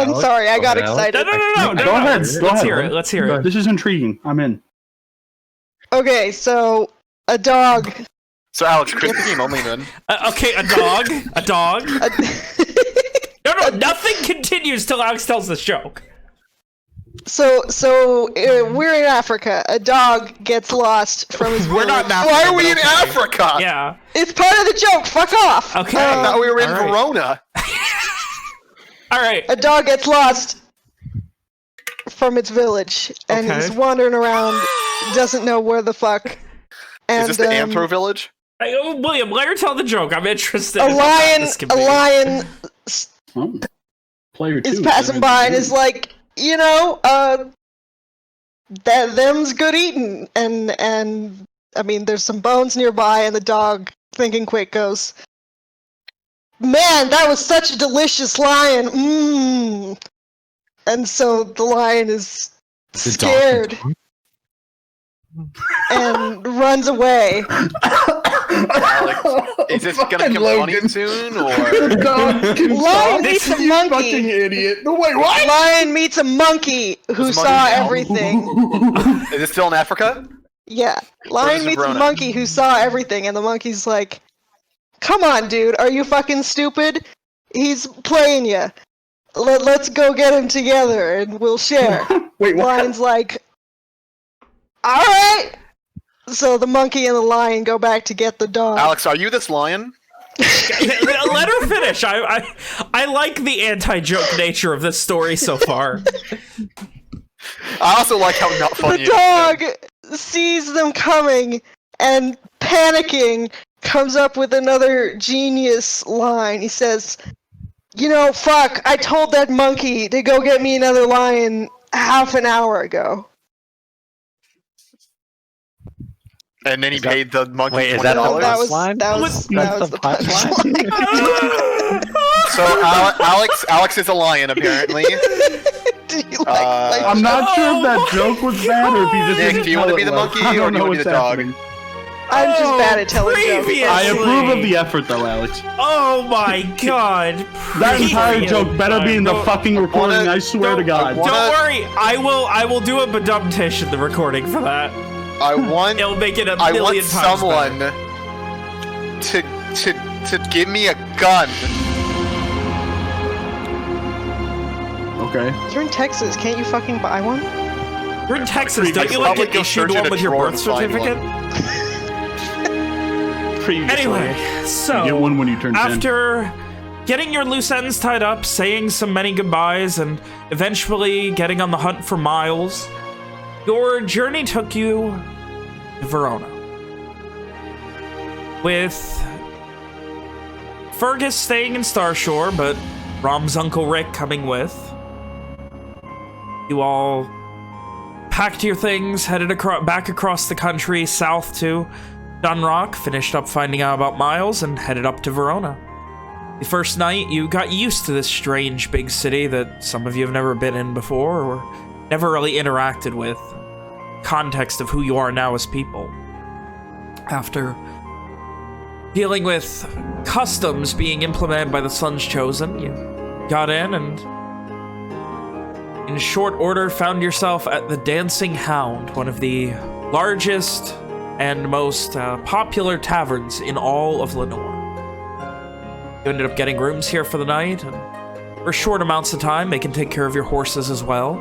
I'm sorry, I got excited. No, Go ahead. Let's hear it. Let's hear it. This is intriguing. I'm in. Okay, so a dog. So Alex, quit the game only then. Okay, a dog. A dog. No, nothing continues till Alex tells this joke. So we're in Africa. A dog gets lost from his. We're not in Africa. Why are we in Africa? Yeah. It's part of the joke. Fuck off. Okay. I thought we were in All right. Verona. All right. A dog gets lost from its village and Okay. is wandering around, doesn't know where the fuck. And, Is this the Anthro Village? Hey, William, let her tell the joke. I'm interested. A in how lion, this can a be. lion Oh. Player 2. is passing by and is like, you know, them's good eating, and I mean, there's some bones nearby, and the dog, thinking quick, goes, "Man, that was such a delicious lion, mmm." And so the lion is scared and runs away. Alex, is this gonna Fucking become funny Logan. soon, or Lion meets a monkey. Fucking idiot. No, wait, what? Lion meets a monkey who Was the saw monkey down? everything. is it still in Africa? Yeah. Or Lion is it meets a Verona? monkey who saw everything, and the monkey's like, "Come on, dude, are you fucking stupid? He's playing you. Let's go get him together, and we'll share." Wait, what? Lion's like, "Alright!" So the monkey and the lion go back to get the dog. Alex, are you this lion? Let her finish. I like the anti-joke nature of this story so far. I also like how not funny The it is. dog sees them coming and, panicking, comes up with another genius line. He says, "You know, fuck, I told that monkey to go get me another lion half an hour ago." And then he paid the monkey Wait, is $20. that all that was punchline? that was That's the the punchline. So Alex is a lion apparently. Do you like I'm not sure if that Oh joke was my bad or if he just Nick, didn't do you tell wanna it be the well. monkey I or don't do you know wanna be what's the dog? happening. I'm just bad at telling Previously. jokes. I approve of the effort, though, Alex. Oh my god. That entire Previously. joke better be in the Don't- fucking recording, I swear to God. wanna- Don't worry, I will do a badumtish in the recording for that. I want It'll make it a I million want times someone better. to give me a gun. Okay. You're in Texas. Can't you fucking buy one? You're in Texas, don't you like Probably get go issued search in one a with your drawer birth and find one. certificate? Previously. Anyway, You so get one when you turn 10. after getting your loose ends tied up, saying some many goodbyes, and eventually getting on the hunt for Miles, your journey took you to Verona. With Fergus staying in Starshore, but Rom's Uncle Rick coming with. You all packed your things, headed back across the country, south to Dunrock, finished up finding out about Miles, and headed up to Verona. The first night, you got used to this strange big city that some of you have never been in before, or never really interacted with. Context of who you are now as people. After dealing with customs being implemented by the Sons Chosen, you got in and in short order found yourself at the Dancing Hound, one of the largest and most popular taverns in all of Lenore. You ended up getting rooms here for the night, and for short amounts of time, they can take care of your horses as well.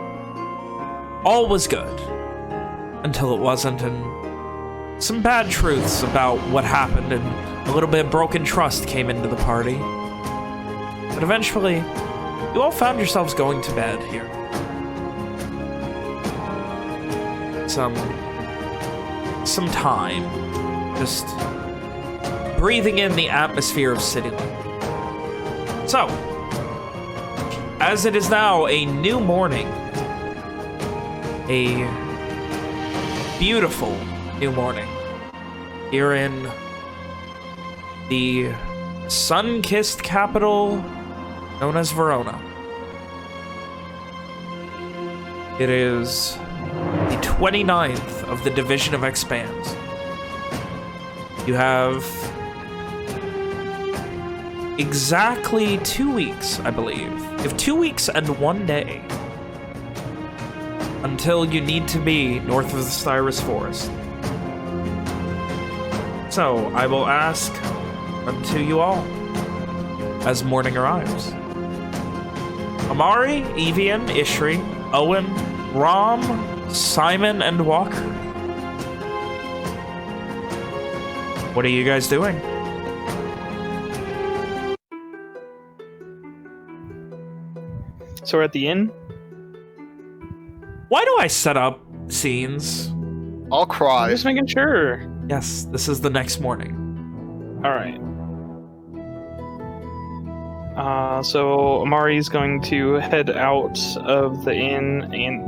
All was good, until it wasn't, and some bad truths about what happened, and a little bit of broken trust came into the party. But eventually, you all found yourselves going to bed here. Some time, just breathing in the atmosphere of City Life. So, as it is now a new morning, a beautiful new morning, here in the sun-kissed capital known as Verona. It is the 29th of the Division of Expanse. You have exactly 2 weeks, I believe. You have 2 weeks and 1 day until you need to be north of the Styrus Forest. So, I will ask unto you all as morning arrives. Amari, Evian, Ishri, Owen, Rom, Simon, and Walker. What are you guys doing? So we're at the inn? Why do I set up scenes? I'll I'm cry. just making sure. Yes, this is the next morning. Alright. So Amari's going to head out of the inn, and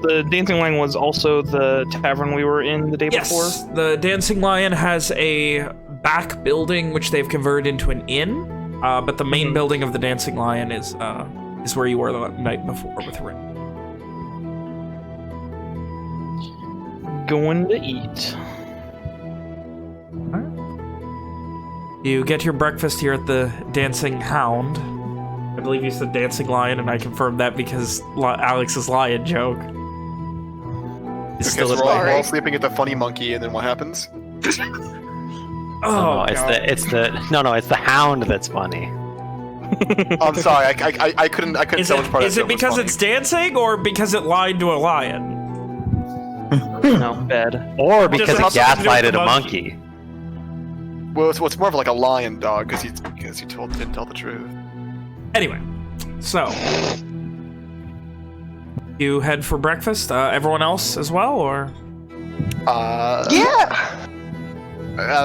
the Dancing Lion was also the tavern we were in the day before. Yes, the Dancing Lion has a back building which they've converted into an inn, but the main building of the Dancing Lion is where you were the night before with Rin. Going to eat. You get your breakfast here at the Dancing Hound. I believe you said Dancing Lion, and I confirmed that because Alex's lion joke is Okay, still so in we're my all head. sleeping at the funny monkey, and then what happens? Oh, no, it's God. it's the hound that's funny. I'm sorry, I couldn't Is tell which part it of the joke was because funny. it's dancing, or because it lied to a lion? No, bed. Or Does because it it have something to do with gaslighted the a monkey? monkey. Well, it's more of like a lion dog because he didn't tell the truth. Anyway, so you head for breakfast. Everyone else as well, or Yeah.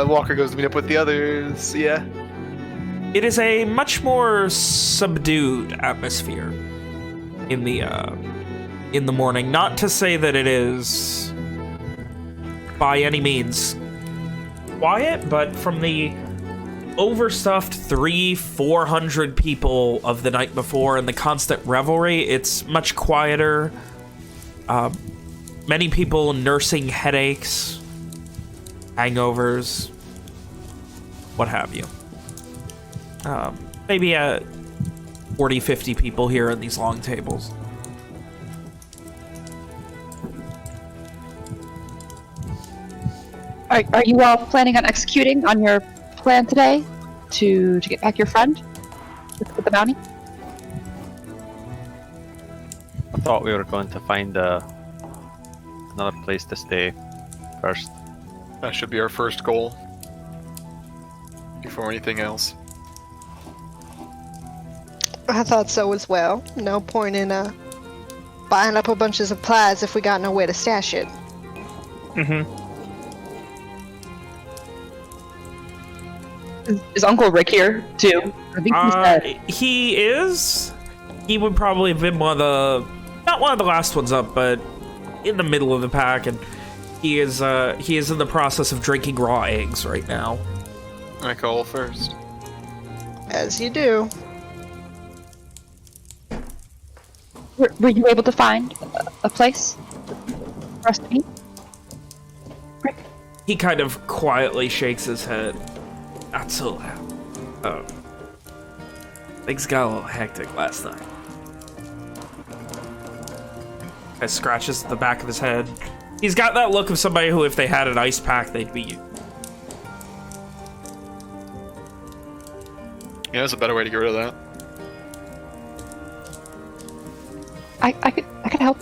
Walker goes to meet up with the others. Yeah. it is a much more subdued atmosphere in the morning. Not to say that it is by any means quiet, but from the overstuffed 300-400 people of the night before and the constant revelry, it's much quieter. Many people nursing headaches, hangovers, what have you. Maybe 40-50 people here in these long tables. Are you all planning on executing on your plan today to get back your friend with the bounty? I thought we were going to find another place to stay first. That should be our first goal. Before anything else. I thought so as well. No point in buying up a bunch of supplies if we got nowhere to stash it. Mm-hmm. Is Uncle Rick here too? I think he said. He is. He would probably have been not one of the last ones up, but in the middle of the pack, and he is in the process of drinking raw eggs right now. I call first. As you do. Were you able to find a place for us to meet? Rick? He kind of quietly shakes his head. Not so loud. Things got a little hectic last night. Guy scratches the back of his head. He's got that look of somebody who, if they had an ice pack, they'd be you. Yeah, there's a better way to get rid of that. I could help.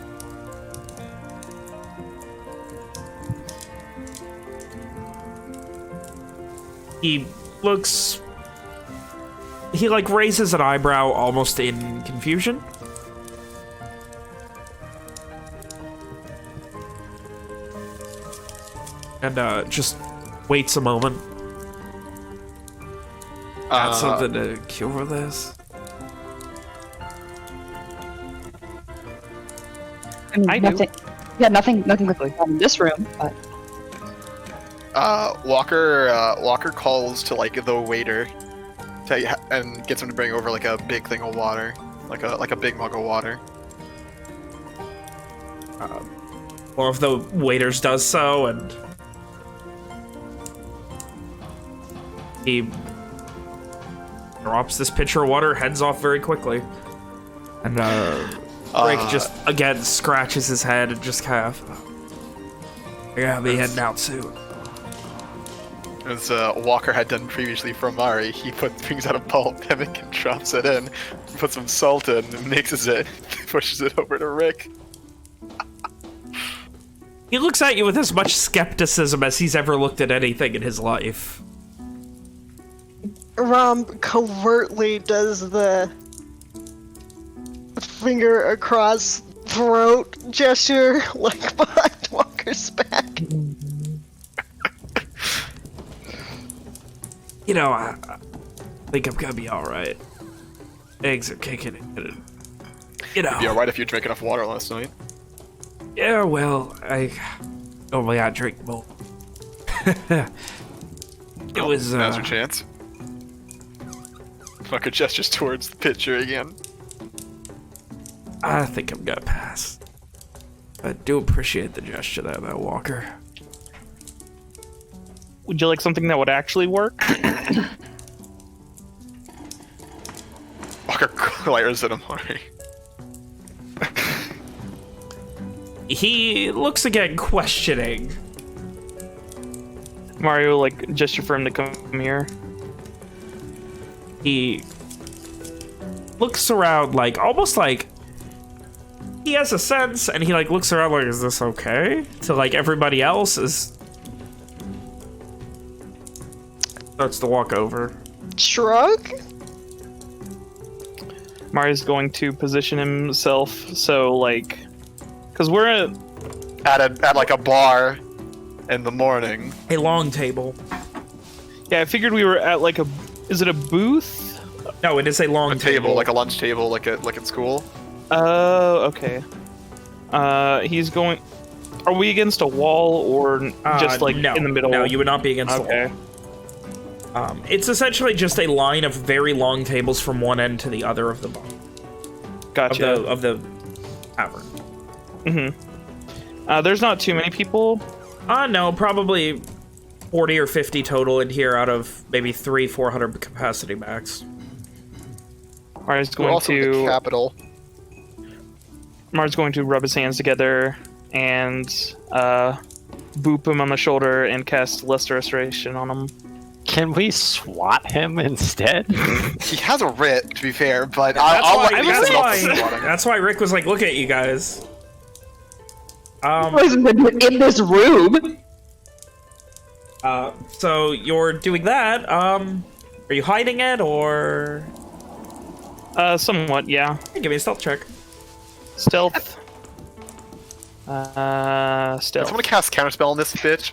He looks... He, like, raises an eyebrow almost in confusion. And, just waits a moment. Got something to cure this? I mean, I do. nothing. Yeah, nothing with in this room, but Walker calls to like the waiter, and gets him to bring over like a big thing of water, like a big mug of water. One of the waiters does so, and he drops this pitcher of water, heads off very quickly. And Rick just, again, scratches his head and just kind of... I gotta be heading out soon. As Walker had done previously for Amari, he brings out a pulp hammock and drops it in, puts some salt in, and mixes it, pushes it over to Rick. He looks at you with as much skepticism as he's ever looked at anything in his life. Rom covertly does the finger across throat gesture, like behind Walker's back. You know, I think I'm gonna be alright. Eggs are kicking in. You know. You'd be alright if you drank enough water last night. Yeah, well, I normally I drink more. It was, Now's your chance. Walker gestures towards the pitcher again. I think I'm gonna pass. I do appreciate the gesture there, though, Walker. Would you like something that would actually work? Walker glares at Amari. He looks again questioning. Mario, like, gesture for him to come here. He looks around like, almost like he has a sense, and he like looks around like, is this okay? To like everybody else is starts to walk over. Shrug? Mario's going to position himself so, like, because we're At like a bar in the morning. A long table. yeah, I figured we were at like a, is it a booth? No, it is a long A table, like a lunch table, like at school. Oh, okay. He's going. Are we against a wall or just like no, in the middle? No, you would not be against the Okay. wall. It's essentially just a line of very long tables from one end to the other of the bar. Gotcha. Of the tavern. There's not too many people. No, probably 40 or 50 total in here out of maybe 300-400 capacity max. Mario's We're going also in the to capital. Mario's going to rub his hands together and boop him on the shoulder and cast Lesser Restoration on him. Can we swat him instead? He has a writ, to be fair, but That's why Rick was like, look at you guys. In this room. So you're doing that. Are you hiding it, or... Somewhat, yeah. Hey, give me a stealth check. Stealth. Stealth. Someone cast counterspell on this bitch.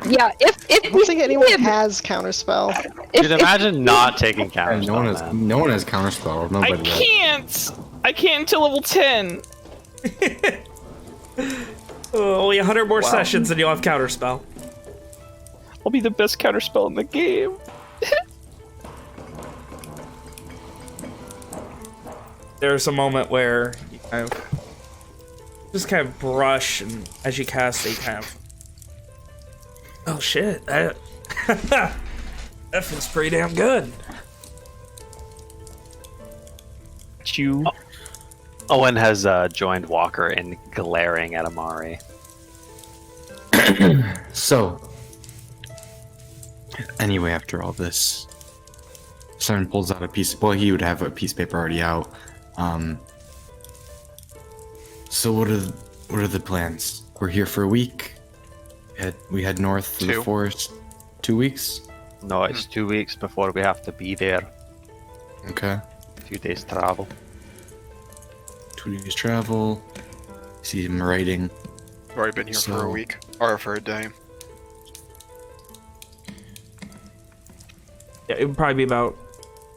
Yeah, if I don't think anyone has counterspell. You'd imagine not taking counter. No one has counterspell. I Nobody does. can't! I can't until level 10! Only 100 more sessions and you'll have counterspell. I'll be the best counterspell in the game. There's a moment where you kind of just kind of brush, and as you cast it, you kind of... Oh shit, that that feels pretty damn good. Chew. Owen has joined Walker in glaring at Amari. So, anyway, after all this, Simon pulls out a piece. Well, he would have a piece of paper already out. So what are the plans? We're here for a week. We head north to the 2. forest. 2 weeks. No, it's 2 weeks before we have to be there. Okay. A few days travel. 2 days travel. See him writing. I've already been here for a So- week. Or for a day. Yeah, it would probably be about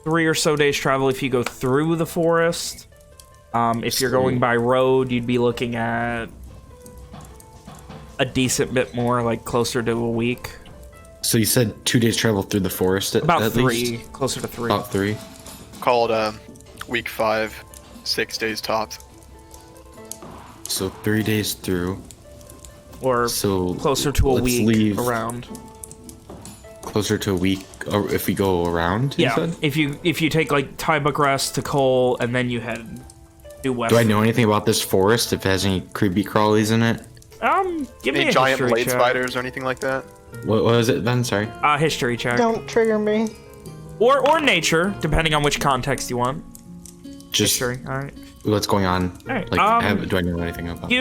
3 or so days travel if you go through the forest. If you're going by road, you'd be looking at a decent bit more, like closer to a week. So you said 2 days travel through the forest About at 3, least? closer to 3. About 3. Call it week 5, 6 days tops. So 3 days through. Or So closer to a let's week leave around. closer to a week if we go around, you Yeah, said? if you take like Tybuck Rest to Cole and then you head due west. Do I know anything about this forest? If it has any creepy crawlies in it? Give me Any a giant history blade check. spiders or anything like that? What was it, Ben? Sorry. History check. Don't trigger me. Or nature, depending on which context you want. Just History, alright. what's going on. Alright, Like, do I know anything about it?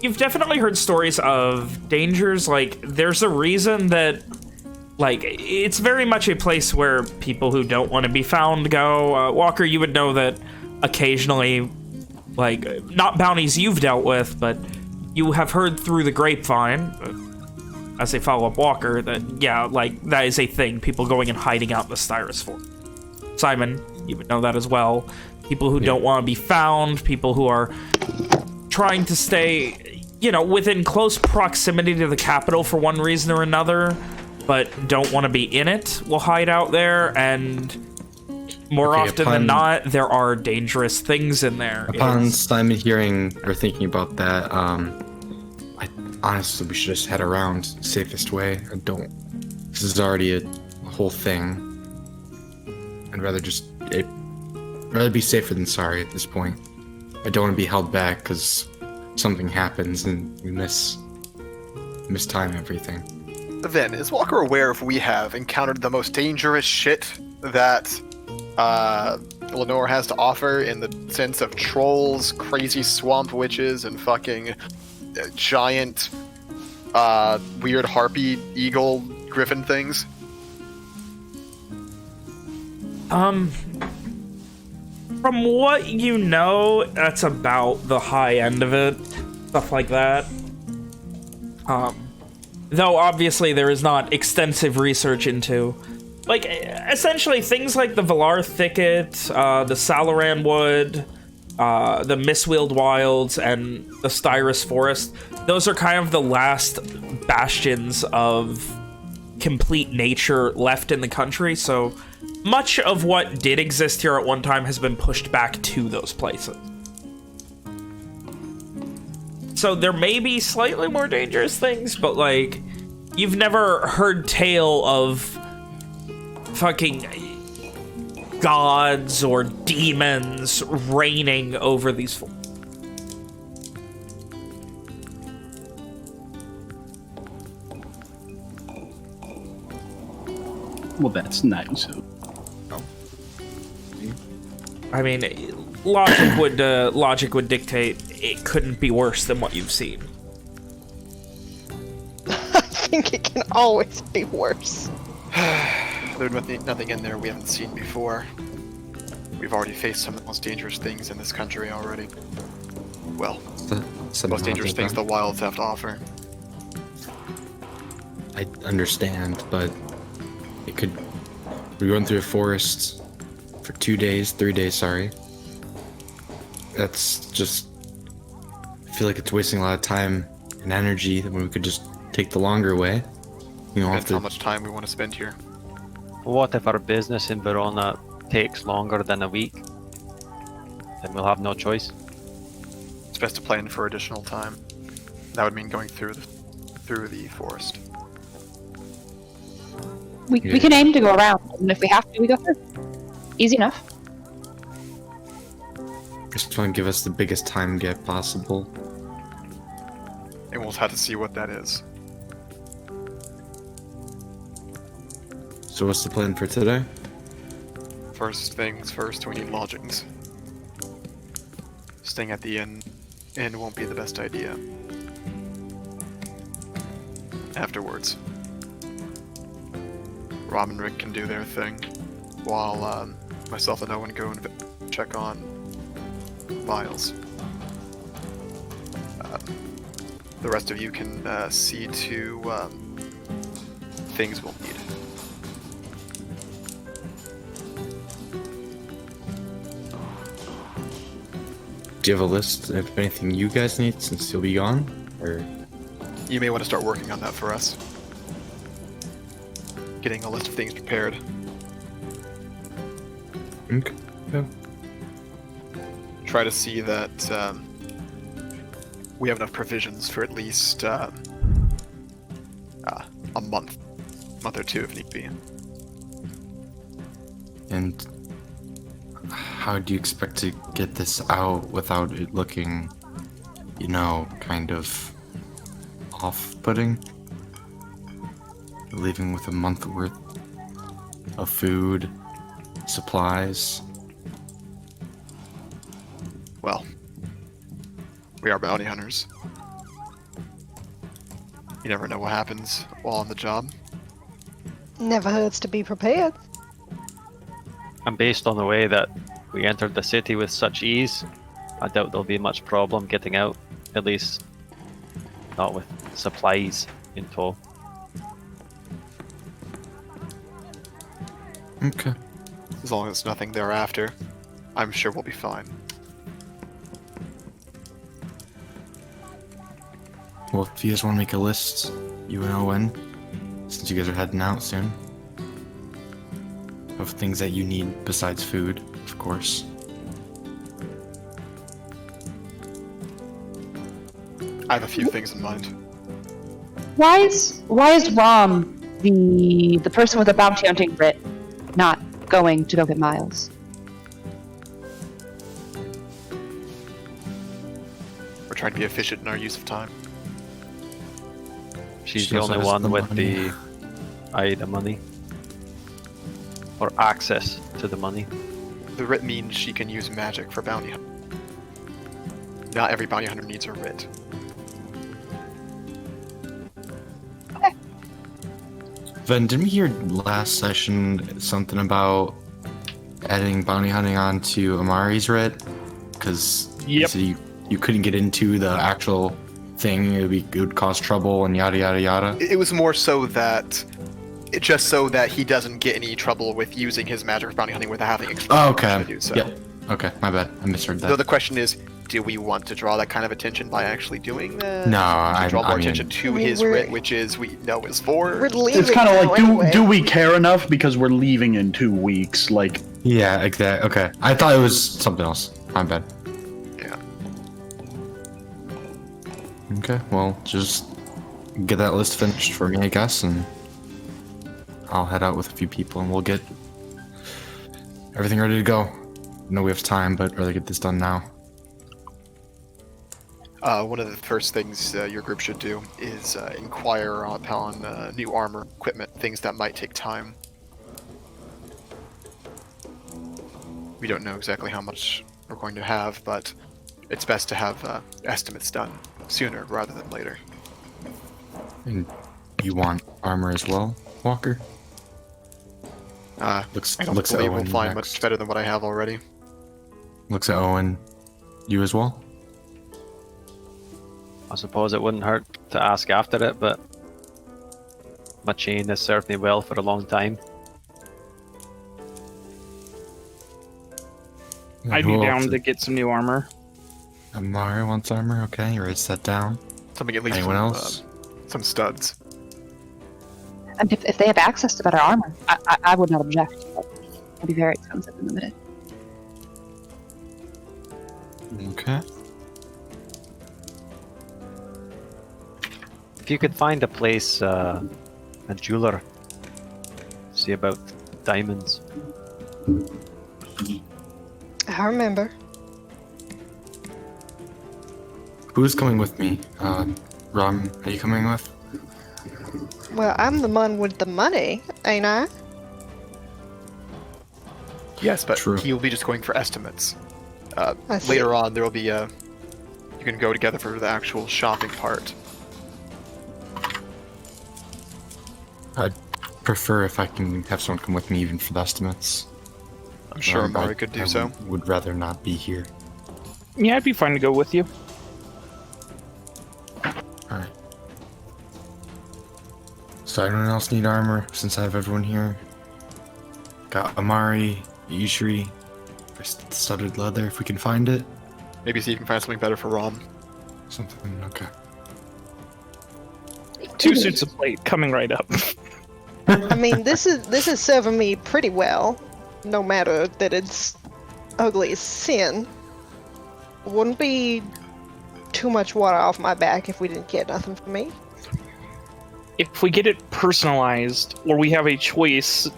You've definitely heard stories of dangers. Like, there's a reason that, like, it's very much a place where people who don't want to be found go. Walker, you would know that occasionally, like, not bounties you've dealt with, but you have heard through the grapevine, as a follow-up Walker, that, yeah, like, that is a thing. People going and hiding out in the Styrus Fort. Simon, you would know that as well. People who don't want to be found, people who are trying to stay, you know, within close proximity to the capital for one reason or another, but don't want to be in it, will hide out there, and more often than not, there are dangerous things in there. Upon Simon hearing or thinking about that, honestly, we should just head around safest way. This is already a whole thing. I'd rather rather be safer than sorry at this point. I don't want to be held back because something happens and we mistime everything. Then, is Walker aware if we have encountered the most dangerous shit that Lenore has to offer, in the sense of trolls, crazy swamp witches, and fucking giant weird harpy, eagle, griffin things? From what you know, that's about the high end of it. Stuff like that. Though, obviously, there is not extensive research into... Like, essentially, things like the Valar Thicket, the Salaran Wood, the Mistweald Wilds, and the Styrus Forest. Those are kind of the last bastions of complete nature left in the country, so much of what did exist here at one time has been pushed back to those places. So there may be slightly more dangerous things, but, like, you've never heard tale of fucking gods or demons reigning over these forests. Well, that's nice. I mean, logic would dictate it couldn't be worse than what you've seen. I think it can always be worse. There's nothing in there we haven't seen before. We've already faced some of the most dangerous things in this country already. Well, the most dangerous things the wilds have to offer. I understand, but we're going through a forest for 2 days, 3 days, sorry. That's just, I feel like it's wasting a lot of time and energy when we could just take the longer way. You don't have Depends to. how much time we want to spend here. What if our business in Verona takes longer than a week? Then we'll have no choice. It's best to plan for additional time. That would mean going through the forest. We can aim to go around, and if we have to, we go through. Easy enough. Just want to give us the biggest time gap possible. And we'll have to see what that is. So what's the plan for today? First things first, we need lodgings. Staying at the inn won't be the best idea. Afterwards, Rob and Rick can do their thing, while myself and Owen go and check on vials. The rest of you can see to things we'll need. Do you have a list of anything you guys need since you'll be gone? Or You may want to start working on that for us. Getting a list of things prepared. okay. Yeah. Try to see that we have enough provisions for at least a month. month or two if need be. And how do you expect to get this out without it looking, you know, kind of off-putting? Leaving with a month worth of food, supplies. Well, we are bounty hunters. You never know what happens while on the job. Never hurts to be prepared. And based on the way that we entered the city with such ease, I doubt there'll be much problem getting out. At least, not with supplies in tow. Okay. As long as nothing thereafter, I'm sure we'll be fine. Well, if you guys want to make a list, you and Owen, since you guys are heading out soon, of things that you need besides food, of course. I have a few things in mind. Why is Rom the person with the bounty hunting writ not going to go get Miles? We're trying to be efficient in our use of time. She's She the also only has one the with money. the money. Or access to the money. The writ means she can use magic for bounty hunting. Not every bounty hunter needs a writ. Ven, didn't we hear last session something about adding bounty hunting onto Amari's writ? Because Yep. you couldn't get into the actual thing, it would cause trouble and yada yada yada. It was more so that, just so that he doesn't get any trouble with using his magic for bounty hunting without having explained Oh, how okay. to do so. Yep. Okay, my bad. I misheard So that. the question is, do we want to draw that kind of attention by actually doing that? No, To draw more I mean, attention to I mean, his we're- writ, which is we know is for. We're leaving It's kind of now like, anyway. do we care enough because we're leaving in 2 weeks? Like, yeah, exactly. Okay, I thought it was something else. My bad. Yeah. Okay, well, just get that list finished for me, I guess, and I'll head out with a few people, and we'll get everything ready to go. I know we have time, but rather get this done now. One of the first things your group should do is inquire upon new armor, equipment, things that might take time. We don't know exactly how much we're going to have, but it's best to have estimates done sooner rather than later. And you want armor as well, Walker? Looks, I don't looks at believe we'll Owen find next. much better than what I have already. Looks at Owen. You as well? I suppose it wouldn't hurt to ask after it, but my chain has served me well for a long time. I'd Who be else? down to get some new armor. Amari wants armor. Okay, writes that down. Something at least Anyone from, else? some studs. And if they have access to better armor, I would not object. But it'll be very expensive and limited. Okay. If you could find a place, a jeweler, see about diamonds. I remember. Who's coming with me? Rom, are you coming with? Well, I'm the one with the money, ain't I? Yes, but True. he'll be just going for estimates. I see. Later on, there will be a. You can go together for the actual shopping part. I'd prefer if I can have someone come with me even for the estimates. I'm sure I- Amari could do I so. Would rather not be here. Yeah, I'd be fine to go with you. Alright. So anyone else need armor since I have everyone here? Got Amari, Ishri, studded leather if we can find it. Maybe see if you can find something better for Rom. Something, okay. 2 suits of plate coming right up. I mean, this is serving me pretty well, no matter that it's ugly as sin. Wouldn't be too much water off my back if we didn't get nothing from me. if we get it personalized, or we have a choice,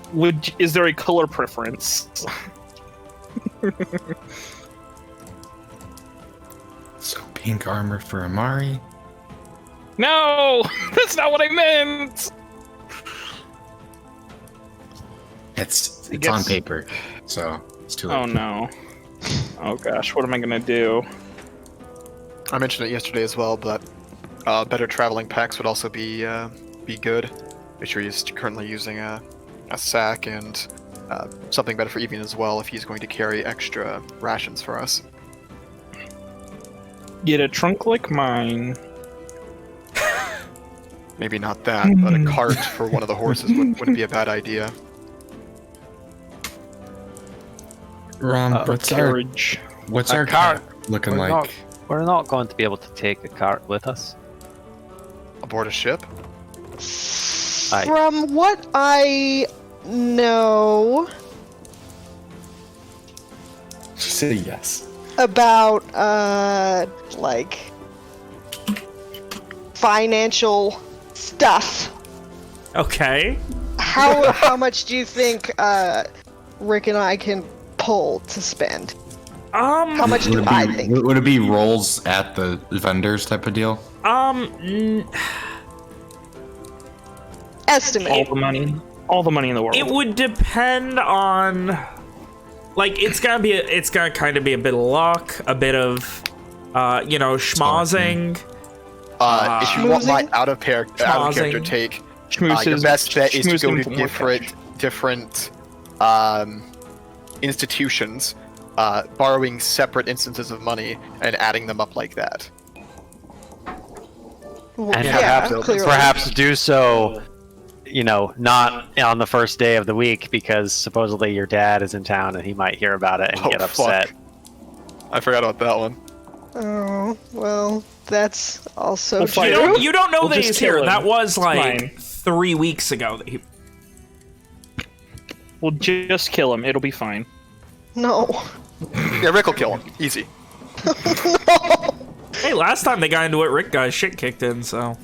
is there a color preference? So pink armor for Amari. No, that's not what I meant. It's I guess- on paper, so it's too late. Oh no. Oh gosh, what am I gonna do? I mentioned it yesterday as well, but better traveling packs would also be good. Make sure he's currently using a sack and something better for Evian as well if he's going to carry extra rations for us. Get a trunk like mine. Maybe not that, but a cart for one of the horses wouldn't be a bad idea. Ron, what's our Carriage. A cart. looking We're like? not, we're not going to be able to take a cart with us. Aboard a ship? Aye. From what I know Say yes. about like financial stuff, Okay. how much do you think Rick and I can pull to spend? How much do I think? Would it be rolls at the vendors type of deal? Estimate. All the money in the world. It would depend on, like, it's gonna kind of be a bit of luck, a bit of, schmozzing. If you want my Schmoozing? out of character Schmozzing. take, Schmoozes- your best bet is to schmoozing go to for more cash. different institutions, borrowing separate instances of money and adding them up like that. Well, And yeah, clearly. perhaps do so, not on the first day of the week because supposedly your dad is in town and he might hear about it and Oh, get upset. fuck. I forgot about that one. Oh, well, that's also We'll true. fight You don't know We'll that just he's kill here. him. That was It's like fine. 3 weeks ago that he. We'll just kill him. It'll be fine. No. Yeah, Rick will kill him. Easy. Hey, last time they got into it, Rick got his shit kicked in. So.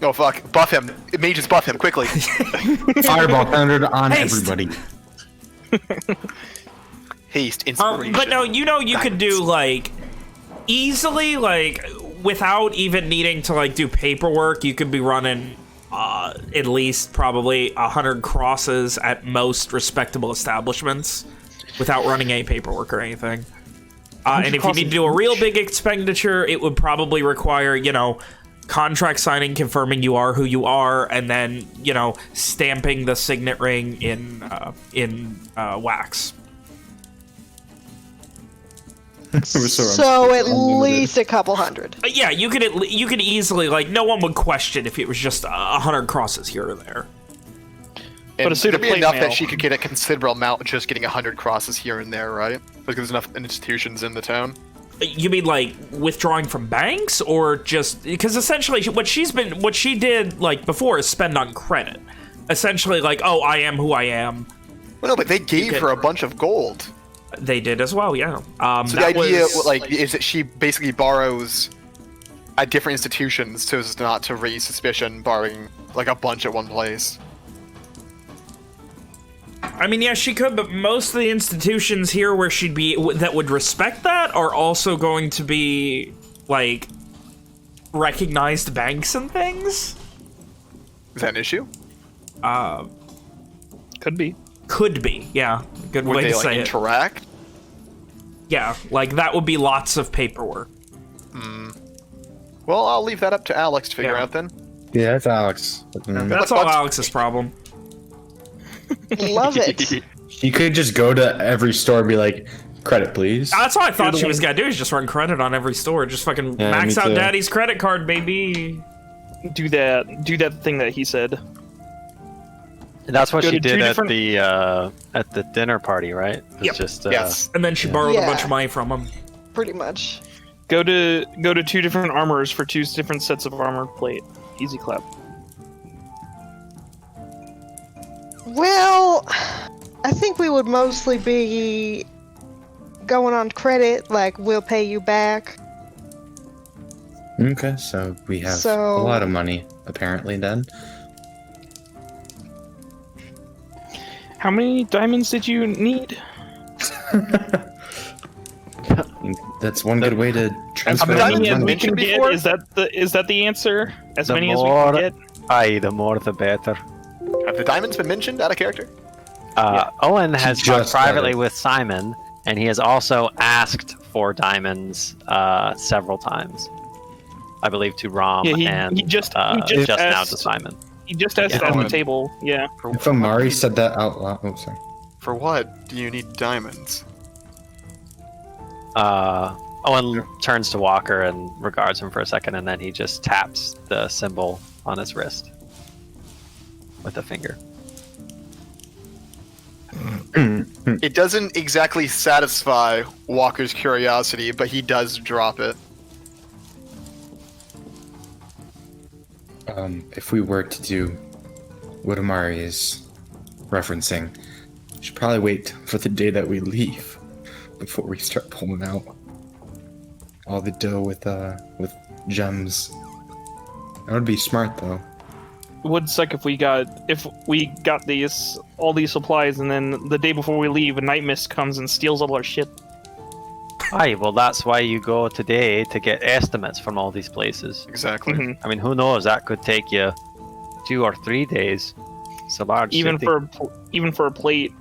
Oh fuck! Buff him. Mages buff him quickly. Fireball thundered on Haste. everybody. Haste, inspiration. But no, you could do like easily, like without even needing to like do paperwork. You could be running at least probably 100 crosses at most respectable establishments without running any paperwork or anything. And if you need to do a real big expenditure, it would probably require, contract signing confirming you are who you are, and then, stamping the signet ring in wax. So at least a couple hundred. Yeah, you could easily, like, no one would question if it was just 100 crosses here or there. And But a suit of it'd be plate enough mail. that she could get a considerable amount just getting 100 crosses here and there, right? Because there's enough institutions in the town. You mean like withdrawing from banks, or just because essentially what she did like before is spend on credit. Essentially, like, oh, I am who I am. Well, no, but they gave her a bunch of gold. They did as well, yeah. So the idea, is that she basically borrows at different institutions so as not to raise suspicion, borrowing like a bunch at one place. I mean, yeah, she could, but most of the institutions here where she'd be that would respect that are also going to be like recognized banks and things. Is that an issue? Could be. Could be, yeah. Good Would way they to like say it. interact? Yeah, like that would be lots of paperwork. Well, I'll leave that up to Alex to figure Yeah. out then. Yeah, that's Alex. That's all Alex's problem. Love it. You could just go to every store and be like, credit, please. That's all I thought the she was one- gonna do, is just run credit on every store. Just fucking Yeah, max me out too. daddy's credit card, baby. Do that thing that he said. And that's what Go she to two did different- at the dinner party, right? It was Yep. just Yes. And then she borrowed a Yeah. bunch of money from him. Pretty much. Go to 2 different armors for 2 different sets of armor plate. Easy clap. Well, I think we would mostly be going on credit, like we'll pay you back. Okay, so we have So- a lot of money, apparently, then. How many diamonds did you need? That's one good way to transfer many the as money. we can get? before? Is that the answer? As The many as we more- can get? Aye, the more the better. Have the diamonds been mentioned out of character? Owen has He talked just privately added. with Simon, and he has also asked for diamonds several times. I believe to Rom Yeah, and he just now asked- to Simon. He just asked Yeah. at the table. Yeah. If Amari said that out loud, oh sorry. For what do you need diamonds? Owen turns to Walker and regards him for a second, and then he just taps the symbol on his wrist with a finger. It doesn't exactly satisfy Walker's curiosity, but he does drop it. If we were to do what Amari is referencing, we should probably wait for the day that we leave before we start pulling out all the dough with gems. That would be smart, though. It would suck if we got these all these supplies and then the day before we leave, a night mist comes and steals all our shit. Aye, well, that's why you go today to get estimates from all these places. Exactly. Mhm. I mean, who knows? That could take you 2 or 3 days. It's a large Even city. for a plate,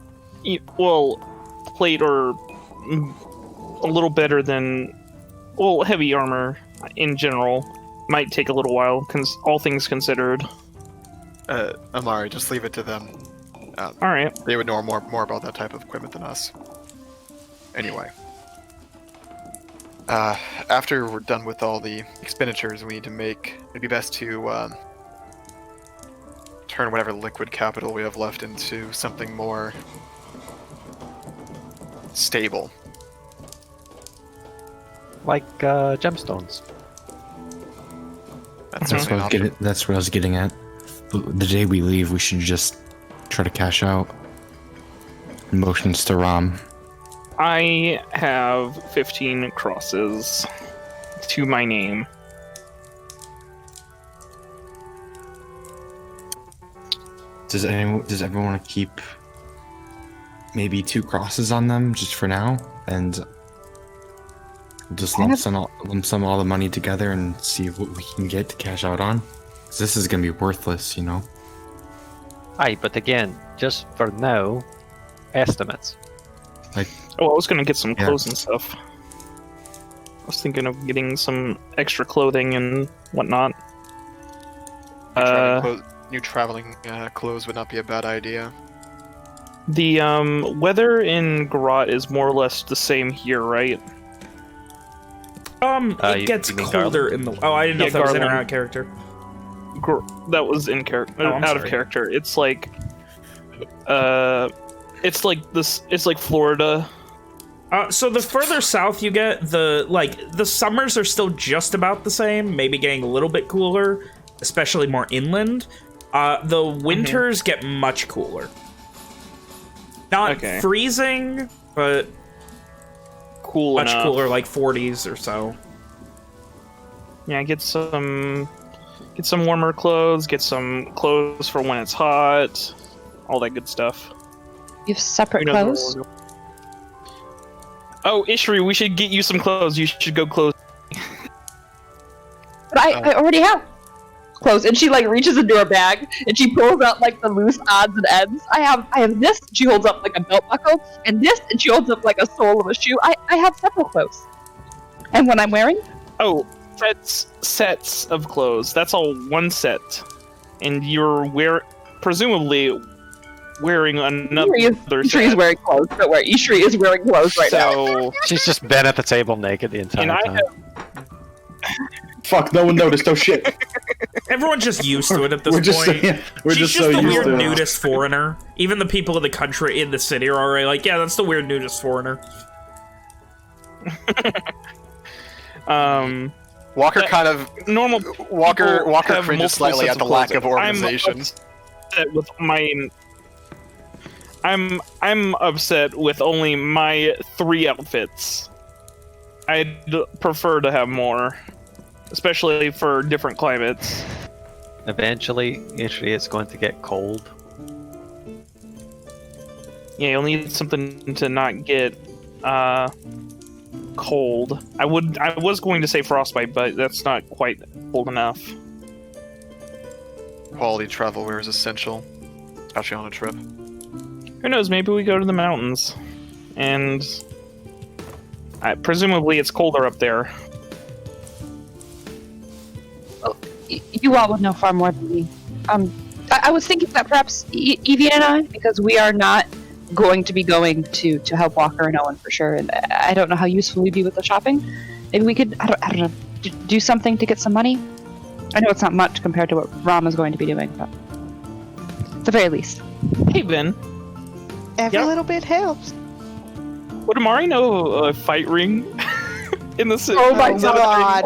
plate or a little better than heavy armor in general might take a little while. All things considered. Amari, just leave it to them. All right. They would know more about that type of equipment than us. Anyway. After we're done with all the expenditures we need to make, it'd be best to turn whatever liquid capital we have left into something more stable. Like gemstones. That's That's certainly an option. that's what I was getting at. The day we leave, we should just try to cash out. Motions to Rom. I have 15 crosses to my name. Does everyone want to keep maybe 2 crosses on them just for now, and just lump sum all the money together and see what we can get to cash out on? 'Cause this is gonna be worthless, you know. Aye, but again, just for now, estimates. Oh, I was gonna get some Yeah. clothes and stuff. I was thinking of getting some extra clothing and whatnot. New traveling clothes would not be a bad idea. The weather in Garot is more or less the same here, right? It gets you mean colder in the. Oh, I didn't know Yeah, if that was in or Garland. out of character. That was in character, Oh, I'm out of sorry. character. It's like, it's like this. It's like Florida. So the further south you get, the summers are still just about the same, maybe getting a little bit cooler, especially more inland. The winters get much cooler. Not Okay. freezing, but Cool much enough. cooler, like 40s or so. Yeah, get some warmer clothes. Get some clothes for when it's hot. All that good stuff. You have separate Who knows where clothes? we'll go. Oh, Ishri, we should get you some clothes. You should go clothes. But I already have clothes. And she like reaches into her bag and she pulls out like the loose odds and ends. I have this. She holds up like a belt buckle, and this, and she holds up like a sole of a shoe. I have several clothes. And what I'm wearing, Oh, sets of clothes. That's all one set, and you're presumably wearing another Ishri set. is wearing clothes. Don't worry, Ishri is wearing clothes right now. So, She's just been at the table naked the entire and I time. have Fuck, no one noticed. Oh shit. Everyone's just used to it at this We're just point. we're She's just just so the used weird to it. nudist foreigner. Even the people in the country, in the city, are already like, yeah, that's the weird nudist foreigner. Walker That- kind of normal. Walker people Walker have cringes multiple slightly sets at the of lack of clothing. organization. I'm upset with only my 3 outfits. I'd prefer to have more, especially for different climates. Eventually, Ishri, it's going to get cold. Yeah, you'll need something to not get cold. I was going to say frostbite, but that's not quite cold enough. Quality travel wear is essential, especially on a trip. Who knows? Maybe we go to the mountains, and presumably it's colder up there. You all would know far more than me. I was thinking that perhaps Evian and I, because we are not going to be going to help Walker and Owen for sure, and I don't know how useful we'd be with the shopping. Maybe we could, I don't know, do something to get some money. I know it's not much compared to what Ram is going to be doing, but at the very least. Hey, Ben. Every Yep. little bit helps. Would Amari know a fight ring in the city? Oh my God.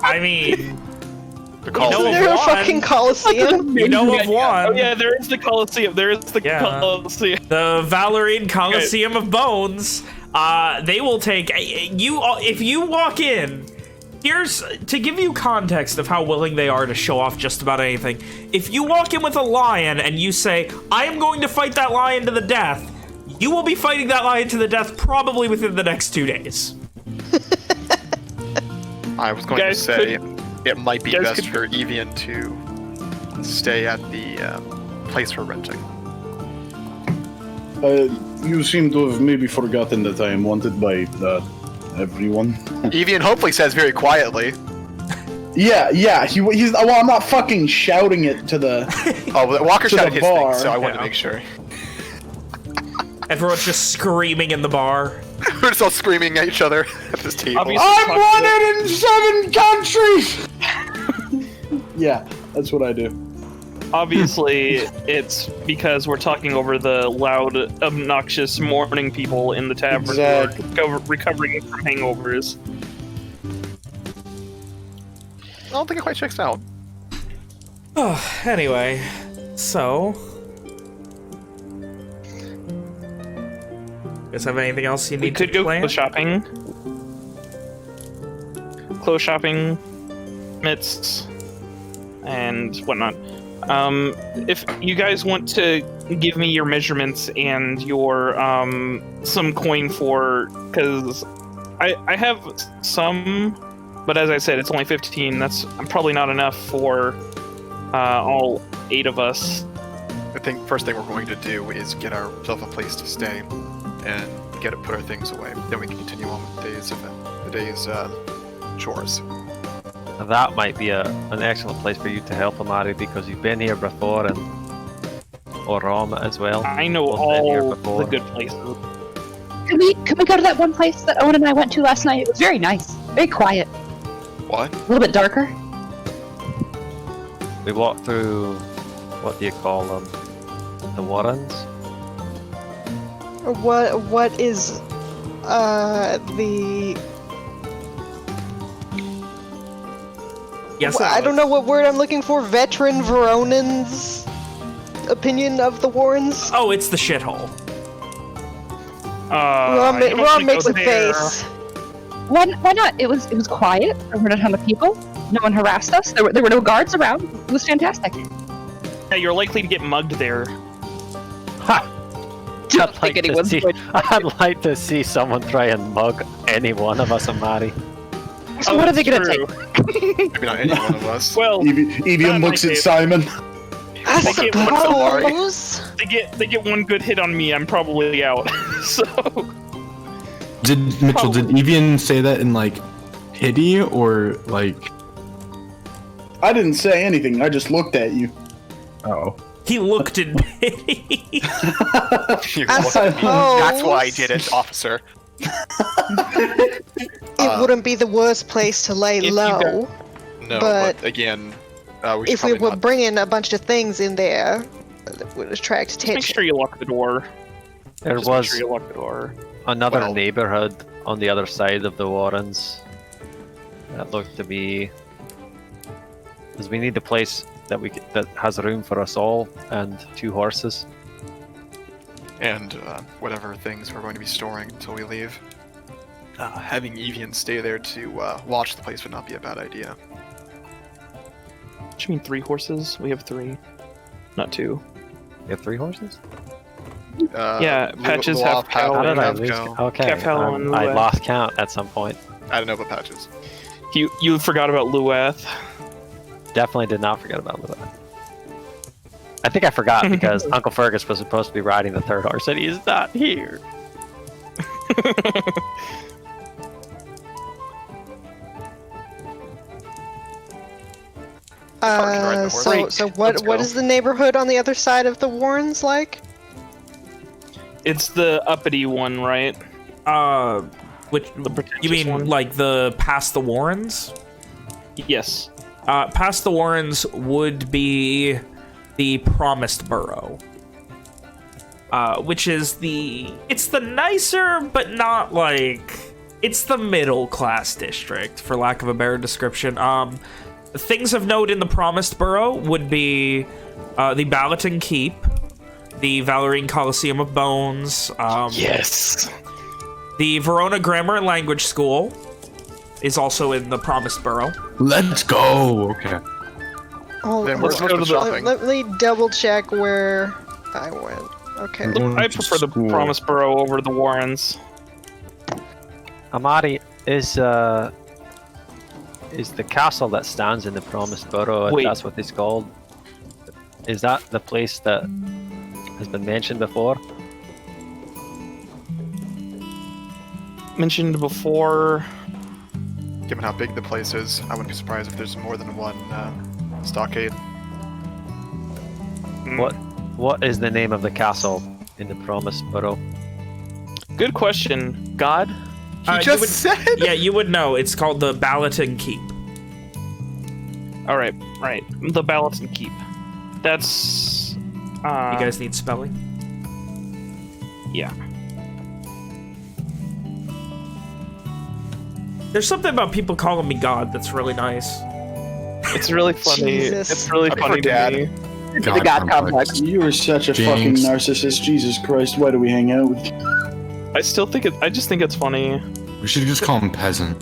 I mean, The know Isn't of there a one. fucking Coliseum? you know of Oh one. yeah, there is the Colosseum. There is the Yeah. Colosseum. The Valorine Coliseum of Bones. They will take you if you walk in. Here's to give you context of how willing they are to show off just about anything. If you walk in with a lion and you say, "I am going to fight that lion to the death," you will be fighting that lion to the death probably within the next 2 days. I was going to Guys, say it might be guys best could- for Evian to stay at the place we're renting. You seem to have maybe forgotten that I am wanted by everyone. Evian hopefully says very quietly. Yeah. He's. Well, I'm not fucking shouting it to the. Oh, well, Walker To the shouted his bar. thing, so I wanted Yeah. to make sure. Everyone's just screaming in the bar. We're just all screaming at each other at this table. Obviously- I'm wanted in 7 countries. Yeah, that's what I do. Obviously, it's because we're talking over the loud, obnoxious morning people in the tavern Exactly. who are recovering from hangovers. I don't think it quite checks out. Anyway, so guys have anything else you We need could to go plan? clothes shopping. Clothes shopping, mitts, and whatnot. If you guys want to give me your measurements and your some coin for, because I have some, but as I said, it's only 15. That's probably not enough for all 8 of us. I think first thing we're going to do is get ourselves a place to stay and put our things away. Then we can continue on with the day's chores. That might be an excellent place for you to help Amari because you've been here before, and or Rom as well. I know Both been here all before. the good places. Can we go to that one place that Owen and I went to last night? It was very nice, very quiet, What? a little bit darker. We walked through, what do you call them? The Warrens? What is the Yes, I don't know what word I'm looking for. Veteran Veronan's opinion of the Warrens. Oh, it's the shithole. Ron, you don't Ron wanna makes go a there. face. Why not? It was quiet. There weren't a ton of people. No one harassed us. There were no guards around. It was fantastic. Yeah, you're likely to get mugged there. Don't think anyone's going. I'd like to see someone try and mug any one of us, Amari. So what are they gonna True. take? Maybe not any one of us. Well, Evian looks might at be- Simon. I They get one for Amari. suppose. they get one good hit on me, I'm probably out. So Did Mitchell? Did Evian say that in like pity or like? I didn't say anything. I just looked at you. Oh. He looked in pity. You I look at me. That's why I suppose. did it, officer. It wouldn't be the worst place to lay if you low. No, But but again, we should If we probably were not- bringing a bunch of things in there, that would attract just make attention. sure you lock the door. There Just make was sure you lock the door. another Well- neighborhood on the other side of the Warrens. That looked to be, because we need a place that that has room for us all and 2 horses. and whatever things we're going to be storing until we leave. Having Evian stay there to watch the place would not be a bad idea. What you mean 3 horses? We have 3, not 2. You have 3 horses? Yeah, Patches have How Cal. did I and lose? Okay, Kefel and I Lueth. lost count at some point. I don't know about Patches. You forgot about Lueth. Definitely did not forget about Lueth. I think I forgot because Uncle Fergus was supposed to be riding the third horse and he's not here. ride the horse. So Let's what go. is the neighborhood on the other side of the Warrens like? It's the uppity one, right? Which The pretentious you mean one? like the past the Warrens? Yes. Past the Warrens would be the Promised Borough. Which is it's the nicer, but not like, it's the middle class district, for lack of a better description. Things of note in the Promised Borough would be the Balaton Keep, the Valerine Coliseum of Bones, Yes. the Verona Grammar and Language School is also in the Promised Borough. Let's go. Okay. Oh, Then where's most of the shopping? let me double check where I went. Okay. I prefer the Promised Borough over the Warrens. Amari, is the castle that stands in the Promised Borough, if Wait. that's what it's called, is that the place that has been mentioned before? Mentioned before. Given how big the place is, I wouldn't be surprised if there's more than one stockade. What is the name of the castle in the Promised Borough? Good question. God? He You just would- said. Yeah, you would know. It's called the Balaton Keep. All right. The Balaton Keep. That's. You guys need spelling? Yeah. There's something about people calling me God that's really nice. It's really funny. Jesus. It's really I funny prefer Dad. to me. The God complex. You are such a Jinx. fucking narcissist. Jesus Christ, why do we hang out with you? I still think I just think it's funny. We should just call him peasant.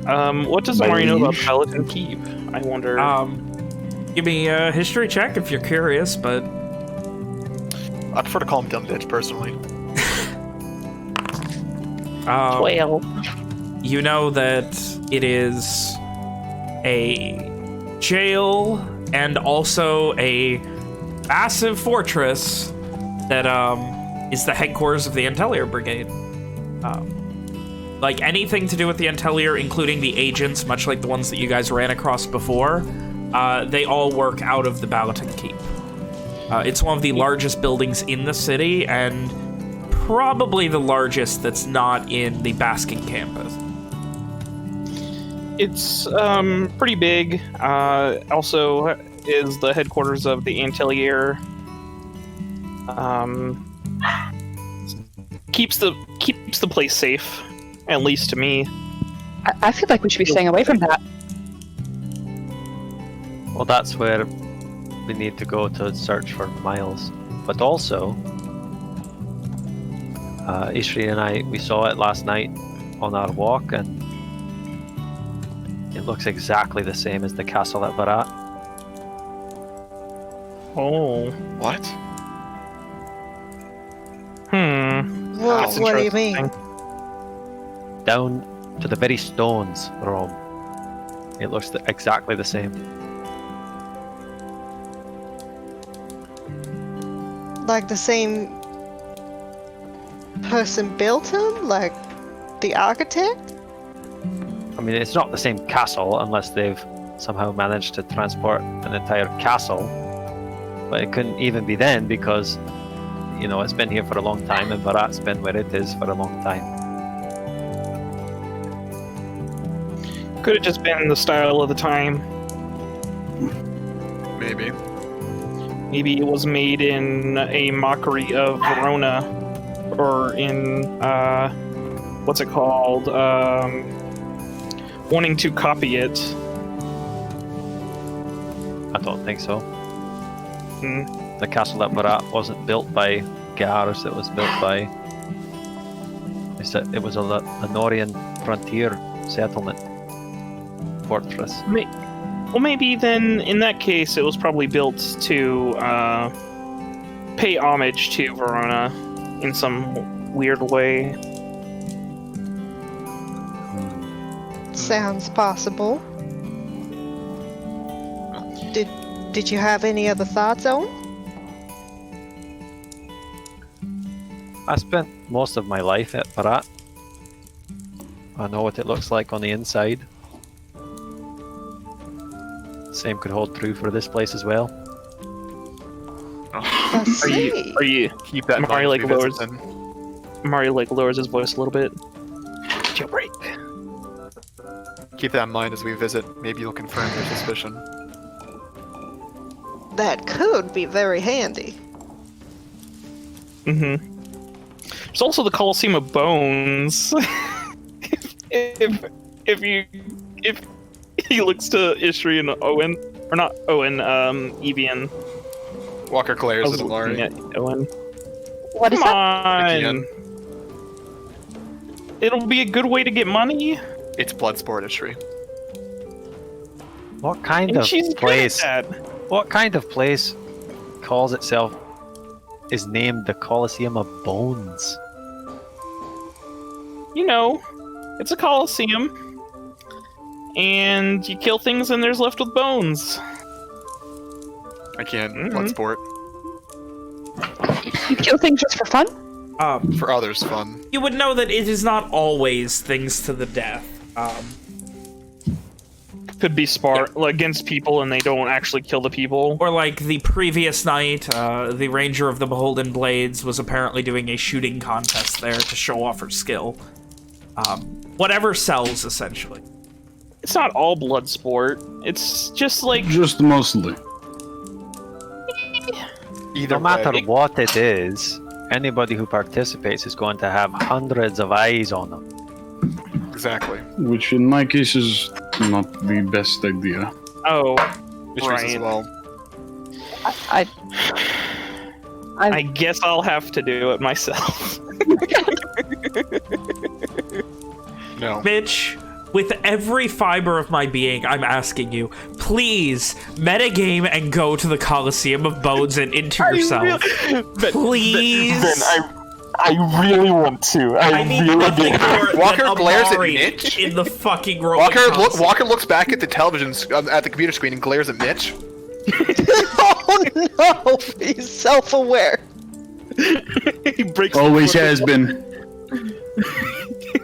What does My Amari know about liege. Balaton Keep? I wonder. Give me a history check if you're curious, but I prefer to call him Dumb Bitch, personally. well. you know that it is a jail and also a massive fortress that is the headquarters of the Intellier Brigade. Like anything to do with the Intellier, including the agents, much like the ones that you guys ran across before, they all work out of the Balaton Keep. It's one of the largest buildings in the city, and probably the largest that's not in the Basking campus. It's pretty big. Also is the headquarters of the Antillier. Keeps the place safe, at least to me. I feel like we should be staying away from that. Well, that's where we need to go to search for Miles. But also, Ishri and I, we saw it last night on our walk, and it looks exactly the same as the castle at Barat. Oh. What? Well, That's what do you mean? interesting. Down to the very stones, Rom. It looks exactly the same. Like the same person built him? Like the architect? I mean, it's not the same castle unless they've somehow managed to transport an entire castle. But it couldn't even be then because, you know, it's been here for a long time and Barat's been where it is for a long time. Could have just been the style of the time. Maybe. Maybe it was made in a mockery of Verona, or in what's it called? Wanting to copy it. I don't think so. Hmm. The castle at Barat wasn't built by Gars, it was built by... It was a Lenorian frontier settlement. Fortress. Well, maybe then, in that case, it was probably built to pay homage to Verona in some weird way. Sounds possible. Did you have any other thoughts, Owen? I spent most of my life at Barat. I know what it looks like on the inside. Same could hold true for this place as well. I Are you? see. Are you? Keep that in Mario, mind like, as we visit lowers- then. Mario like lowers his voice a little bit. Jailbreak. Keep that in mind as we visit. Maybe you'll confirm your suspicion. That could be very handy. Mm-hmm. There's also the Colosseum of Bones. if he looks to Ishri and Owen, or not Owen, Evian. Walker I glares was at looking Amari. at Owen. What is Come that? on. It'll be a good way to get money. It's Bloodsport, Ishri. What kind And of she's place? good at that. What kind of place calls itself is named the Colosseum of Bones? You know, it's a Colosseum. And you kill things and there's left with bones. I can't. Mhm. Bloodsport. You kill things just for fun? For others, fun. You would know that it is not always things to the death. Could be against people and they don't actually kill the people. Or like the previous night, the Ranger of the Beholden Blades was apparently doing a shooting contest there to show off her skill. Whatever sells, essentially. It's not all blood sport. It's just like Just mostly. Either No matter way. what it is, anybody who participates is going to have hundreds of eyes on them. Exactly. Which in my case is not the best idea. oh, Issues as right. well. I guess I'll have to do it myself. No. Mitch, with every fiber of my being, I'm asking you, please metagame and go to the Colosseum of Bones and into yourself. Please. I really want to. I need nothing more Walker than glares at Amari Mitch. in the fucking roller coaster. Walker looks back at the television, at the computer screen and glares at Mitch. Oh no! He's self-aware. He breaks. Always has been.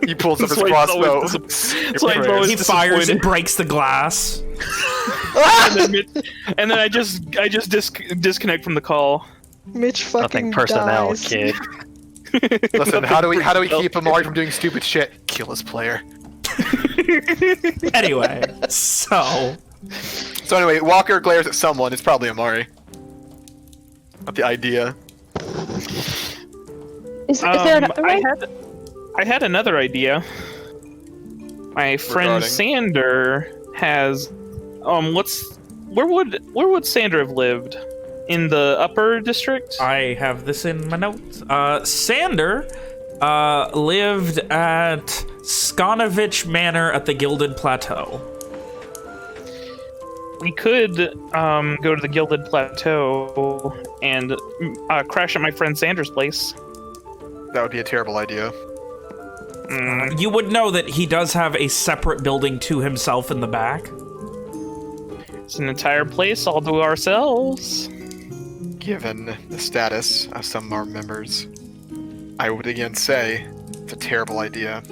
He pulls up his That's why he's crossbow. always That's why he's always He fires disappointed. and breaks the glass. and then I just disconnect from the call. Mitch fucking Nothing personnel, dies. kid. Listen, how do we keep Amari from doing stupid shit? Kill his player. Anyway, so Anyway, Walker glares at someone. It's probably Amari. Not the idea. Is there another way? I had another idea. My friend Regarding? Sander has where would Sander have lived? In the upper district? I have this in my notes. Sander lived at Skanovich Manor at the Gilded Plateau. We could go to the Gilded Plateau and crash at my friend Sander's place. That would be a terrible idea. You would know that he does have a separate building to himself in the back. It's an entire place all to ourselves. Given the status of some of our members, I would again say it's a terrible idea.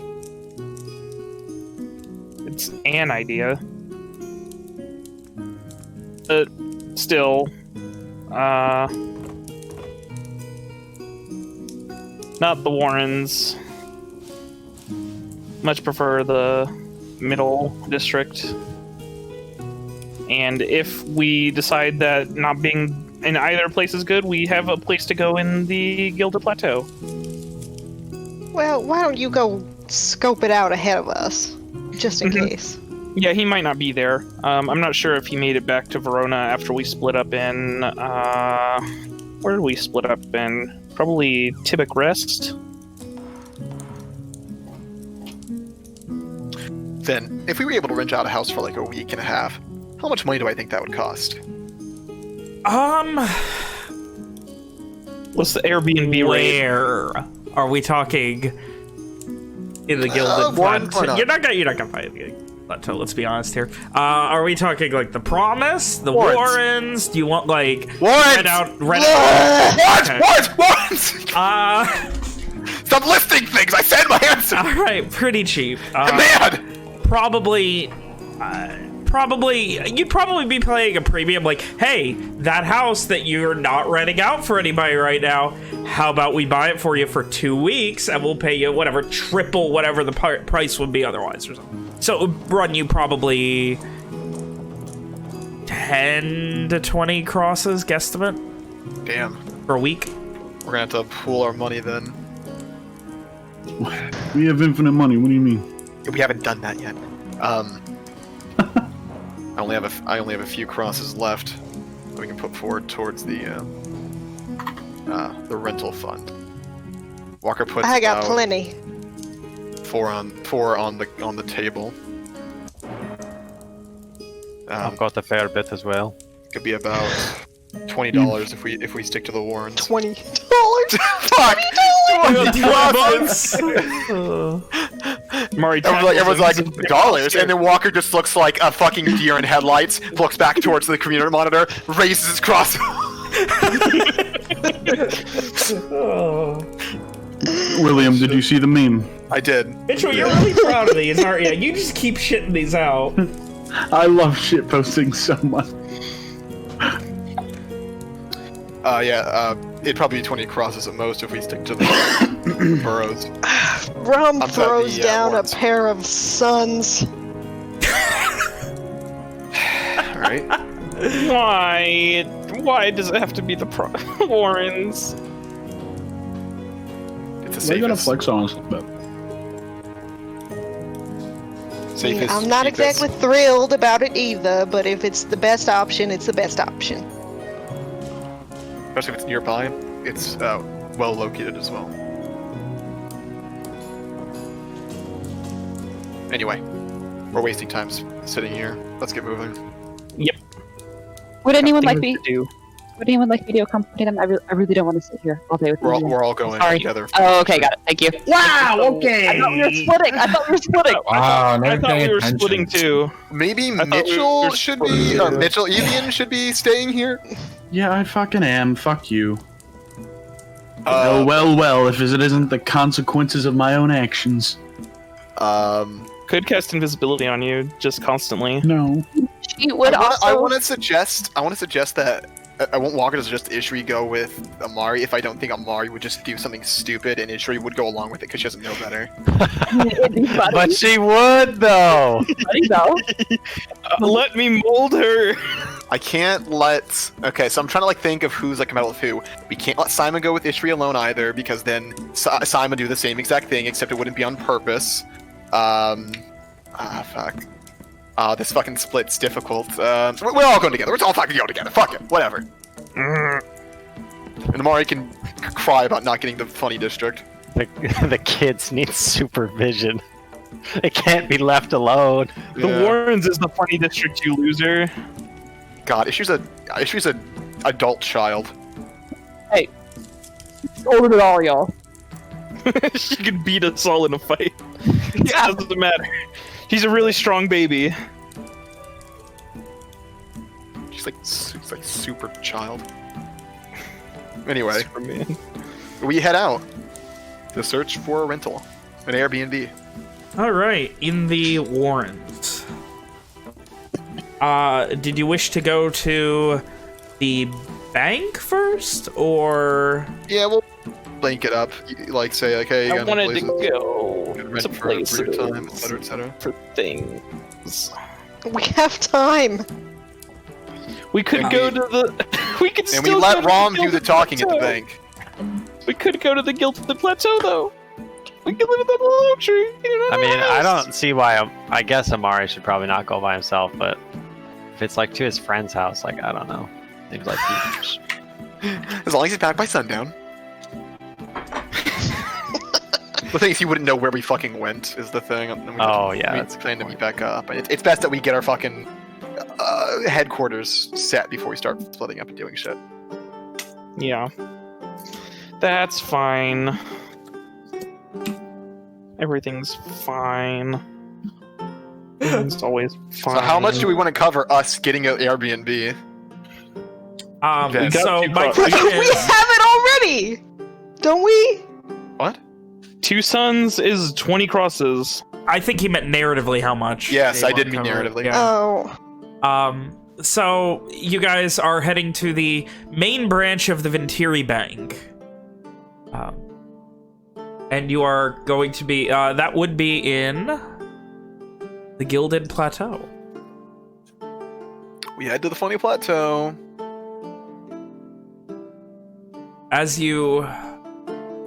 It's an idea. But still, not the Warrens. Much prefer the middle district. And if we decide that not being in either place is good, we have a place to go in the Gilded Plateau. Well, why don't you go scope it out ahead of us, just in Mhm. case. Yeah, he might not be there. I'm not sure if he made it back to Verona after we split up in... where did we split up in? Probably Tibic Rest? Then, if we were able to rent out a house for like a week and a half, how much money do I think that would cost? What's the Airbnb rate? Where are we talking? In the Gilded Warren, Plateau. or You're not gonna find the Plateau. Let's be honest here. Are we talking like the Promise, the Warrens. Warrens? Do you want like Warrens! rent out? Warrens! Stop listing things! I said my answer! All right, pretty cheap. Man! Probably, you'd probably be paying a premium. Like, hey, that house that you're not renting out for anybody right now, how about we buy it for you for 2 weeks and we'll pay you whatever, triple whatever the price would be otherwise or something. So it would run you probably 10 to 20 crosses, guesstimate, Damn. for a week. We're gonna have to pool our money then. We have infinite money. What do you mean? We haven't done that yet. I only have a few crosses left that we can put forward towards the rental fund. Walker puts I got about plenty. four on the table. I've got a fair bit as well. Could be about $20 if we stick to the Warrens. $20. Fuck! Mari, Everyone's like, dollars? And then Walker just looks like a fucking deer in headlights, looks back towards the computer monitor, raises his cross. William, did you see the meme? I did. Mitchell, you're really proud of these, aren't you? You just keep shitting these out. I love shit posting so much. It'd probably be 20 crosses at most if we stick to the burrows. Rum I'm throws the, down a Warrens. pair of suns. Alright. Why does it have to be the Warrens? It's the Why you gonna safest. flex on us like that? Safest, I'm not cheapest. exactly thrilled about it either, but if it's the best option, it's the best option. Especially if it's nearby. It's well located as well. Anyway, we're wasting time sitting here. Let's get moving. Would anyone like Things me? to do. Would anyone like me to accompany them? I really don't want to sit here all day with you. We're all going Sorry. together. Oh, okay, got it. Thank you. Wow. Okay. I thought we were splitting. Wow, I never thought paying we were attention. splitting too. Maybe thought we Mitchell were should supposed be, to- or Mitchell Evian should be staying here. Yeah, I fucking am. Fuck you. Oh well. If it isn't the consequences of my own actions. Could cast invisibility on you just constantly. No. She would also. I want to suggest that I want Walker to suggest Ishri go with Amari if I don't think Amari would just do something stupid and Ishri would go along with it because she doesn't know better. It'd be funny. But she would, though. Funny though. Let me mold her. I can't let. Okay, so I'm trying to think of who's compatible with who. We can't let Simon go with Ishri alone either because then Simon would do the same exact thing except it wouldn't be on purpose. Fuck. This fucking split's difficult. We're all going together. Let's all fucking go together. Fuck it. Whatever. And Amari can cry about not getting the funny district. The kids need supervision. It can't be left alone. The Warrens is the funny district, you loser. God, Ishri's a adult child. Older than all y'all. She could beat us all in a fight. Yeah, it doesn't matter. She's a really strong baby. She's like super child. Anyway, Superman. we head out to search for a rental, an Airbnb. All right, in the Warrens. Did you wish to go to the bank first, or? Yeah, we'll link it up. Like say like, hey, you I got any wanted to places go you can to rent for a places brief time, etc., etc. for things. We have time. We could And go we- to the. We could And we still let go to Rom do Gilded the talking at the Plateau. bank. We could go to the Gilded Plateau though. We could live in that little luxury. I mean, I don't see why. I guess Amari should probably not go by himself, but if it's to his friend's house, I don't know. Seems like he. As long as he's back by sundown. The thing is, he wouldn't know where we fucking went. Is the thing. And we Oh, yeah, we that's a plan to good meet back up. It's best that we get our fucking headquarters set before we start splitting up and doing shit. Yeah. That's fine. Everything's fine. Everything's always fine. So how much do we want to cover us getting an Airbnb? Okay. So my We question We is, have it already, don't we? What? 2 suns is 20 crosses. I think he meant narratively how much. Yes, they I want did mean covered. narratively. Yeah. Oh, So you guys are heading to the main branch of the Ventiri Bank. And you are going to be, that would be in the Gilded Plateau. We head to the Funny Plateau. As you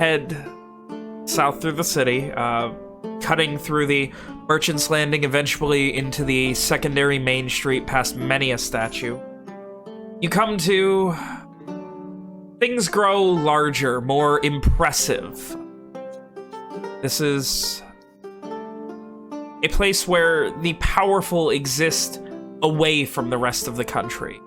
head south through the city, cutting through the Merchant's Landing, eventually into the secondary main street past many a statue, you come to... Things grow larger, more impressive. This is a place where the powerful exist away from the rest of the country.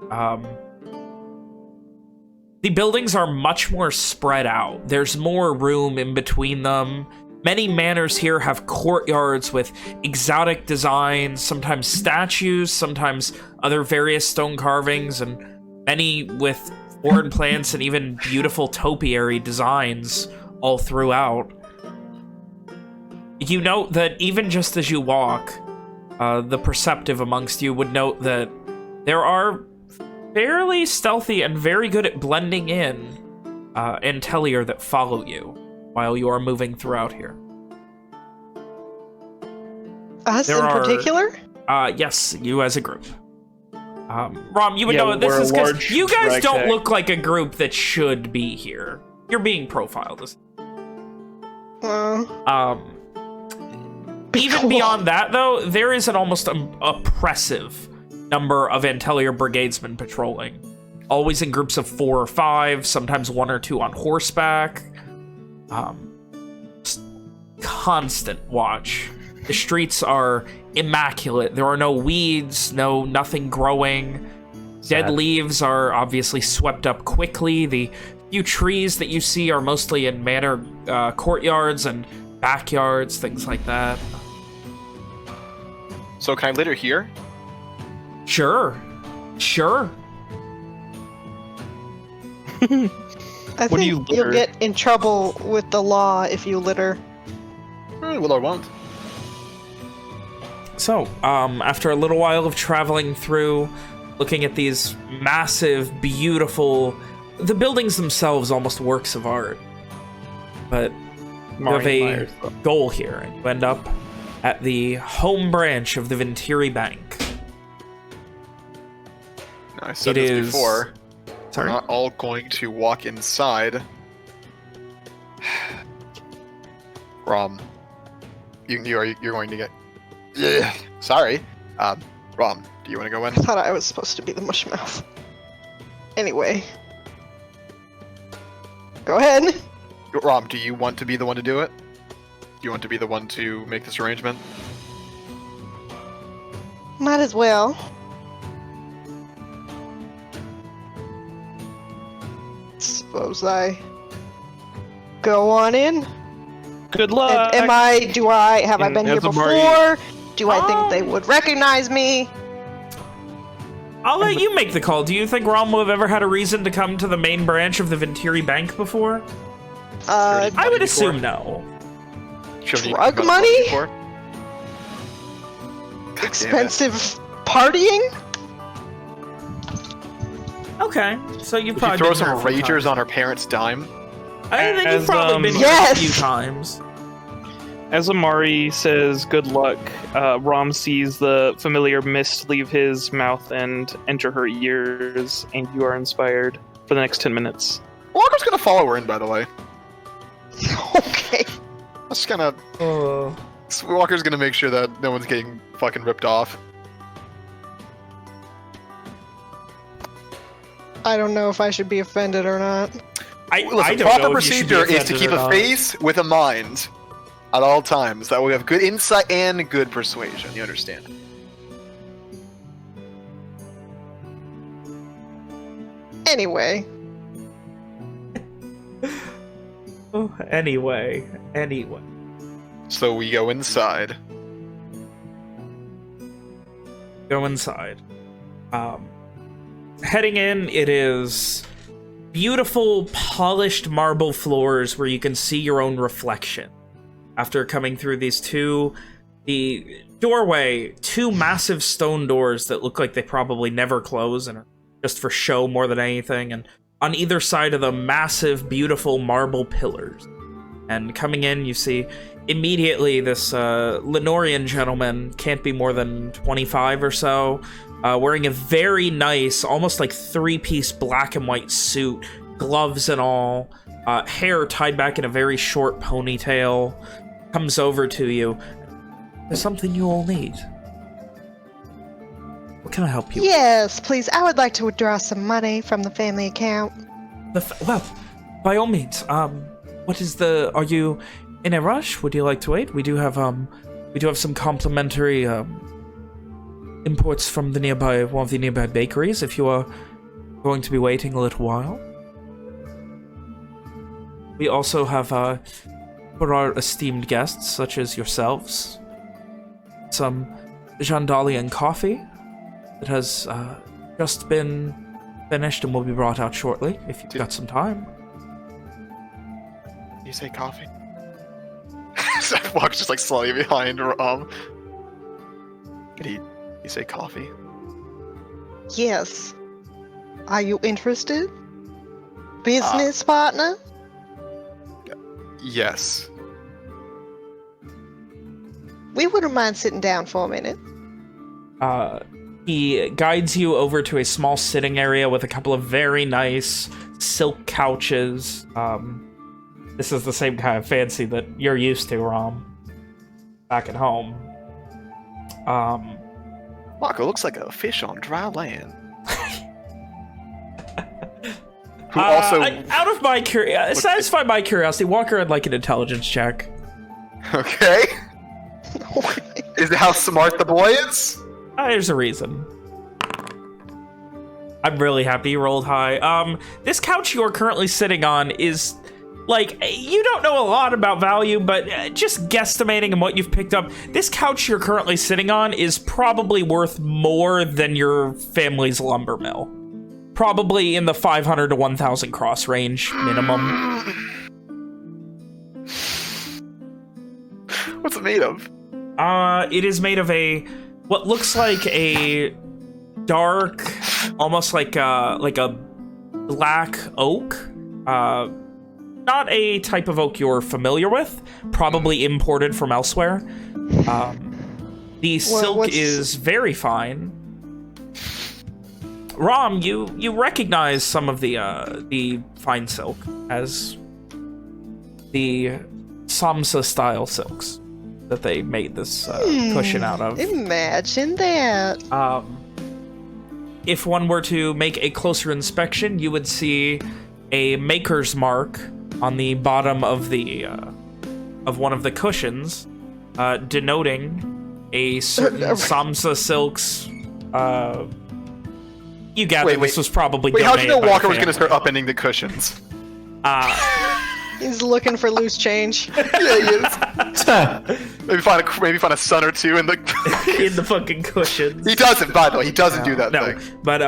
The buildings are much more spread out. There's more room in between them. Many manors here have courtyards with exotic designs, sometimes statues, sometimes other various stone carvings, and many with foreign plants and even beautiful topiary designs all throughout. You note that even just as you walk, the perceptive amongst you would note that there are fairly stealthy and very good at blending in Antelier that follow you while you are moving throughout here. us There in are- particular? Yes, you as a group. Rom, you would Yeah, know this we're a is because large you guys don't ragtag. look like a group that should be here. You're being profiled. Even Cool. beyond that, though, there is an almost oppressive number of Antelier Brigadesmen patrolling. Always in groups of 4 or 5, sometimes 1 or 2 on horseback. Just constant watch. The streets are immaculate. There are no weeds, nothing growing. Dead Sad. leaves are obviously swept up quickly. The few trees that you see are mostly in manor courtyards and backyards, things like that. So can I litter here? Sure. I What do think you you'll litter? get in trouble with the law if you litter. Will or won't. So, after a little while of traveling through, looking at these massive, beautiful... The buildings themselves almost works of art. But you have Mario a Myers, though. goal here, and you end up at the home branch of the Ventiri Bank. I said It this is- before. Sorry? We're not all going to walk inside. Rom, you're going to get. Yeah. Sorry. Rom, do you want to go in? I thought I was supposed to be the mush mouth. Anyway. Go ahead. Rom, do you want to be the one to do it? Do you want to be the one to make this arrangement? Might as well. Suppose I go on in. Good luck. And have I And been here as a before? Mari- Do I think they would recognize me? I'll let you make the call. Do you think Rom will have ever had a reason to come to the main branch of the Ventiri Bank before? I would Money assume before? no. Should we Drug got money? before? God damn it. Expensive partying? Okay, so you've Did probably you throw been some here a few ragers times. on her parents' dime? I think you've As, probably been Yes! here a few times. As Amari says good luck, Rom sees the familiar mist leave his mouth and enter her ears, and you are inspired for the next 10 minutes. Walker's gonna follow her in, by the way. Okay. That's gonna. Walker's gonna make sure that no one's getting fucking ripped off. I don't know if I should be offended or not. I Listen, don't proper know if you should be procedure is to offended keep or a not. face with a mind at all times. That way we have good insight and good persuasion. You understand? Anyway. Anyway. So we go inside. Go inside. Heading in, it is beautiful, polished marble floors where you can see your own reflection. After coming through the doorway, two massive stone doors that look like they probably never close and are just for show more than anything. And on either side of them, massive, beautiful marble pillars. And coming in, you see immediately this Lenorian gentleman, can't be more than 25 or so, wearing a very nice, almost like three-piece black and white suit, gloves and all, hair tied back in a very short ponytail, comes over to you. There's something you all need. What can I help you with? Yes, please. I would like to withdraw some money from the family account. Well, by all means. What is the? Are you in a rush? Would you like to wait? We do have some complimentary imports from one of the nearby bakeries. If you are going to be waiting a little while, we also have for our esteemed guests, such as yourselves, some Jandalian coffee that has just been finished and will be brought out shortly, if you've got some time. You say coffee? Walks just like slightly behind Did you say coffee? Yes. Are you interested? Business partner? Yes. We wouldn't mind sitting down for a minute. He guides you over to a small sitting area with a couple of very nice silk couches. This is the same kind of fancy that you're used to, Rom. Back at home. Walker looks like a fish on dry land. Who also... out of my satisfy my curiosity, Walker, I'd like an intelligence check. Okay. Is it how smart the boy is? There's a reason. I'm really happy you rolled high. This couch you're currently sitting on is... Like, you don't know a lot about value, but just guesstimating on what you've picked up, this couch you're currently sitting on is probably worth more than your family's lumber mill. Probably in the 500 to 1,000 cross range, minimum. What's it made of? It is made of what looks like a dark, almost like a black oak. Not a type of oak you're familiar with, probably imported from elsewhere. The silk is very fine. Rom, you recognize some of the fine silk as the Samsa style silks that they made this cushion out of. Imagine that. If one were to make a closer inspection, you would see a maker's mark on the bottom of of one of the cushions, denoting a certain Samsa silks. You gather this was probably. Wait, how'd you know Walker was going to start upending the cushions? He's looking for loose change. Yeah, he is. maybe find a son or two in the in the fucking cushions. He doesn't, by the way. He doesn't do that thing. But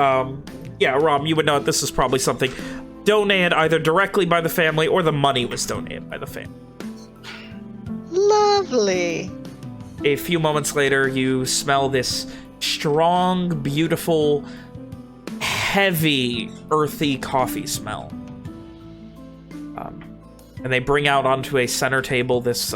yeah, Rom, you would know this is probably something donated either directly by the family or the money was donated by the family. Lovely. A few moments later, you smell this strong, beautiful, heavy, earthy coffee smell. And they bring out onto a center table this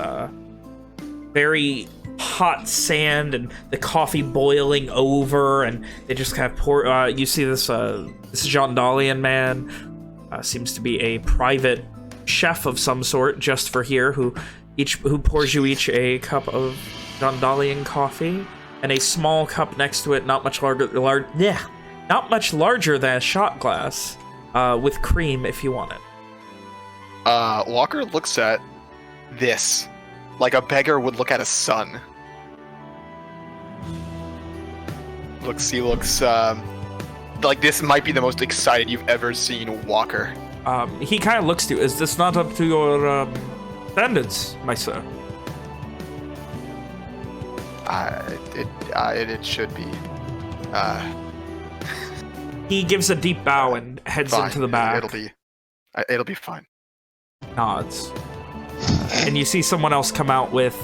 very hot sand and the coffee boiling over, and they just kind of pour. You see this Jandalian man. Seems to be a private chef of some sort, just for here, who pours you each a cup of Jandalian coffee, and a small cup next to it, not much larger than a shot glass, with cream if you want it. Walker looks at this like a beggar would look at a son. He looks like this might be the most excited you've ever seen Walker He kind of looks to you. Is this not up to your standards, my sir? It should be. He gives a deep bow and heads Fine. into the back. It'll be fine. Nods. And you see someone else come out with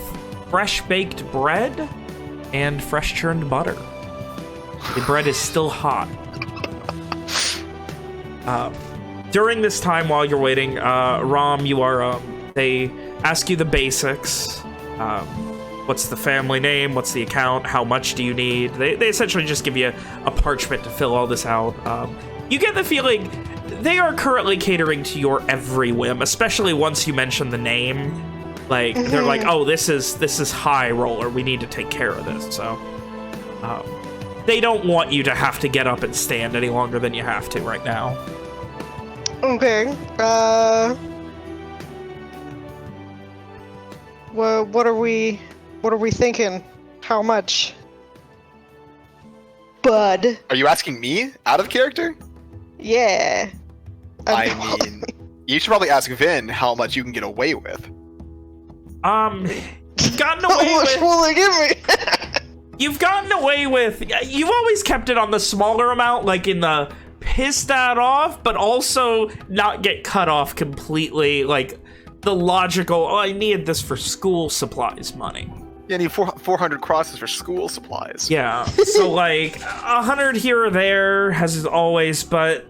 fresh baked bread and fresh churned butter. The bread is still hot. During this time while you're waiting, Rom, you are, they ask you the basics. What's the family name? What's the account? How much do you need? They essentially just give you a parchment to fill all this out. You get the feeling they are currently catering to your every whim, especially once you mention the name. Like, they're like, oh, this is high roller. We need to take care of this. So, they don't want you to have to get up and stand any longer than you have to right now. Okay. Well, what are we thinking? How much? Bud. Are you asking me out of character? Yeah. I mean, you should probably ask Vin how much you can get away with. You've gotten How away much with. will they give me? You've gotten away with. You've always kept it on the smaller amount, like in the piss that off, but also not get cut off completely. Like the logical. Oh, I needed this for school supplies money. You need 400 crosses for school supplies. Yeah. So like 100 here or there, as always, but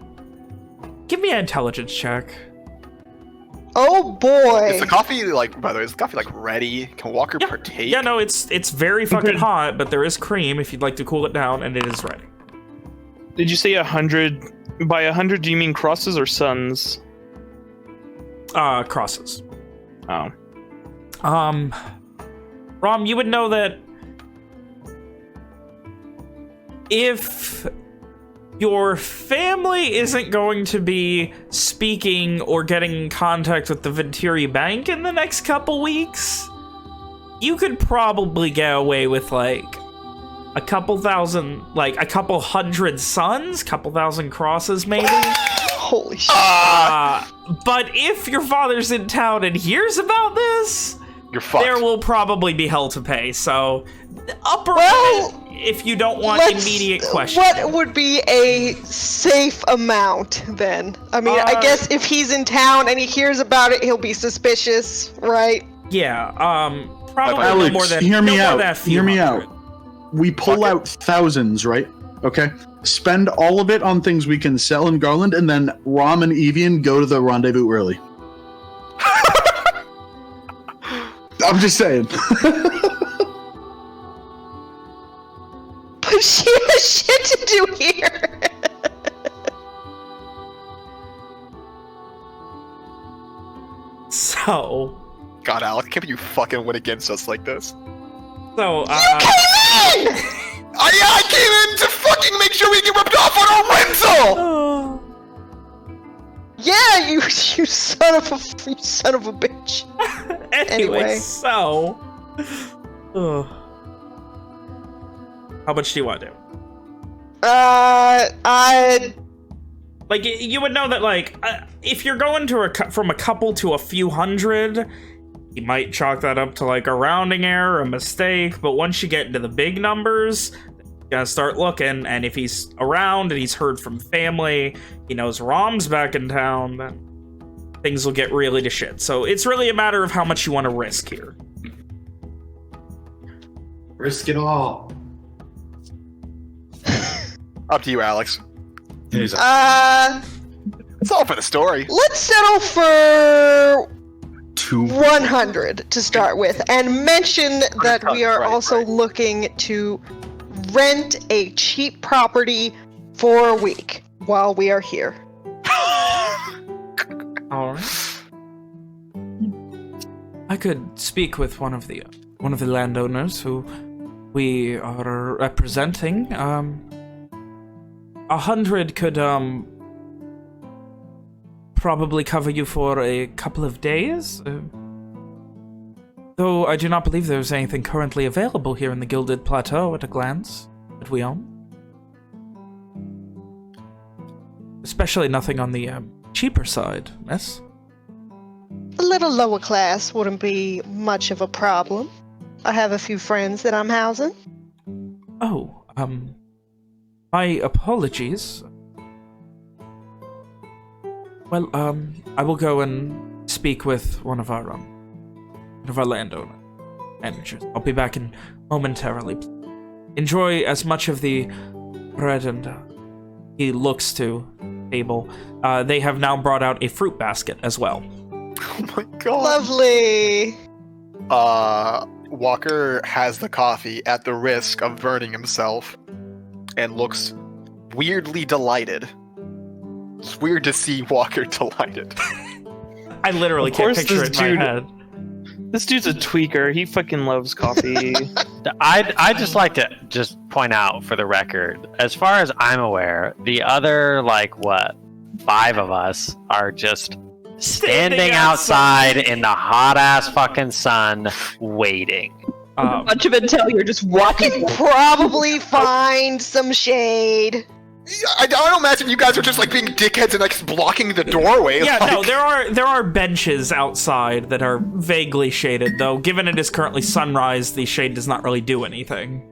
give me an intelligence check. Oh boy. Is the coffee like? By the way, is the coffee like ready? Can Walker partake? Yeah, no, it's very fucking hot, but there is cream if you'd like to cool it down, and it is ready. Did you say 100? By 100, do you mean crosses or suns? Crosses. Oh. Rom, you would know that if your family isn't going to be speaking or getting in contact with the Venturi Bank in the next couple weeks, you could probably get away with like a couple thousand, like a couple hundred suns, couple thousand crosses maybe. Holy shit. But if your father's in town and hears about this, You're fucked. there will probably be hell to pay. So, upper Well, limit if you don't want immediate questions. What would be a safe amount then? I mean, I guess if he's in town and he hears about it, he'll be suspicious, right? Yeah, probably Alex, no more than hear me no more out. than a few Hear me hundred. out. We pull out thousands, right? Okay. Spend all of it on things we can sell in Garland, and then Rom and Evian go to the rendezvous early. I'm just saying. But she has shit to do here. So, God, Alec, can't you fucking win against us like this? so, I came in to fucking make sure we get ripped off on our rental. Yeah, you son of a bitch. anyway, Anyway. so, how much do you want to do? Like, you would know that, like, if you're going to from a couple to a few hundred, you might chalk that up to, like, a rounding error, a mistake, but once you get into the big numbers, you gotta start looking, and if he's around and he's heard from family, he knows Rom's back in town, then things will get really to shit. So it's really a matter of how much you want to risk here. Risk it all. Up to you, Alex. He's It's all for the story. Let's settle for 2 100 to start with, and mention that we are also looking to rent a cheap property for a week while we are here. All right. I could speak with one of the landowners who we are representing. 100 could probably cover you for a couple of days. Though I do not believe there's anything currently available here in the Gilded Plateau at a glance that we own. Especially nothing on the cheaper side, miss. A little lower class wouldn't be much of a problem. I have a few friends that I'm housing. Oh, my apologies. Well, I will go and speak with one of our landowner managers. I'll be back in momentarily. Enjoy as much of the bread and he looks to table. They have now brought out a fruit basket as well. Oh my god. Lovely. Walker has the coffee at the risk of burning himself and looks weirdly delighted. It's weird to see Walker delighted. I literally can't picture this it in my head. This dude's a tweaker. He fucking loves coffee. I'd just like to just point out for the record, as far as I'm aware, the other, 5 of us are just standing outside in the hot-ass fucking sun, waiting. Much of it until you're just watching. Can probably find some shade. I don't imagine you guys are just being dickheads and blocking the doorway. Yeah, no, there are benches outside that are vaguely shaded, though. Given it is currently sunrise, the shade does not really do anything.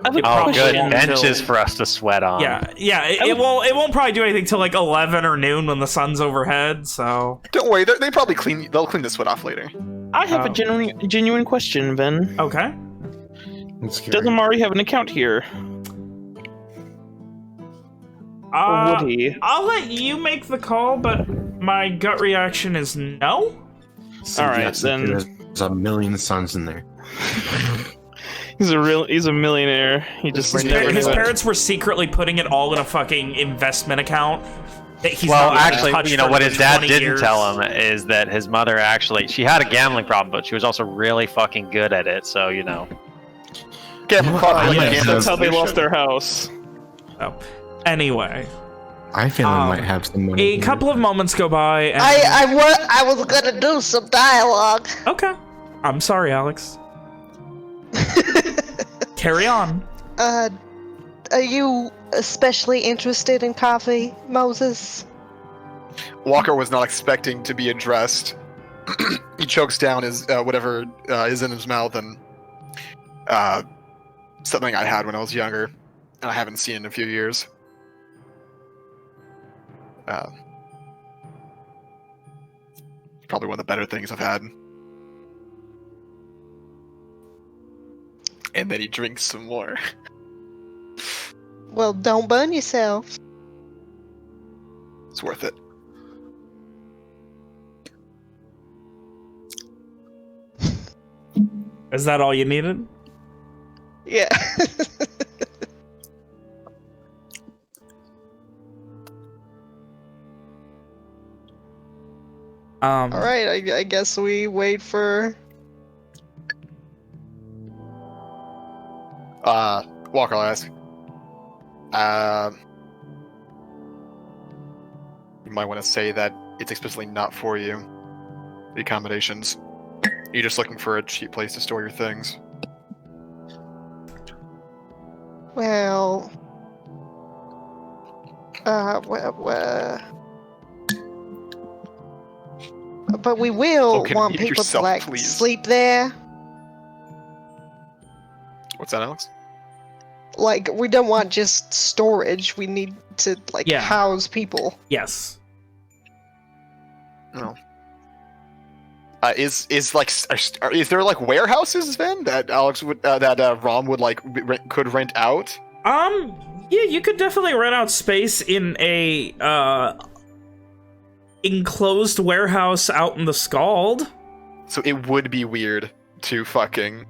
Oh, good. Benches for us to sweat on. Yeah. It won't probably do anything till 11 or noon when the sun's overhead. So don't worry, they probably they'll clean the sweat off later. I have a genuine question, Ben. Okay. Does Amari have an account here? Or would he? I'll let you make the call, but my gut reaction is no. All right, then. There's a million suns in there. He's a millionaire. He just his parents were secretly putting it all in a fucking investment account. That he's well, not actually, what his dad didn't tell him is that his mother she had a gambling problem, but she was also really fucking good at it. So Gambling problem. That's how they lost their house. Oh. Anyway, I feel I might have some money. A couple of moments go by, and I was gonna do some dialogue. Okay, I'm sorry, Alex. Carry on. Are you especially interested in coffee, Moses? Walker was not expecting to be addressed. He chokes down his whatever is in his mouth, and something I had when I was younger, and I haven't seen in a few years. Probably one of the better things I've had. And then he drinks some more. Well, don't burn yourself. It's worth it. Is that all you needed? Yeah. All right, I guess we wait for... Walker will ask. You might want to say that it's explicitly not for you. The accommodations. You're just looking for a cheap place to store your things. Well... But we will want mute people to yourself, please. sleep there. What's that, Alex? We don't want just storage. We need to house people. Yes. No. Is there warehouses then that Alex would that Rom would could rent out? Yeah, you could definitely rent out space in a enclosed warehouse out in the Scald. So it would be weird to fucking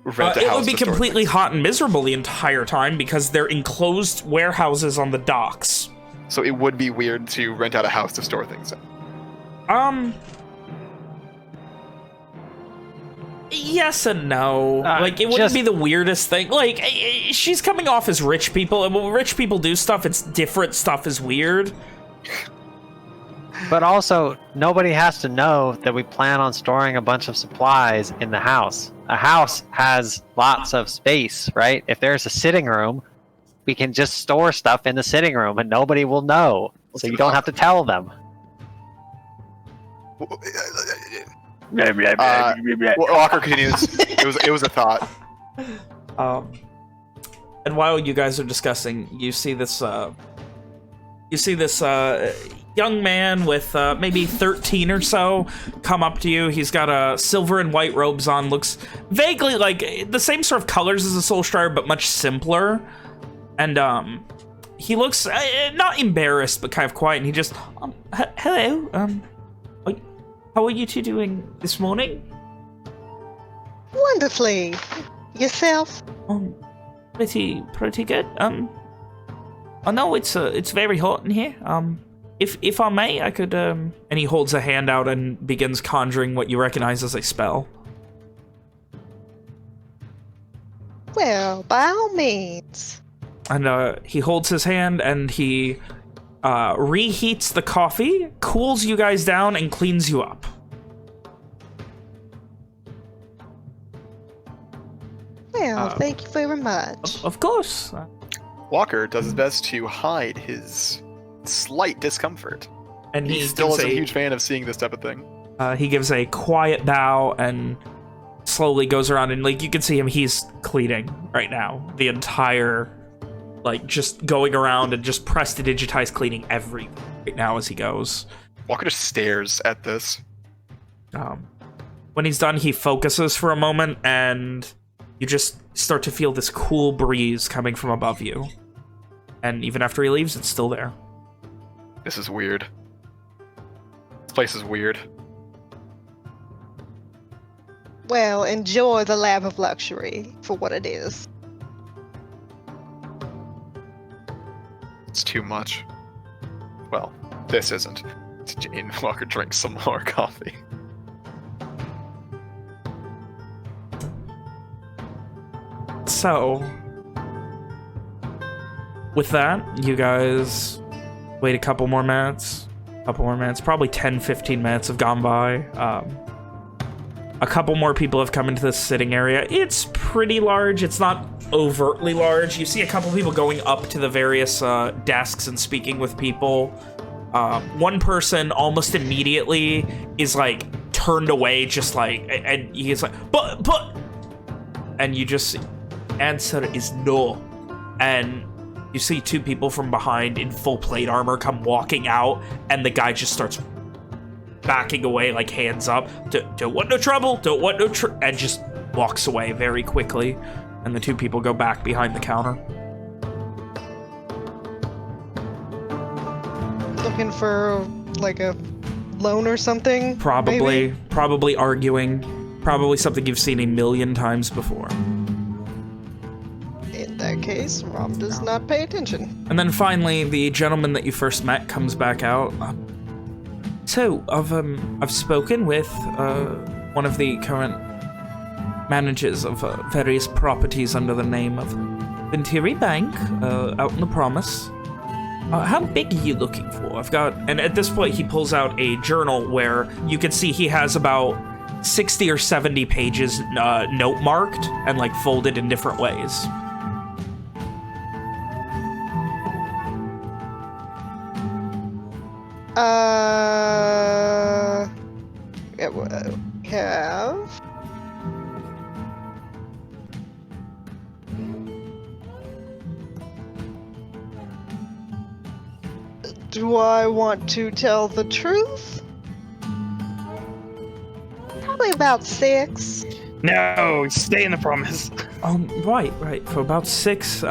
rent a house. It would be to store completely things. hot and miserable the entire time because they're enclosed warehouses on the docks. So it would be weird to rent out a house to store things in. Yes and no. It wouldn't be the weirdest thing. She's coming off as rich people, and when rich people do stuff, it's different stuff is weird. But also, nobody has to know that we plan on storing a bunch of supplies in the house. A house has lots of space, right? If there's a sitting room, we can just store stuff in the sitting room and nobody will know. So you don't have to tell them. Walker continues. It was a thought. And while you guys are discussing, you see this young man with maybe 13 or so come up to you. He's got silver and white robes on, looks vaguely like the same sort of colors as a Soul Strider, but much simpler. And he looks not embarrassed, but kind of quiet. And he just, hello, how are you two doing this morning? Wonderfully. Yourself? Pretty good. I know it's very hot in here. If I may, I could, and he holds a hand out and begins conjuring what you recognize as a spell. Well, by all means. And he holds his hand and he reheats the coffee, cools you guys down, and cleans you up. Well, thank you very much. Of course. Walker does his best to hide his slight discomfort. And he still is a huge fan of seeing this type of thing. He gives a quiet bow and slowly goes around, and like you can see him, he's cleaning right now. The entire, like, just going around and just prestidigitize cleaning everything right now as he goes. Walker just stares at this. When he's done, he focuses for a moment, and you just start to feel this cool breeze coming from above you. And even after he leaves, it's still there. This is weird. This place is weird. Well, enjoy the lab of luxury for what it is. It's too much. Well, this isn't. Jane Walker drinks some more coffee. So, with that, you guys wait a couple more minutes. Probably 10-15 minutes have gone by. A couple more people have come into this sitting area. It's pretty large. It's not overtly large. You see a couple people going up to the various desks and speaking with people. One person almost immediately is like turned away, just like, and he's like, but, and you just answer is no. And you see two people from behind in full plate armor come walking out, and the guy just starts backing away, like hands up. Don't want no trouble, don't want no and just walks away very quickly. And the two people go back behind the counter. Looking for, like, a loan or something? Probably maybe? Arguing. Probably something you've seen a million times before. In that case, Rob does not pay attention. And then finally, the gentleman that you first met comes back out. So, I've spoken with one of the current managers of various properties under the name of Venturi Bank out in the Promise. How big are you looking for? I've got... And at this point, he pulls out a journal where you can see he has about 60 or 70 pages note marked and, like, folded in different ways. Have... Do I want to tell the truth? Probably about 6. No, stay in the Promise. Right. For about 6.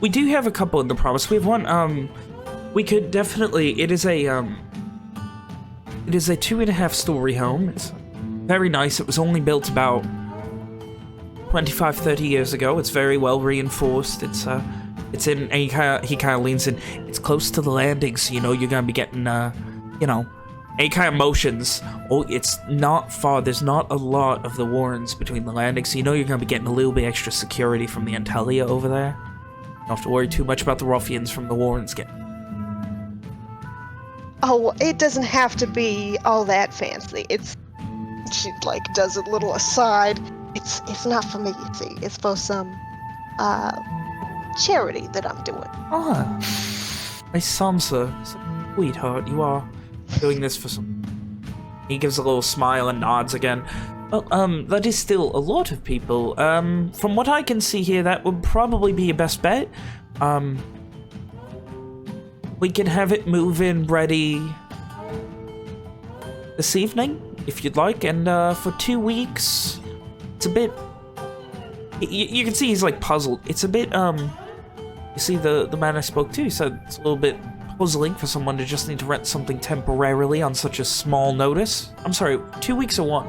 We do have a couple in the Promise. We have one, we could definitely... It is a 2.5-story home. It's very nice. It was only built about 25-30 years ago. It's very well reinforced. It's in, and he kind of leans in. It's close to the landing, so you know you're gonna be getting, any kind of motions. Oh, it's not far. There's not a lot of the Warrens between the landings, so you know you're gonna be getting a little bit extra security from the Antelia over there. You don't have to worry too much about the ruffians from the Warrens getting. Oh, it doesn't have to be all that fancy. She, like, does a little aside. It's not for me, you see. It's for some, charity that I'm doing. Ah, my Sansa, sweetheart, you are doing this for some He gives a little smile and nods again. Well, that is still a lot of people. From what I can see here, that would probably be your best bet. We can have it move in ready this evening, if you'd like, and for 2 weeks, it's a bit... You can see he's, like, puzzled. It's a bit, You see, the man I spoke to, he said it's a little bit puzzling for someone to just need to rent something temporarily on such a small notice. I'm sorry, 2 weeks or 1?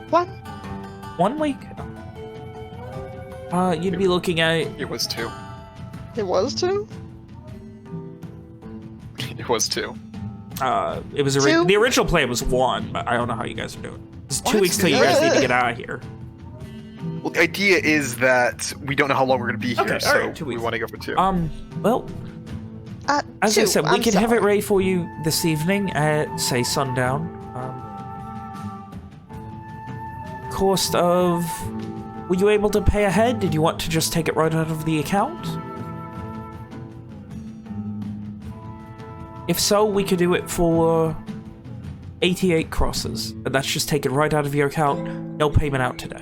1? 1 week? You'd be looking at... It was 2. It was 2? It was 2. It was Two? the original plan was 1, but I don't know how you guys are doing. It's 2 What? weeks till you guys need to get out of here. Well, the idea is that we don't know how long we're going to be here, Okay, so alright, 2 we weeks. want to go for 2. Well, as 2. I said, we I'm can have sorry. it ready for you this evening at, say, sundown. Cost of... Were you able to pay ahead? Did you want to just take it right out of the account? If so, we could do it for 88 crosses. And that's just taken right out of your account. No payment out today.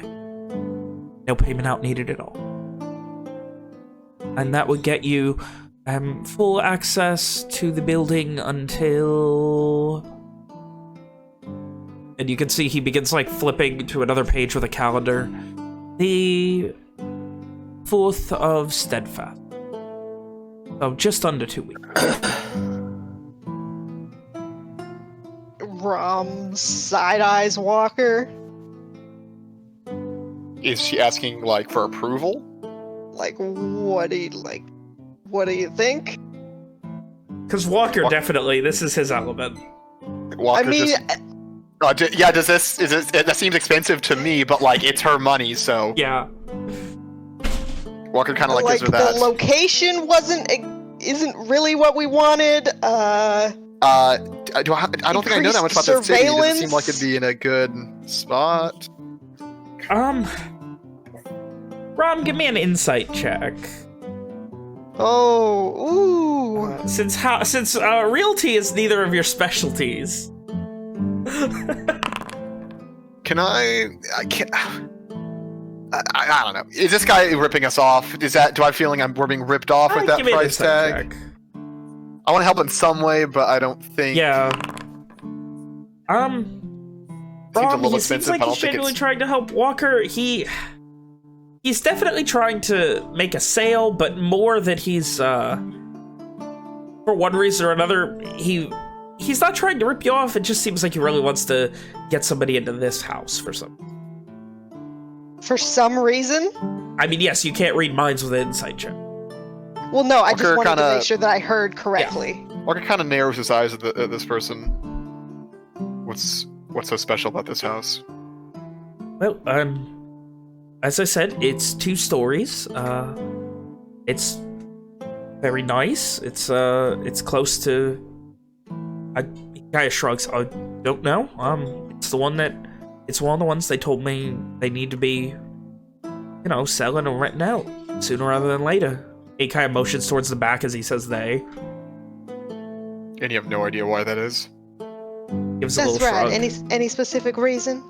No payment out needed at all. And that would get you full access to the building until... And you can see he begins, like, flipping to another page with a calendar. The 4th of Steadfast. So just under 2 weeks. Side eyes Walker. Is she asking, like, for approval? Like, what do you think? Because Walker definitely, this is his element. Walker I mean, yeah, that seems expensive to me, but, like, it's her money, so... Yeah. Walker kind of, like, like gives her that. the location isn't really what we wanted. I don't think I know that much about this city. It doesn't seem like it'd be in a good spot. Rom, give me an insight check. Oh, ooh. Since realty is neither of your specialties. Can I can't. I don't know. Is this guy ripping us off? Do I feeling we're being ripped off with that Give me an price insight tag? check. I want to help in some way, but I don't think. Yeah. Seems a Rom, little he seems expensive, like but I he's don't think genuinely it's. trying to help Walker. He's definitely trying to make a sale, but more that he's, for one reason or another, he's not trying to rip you off. It just seems like he really wants to get somebody into this house for some. For some reason? I mean, yes, you can't read minds with an insight check. Well, no, I just Walker wanted to kinda- make sure that I heard correctly. Walker kind of narrows his eyes at this person. What's so special about this house? Well, as I said, it's 2 stories. It's very nice. It's close to... Gaia shrugs. I don't know. It's one of the ones they told me they need to be, selling or renting out sooner rather than later. He kind of motions towards the back as he says they. And you have no idea why that is. Gives a That's little right. shrug. Any specific reason?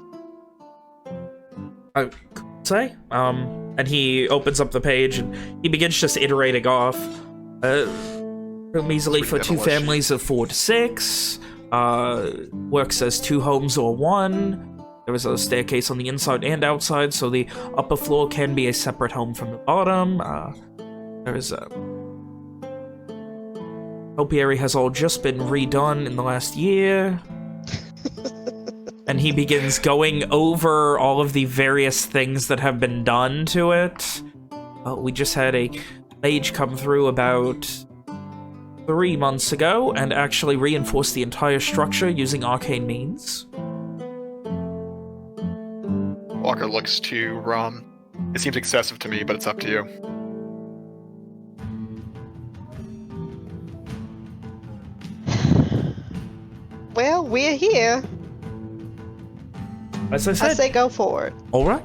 I could say. And he opens up the page and he begins just iterating off. Room easily Sweet for 2 demolition. families of 4 to 6. Works as 2 homes or 1. There is a staircase on the inside and outside, so the upper floor can be a separate home from the bottom. There is a... Topiary has all just been redone in the last year. And he begins going over all of the various things that have been done to it. We just had a mage come through about 3 months ago and actually reinforced the entire structure using arcane means. Walker looks to Rom. It seems excessive to me, but it's up to you. Well, we're here. As I I said, say go for it. all right.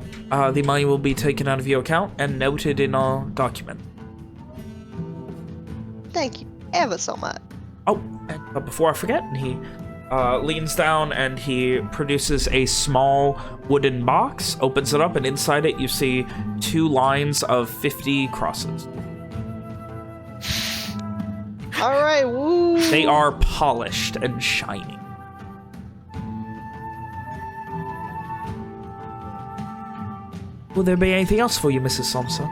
The money will be taken out of your account and noted in our document. Thank you ever so much. But before I forget, he leans down and he produces a small wooden box, opens it up, and inside it you see 2 lines of 50 crosses. All right, woo. They are polished and shiny. Will there be anything else for you, Mrs. Somsa?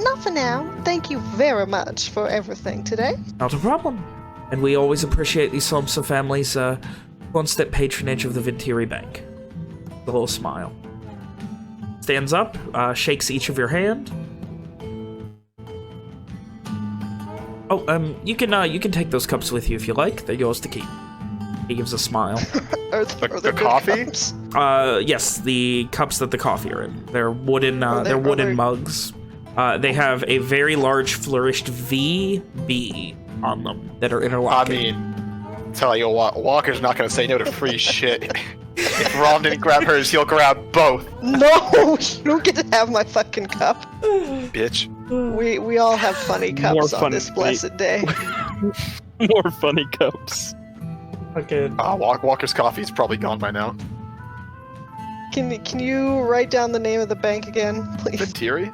Not for now. Thank you very much for everything today. Not a problem. And we always appreciate the Somsa family's constant patronage of the Ventiri Bank. The little smile. Stands up, shakes each of your hand. Oh, you can take those cups with you if you like. They're yours to keep. He gives a smile. Are The there good coffee? cups? Yes, the cups that the coffee are in. They're wooden. Oh, they're wooden they're- mugs. They have a very large flourished VB on them that are I interlocking. mean, tell you what, Walker's not gonna say no to free shit. If Rom didn't grab hers, he'll grab both, No, you don't get to have my fucking cup. bitch. We all have funny cups More on fun- this blessed day. More funny cups. Okay. Walker's coffee's probably gone by now. Can you write down the name of the bank again, please? Ventiri?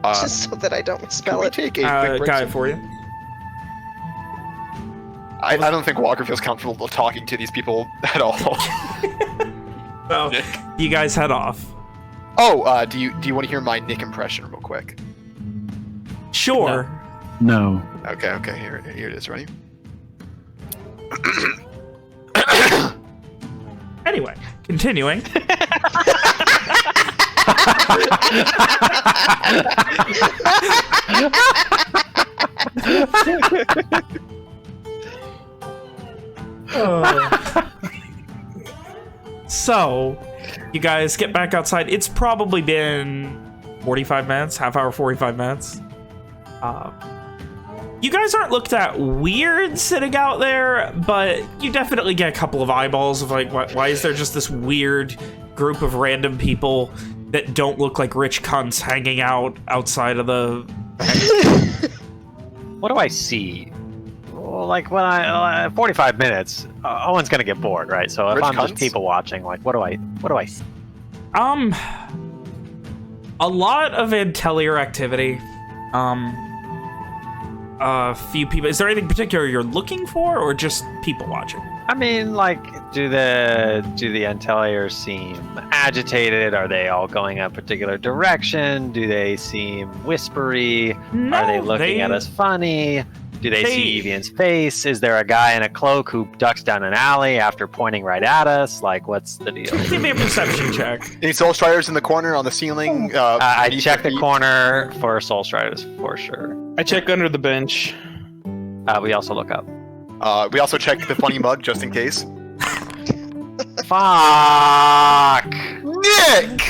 Just so that I don't Can misspell we it. take a quick break? Got it for you. I don't think Walker feels comfortable talking to these people at all. So, Nick. you guys head off. Oh, do you want to hear my Nick impression real quick? Sure. No. Okay, here it is. Ready? Anyway, continuing. So, you guys get back outside. It's probably been 45 minutes, half hour, 45 minutes. You guys aren't looked at weird sitting out there, but you definitely get a couple of eyeballs of like, why is there just this weird group of random people that don't look like rich cunts hanging out outside of the... What do I see? Well, like when 45 minutes, Owen's gonna get bored, right? So if Rich I'm just cunts? people watching, like what do I see? A lot of Antellier activity. A few people. Is there anything particular you're looking for, or just people watching? I mean, like, do the Antelliers seem agitated? Are they all going a particular direction? Do they seem whispery? Are they looking at us funny? Do they see Evian's face? Is there a guy in a cloak who ducks down an alley after pointing right at us? Like, what's the deal? Give me a perception check. Any Soul Striders in the corner on the ceiling? I beneath check your the feet? corner for Soul Striders for sure. I check under the bench. We also look up. We also check the funny mug just in case. Fuck! Nick!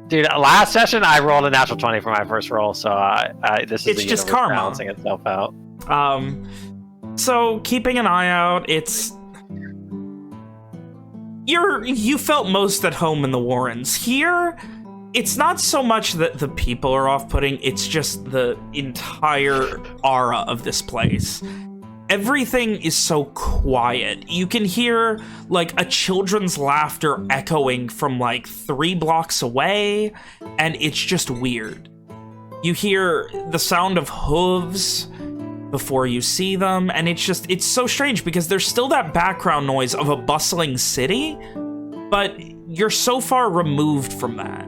Dude, last session I rolled a natural 20 for my first roll, so this is It's the just universe karma. balancing itself out. So keeping an eye out, it's... You felt most at home in the Warrens. Here, it's not so much that the people are off-putting, it's just the entire aura of this place. Everything is so quiet. You can hear, like, a children's laughter echoing from, like, 3 blocks away, and it's just weird. You hear the sound of hooves before you see them, and it's so strange because there's still that background noise of a bustling city, but you're so far removed from that.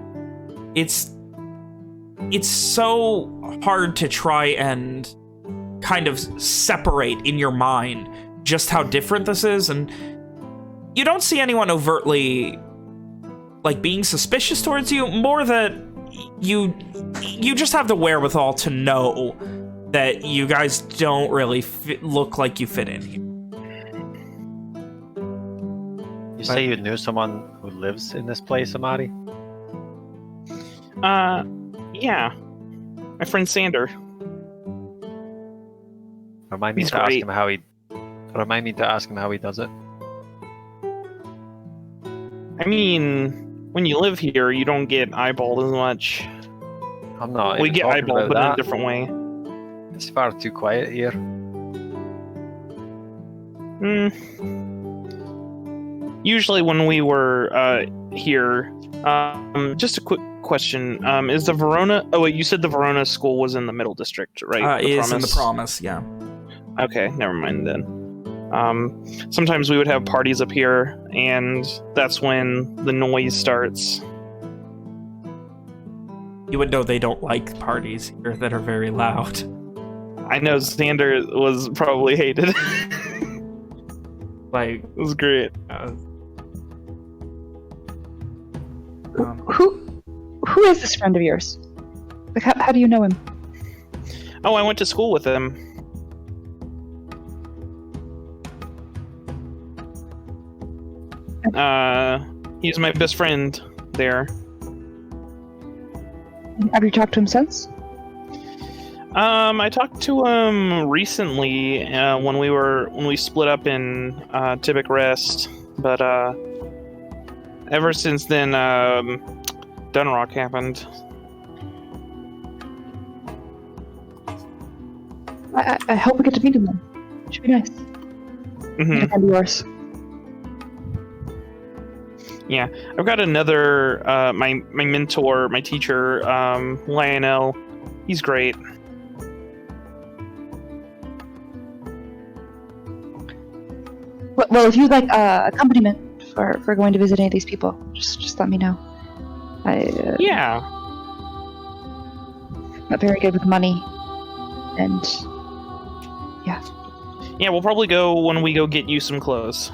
It's so hard to try and kind of separate in your mind just how different this is, and you don't see anyone overtly like being suspicious towards you, more that you just have the wherewithal to know that you guys don't really look like you fit in here. You say you knew someone who lives in this place, Amadi? Yeah. My friend Sander. Remind me He's to ask great. him how he. Remind me to ask him how he does it. I mean, when you live here, you don't get eyeballed as much. I'm not. We even get talking eyeballed, about but in a that. different way. It's far too quiet here. Usually when we were here, just a quick question: is the Verona? Oh wait, you said the Verona school was in the Middle District, right? Is in the Promise, yeah. Okay, never mind then. Sometimes we would have parties up here, and that's when the noise starts. You would know they don't like parties here that are very loud. I know Xander was probably hated. Like, It was great. Who is this friend of yours? Like, how do you know him? Oh, I went to school with him. He's my best friend there. Have you talked to him since? I talked to him recently when we split up in Tibic Rest, but ever since then, Dunrock happened. I hope we get to meet him then. Should be nice. Mhm. A friend of yours. Yeah, I've got another my mentor, my teacher, Lionel. He's great. Well, if you'd like accompaniment for going to visit any of these people, just let me know. Yeah. Not very good with money, and Yeah, we'll probably go when we go get you some clothes.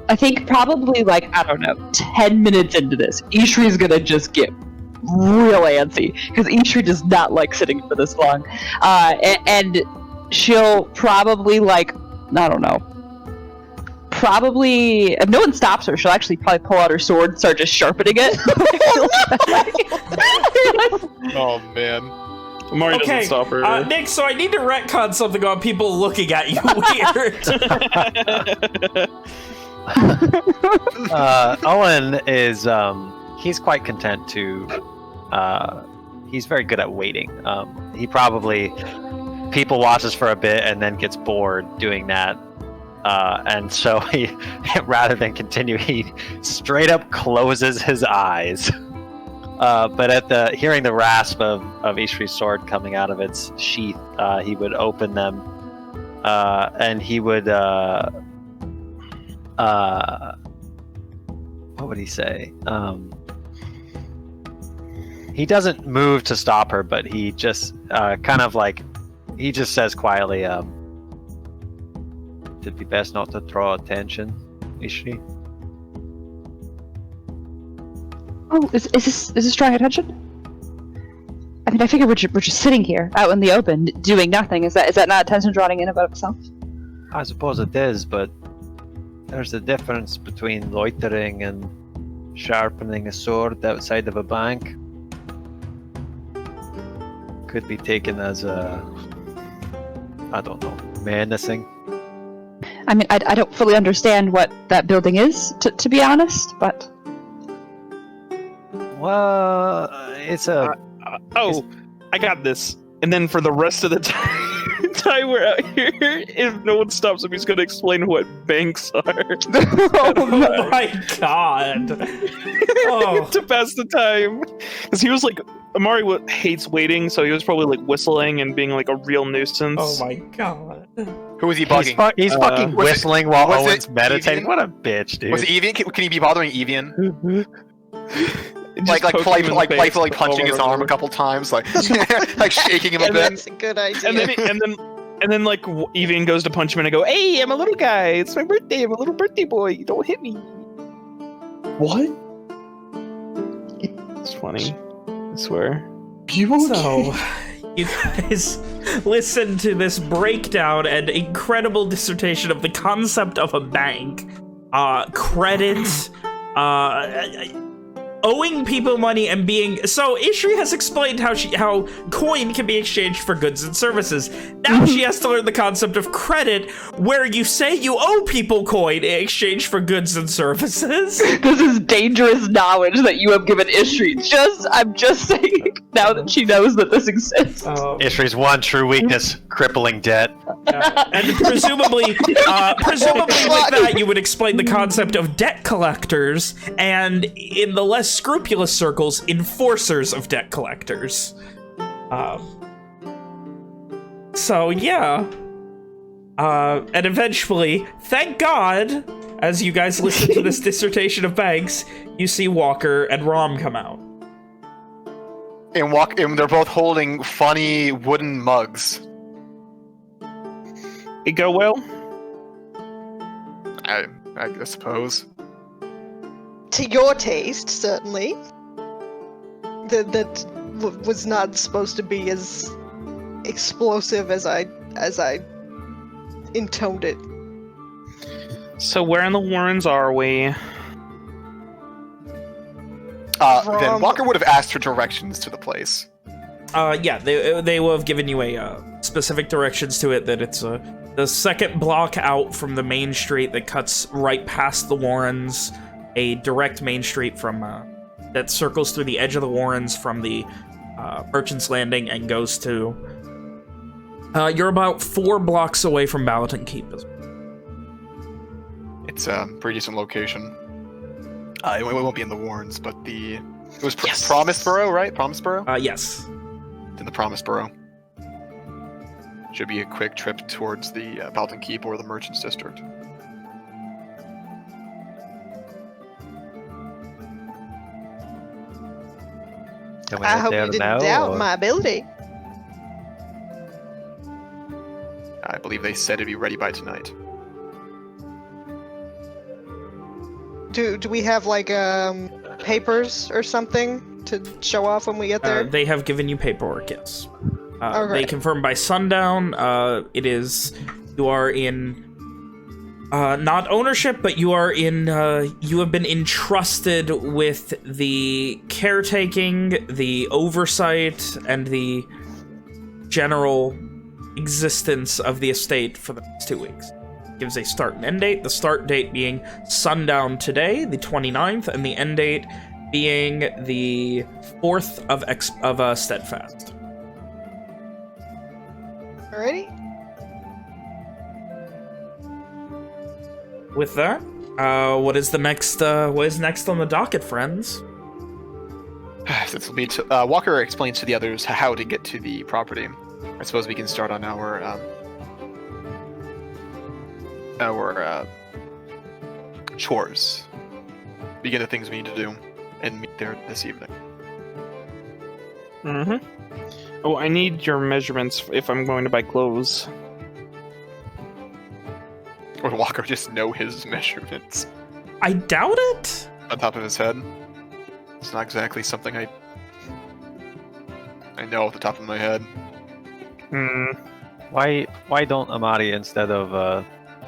I think probably like, I don't know, 10 minutes into this, Ishri's gonna just get real antsy, because Ishri does not like sitting for this long. And she'll probably like, I don't know, probably, if no one stops her, she'll actually probably pull out her sword and start just sharpening it. Oh man. Mari Okay, doesn't stop her. Nick, so I need to retcon something on people looking at you weird. Owen is he's quite content to he's very good at waiting. He probably people watches for a bit and then gets bored doing that, and so he rather than continue, he straight up closes his eyes. But at hearing the rasp of Ishri's sword coming out of its sheath, he would open them, and he would what would he say? He doesn't move to stop her, but he just kind of like, he just says quietly, it'd be best not to draw attention, Ishri. Oh, is this drawing attention? I mean, I figure we're just sitting here out in the open doing nothing. Is that not attention drawing in and of itself? I suppose it is, but there's a difference between loitering and sharpening a sword outside of a bank. Could be taken as I don't know, menacing. I mean, I don't fully understand what that building is, to be honest, but... Well, it's a... I got this. And then for the rest of the time we're out here, if no one stops him, he's going to explain what banks are. Oh my god. Oh. To pass the time. Because he was like, Amari hates waiting, so he was probably like whistling and being like a real nuisance. Oh my god. Who was he bugging? He's fucking was it- whistling while was Owen's it meditating. Evian? What a bitch, dude. Was it Evian? Can he be bothering Evian? Just Like poking him in the face playfully punching his over and arm a over. couple times, like like shaking him a Yeah, bit. that's a good idea. And then like Evian goes to punch him and I go, "Hey, I'm a little guy. It's my birthday. I'm a little birthday boy. Don't hit me." What? It's funny. I swear. You okay? So, you guys listen to this breakdown and incredible dissertation of the concept of a bank, credit, owing people money and being so Ishri has explained how coin can be exchanged for goods and services. Now she has to learn the concept of credit, where you say you owe people coin in exchange for goods and services. This is dangerous knowledge that you have given Ishri. I'm just saying now that she knows that this exists. Ishri's one true weakness: crippling debt. And presumably with that, you would explain the concept of debt collectors, and in the less scrupulous circles, enforcers of debt collectors. So yeah. And eventually, thank God, as you guys listen to this dissertation of Banks, you see Walker and Rom come out. And they're both holding funny wooden mugs. It go well? I suppose. To your taste, certainly. That was not supposed to be as explosive as I intoned it. So where in the Warrens are we? Then Walker would have asked for directions to the place. Yeah, they will have given you a specific directions to it, that it's the second block out from the main street that cuts right past the Warrens, a direct main street from that circles through the edge of the Warrens from the Merchant's Landing and goes to... you're about 4 blocks away from Ballatin Keep. It's a pretty decent location. It won't be in the Warrens, but it was Promise Borough, right? Promise Borough? Yes. It's in the Promise Borough. Should be a quick trip towards the Ballatin Keep or the Merchants District. Can we I head hope there you didn't now, doubt or- my ability. I believe they said it'd be ready by tonight. Do we have like papers or something to show off when we get there? They have given you paperwork, yes. Okay. They confirm by sundown. You are in not ownership, but you are in. You have been entrusted with the caretaking, the oversight, and the general existence of the estate for the next 2 weeks. Gives a start and end date. The start date being sundown today, the 29th, and the end date being the 4th of Steadfast. Alrighty. With that, what is next on the docket, friends? This will be Walker explains to the others how to get to the property. I suppose we can start on our chores. Begin the things we need to do, and meet there this evening. Mm-hmm. Oh, I need your measurements if I'm going to buy clothes. Would Walker just know his measurements I doubt it. on top of his head? It's not exactly something I know off the top of my head. Why don't Amari, instead of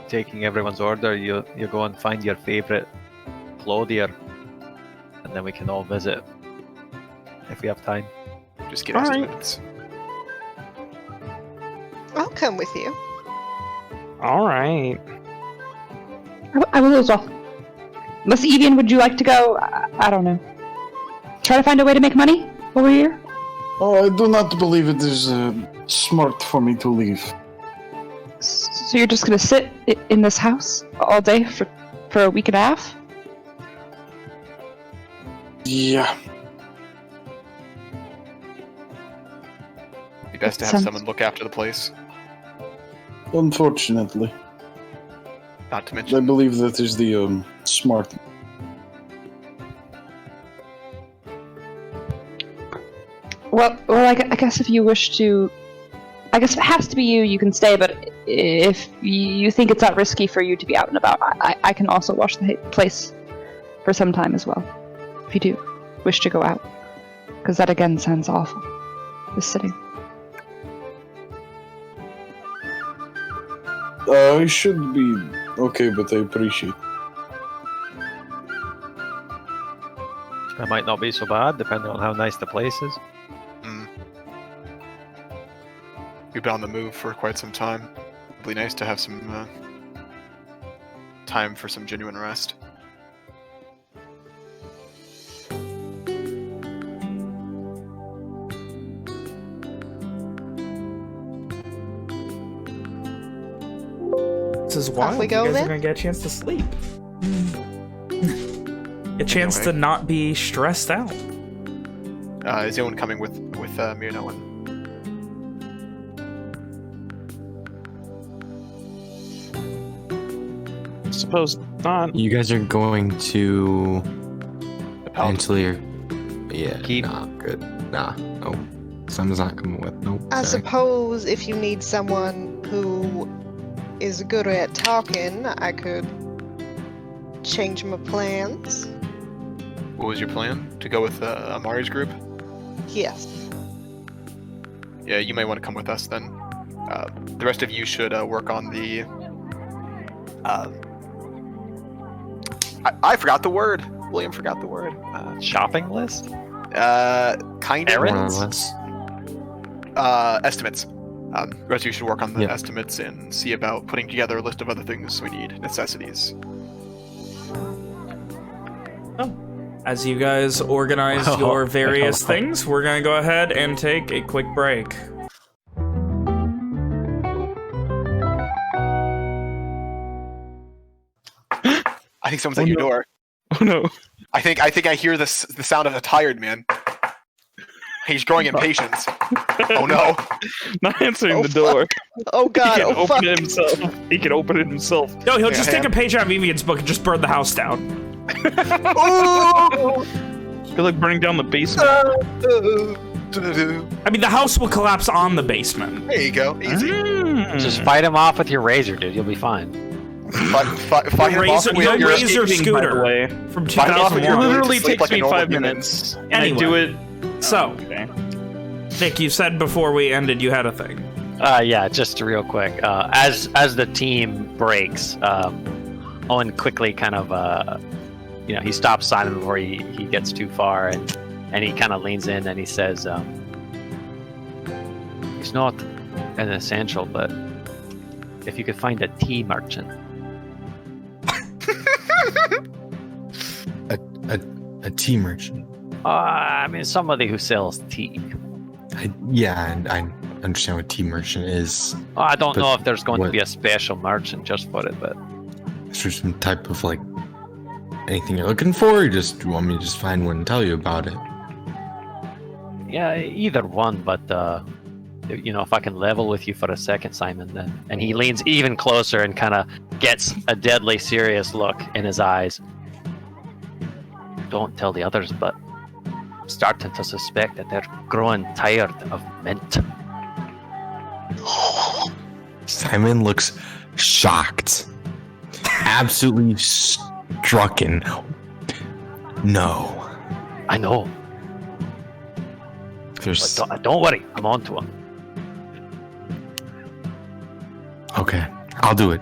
taking everyone's order, you go and find your favorite clothier, and then we can all visit if we have time. Just get All right. estimates. I'll come with you. All right. I will as well. Miss Evian, would you like to go? I don't know. Try to find a way to make money over here? Oh, I do not believe it is smart for me to leave. So you're just gonna sit in this house all day for a week and a half? Yeah. Be best to have Sounds- someone look after the place. Unfortunately, Not to I mention, believe that is the smart. Well, I guess if you wish to, I guess if it has to be you, you can stay. But if you think it's not risky for you to be out and about, I can also watch the place for some time as well. If you do wish to go out, because that again sounds awful. Just sitting. I should be okay, but I appreciate. That might not be so bad, depending on how nice the place is. We've been on the move for quite some time. It'd be nice to have some time for some genuine rest. This is wild. we You go guys then? are gonna get a chance to sleep. A chance to not be stressed out. Is anyone coming with Mirnoan? Suppose not. You guys are going to The Paladin? Antler. Yeah. Keep- Nah, good. Nah. No. Simon's not coming with. Nope. I sorry. suppose if you need someone who is good at talking, I could change my plans. What was your plan? To go with Amari's group? Yes. Yeah, you may want to come with us then. The rest of you should work on the. I forgot the word. William forgot the word. Shopping list? Kind of. More or Errands? less. Estimates. The rest of you should work on the Yep. estimates and see about putting together a list of other things we need, necessities. As you guys organize your various things, we're gonna go ahead and take a quick break. I think someone's at your door. Oh no. I think I hear the sound of a tired man. He's growing impatient. Oh no! Not answering Oh, the door. Oh He god, can oh fuck. open it himself. He can open it himself. No, he'll Yeah, just take a page out of Evian's book and just burn the house down. Oh! I feel like burning down the basement. I mean, the house will collapse on the basement. There you go. Easy. Just fight him off with your razor, dude. You'll be fine. Fight him off Razor, with your your razor escaping, by the scooter way. from Fight off with your 2001. razor. Literally Sleep takes like a me normal 5 human. minutes. And Anyway. I do it. So, Okay. Nick, you said before we ended you had a thing. Yeah, just real quick. As the team breaks, Owen quickly kind of, he stops Simon before he gets too far, and he kind of leans in and he says, "He's not an essential, but if you could find a tea merchant." A tea merchant. I mean, somebody who sells tea. I understand what tea merchant is. I don't But know if there's going to what- be a special merchant just for it, but Is there some type of like anything you're looking for, or just you want me to just find one and tell you about it? yeah, either one. But if I can level with you for a second, Simon, then. And he leans even closer and kind of gets a deadly serious look in his eyes. Don't tell the others, but I'm starting to suspect that they're growing tired of mint. Simon looks shocked, absolutely strucken. No, I know, there's but don't worry, I'm on to him. okay. I'll do it.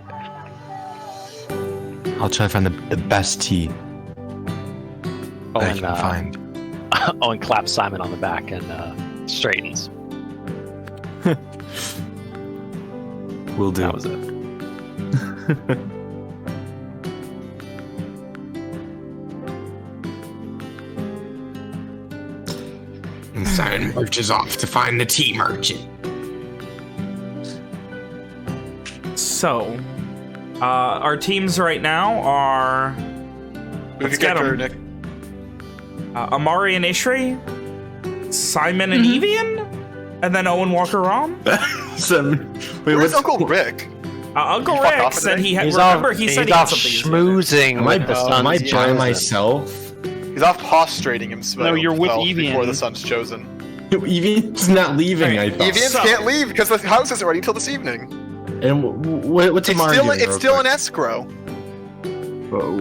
I'll try to find the best tea that I Owen, can find. Owen claps Simon on the back and straightens. Will do. That was it. And Simon marches off to find the tea merchant. So, our teams right now are Who Let's could get get her, 'em. Nick? Amari and Ishri, Simon and Evian, and then Owen Walker Rom. Simon, wait, Where's what's Uncle Rick? Uncle He fucked Rick off said today? he had. He's Remember, off, he said he's he had off something. to say. schmoozing Am I, with the am I sun's by chosen. myself? He's off prostrating himself. No, you're with before Evian. the sun's chosen. Evian's not leaving. I thought. Evians So- can't leave because the house isn't ready until this evening. And what's It's Amari still doing? it's real still quick? an escrow.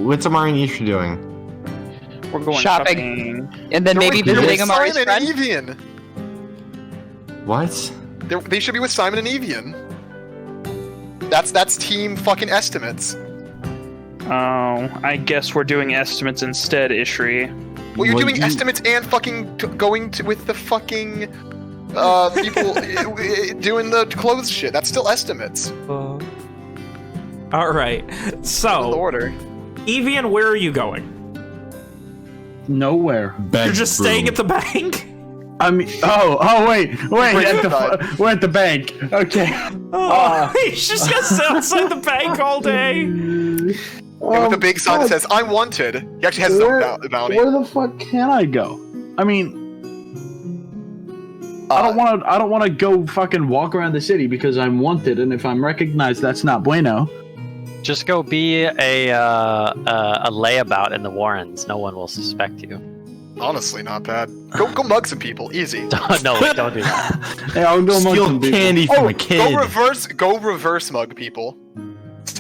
What's Amari and Isha doing? We're going Shopping. shopping. And then maybe They're with visiting Amari's Simon friend. and Evian. What? They should be with Simon and Evian. That's team fucking estimates. Oh, I guess we're doing estimates instead, Ishri. Well, you're Well, doing you- estimates and fucking going to with the fucking people doing the clothes shit. That's still estimates. All right. In the So, order. Evian, where are you going? Nowhere. You're just staying at the bank? I mean, wait, we're at the bank. Okay. Oh, he's just gonna sit outside the bank all day. And with the big sign that says "I'm wanted." He actually has his own bounty. Where the fuck can I go? I mean, I don't want to go fucking walk around the city because I'm wanted, and if I'm recognized, that's not bueno. Just go be a layabout in the Warrens. No one will suspect you. Honestly, not bad. Go mug some people, easy. No, wait, don't do that. Hey, I'll go among Steal some people. candy from a kid. Go reverse mug people.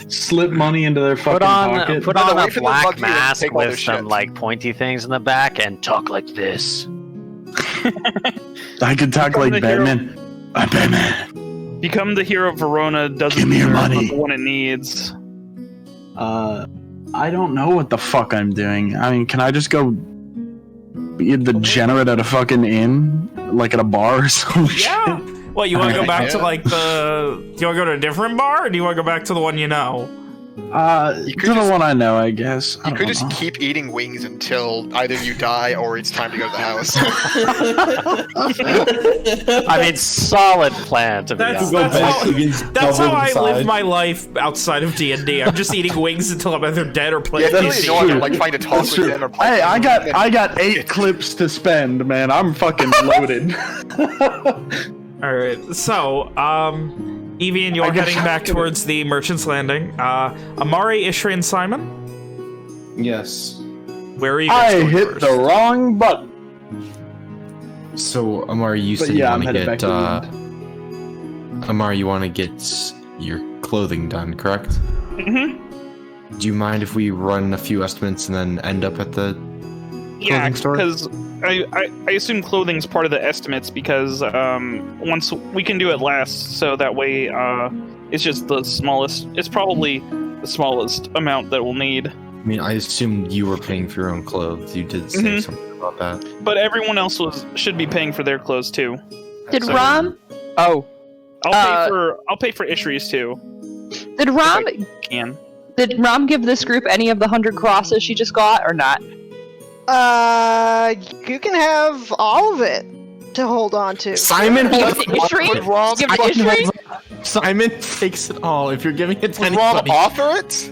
Slip money into their fucking Put on pocket. put No, on wait a for them to black bug you and mask take all their with some shit. like pointy things in the back and talk like this. I can talk Become like the hero. Batman. I'm Batman. Become the hero of Verona doesn't Give me your deserve money. the one it needs. I don't know what the fuck I'm doing. I mean, can I just go be a degenerate at a fucking inn? Like at a bar or some shit? Yeah. What, you want to go back to Yeah. like the... Do you want to go to a different bar, or do you want to go back to the one you know? You could to the just- one I know, I guess. I You could don't just know. keep eating wings until either you die or it's time to go to the house. I mean, solid plan to be That's, honest. Go that's back how, against that's how double I the live size. my life outside of D&D. I'm just eating wings until I'm either dead or Yeah, playing it's really D&D. annoying to true. like find a talk That's with true. him or play Hey, I with him. got 8 clips to spend, man. I'm fucking loaded. Alright, so, Evian, you're I guess heading I'm back gonna- towards the Merchant's Landing. Amari, Ishri, and Simon, Yes. where are you guys I going hit first? the wrong button. So, Amari, you But said yeah, you I'm want to headed back get, to the Amari, you want to get your clothing done, correct? Mm-hmm. Do you mind if we run a few estimates and then end up at the Yeah, clothing store? because I assume clothing's part of the estimates because once we can do it last, so that way it's just the smallest. It's probably the smallest amount that we'll need. I mean, I assumed you were paying for your own clothes. You did say Mhm. something about that. But everyone else should be paying for their clothes too. Did So- Rom? Oh, I'll pay for Ishri's too. did Rom? Can. Did Rom give this group any of the 100 crosses she just got, or not? You can have all of it to hold on to. Simon Give holds it to Ishri? Would Rob, Give it to Ishri? Simon takes it all. If you're giving it to would Rob anybody, offer it?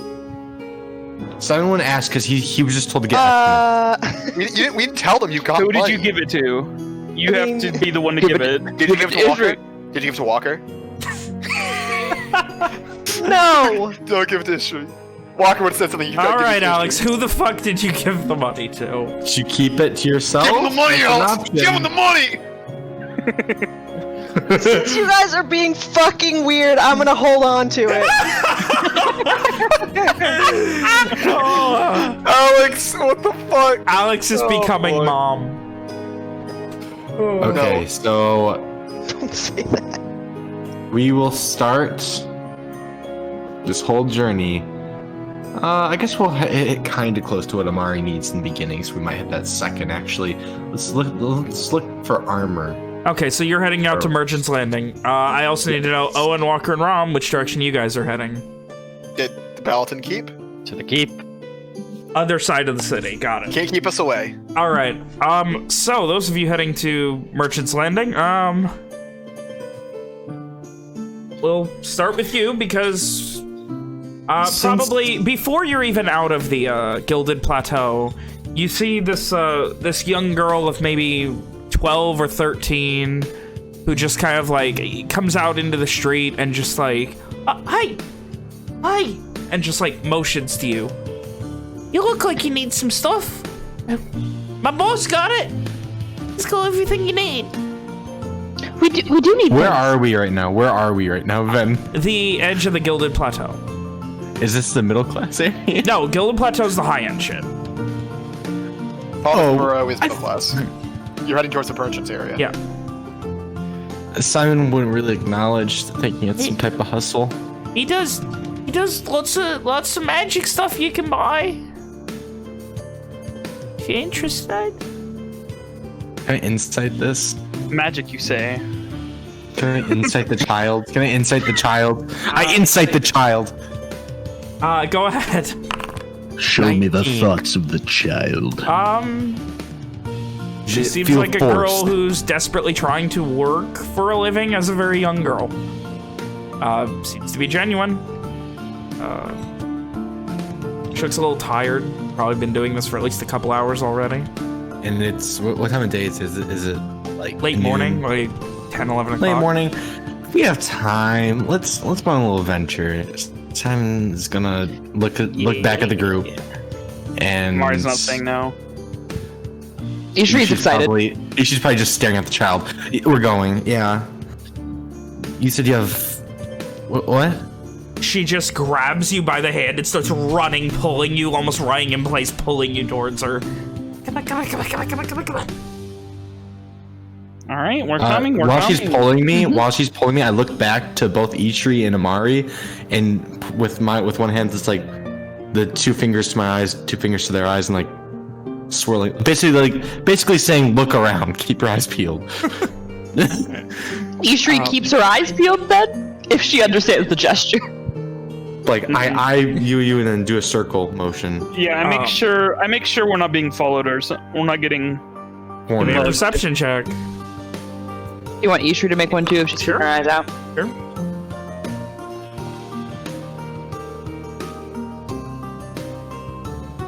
Simon wouldn't ask because he was just told to get. We didn't tell them you got Who did money. you give it to? You I have mean- to be the one to give it. Did you give it to Walker? Did you give it to Walker? No. Don't give it to Ishri. Walker would have said something. You gotta give it Alright, to Alex, Ishri. who the fuck did you give the money to? Did you keep it to yourself? Give him the money, That's an Alex! option. Give him the money! Since you guys are being fucking weird, I'm gonna hold on to it. Oh, Alex, what the fuck? Alex is becoming boy. mom. Okay, so Don't say that. we will start this whole journey. I guess we'll hit kind of close to what Amari needs in the beginning, so we might hit that second. Actually, let's look for armor. Okay, so you're heading out to Merchant's Landing. I also need to know, Owen, Walker, and Rom, which direction you guys are heading. Did the Paladin keep? To the keep. Other side of the city, got it. Can't keep us away. Alright, so those of you heading to Merchant's Landing, we'll start with you because, probably before you're even out of the, Gilded Plateau, you see this, this young girl of maybe 12 or 13 who just kind of like comes out into the street and just like, hi, and just like motions to you. You look like you need some stuff. My boss got it. It's got everything you need. We do need. Where are we right now? Where are we right now, Ven? The edge of the Gilded Plateau. Is this the middle class area? No, Gilded Plateau's the high-end shit. Follow for is middle class. You're heading towards the merchants area. Yeah. Simon wouldn't really acknowledge thinking it's some type of hustle. He does lots of magic stuff you can buy. if you're interested. Can I insight this? Magic, you say? Can I insight the child? Can I insight the child? I insight the child. Go ahead. Show me the 19. thoughts of the child. She It seems feels like a girl forced. who's desperately trying to work for a living as a very young girl. Seems to be genuine. She looks a little tired. Probably been doing this for at least a couple hours already. And it's what time of day is it? Is it like Late noon? morning, like 10, 11 o'clock. Late morning. We have time. Let's go on a little adventure. Simon's gonna look back at the group, and Mari's not saying no. Ishri's excited. She's probably just staring at the child. We're going. Yeah. You said you have what? She just grabs you by the hand and starts running, pulling you, almost running in place, pulling you towards her. Come on, come on, come on, come on, come on, come on, come on. All right, we're coming. We're While coming. she's pulling me, I look back to both Ishri and Amari, and with one hand, it's like the 2 fingers to my eyes, 2 fingers to their eyes, and like swirling, basically saying, "Look around, keep your eyes peeled." Ishri keeps her eyes peeled then, if she understands the gesture. Like I you, and then do a circle motion. Yeah, I make sure we're not being followed or we're not getting. Give me a Corner. perception check. You want Ishri to make one too if she's keeping her eyes out? Sure.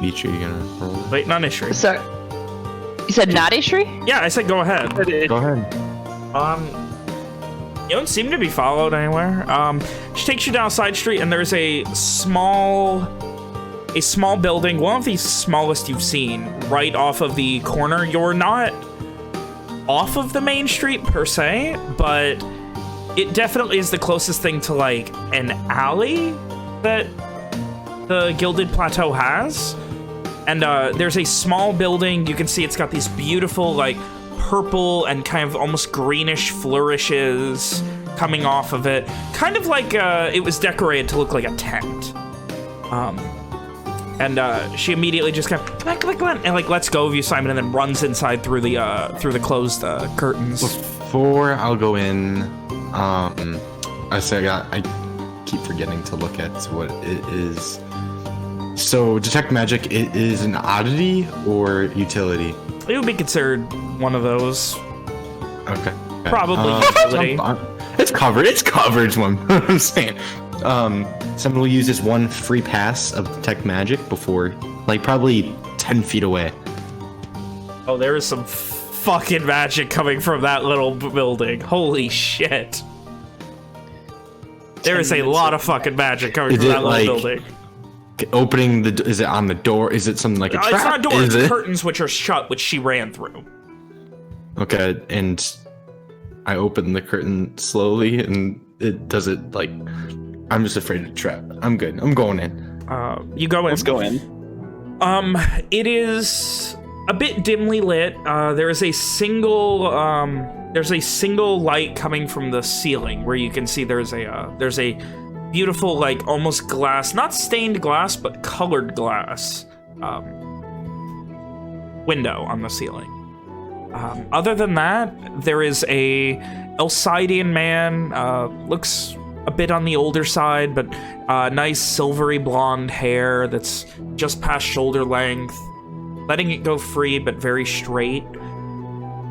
Ishri, you gonna roll? Wait, not Ishri. So, you said not Ishri? Yeah, I said go ahead. Go ahead. You don't seem to be followed anywhere. She takes you down a side street, and there's a small building, one of the smallest you've seen, right off of the corner. You're not off of the main street per se, but it definitely is the closest thing to like an alley that the Gilded Plateau has. And there's a small building. You can see it's got these beautiful like purple and kind of almost greenish flourishes coming off of it. Kind of like it was decorated to look like a tent. And she immediately just kind of, come on, and like lets go of you, Simon, and then runs inside through the closed curtains. Before I'll go in, I keep forgetting to look at what it is. So detect magic, it is an oddity or utility? It would be considered one of those. Okay. Probably utility. It's covered. It's covered. Is what I'm saying. Someone will use this one free pass of detect magic before, like probably 10 feet away. Oh, there is some fucking magic coming from that little building. Holy shit. There is a lot of fucking magic coming Is from it that little like- building. Opening is it on the door? Is it something like a trap? It's not a door, Is it's it? curtains which are shut, which she ran through. Okay, and I open the curtain slowly, and it does it like I'm just afraid of trap. I'm good. I'm going in. You go in. Let's go in. It is a bit dimly lit. There is a single light coming from the ceiling where you can see there's a beautiful, like, almost glass, not stained glass, but colored glass window on the ceiling. Other than that, there is a Elsidian man, looks a bit on the older side, but nice silvery blonde hair that's just past shoulder length, letting it go free but very straight,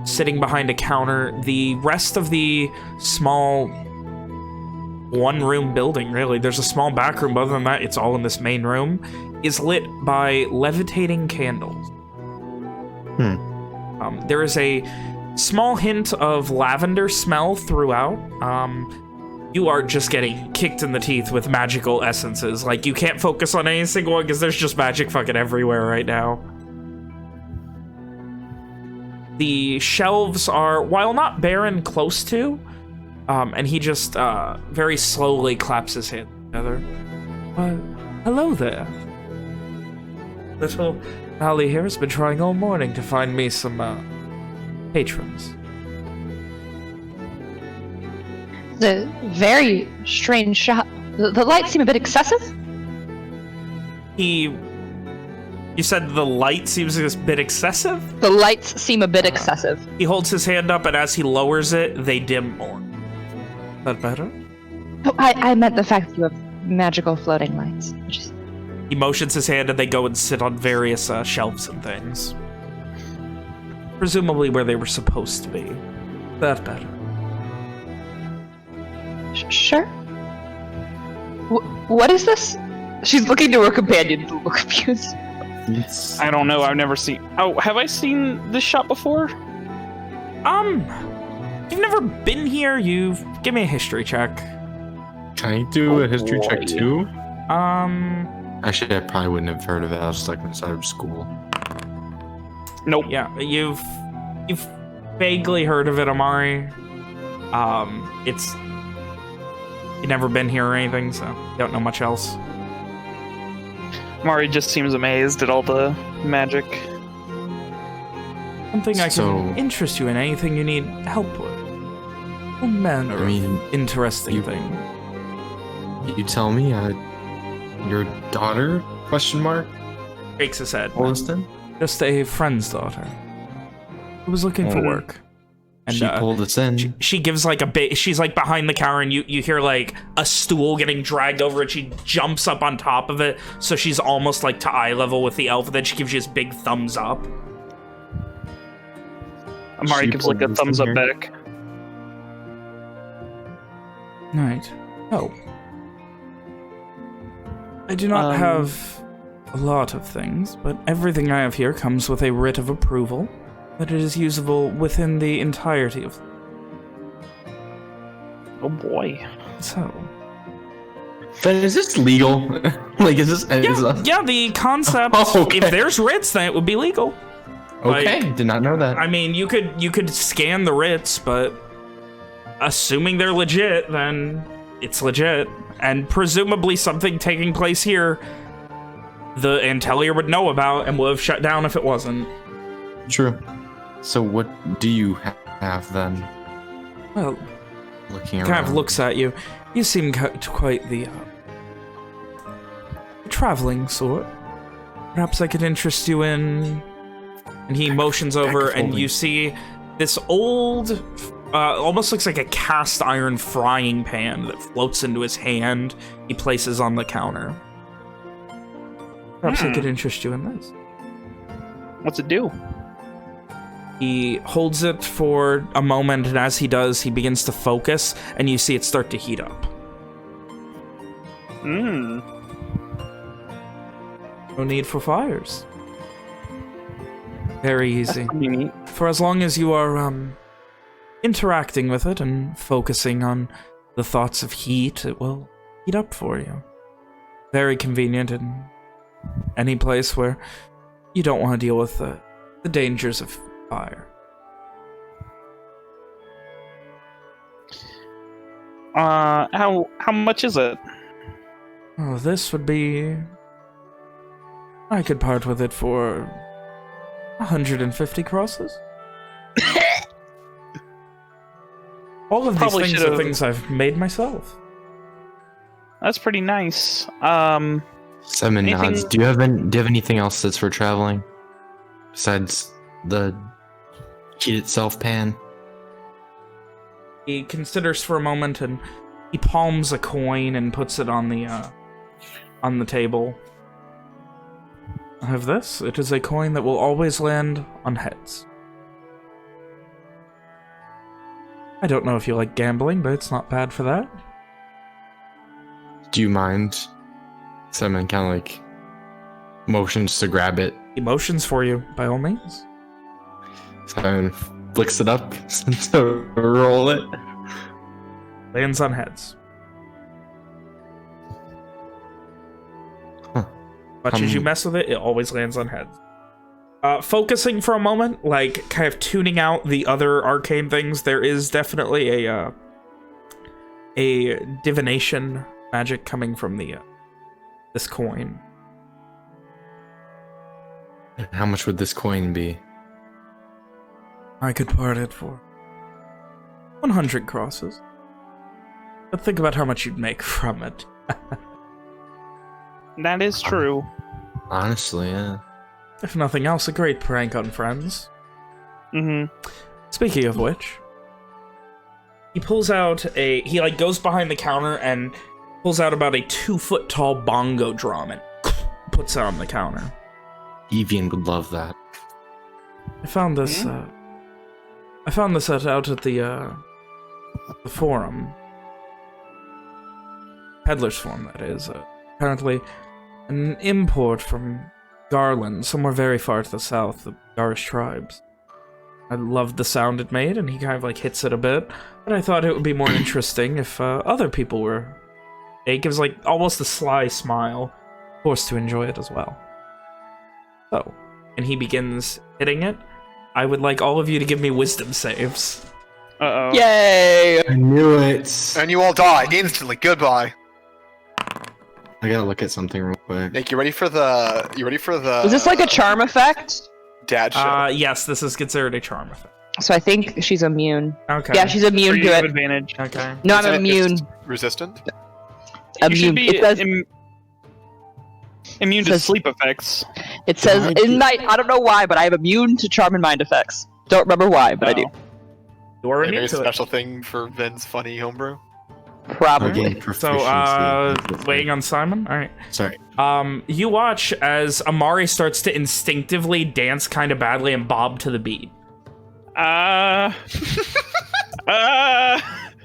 sitting behind a counter. The rest of the small one-room building, really, there's a small back room, but other than that, it's all in this main room, is lit by levitating candles. There is a small hint of lavender smell throughout. You are just getting kicked in the teeth with magical essences. Like, you can't focus on any single one because there's just magic fucking everywhere right now. The shelves are, while not barren, close to, and he just very slowly claps his hands together. Hello there. Little Allie here has been trying all morning to find me some patrons. It's a very strange shop. The lights seem a bit excessive. He You said the light seems a bit excessive? The lights seem a bit excessive. He holds his hand up, and as he lowers it, they dim more. Is that better? Oh, I meant the fact that you have magical floating lights. Just... He motions his hand, and they go and sit on various shelves and things. Presumably where they were supposed to be. That better. Sure. What is this? She's looking to her companion, a little confused. I don't know. I've never seen. Oh, have I seen this shop before? You've never been here. Give me a history check. Can I do a history check too? Actually, I probably wouldn't have heard of it. I was like inside of school. Nope. Yeah, you've vaguely heard of it, Amari. You've never been here or anything, so you don't know much else. Mari just seems amazed at all the magic. Something I So- can interest you in, anything you need help with. All manner I mean, of interesting you- thing. You tell me, your daughter? Question mark. Shakes his head. Williston? Just a friend's daughter. Who was looking for work. And She pulled us in. she gives like a bit. She's like behind the counter, and you hear like a stool getting dragged over, and she jumps up on top of it, so she's almost like to eye level with the elf. And then she gives you this big thumbs up. Amari She gives like a pulled us thumbs in up here. back. Right. Oh. I do not have a lot of things, but everything I have here comes with a writ of approval that it is usable within the entirety of. Oh boy. So. Then is this legal? Like, is this? Yeah, the concept. Oh, okay. If there's writs, then it would be legal. Okay, like- did not know that. I mean, you could scan the writs, but assuming they're legit, then it's legit. And presumably something taking place here, the Antellier would know about and would have shut down if it wasn't. True. So what do you have then? Well, Looking around. kind of looks at you. You seem quite the traveling sort. Perhaps I could interest you in. And he motions over, and you see this old, almost looks like a cast iron frying pan that floats into his hand. He places on the counter. Perhaps I could interest you in this. What's it do? He holds it for a moment, and as he does, he begins to focus, and you see it start to heat up. Mmm. No need for fires. Very easy. That's pretty neat. For as long as you are interacting with it and focusing on the thoughts of heat, it will heat up for you. Very convenient in any place where you don't want to deal with the dangers of fire. How much is it? Oh, this would be... I could part with it for 150 crosses. All of these Probably things are should've- things I've made myself. That's pretty nice. 7 anything- nods. Do you have anything else that's for traveling? Besides the heat itself pan? He considers for a moment, and he palms a coin and puts it on the table. I have this. It is a coin that will always land on heads. I don't know if you like gambling, but it's not bad for that. Do you mind? Simon kind of like motions to grab it. Emotions for you, by all means. Simon flicks it up to roll it. Lands on heads. Huh. Much as you mess with it, it always lands on heads. Focusing for a moment, like kind of tuning out the other arcane things, there is definitely a divination magic coming from the this coin. How much would this coin be? I could part it for 100 crosses. But think about how much you'd make from it. That is true. Honestly, yeah. If nothing else, a great prank on friends. Mm-hmm. Speaking of which, he pulls out he like goes behind the counter and pulls out about a 2-foot tall bongo drum and puts it on the counter. Evian would love that. I found this, out at the forum. Peddler's Forum, that is. Apparently an import from Garland, somewhere very far to the south, the Garish tribes. I loved the sound it made, and he kind of like hits it a bit, but I thought it would be more interesting if other people were... It gives like almost a sly smile, forced to enjoy it as well. So, and he begins hitting it. I would like all of you to give me wisdom saves. Uh-oh. Yay! I knew it. And you all die instantly. Goodbye. I gotta look at something real quick. Nick, you ready for the? Is this like a charm effect? dad show? Yes, this is considered a charm effect. So I think she's immune. Okay. Yeah, she's So immune you to have it. advantage. Okay. No, Isn't I'm it immune. just resistant? You should Immune. be It says, immune to says- sleep effects. it says in night. I don't know why, but I am immune to charm and mind effects. Don't remember why, but I do. You are Maybe immune a to it. special thing for Vin's funny homebrew. Probably. Again, So, waiting on Simon? Alright. Sorry. You watch as Amari starts to instinctively dance kind of badly and bob to the beat. Uh...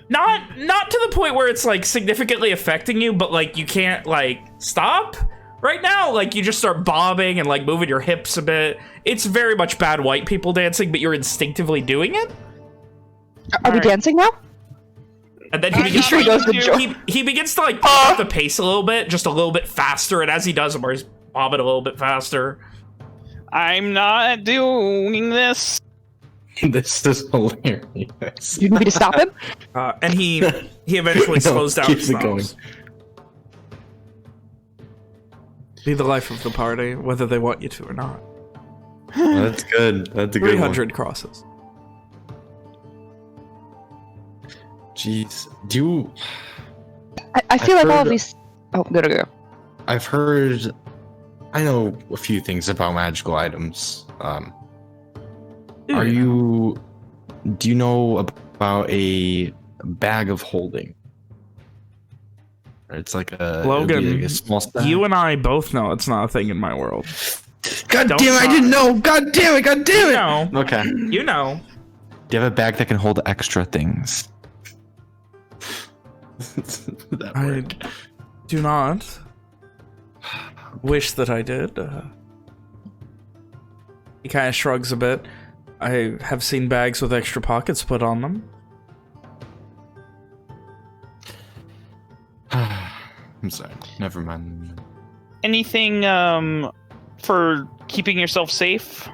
Not to the point where it's, like, significantly affecting you, but, like, you can't, like, stop right now. Like, you just start bobbing and, like, moving your hips a bit. It's very much bad white people dancing, but you're instinctively doing it. Are we dancing now? And then he begins, sure he goes to join. he begins to, like, pick up the pace a little bit, just a little bit faster, and as he does, Amari's bobbing a little bit faster. I'm not doing this. This is hilarious. You need me to stop him? And he eventually No, slows down. keeps and it going. stops. Be the life of the party, whether they want you to or not. Well, that's good. That's a good 300 crosses. one. Jeez. Do you... I feel like all of heard- these. Oh, go. I've heard... I know a few things about magical items. Are you... Do you know about a bag of holding? It's like a... Logan, it'd be like a small stack. You and I both know it's not a thing in my world. God Don't damn it, I try. didn't know! God damn it, god damn You it! know. Okay. You know. Do you have a bag that can hold extra things? That I work? do not wish that I did. He kind of shrugs a bit. I have seen bags with extra pockets put on them. I'm sorry. Never mind. Anything for keeping yourself safe?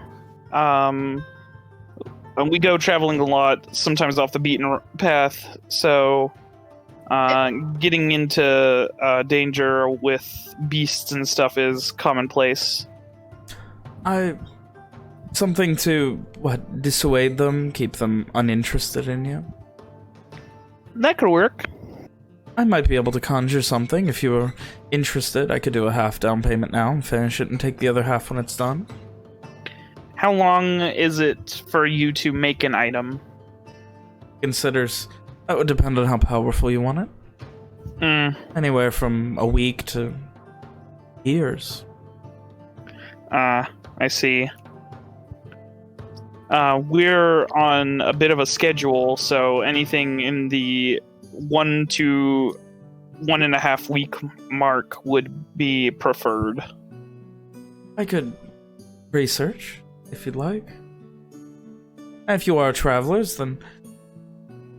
We go traveling a lot, sometimes off the beaten path, so getting into danger with beasts and stuff is commonplace. Something to, dissuade them, keep them uninterested in you? That could work. I might be able to conjure something if you were interested. I could do a half down payment now and finish it and take the other half when it's done. How long is it for you to make an item? Considers that would depend on how powerful you want it. Anywhere from a week to years. I see. We're on a bit of a schedule, so anything in the 1 to 1.5 week mark would be preferred. I could research if you'd like. And if you are travelers, then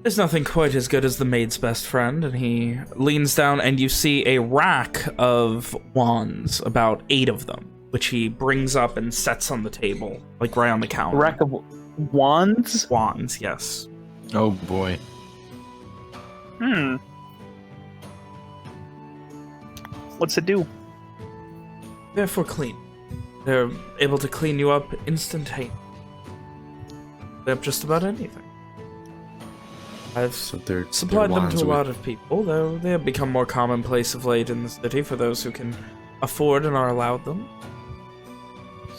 there's nothing quite as good as the maid's best friend. And he leans down and you see a rack of wands, about 8 of them, which he brings up and sets on the table, like right on the counter. Rack of wands? Wands, yes. Oh boy. What's it do? They're for clean. They're able to clean you up instantaneously. They're just about anything. I've They're supplied them wands to a with- lot of people, though they have become more commonplace of late in the city for those who can afford and are allowed them.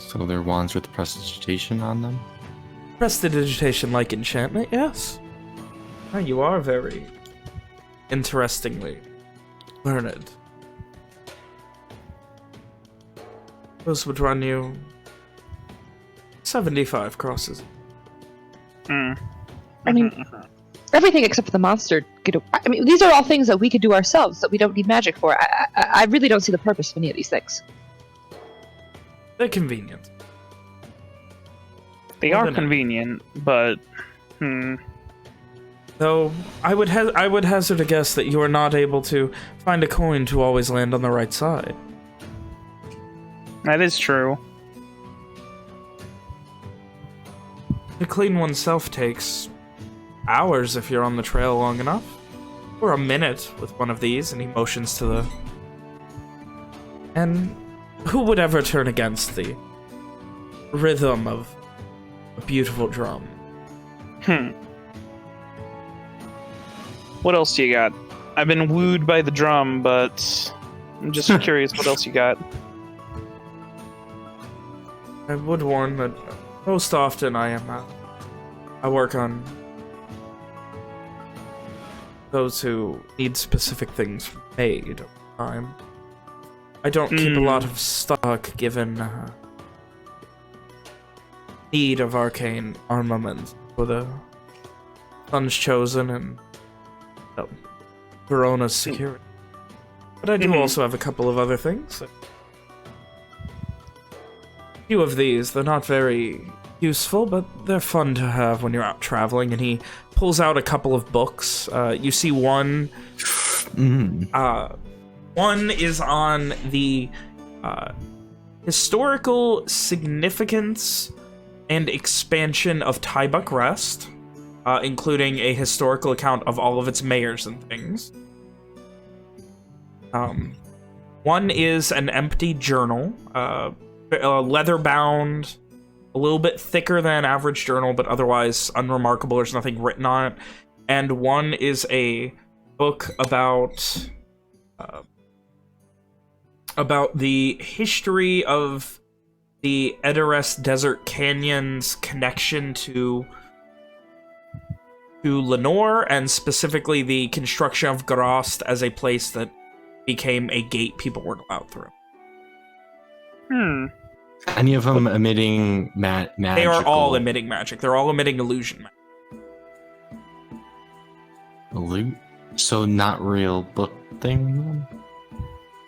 So they're wands with prestidigitation on them? Prestidigitation-like enchantment, yes. Oh, you are very interestingly learned. Those would run you 75 crosses. Hmm. I mean, everything except for the monster. I mean, these are all things that we could do ourselves that we don't need magic for. I really don't see the purpose of any of these things. They're convenient. They Well, are then- convenient, but Though I would hazard a guess that you are not able to find a coin to always land on the right side. that is true. To clean oneself takes hours if you're on the trail long enough. Or a minute with one of these, and he motions to the... And who would ever turn against the rhythm of a beautiful drum? What else do you got? I've been wooed by the drum, but I'm just curious what else you got. I would warn that most often I work on those who need specific things made over time. I don't keep a lot of stock given need of arcane armament for the Sun's Chosen and Verona's security. But I do also have a couple of other things. A few of these, they're not very useful, but they're fun to have when you're out traveling. And he pulls out a couple of books. You see one. One is on the historical significance and expansion of Tybuck Rest, including a historical account of all of its mayors and things. One is an empty journal, leather-bound, a little bit thicker than an average journal, but otherwise unremarkable. There's nothing written on it. And one is a book about the history of the Edoras Desert Canyon's connection to Lenore, and specifically the construction of Grost as a place that became a gate people weren't allowed through. Any of them emitting magical? They are all emitting magic. They're all emitting illusion magic. So not real book thing?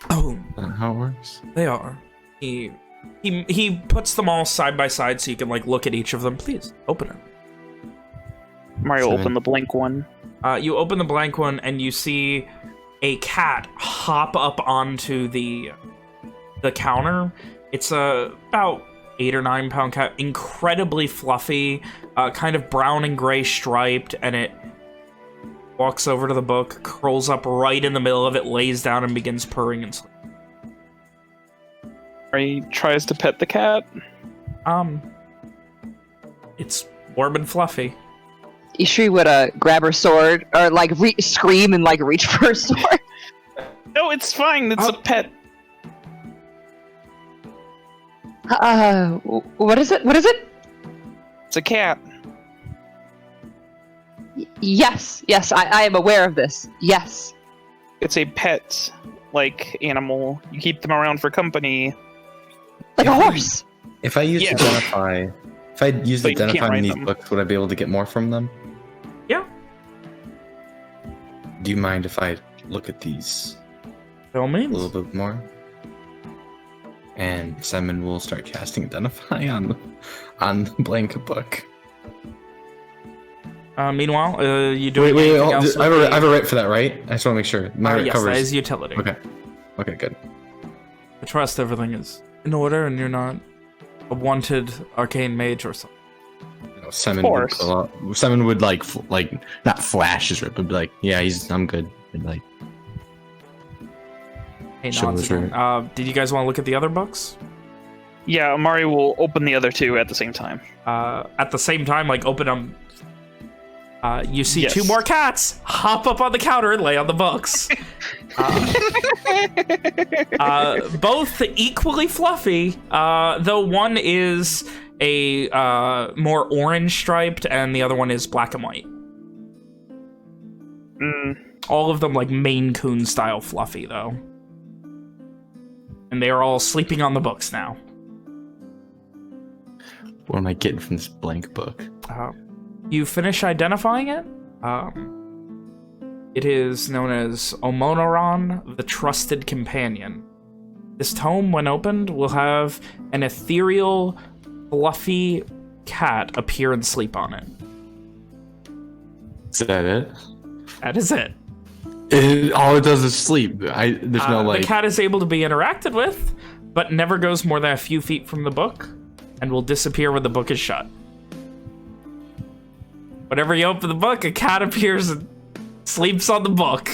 Oh, Is that how it works? they are. He puts them all side by side so you can like look at each of them. Please open it. Mario, Seven. open the blank one. You open the blank one and you see a cat hop up onto the counter. It's a about 8 or 9 pound cat, incredibly fluffy, kind of brown and gray striped, and it walks over to the book, curls up right in the middle of it, lays down, and begins purring and sleeping. He tries to pet the cat. It's warm and fluffy. Ishri would grab her sword or like scream and like reach for her sword. No, it's fine. It's a pet. What is it? What is it? It's a cat. Yes, I am aware of this. Yes. It's a pet, like, animal. You keep them around for company. Like a horse. If I use Yeah. identify, if I use But you can't identify in ride these them. books, would I be able to get more from them? Yeah. Do you mind if I look at these By all a means. little bit more? And Simon will start casting identify on the blank book. Meanwhile, you doing Wait, anything else? I with have a right for that, right? I just want to make sure. My right yes, covers. that is utility. Okay, good. I trust everything is in order and you're not a wanted arcane mage or something. You know, Simon Of would course. pull out. Simon would like not flash his rip, but be like, yeah, I'm good. And like, Hey, Sure, nods sure. again. Did you guys want to look at the other books? Yeah, Mario will open the other two at the same time. At the same time, like open them You see Yes. 2 more cats hop up on the counter and lay on the books. Both equally fluffy, though one is a more orange striped and the other one is black and white. All of them like Maine Coon style fluffy, though. And they are all sleeping on the books now. What am I getting from this blank book? You finish identifying it. It is known as Omonoron, the Trusted Companion. This tome, when opened, will have an ethereal, fluffy cat appear and sleep on it. Is that it? That is it. All it does is sleep. There's no like. The cat is able to be interacted with, but never goes more than a few feet from the book, and will disappear when the book is shut. Whenever you open the book, a cat appears and sleeps on the book.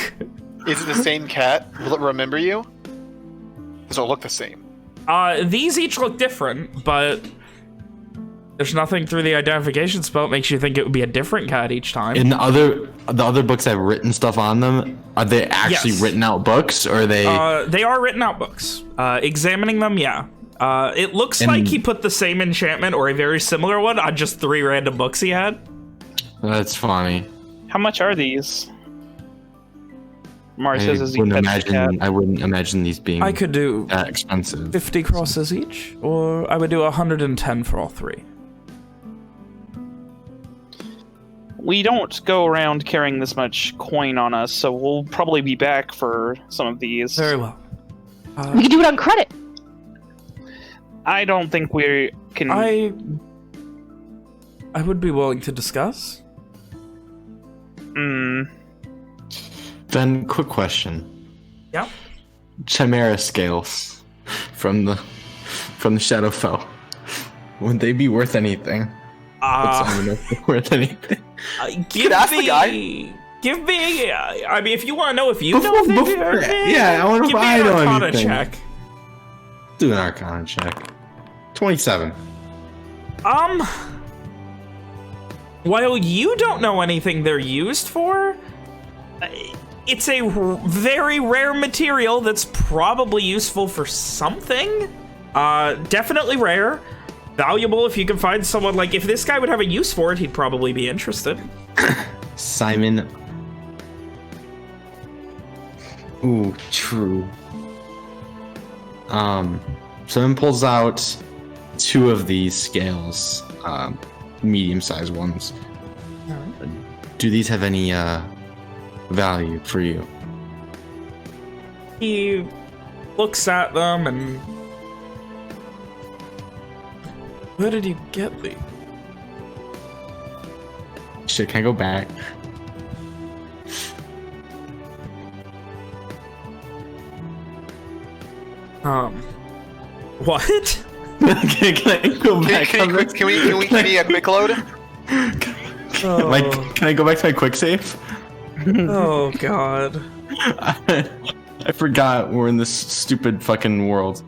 Is it the same cat? Will it remember you? Does it look the same? These each look different, but there's nothing through the identification spell that makes you think it would be a different cat each time. In the other books I've written stuff on them, are they actually Yes. written out books, or are they? They are written out books. Examining them, yeah. It looks like he put the same enchantment or a very similar one on just 3 random books he had. That's funny. How much are these? Mars I says as he wouldn't pets the cat. imagine. I wouldn't imagine these being I could do that expensive. 50 crosses each, or I would do 110 for all 3. We don't go around carrying this much coin on us, so we'll probably be back for some of these. Very well. We can do it on credit. I don't think we can. I would be willing to discuss. Then, quick question. Yeah. Chimera scales from the Shadowfell. Would they be worth anything? Worth anything? Give ask me, the guy. Give me. I mean, if you want to know if you know, if they do, yeah, I want to give me buy an know Arcana anything. check. Do an Arcana check. 27. While you don't know anything they're used for, it's a very rare material that's probably useful for something. Definitely rare. Valuable if you can find someone, like, if this guy would have a use for it, he'd probably be interested. Simon. Ooh, true. Simon pulls out 2 of these scales, medium-sized ones. Do these have any value for you? He looks at them and... Where did you get these? Shit, can I go back? What? can I go back? Can we give me a quick load? Can I go back to my quick save? Oh, God. I forgot we're in this stupid fucking world.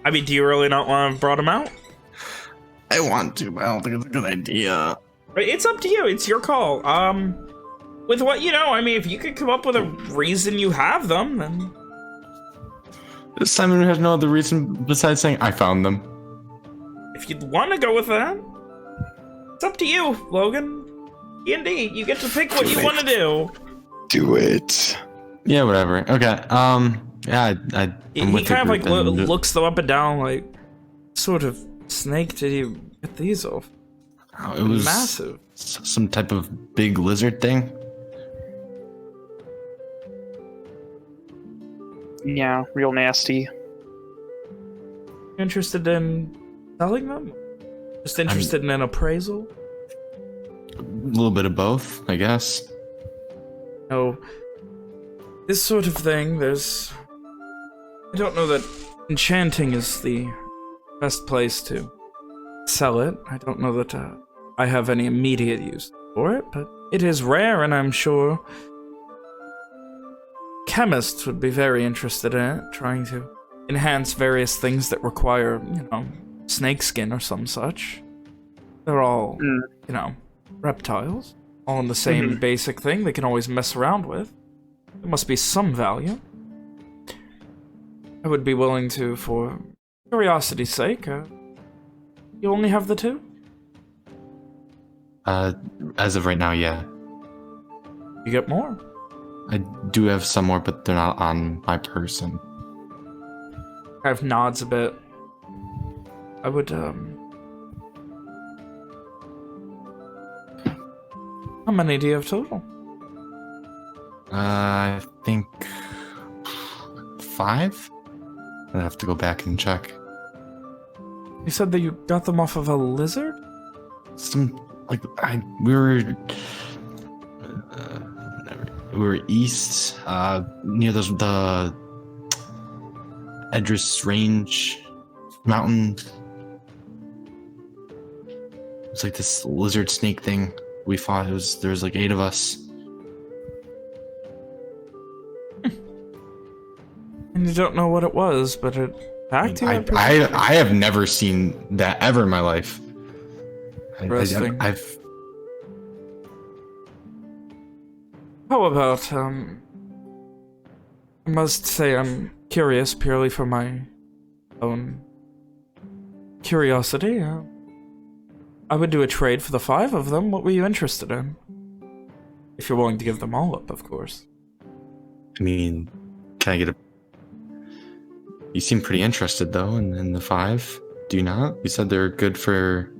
I mean, do you really not want to have brought him out? I want to, but I don't think it's a good idea. It's up to you. It's your call. With what you know, I mean, if you could come up with a reason you have them, then... Simon has no other reason besides saying, I found them. If you'd want to go with that, it's up to you, Logan. D&D, you get to pick what you want to do. Do it. Yeah, whatever. Okay. Yeah, I'm He with the kind of like group and- looks them up and down, like, sort of snake did you get these off? Oh, it was Massive. some type of big lizard thing. Yeah, real nasty. Interested in selling them? Just interested in an appraisal? A little bit of both, I guess. No. This sort of thing, there's... I don't know that enchanting is the best place to sell it. I don't know that I have any immediate use for it, but it is rare, and I'm sure chemists would be very interested in it, trying to enhance various things that require, you know, snake skin or some such. They're all, you know, reptiles. all in the same basic thing they can always mess around with. There must be some value. I would be willing to, for curiosity's sake. You only have the 2? As of right now, yeah. You get more. I do have some more, but they're not on my person. Kind of nods a bit. I would, How many do you have total? I think 5? I'd have to go back and check. You said that you got them off of a lizard? We were east, near the Edris Range mountain. It's like this lizard snake thing we fought. There was like 8 of us. And you don't know what it was, but it attacked you? I have never seen that ever in my life. Interesting. I've How about, I must say I'm curious purely for my own curiosity. I would do a trade for the 5 of them. What were you interested in? If you're willing to give them all up, of course. I mean, can I get a... You seem pretty interested, though, in the 5. Do you not? You said they're good for...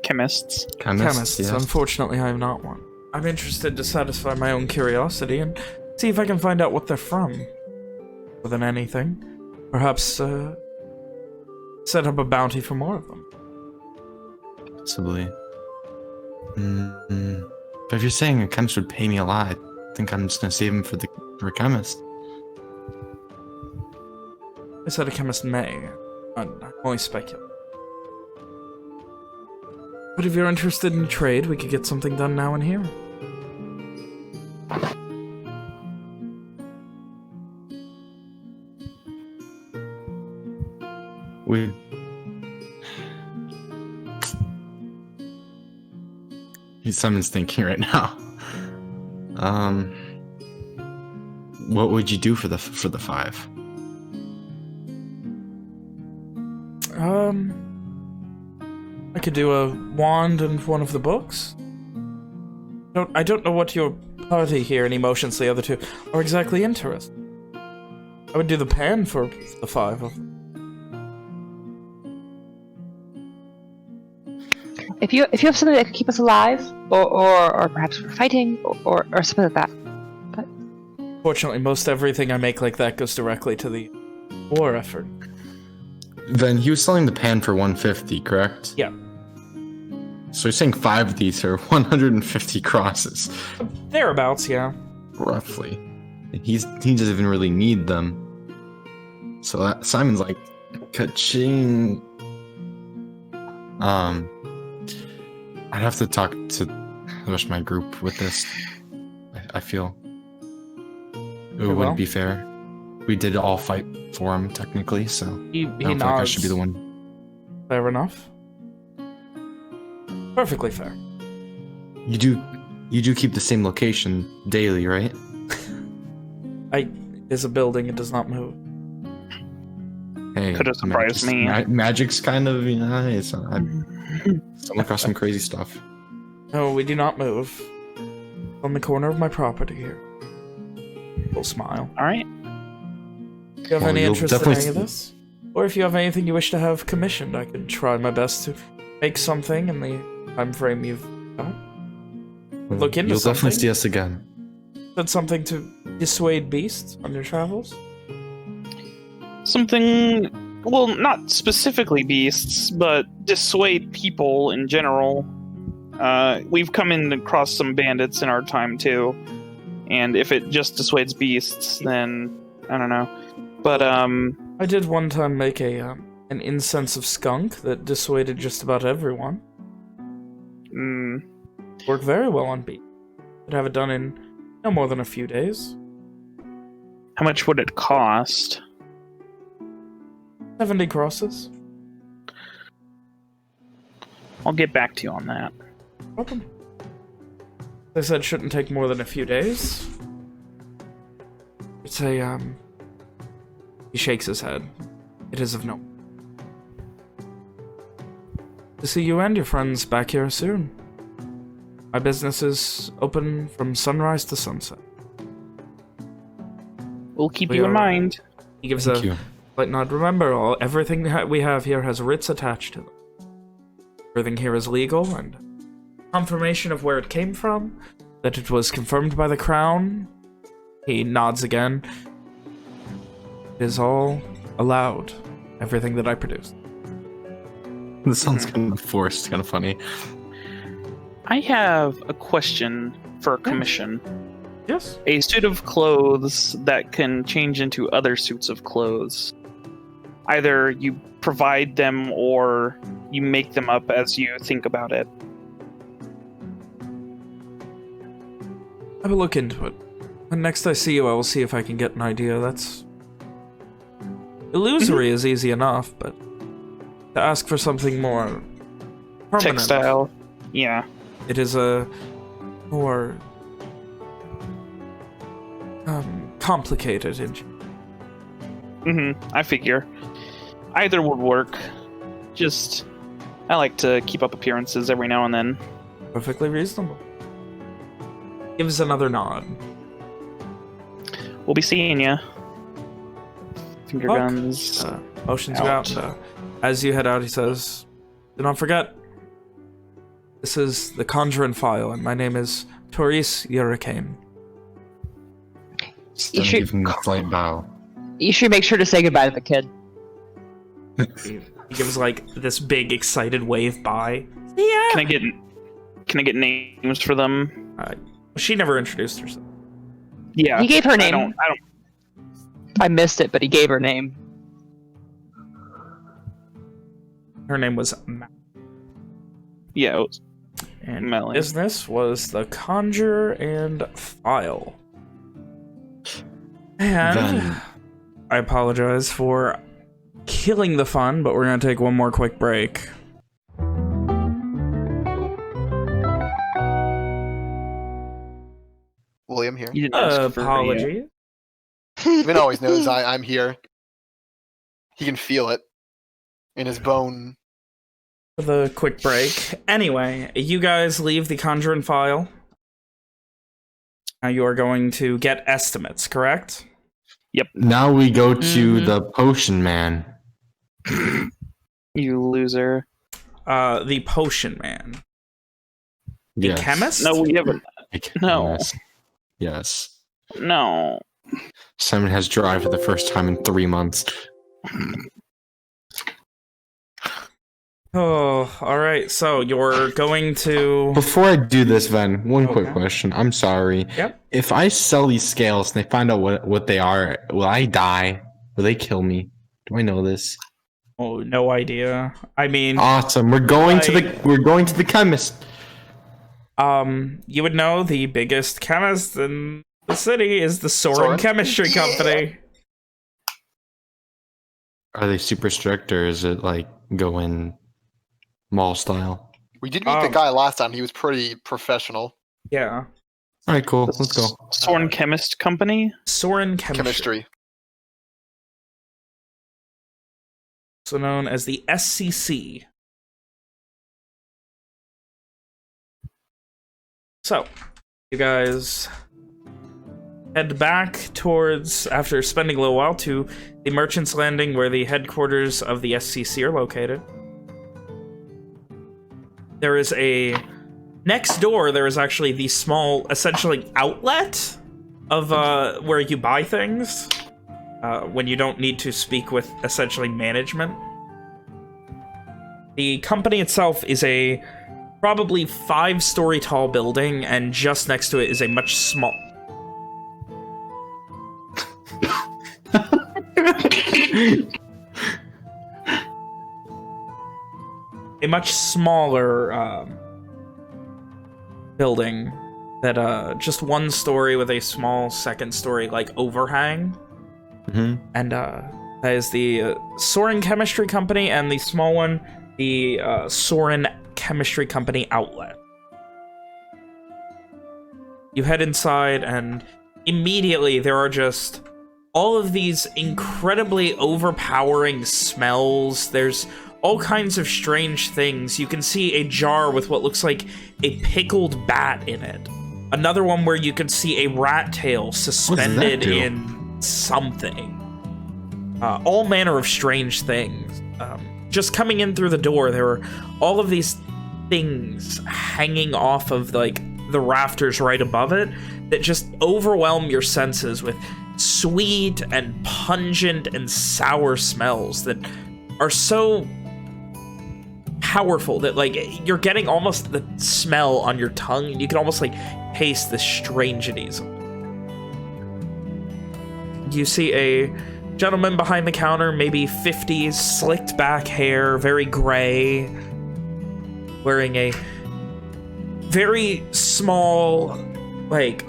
Chemists. Chemists. Yes. Unfortunately, I am not one. I'm interested to satisfy my own curiosity and see if I can find out what they're from. More than anything. Perhaps, set up a bounty for more of them. Possibly. But if you're saying a chemist would pay me a lot, I think I'm just gonna save him for a chemist. I said a chemist may. I'm only speculating. But if you're interested in trade, we could get something done now and here. Someone's thinking right now. What would you do for the 5? I could do a wand and one of the books. I don't know what your party here and emotions the other 2 are exactly interested. I would do the pan for the 5 of them. If you have something that could keep us alive, or perhaps we're fighting, or something like that. But Fortunately, most everything I make like that goes directly to the war effort. Then he was selling the pan for 150, correct? Yeah. So you're saying 5 of these are 150 crosses, Thereabouts, yeah. roughly. And he doesn't even really need them. So Simon's like, ka-ching. I'd have to talk to the rest of my group with this. I feel it wouldn't be fair. We did all fight for him technically, so He I don't feel like I should be the one. Fair enough. Perfectly fair. You do keep the same location daily, right? There's a building, it does not move. Hey, Could have surprised me. Magic's kind of, stumbled across some crazy stuff. No, we do not move. On the corner of my property here. We'll smile. Alright. Do you have Well, any you'll interest in definitely any of this? Or if you have anything you wish to have commissioned, I can try my best to make something in the time frame you've got. Look into You'll definitely something. see us again. Said something to dissuade beasts on your travels? Something, well, not specifically beasts, but dissuade people in general. We've come in across some bandits in our time too, and if it just dissuades beasts, then I don't know. But I did one time make an incense of skunk that dissuaded just about everyone. Worked very well on beasts. Could have it done in no more than a few days. how much would it cost? 70 crosses. I'll get back to you on that. Welcome. They said it shouldn't take more than a few days. It's a, He shakes his head. It is of no... To see you and your friends back here soon. My business is open from sunrise to sunset. We'll keep We you in are- mind. He gives Thank a you. slight nod. Remember, everything we have here has writs attached to them. Everything here is legal, and confirmation of where it came from, that it was confirmed by the crown. He nods again. It is all allowed. Everything that I produced. This sounds kind of forced, kind of funny. I have a question for a commission. Yes. A suit of clothes that can change into other suits of clothes. Either you provide them or you make them up as you think about it. I will look into it. And next I see you, I will see if I can get an idea. That's... Illusory is easy enough, but to ask for something more permanent, Textile. Yeah. it is a more complicated. I figure. Either would work. Just, I like to keep up appearances every now and then. Perfectly reasonable. Gives another nod. We'll be seeing ya. Finger Fuck. guns. Motions you Out. out. As you head out, he says, "Do not forget, this is the Conjuring File, and my name is Tauris Hurricane." Just don't should- give him a slight bow. You should make sure to say goodbye to the kid. He gives like this big excited wave bye. Can I get names for them? She never introduced herself. Yeah. He gave her I name. don't I missed it, but he gave her name. Her name was Ma- yeah, it was- and Melanie. business was the Conjure and File. And Then- I apologize for killing the fun, but we're gonna take one more quick break. William here. you didn't ask for Apology. Even always knows I'm here. He can feel it in his bone. For the quick break. Anyway, you guys leave the Conjuring File. Now you are going to get estimates, correct? Now we go to Mhm. the potion man. You loser. The Potion Man. The Yes. chemist? No, we haven't. No. Yes. Yes. No. Simon has drive for the first time in 3 months. Oh, alright, so you're going to... Before I do this, Ven, one quick Okay. question. I'm sorry. Yep. If I sell these scales and they find out what they are, will I die? Will they kill me? Do I know this? Oh, no idea. I mean, Awesome. We're going to the chemist. you would know the biggest chemist in the city is the Soren Soren? Chemistry Company. Are they super strict or is it like go in mall style? We did meet the guy last time. He was pretty professional. Yeah. All right, cool. Let's go. Soren Chemist Company? Soren Chemistry. Chemistry. Also known as the SCC. So, you guys head back towards, after spending a little while, to the Merchant's Landing, where the headquarters of the SCC are located. There is a... Next door, there is actually the small, essentially, outlet of where you buy things when you don't need to speak with, essentially, management. The company itself is a probably 5-story tall building, and just next to it is a much small... a much smaller building that just 1 story with a small 2nd story like overhang. Mm-hmm. And that is the Soren Chemistry Company, and the small one, the Soren Chemistry Company outlet. You head inside, and immediately there are just all of these incredibly overpowering smells. There's all kinds of strange things. You can see a jar with what looks like a pickled bat in it. Another one where you can see a rat tail suspended in something. All manner of strange things. Just coming in through the door, there were all of these things hanging off of like the rafters right above it that just overwhelm your senses with sweet and pungent and sour smells that are so powerful that like you're getting almost the smell on your tongue, and you can almost like taste the strangeties. You see a gentleman behind the counter, maybe 50s, slicked back hair, very gray, wearing a very small, like,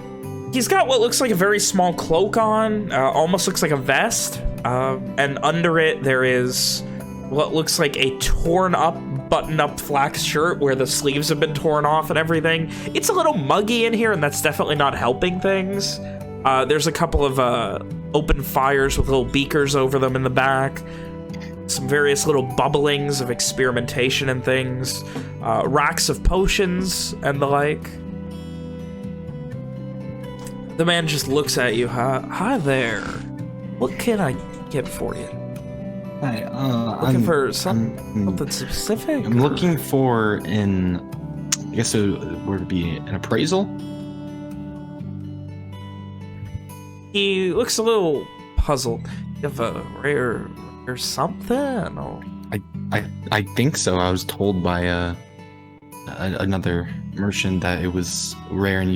he's got what looks like a very small cloak on, almost looks like a vest, and under it there is what looks like a torn up, button up flax shirt where the sleeves have been torn off and everything. It's a little muggy in here, and that's definitely not helping things. There's a couple of open fires with little beakers over them in the back. Some various little bubblings of experimentation and things. Racks of potions and the like. The man just looks at you. Hi there. What can I get for you? Hi, Looking for something specific? I'm looking for I guess it would be an appraisal. He looks a little puzzled. You have a rare or something? Or... I think so. I was told by another merchant that it was rare, and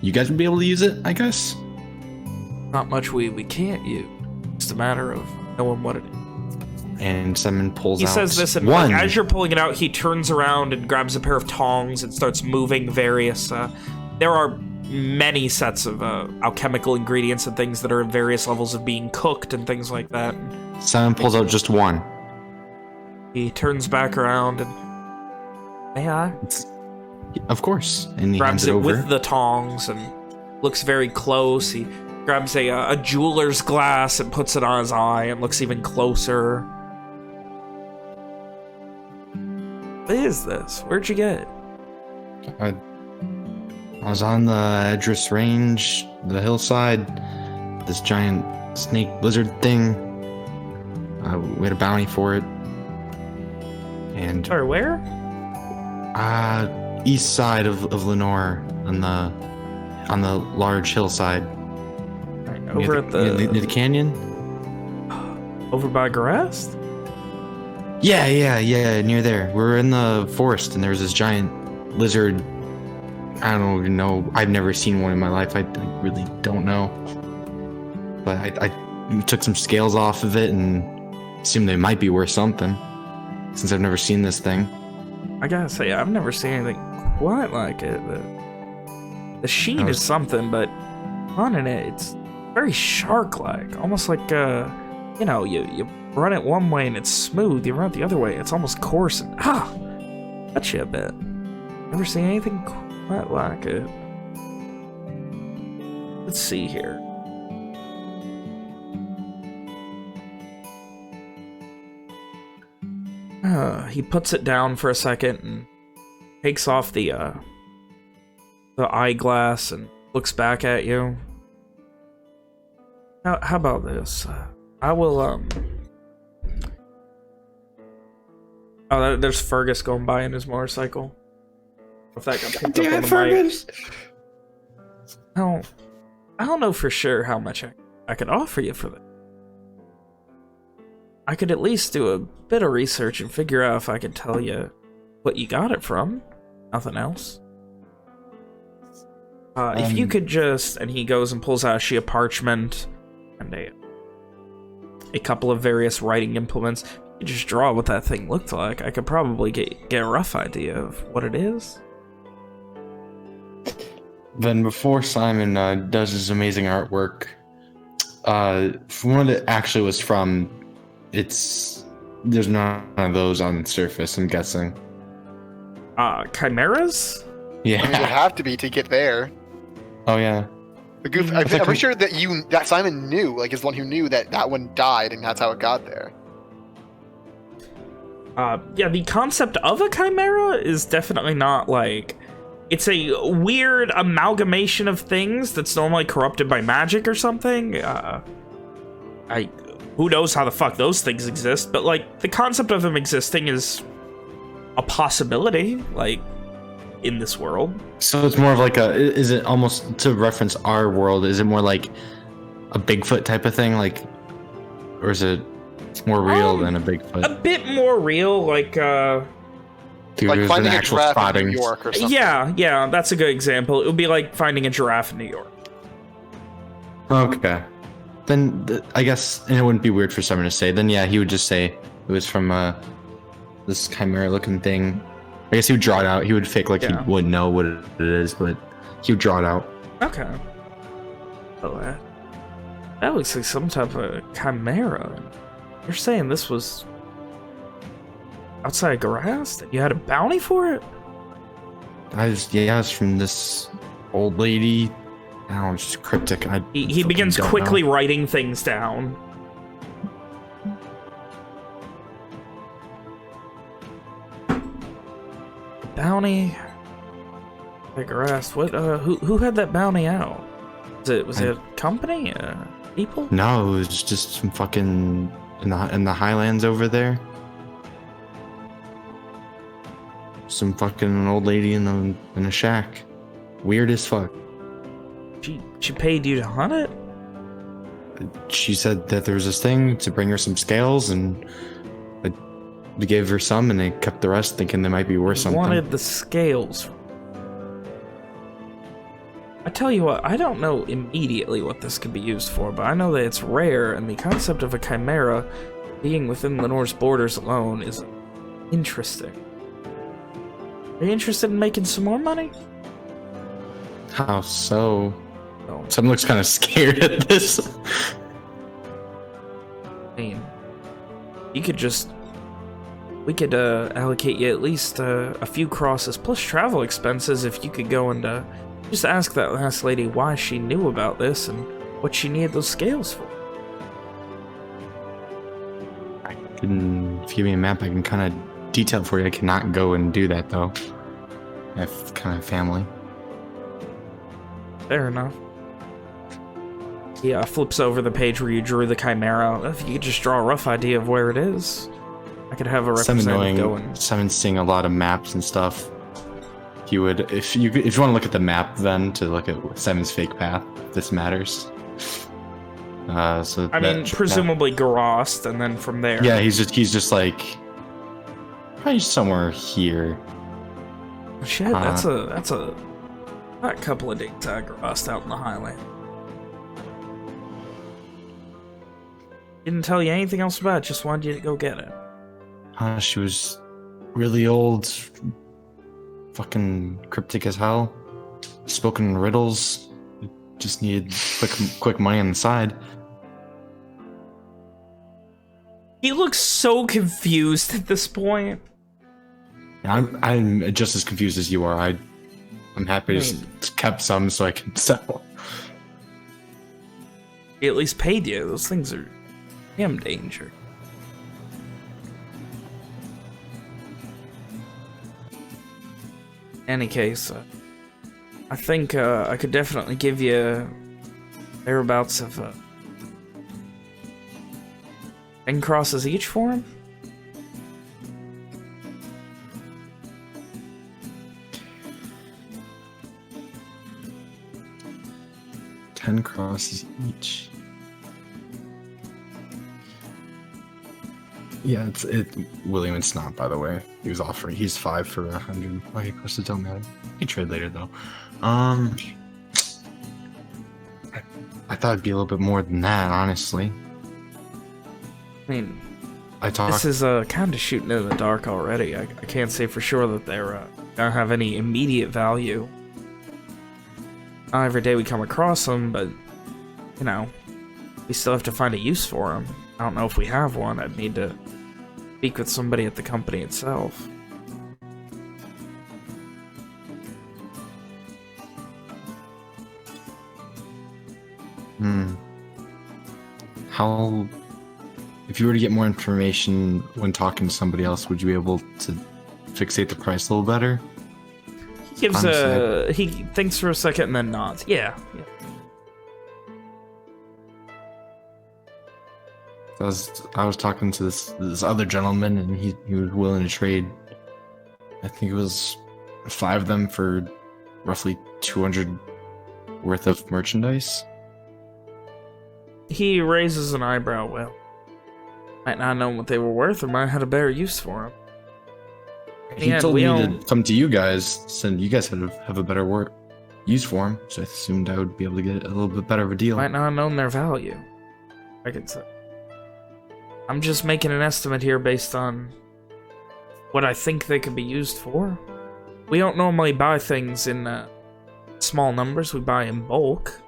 you guys would be able to use it, I guess. Not much we can't use. It's a matter of knowing what it is. And someone pulls He out says this, and one. like, as you're pulling it out, he turns around and grabs a pair of tongs and starts moving various. There are many sets of alchemical ingredients and things that are in various levels of being cooked and things like that. Simon pulls out just one. He turns back around and, may I? Of course. And he Grabs hands it over. with the tongs and looks very close. He grabs a jeweler's glass and puts it on his eye and looks even closer. What is this? Where'd you get it? I was on the Edris Range, the hillside, this giant snake lizard thing. We had a bounty for it. And Sorry, where? east side of Lenore, on the large hillside. Right, over at the near the canyon. over by Garest? Yeah, near there. We're in the forest, and there's this giant lizard. I don't even know. I've never seen one in my life. I really don't know. But I took some scales off of it and assumed they might be worth something, since I've never seen this thing. I gotta say, I've never seen anything quite like it. The sheen is something, but running it's very shark-like. Almost like, you know, you run it one way and it's smooth. You run it the other way, it's almost coarse and, touch you a bit. Never seen anything quite like it. Let's see here. He puts it down for a second and takes off the eyeglass and looks back at you. How about this? I will, Oh, there's Fergus going by in his motorcycle. If that got picked up on the mic. I don't know for sure how much I could offer you for that. I could at least do a bit of research and figure out if I could tell you what you got it from. Nothing else. If you could just... And he goes and pulls out a sheet of parchment and a couple of various writing implements. You just draw what that thing looked like. I could probably get a rough idea of what it is. Then before Simon does his amazing artwork, from what it actually was from, there's none of those on the surface, I'm guessing. Chimeras? I mean, it would Yeah. have to be to get there. Oh yeah. The goof. I'm pretty sure that Simon knew, like, is the one who knew that one died, and that's how it got there. Yeah, the concept of a chimera is definitely not, like... It's a weird amalgamation of things that's normally corrupted by magic or something. Who knows how the fuck those things exist, but, like, the concept of them existing is a possibility, like, in this world. So it's more of like a, is it almost, to reference our world, is it more like a Bigfoot type of thing, like, or is it more real than a Bigfoot? A bit more real, like, Dude, Like there's finding an a actual giraffe in spotting. New York or something. yeah, that's a good example. It would be like finding a giraffe in New York. Okay. Then, I guess, and it wouldn't be weird for someone to say, then yeah, he would just say it was from this chimera-looking thing. I guess he would draw it out. He would fake like he wouldn't know what it is, but he would draw it out. Okay. Oh, that looks like some type of chimera. You're saying this was outside grass? That you had a bounty for it? It's from this old lady. I don't know, it's just cryptic. He begins quickly writing things down. Bounty. Like grass. What? Who had that bounty out? Was it a company? People? No, it was just some fucking in the Highlands over there. Some fucking old lady in a shack. Weird as fuck. She paid you to hunt it? She said that there was this thing to bring her some scales, and they gave her some, and they kept the rest, thinking they might be worth something. Wanted the scales. I tell you what, I don't know immediately what this could be used for, but I know that it's rare, and the concept of a chimera being within Lenore's borders alone is interesting. Are you interested in making some more money? How so? Oh. Someone looks kind of scared at this. I mean, you could just... We could allocate you at least a few crosses plus travel expenses if you could go and just ask that last lady why she knew about this and what she needed those scales for. If you give me a map, I can kind of detail for you. I cannot go and do that though. I have kind of family. Fair enough. Yeah, flips over the page where you drew the chimera. If you could just draw a rough idea of where it is, I could have a representative go and... Simon's seeing a lot of maps and stuff. He would, if you want to look at the map, then to look at Simon's fake path, if this matters. I mean, presumably Garost, and then from there. Yeah, he's just like probably somewhere here. Shit, that's a couple of days Garost out in the highland. Didn't tell you anything else about it, just wanted you to go get it. She was really old, fucking cryptic as hell, spoken in riddles, just needed quick money on the side. He looks so confused at this point. I'm just as confused as you are. I'm happy to just kept some so I can sell. He at least paid you. Those things are damn danger. Any case, I think I could definitely give you thereabouts of 10 crosses each for him. $10 crosses each. Yeah, William, it's not, by the way. He was offering, he's 5 for 100. Why he posted, don't matter. He can trade later though. I thought it'd be a little bit more than that, honestly. I mean, this is kind of shooting in the dark already. I can't say for sure that they're gonna have any immediate value. Not every day we come across them, but you know, we still have to find a use for them. I don't know if we have one. I'd need to speak with somebody at the company itself. How, if you were to get more information when talking to somebody else, would you be able to fixate the price a little better? He gives Honestly. he thinks for a second and then nods. Yeah. I was talking to this other gentleman, and he was willing to trade. I think it was 5 of them for roughly 200 worth of merchandise. He raises an eyebrow. Well, might not know what they were worth, or might have had a better use for them. He Yeah, told we me don't- to come to you guys, since you guys have a better use for him. So I assumed I would be able to get a little bit better of a deal. Might not have known their value. I could say. I'm just making an estimate here based on what I think they could be used for. We don't normally buy things in small numbers. We buy in bulk.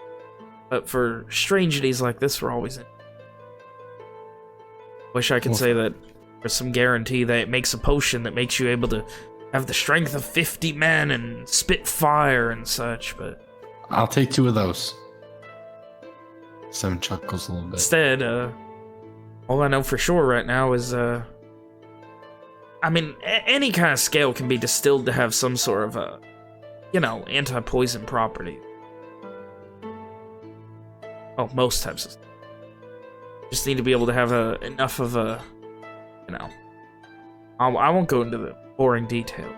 But for strangeties like this, we're always in. Wish I could Well, say that there's some guarantee that it makes a potion that makes you able to have the strength of 50 men and spit fire and such, but I'll take 2 of those. Sam chuckles a little bit. instead, all I know for sure right now is, I mean, any kind of scale can be distilled to have some sort of, anti-poison property. Oh, most types of. Just need to be able to have enough of a, I won't go into the boring detail.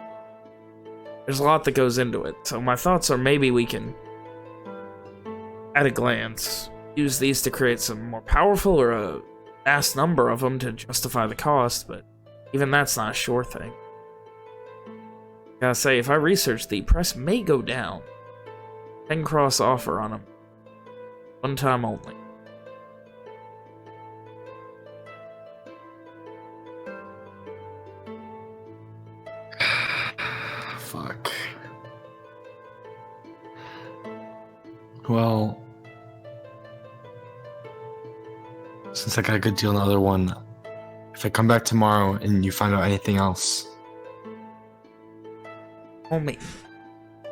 There's a lot that goes into it, so my thoughts are maybe we can, at a glance, use these to create some more powerful or a vast number of them to justify the cost, but even that's not a sure thing. Gotta say, if I research, the price may go down. 10 cross offer on them. One time only. Fuck. Well, since I got a good deal on the other one, if I come back tomorrow and you find out anything else, Oh me.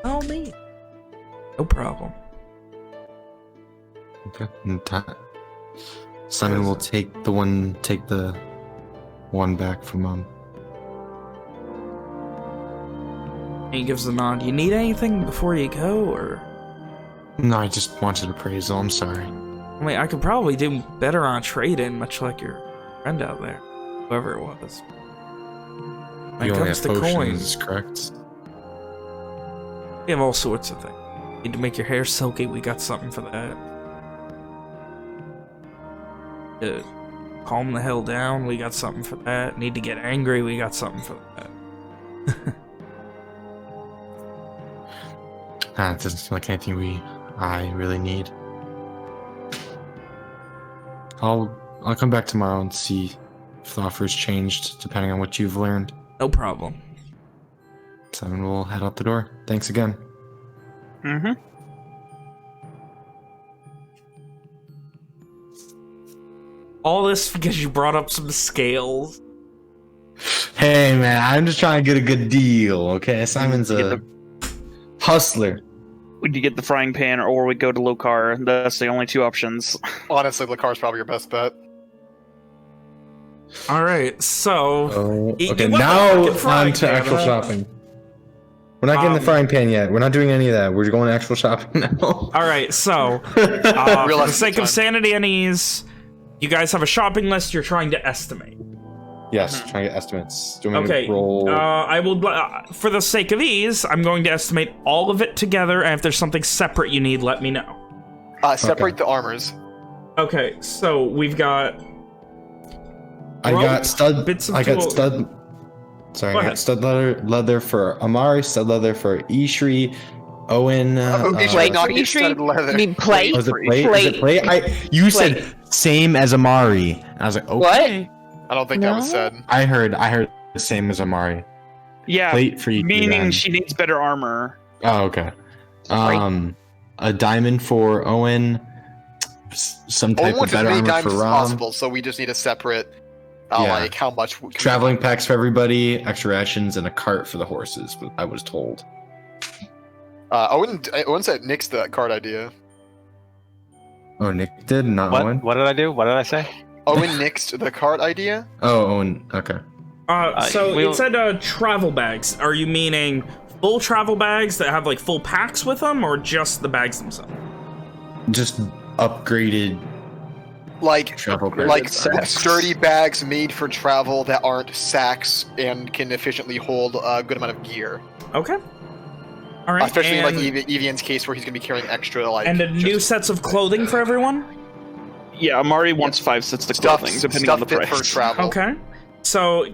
Oh me. No problem. okay, Simon will take the one back from Mom. He gives a nod. You need anything before you go, or? No, I just wanted appraisal. I'm sorry. I mean, I could probably do better on trade-in, much like your friend out there. Whoever it was. When You it only comes have to potions, coins, correct? we have all sorts of things. Need to make your hair silky, we got something for that. To calm the hell down, we got something for that. Need to get angry, we got something for that. It doesn't seem like anything I really need. I'll come back tomorrow and see if the offer's changed, depending on what you've learned. No problem. Simon will head out the door. Thanks again. Mm-hmm. All this because you brought up some scales. Hey man, I'm just trying to get a good deal, okay? Simon's a hustler. Would you get the frying pan, or we go to Lokar? That's the only 2 options. Honestly, Lacar's probably your best bet. Alright, so... Oh, Eat okay, what the now fucking frying on to pan, actual huh? shopping. We're not getting the frying pan yet. We're not doing any of that. We're going to actual shopping now. Alright, so... for the sake of sanity and ease, you guys have a shopping list you're trying to estimate. Yes, trying to get estimates. Do you want me Okay, to roll? I will, for the sake of ease, I'm going to estimate all of it together, and if there's something separate you need, let me know. Separate the armors. Okay, so we've got... I got rope, stud. bits of I got tool- stud. Sorry, Go I ahead. got stud leather for Amari, stud leather for Ishri, Owen. Plate, not not get Ishri? studded leather. You mean plate? Was it plate? Is it plate? You Plate. said same as Amari. I was like, okay. I don't think that was No? said. I heard the same as Amari. Yeah, Plate for each meaning man. she needs better armor. Oh, okay. A diamond for Owen. Some Owen type of wants as better many armor diamonds for as Rom. possible, so we just need a separate, Yeah. like how much. Traveling packs for everybody, extra rations, and a cart for the horses. I was told. Owen said nix that card idea. Oh, Nick did, not Owen? What did I do? What did I say? Owen nixed the cart idea. Oh, Owen. Okay. So we'll- it said travel bags. Are you meaning full travel bags that have like full packs with them, or just the bags themselves? Just upgraded Like travel bags. like sturdy bags made for travel that aren't sacks and can efficiently hold a good amount of gear. Okay. All right. Especially in like and, Evian's case, where he's gonna be carrying extra like and new just sets of clothing for everyone. Yeah, Amari wants 5 sets of stuff, clothing, depending stuff on the fit price. for travel. Okay. So,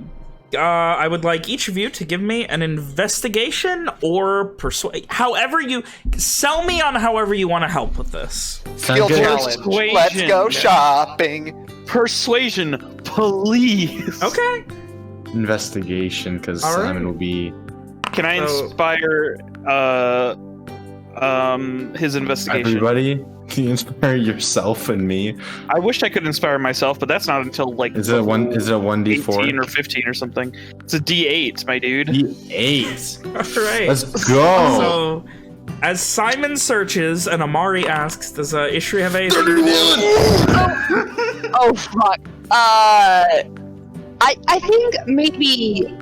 I would like each of you to give me an investigation or persuade. However you sell me on however you want to help with this. Skill good. challenge. Persuasion. Let's go shopping. Persuasion, please. Okay. investigation, because All right. Simon will be. Can I So- inspire his investigation? Everybody, can you inspire yourself and me? I wish I could inspire myself, but that's not until like Is it a one? Is it a 1d4? 18 or 15 or something. It's a D8, my dude. D8. All right. Let's go. So, as Simon searches and Amari asks, does Ishri have anything to do? Oh fuck. I think maybe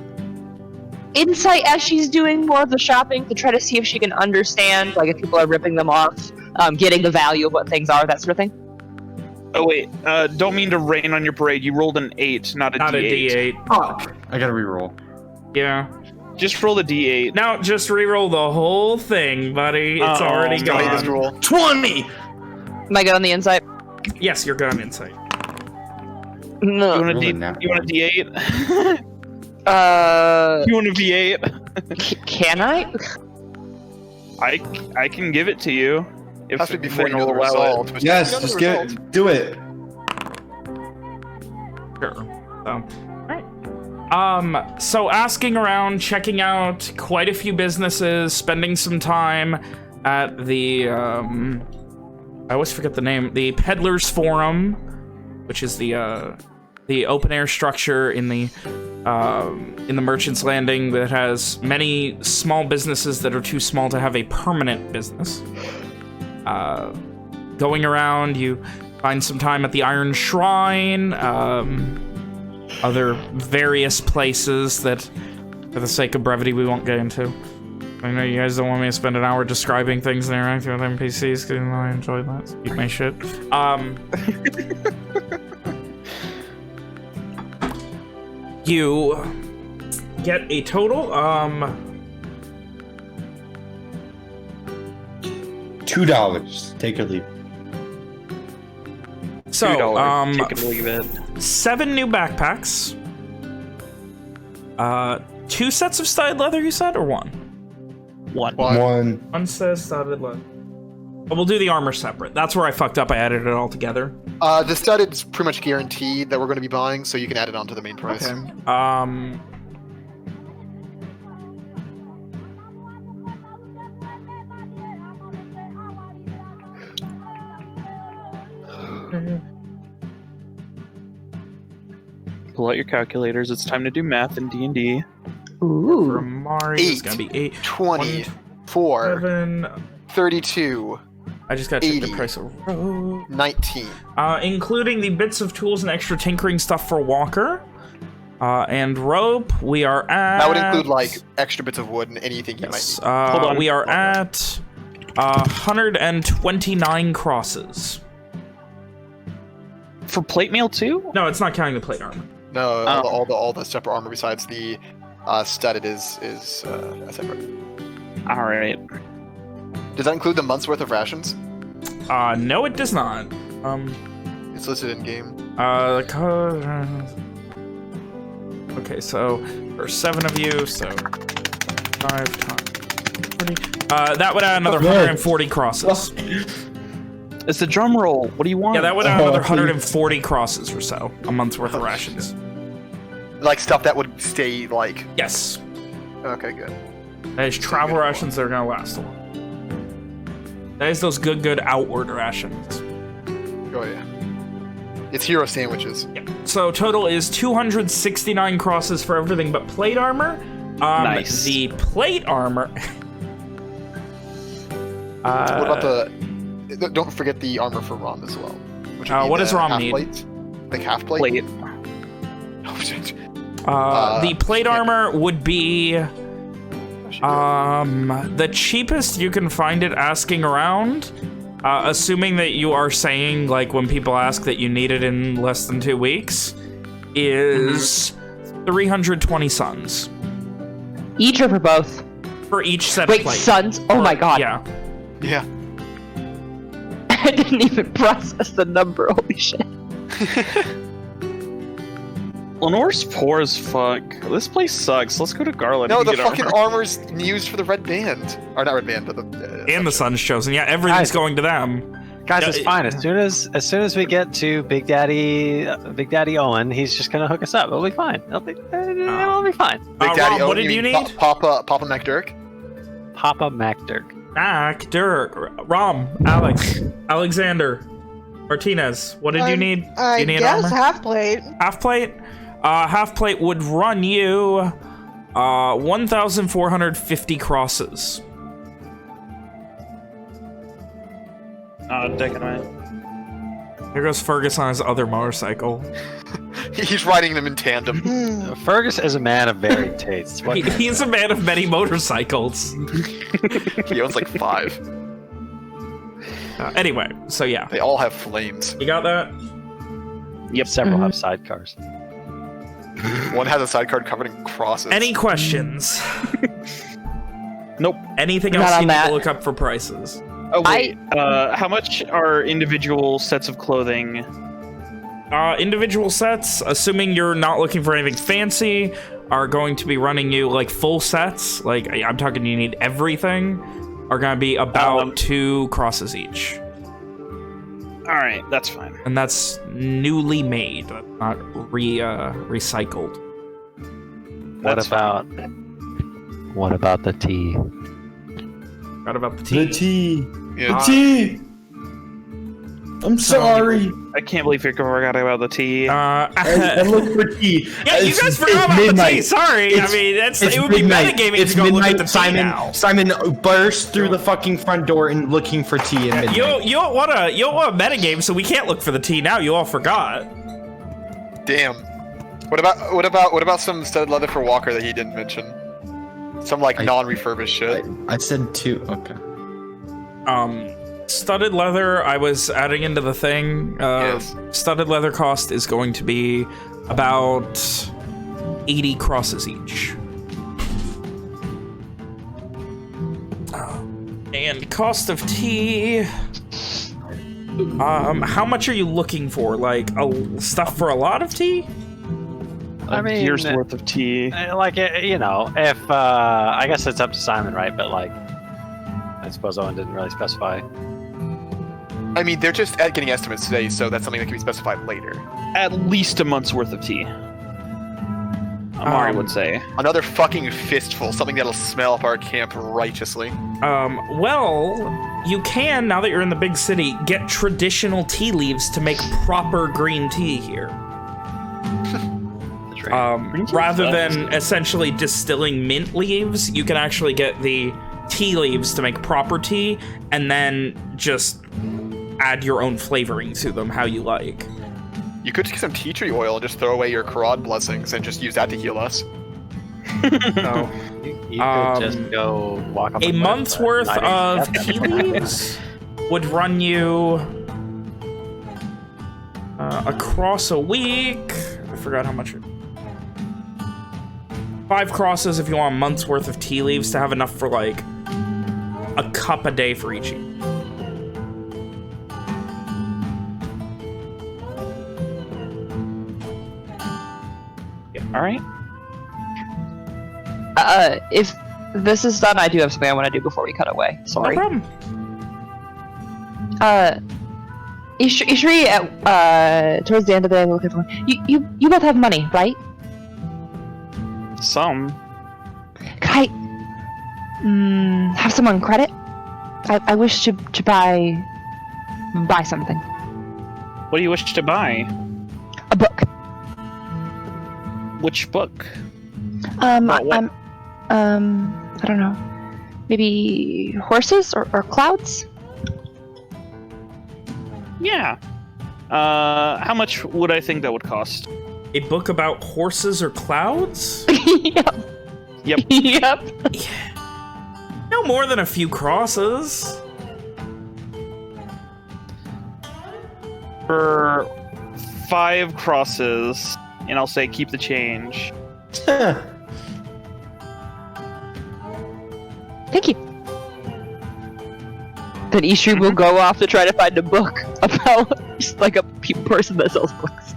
insight as she's doing more of the shopping to try to see if she can understand, like if people are ripping them off, getting the value of what things are, that sort of thing. Oh wait, don't mean to rain on your parade. You rolled an 8, not a Not a D8. D8. Fuck. I gotta reroll. Yeah. Just roll the D8. Now, just re-roll the whole thing, buddy. It's Oh, already Go ahead, just gone. roll. 20. Am I good on the insight? Yes, you're good on insight. You No. want a Roll D? a nat You want a one. D8? Uh, You want a V8? can I? I can give it to you. If Has to be before then you know the you'll allow it. result. but Yes, you know the just get result. do it. Sure. So asking around, checking out quite a few businesses, spending some time at the, I always forget the name, the Peddlers Forum, which is the open air structure in the Merchant's Landing that has many small businesses that are too small to have a permanent business. Going around, you find some time at the Iron Shrine, other various places that, for the sake of brevity, we won't get into. I know you guys don't want me to spend an hour describing things and interacting with NPCs, because I enjoy that. So keep my shit. You get a total, $2. Take or leave. so, $2. Take it or leave it. 7 new backpacks. 2 sets of studded leather, you said, or 1? One. One. One says studded leather. But we'll do the armor separate. That's where I fucked up. I added it all together. The studded's pretty much guaranteed that we're going to be buying, so you can add it onto the main price. Pull out your calculators. It's time to do math in D&D. For Ooh. Amari, it's 8, gonna be 8, 24, 7. 32, I just gotta check 80. the price of road. 19. Including the bits of tools and extra tinkering stuff for Walker. And rope, we are at... That would include like extra bits of wood and anything you Yes, might Hold on. we are Hold on. at 129 crosses. For plate mail too? No, it's not counting the plate armor. need. No, Oh. all the separate armor besides the studded is separate. All right. Does that include the month's worth of rations? No, it does not. It's listed in game. Okay, so for 7 of you, so 5 times 40. That would add another 140 crosses. It's the drum roll. What do you want? Yeah, that would add another 140 crosses or so. A month's worth of rations. Like stuff that would stay like. Yes. Okay, good. That is travel rations that are gonna last a while. That is those good outward rations. Oh yeah. It's hero sandwiches. Yeah. So total is 269 crosses for everything but plate armor. Nice. The plate armor. What about the don't forget the armor for Rom as well. Which would be what the does Rom half need? Plate. Like half plate. Plate. Oh shit. The plate yeah. armor would be I should do it. the cheapest you can find it asking around. Assuming that you are saying, like, when people ask that you need it in less than 2 weeks, is 320 suns. Each or for both? For each set Wait, of plate. sons? Oh my god. Yeah. Yeah. I didn't even process the number. Holy shit. Lenore's poor as fuck. This place sucks. Let's go to Garland. No, and the get fucking armor. armor's used for the red band. Or not red band, but the... And the sun's chosen. Yeah, everything's Guys. going to them. Guys, Yeah, it's fine. As soon as we get to Big Daddy Owen, he's just gonna hook us up. It'll be fine. It'll be fine. Big Daddy Rob, what Owen, did you mean need? Papa McDurk? Papa MacDurk. Mac, Dirk, Rom, Alex, Alexander, Martinez. What did you need? I you need guess armor? half plate. Half plate? Half plate would run you 1,450 crosses. Decking away. Here goes Fergus on his other motorcycle. He's riding them in tandem. Hmm. Fergus is a man of varied tastes. What can I He's say? a man of many motorcycles. He owns like 5. Anyway, so yeah. They all have flames. You got that? Yep. Several have sidecars. One has a sidecar covered in crosses. Any questions? Nope. Anything Not else on you need that. to look up for prices? Oh wait. How much are individual sets of clothing? Individual sets, assuming you're not looking for anything fancy, are going to be running you like full sets. Like I'm talking, you need everything. Are going to be about 2 crosses each, All right, that's fine. and that's newly made, not recycled. What about the tea? Forgot about the tea. tea. Yeah. tea. I'm sorry. I can't believe you forgot about the tea. I look for tea. Yeah, you guys forgot about the tea. Sorry. I mean, it would be metagaming It's to go look at midnight. the tea Simon, now. Simon burst through the fucking front door and looking for tea at midnight. You don't want to metagame, so we can't look for the tea now. You all forgot. Damn. What about some studded leather for Walker that he didn't mention? Some like non-refurbished shit. I said 2. Okay. Studded leather, I was adding into the thing. Yes. Studded leather cost is going to be about 80 crosses each. And cost of tea. How much are you looking for? Like stuff for a lot of tea? I mean, Year's worth of tea. like you know, if I guess it's up to Simon, right? But like, I suppose Owen didn't really specify. I mean, they're just getting estimates today, so that's something that can be specified later. At least a month's worth of tea. Amari would say. Another fucking fistful, something that'll smell up our camp righteously. Well, you can, now that you're in the big city, get traditional tea leaves to make proper green tea here. Rather than essentially distilling mint leaves, you can actually get the tea leaves to make proper tea, and then just add your own flavoring to them how you like. You could take some tea tree oil and just throw away your Karad blessings and just use that to heal us. So, You could just go walk up a month's worth of tea leaves would run you across a week. I forgot how much. 5 crosses if you want a month's worth of tea leaves to have enough for like a cup a day for each. All right. If this is done, I do have something I want to do before we cut away. Sorry. No problem. Ishri, towards the end of the day, we're looking for. You both have money, right? Some. Could I have some on credit? I wish to buy something. What do you wish to buy? A book. Which book? I don't know. Maybe horses or clouds? Yeah. How much would I think that would cost? A book about horses or clouds? Yep. Yep. Yep. No more than a few crosses. For 5 crosses, and I'll say keep the change. Thank you. Then Ishru will go off to try to find a book about just like a person that sells books.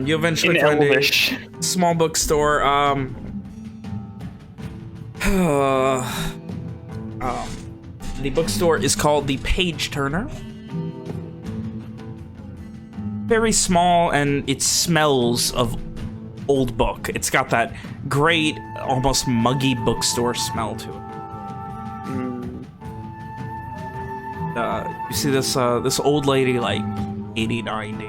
You eventually In find Elvish. a small bookstore. The bookstore is called the Page Turner. Very small, and it smells of old book. It's got that great, almost muggy bookstore smell to it. You see this this old lady, like 80, 90,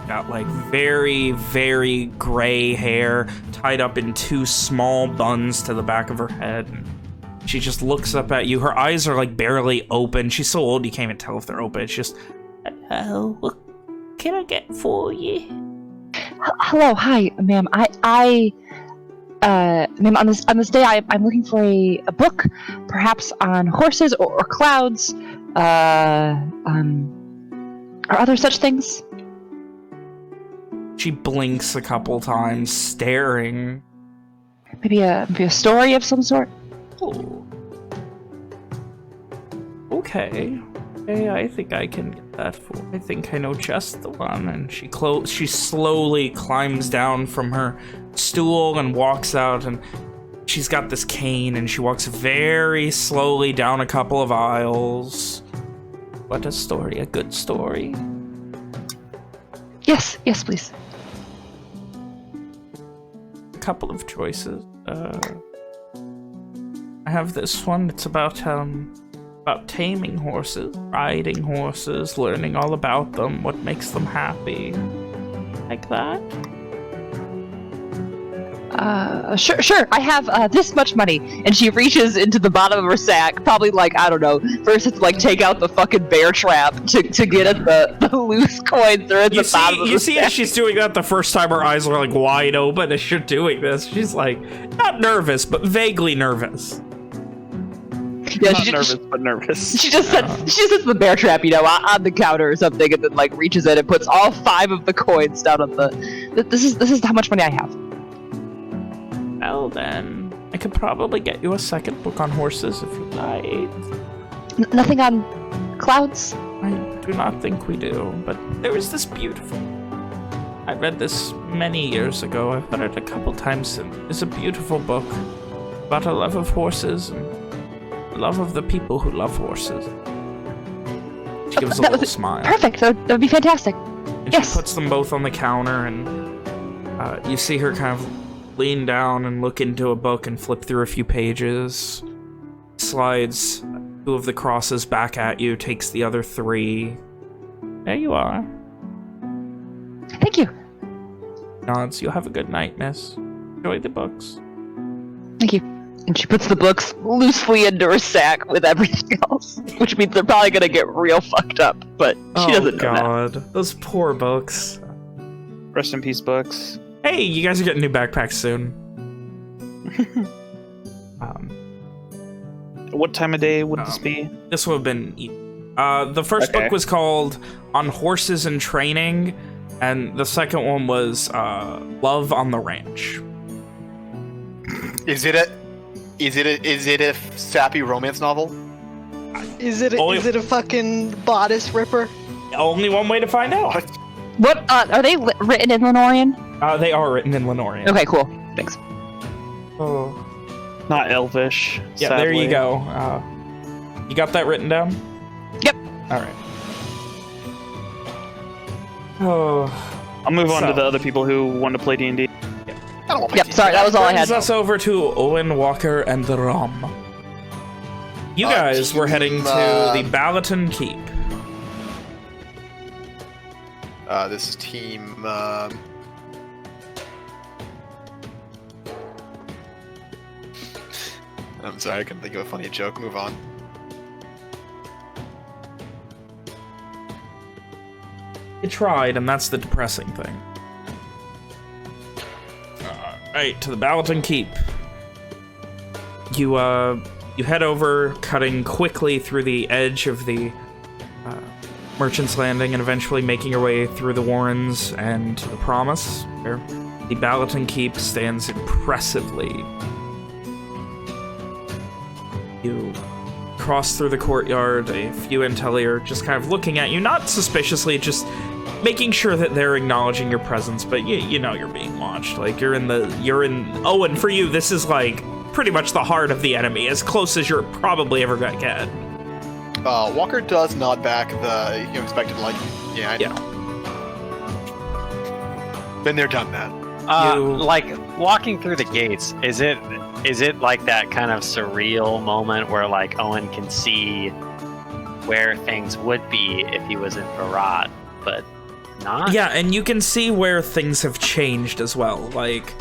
got like very, very gray hair tied up in 2 small buns to the back of her head. She just looks up at you. Her eyes are like barely open. She's so old you can't even tell if they're open. It's just, hello, what can I get for you? Hello, hi, ma'am. Ma'am, on this day, I'm looking for a book, perhaps on horses or clouds, or other such things. She blinks a couple times, staring. Maybe a story of some sort. Oh. Okay. Hey, I think I can get that for. I think I know just the one. And she slowly climbs down from her stool and walks out, and she's got this cane, and she walks very slowly down a couple of aisles. What a story, a good story. Yes, please. A couple of choices. I have this one. It's about taming horses, riding horses, learning all about them, what makes them happy. Like that? Sure. I have this much money, and she reaches into the bottom of her sack. Probably like, I don't know. First, it's like take out the fucking bear trap to get at the loose coins. They're in the bottom of the see, sack. as she's doing that, the first time her eyes are like wide open as she's doing this. She's like not nervous, but vaguely nervous. Yeah, Not nervous, but nervous. She just sets the bear trap, on the counter or something, and then like reaches in and puts all 5 of the coins down on the. This is how much money I have. Well then, I could probably get you a second book on horses if you like. Nothing on clouds. I do not think we do, but there is this beautiful. I read this many years ago. I've read it a couple times, and it's a beautiful book about a love of horses and love of the people who love horses. She gives a little smile. Perfect. That would be fantastic. And Yes. she puts them both on the counter, and you see her kind of lean down and look into a book and flip through a few pages. Slides 2 of the crosses back at you, takes the other 3. There you are. Thank you. Nods. You have a good night, miss. Enjoy the books. Thank you. And she puts the books loosely into her sack with everything else, which means they're probably gonna get real fucked up. But she doesn't know that. Oh god, those poor books. Rest in peace, books. Hey, you guys are getting new backpacks soon. What time of day would this be? This would have been. The first Okay. book was called On Horses and Training, and the second one was Love on the Ranch. Is it a sappy romance novel? Is it Only- is it a fucking bodice ripper? Only one way to find out. What? What are they written in Lenorian? They are written in Lenorian. Okay, cool. Thanks. Oh. Not Elvish. Yeah, there you sadly. go. You got that written down? Yep. All right. Oh. I'll move on So- to the other people who want to play D&D. I don't want Yep. Sorry, that was all I had. Brings us over to Owen, Walker, and the Rom. You guys were heading to the Balaton Keep. This is team. I'm sorry, I couldn't think of a funny joke. Move on. You tried, and that's the depressing thing. Right, to the Balaton Keep. You head over, cutting quickly through the edge of the Merchant's Landing, and eventually making your way through the Warrens and to the Promise, where the Balaton Keep stands impressively. You cross through the courtyard, a few Intelli are just kind of looking at you, not suspiciously, just making sure that they're acknowledging your presence, but you know you're being watched. Like, you're in... Oh, and for you, this is like pretty much the heart of the enemy, as close as you're probably ever gonna get. Walker does nod back the expected, like, yeah, I know. Been there, done that. Like, walking through the gates, is it like that kind of surreal moment where, like, Owen can see where things would be if he was in Virat, but not? Yeah, and you can see where things have changed as well. Like,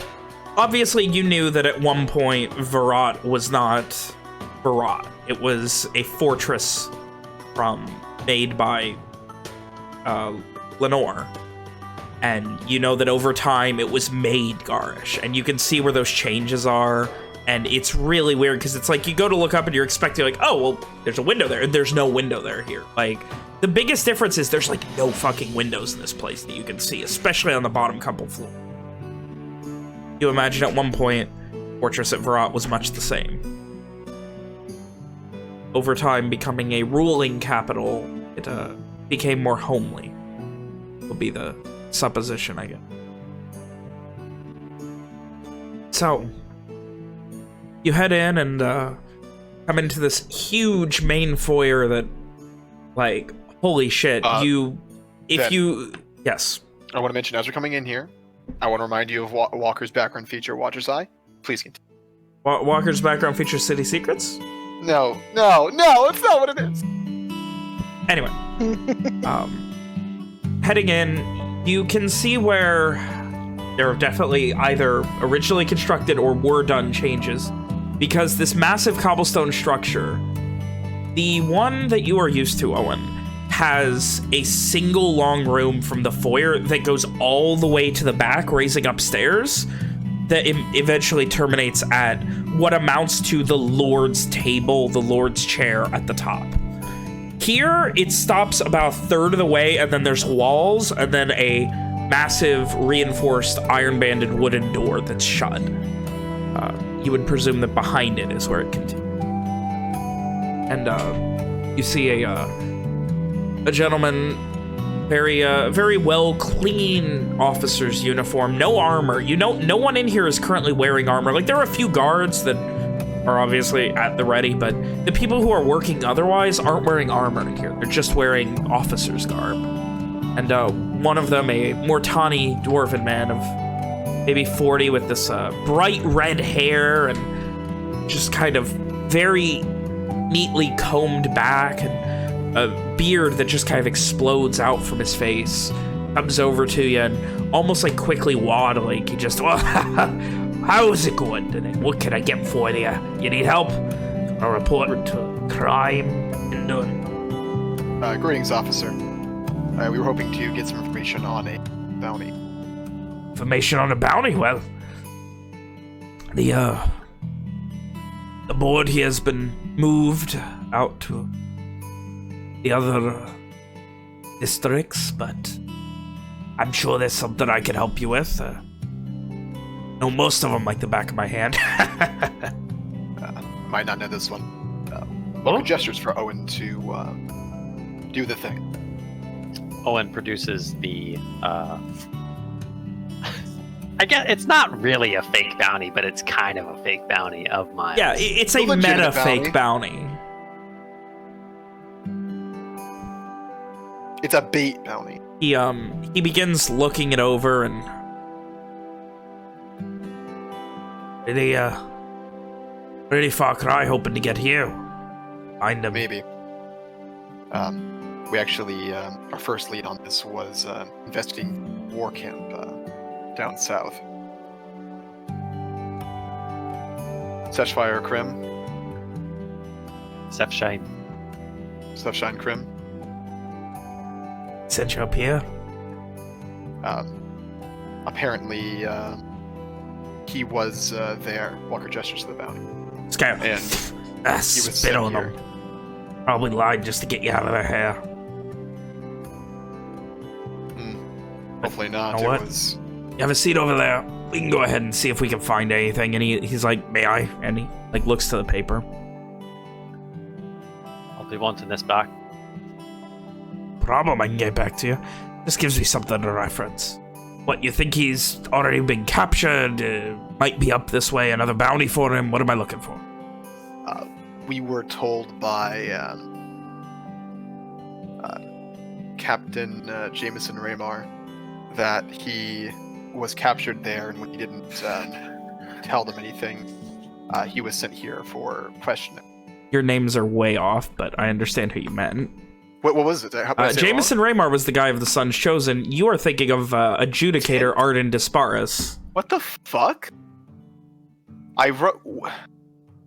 obviously you knew that at one point Virat was not Virat. It was a fortress made by Lenore. And you know that over time it was made Garish. And you can see where those changes are. And it's really weird because it's like you go to look up and you're expecting, like, oh, well, there's a window there. And there's no window there here. Like, the biggest difference is there's, like, no fucking windows in this place that you can see, especially on the bottom couple floors. You imagine at one point, Fortress at Virat was much the same. Over time, becoming a ruling capital, it became more homely. Will be the supposition, I guess. So, you head in and come into this huge main foyer that, like, holy shit, yes. I want to mention, as we're coming in here, I want to remind you of Walker's background feature, Watcher's Eye. Please continue. Walker's background features City Secrets? No, it's not what it is. Anyway, heading in, you can see where there are definitely either originally constructed or were done changes, because this massive cobblestone structure, the one that you are used to, Owen, has a single long room from the foyer that goes all the way to the back, raising upstairs, that eventually terminates at what amounts to the Lord's table, the Lord's chair at the top. Here, it stops about a third of the way, and then there's walls, and then a massive reinforced iron-banded wooden door that's shut. You would presume that behind it is where it continues. And you see a gentleman, very well clean officer's uniform, no armor. You know, no one in here is currently wearing armor. Like, there are a few guards that are obviously at the ready, but the people who are working otherwise aren't wearing armor in here. They're just wearing officer's garb. And one of them, a Mortani dwarven man of maybe 40 with this bright red hair and just kind of very neatly combed back and a beard that just kind of explodes out from his face, comes over to you and almost like quickly waddling, he just, well, how's it going today? What can I get for you? You need help? A report to crime and done. Greetings, officer. We were hoping to get some information on a bounty. Information on a bounty? Well, the board here has been moved out to the other districts, but I'm sure there's something I can help you with. Know most of them like the back of my hand. Might not know this one. Local gestures for Owen to do the thing. Owen produces the I guess it's not really a fake bounty, but it's kind of a fake bounty of mine. Yeah, it's a meta fake bounty. It's a bait bounty. He begins looking it over and pretty far cry hoping to get here. Find him. Maybe. We actually our first lead on this was investigating war camp down south. Seshfire Krim. Sefshine Krim. Sent you up here? apparently he was there. Walker gestures to the bounty. This guy, And spit sent on here. him. Probably lied just to get you out of their hair. Hopefully not. You know what? It was. You have a seat over there. We can go ahead and see if we can find anything. And he's like, may I? And he like looks to the paper. I'll be wanting this back. Problem, I can get back to you. This gives me something to reference. What, you think he's already been captured? Might be up this way, another bounty for him? What am I looking for? We were told by Captain Jameson Raymar that he was captured there, and when he didn't tell them anything, he was sent here for questioning. Your names are way off, but I understand who you meant. What was it? How did I say it Jameson Raymar was the guy of the Sun's Chosen. You are thinking of adjudicator Arden Disparis. wrong? What the fuck? I wrote.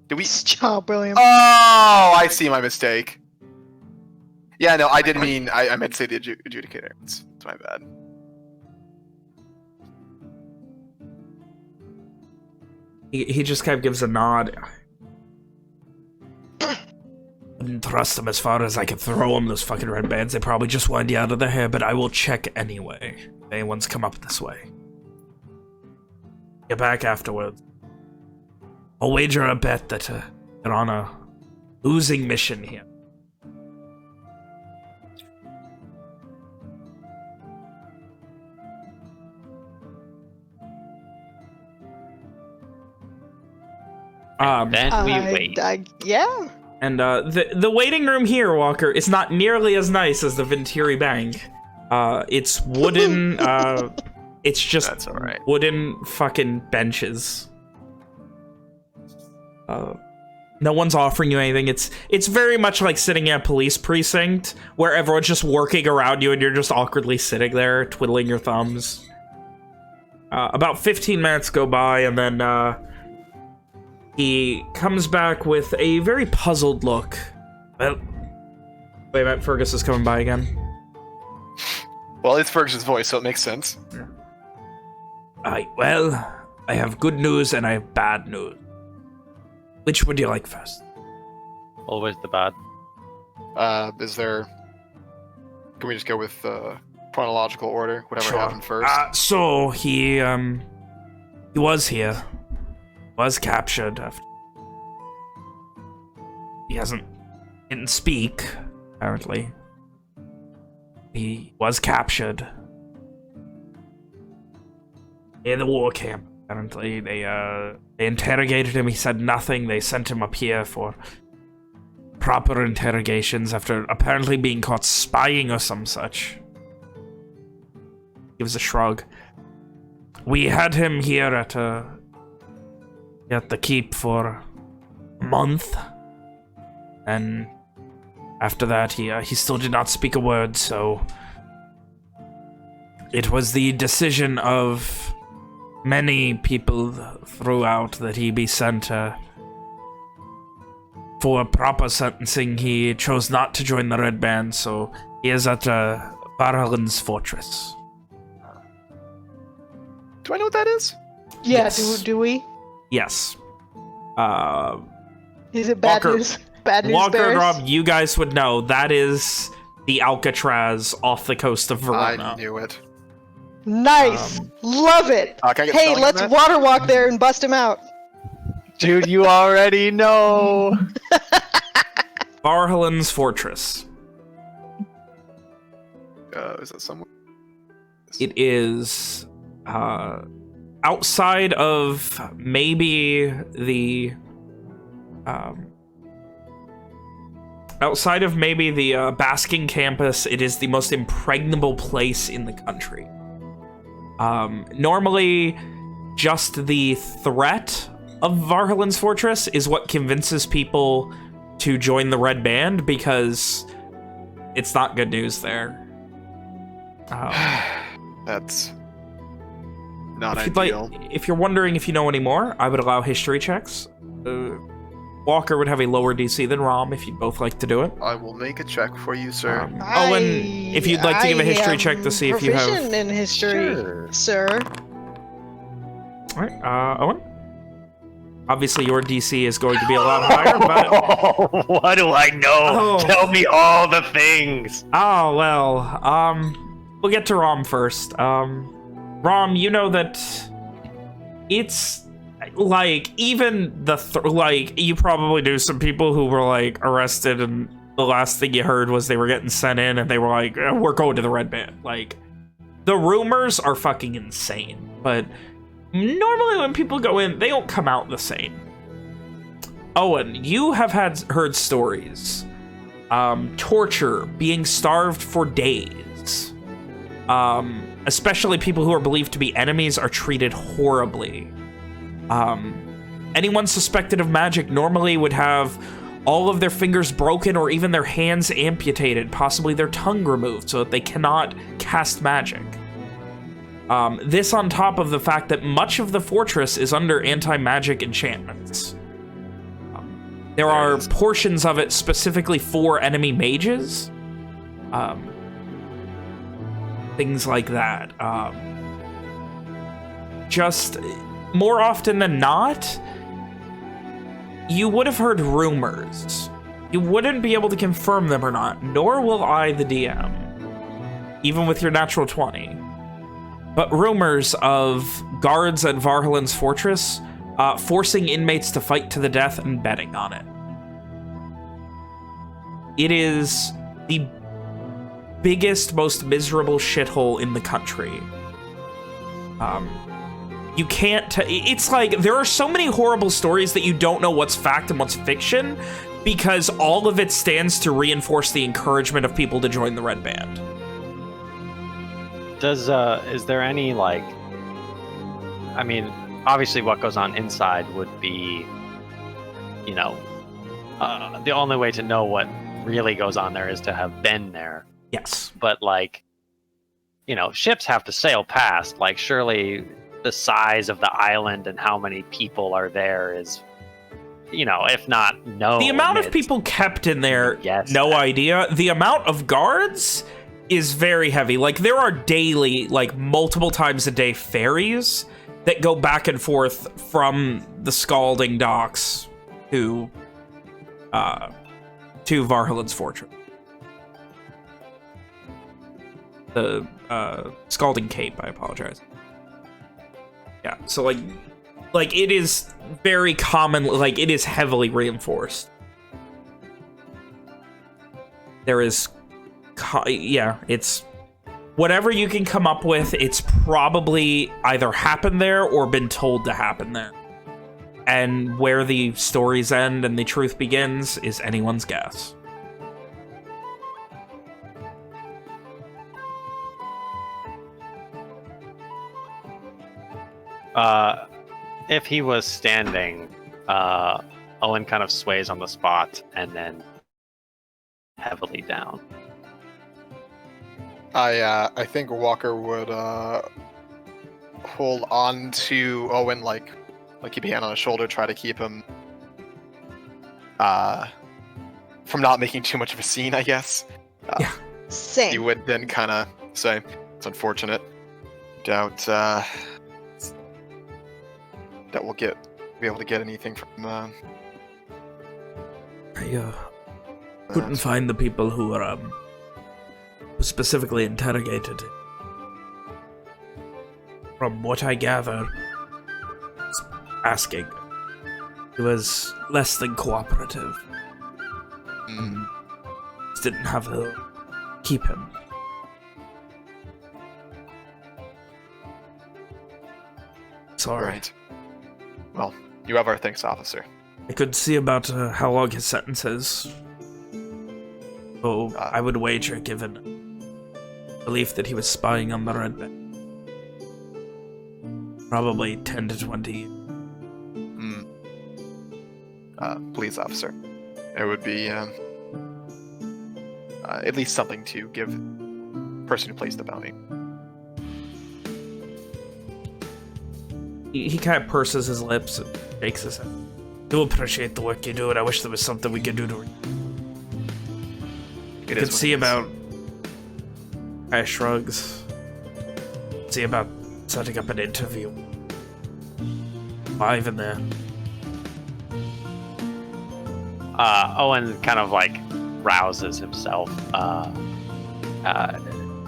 Did we? Nice job, William. Oh, I see my mistake. Yeah, no, I didn't mean. I meant to say the adjudicator. It's my bad. He just kind of gives a nod. Wouldn't trust them as far as I could throw them, those fucking red bands. They probably just wanted you out of their hair, but I will check anyway. If anyone's come up this way. Get back afterwards. I'll wager a bet that you're on a losing mission here. Then we wait. Yeah. And the waiting room here, Walker, is not nearly as nice as the Venturi Bank. It's wooden. It's just That's all right. wooden fucking benches. No one's offering you anything. It's very much like sitting in a police precinct where everyone's just working around you and you're just awkwardly sitting there twiddling your thumbs. About 15 minutes go by and then he comes back with a very puzzled look. Well, wait a minute, Fergus is coming by again. Well, it's Fergus's voice, so it makes sense. Well, I have good news and I have bad news. Which would you like first? Always the bad. Is there? Can we just go with chronological order? Whatever Sure. happened first. So he was here. Was captured after. He didn't speak, apparently. He was captured. In the war camp, apparently. They interrogated him, he said nothing. They sent him up here for proper interrogations after apparently being caught spying or some such. Gives a shrug. We had him here at the keep for a month, and after that he still did not speak a word, so it was the decision of many people throughout that he be sent for proper sentencing. He chose not to join the Red Band, so he is at Varhalin's fortress. Do I know what that is? Yeah, Yes. do we? Yes. Is it bad Walker- news? Bad news Walker and bears? Rob, you guys would know. That is the Alcatraz off the coast of Verona. I knew it. Nice. Love it. Can I get Hey, spelling on let's that? water walk there and bust him out. Dude, you already know. Varhalin's fortress. Is that somewhere? It is outside of maybe the Basking campus. It is the most impregnable place in the country. Normally, just the threat of Varhalin's fortress is what convinces people to join the Red Band, because it's not good news there. That's not If you'd ideal. if you're wondering if you know any more, I would allow history checks. Walker would have a lower DC than Rom if you'd both like to do it. I will make a check for you, sir. Owen, if you'd like to give a history am check to see if you have... proficient in history, sir. All right, Owen? Obviously, your DC is going to be a lot higher, but... What do I know? Oh. Tell me all the things. Oh, well, we'll get to Rom first. Rom, you know that it's... Like, even the... like, you probably knew some people who were, like, arrested, and the last thing you heard was they were getting sent in, and they were like, we're going to the Red Band. Like, the rumors are fucking insane, but... Normally when people go in, they don't come out the same. Owen, you have heard stories. Torture, being starved for days. Especially people who are believed to be enemies are treated horribly. Anyone suspected of magic normally would have all of their fingers broken or even their hands amputated, possibly their tongue removed so that they cannot cast magic. This on top of the fact that much of the fortress is under anti-magic enchantments. There are portions of it specifically for enemy mages. Things like that. Just more often than not, you would have heard rumors. You wouldn't be able to confirm them or not, nor will I, the DM, even with your natural 20. But rumors of guards at Varhalin's fortress forcing inmates to fight to the death and betting on it. It is the biggest, most miserable shithole in the country. You can't... It's like, there are so many horrible stories that you don't know what's fact and what's fiction, because all of it stands to reinforce the encouragement of people to join the Red Band. Is there any, like, I mean, obviously what goes on inside would be, you know, the only way to know what really goes on there is to have been there. Yes. But, like, you know, ships have to sail past. Like, surely the size of the island and how many people are there is, you know, if not known. The amount of people kept in there, yes, no idea. The amount of guards is very heavy. Like, there are daily, like, multiple times a day ferries that go back and forth from the Scalding Docks to Varhalin's fortress. The Scalding Cape, I apologize. Yeah, so like it is very common, like it is heavily reinforced. There is yeah, it's whatever you can come up with, it's probably either happened there or been told to happen there. And where the stories end and the truth begins is anyone's guess. If he was standing, Owen kind of sways on the spot and then heavily down. I think Walker would hold on to Owen, like keep a hand on his shoulder, try to keep him from not making too much of a scene, I guess. Yeah. Same. He would then kind of say, "It's unfortunate. Doubt that we'll be able to get anything from." I couldn't find the people who were specifically interrogated. From what I gather, asking, he was less than cooperative. Just didn't have to keep him. Sorry. Right. Well, you have our thanks, officer. I could see about how long his sentence is. Oh, I would wager, given belief that he was spying on the Red Band. Probably 10 to 20. Please, officer. It would be at least something to give the person who placed the bounty. He kind of purses his lips and shakes his head. do appreciate the work you do, and I wish there was something we could do to... You could see about... I shrugs. See about setting up an interview. Live in there. Owen kind of like rouses himself.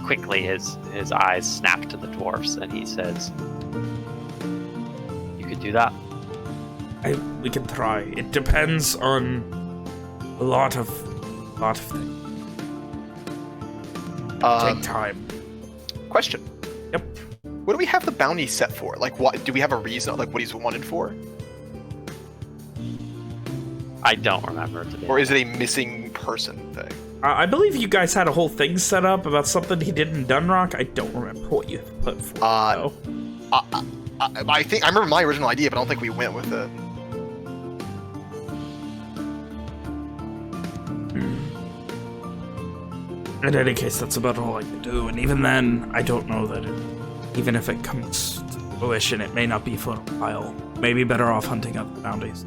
Quickly, his eyes snap to the dwarfs, and he says, "You could do that." We can try. It depends on a lot of things. Take time. Question. Yep. What do we have the bounty set for? Like, what do we have a reason? Like, what he's wanted for? I don't remember today. Or is it a missing person thing? I believe you guys had a whole thing set up about something he did in Dunrock. I don't remember what you put for it, though. I think I remember my original idea, but I don't think we went with it. In any case, that's about all I can do, and even then, I don't know that even if it comes to fruition, it may not be for a while. Maybe better off hunting up the bounties.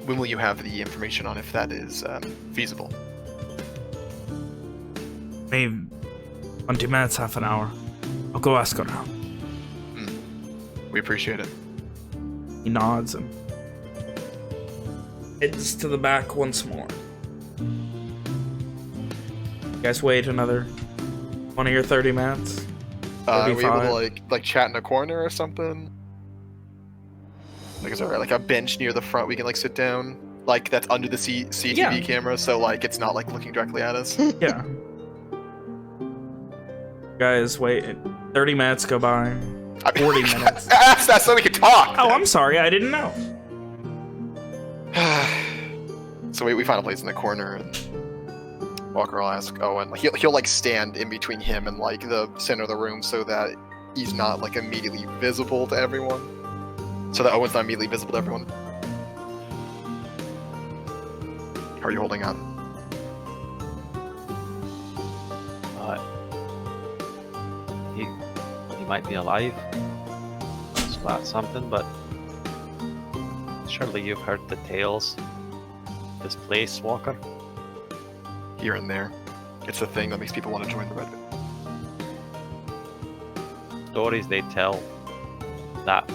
When will you have the information on if that is feasible? Maybe 20 minutes, half an hour. I'll go ask around. We appreciate it. He nods and heads to the back once more. You guys wait another 20 or 30 minutes. Are we able to like chat in a corner or something? Like, is there like a bench near the front we can like sit down? Like that's under the CCTV camera, so like it's not like looking directly at us. Yeah. Guys, wait. 30 minutes go by. 40 minutes. That's so we can talk. Oh, I'm sorry. I didn't know. So we find a place in the corner, and Walker will ask Owen. He'll like stand in between him and like the center of the room so that he's not like immediately visible to everyone. So that Owen's not immediately visible to everyone. How are you holding on? He might be alive. So that's something, but surely you've heard the tales of this place, Walker. Here and there. It's the thing that makes people want to join the Red. Stories they tell, that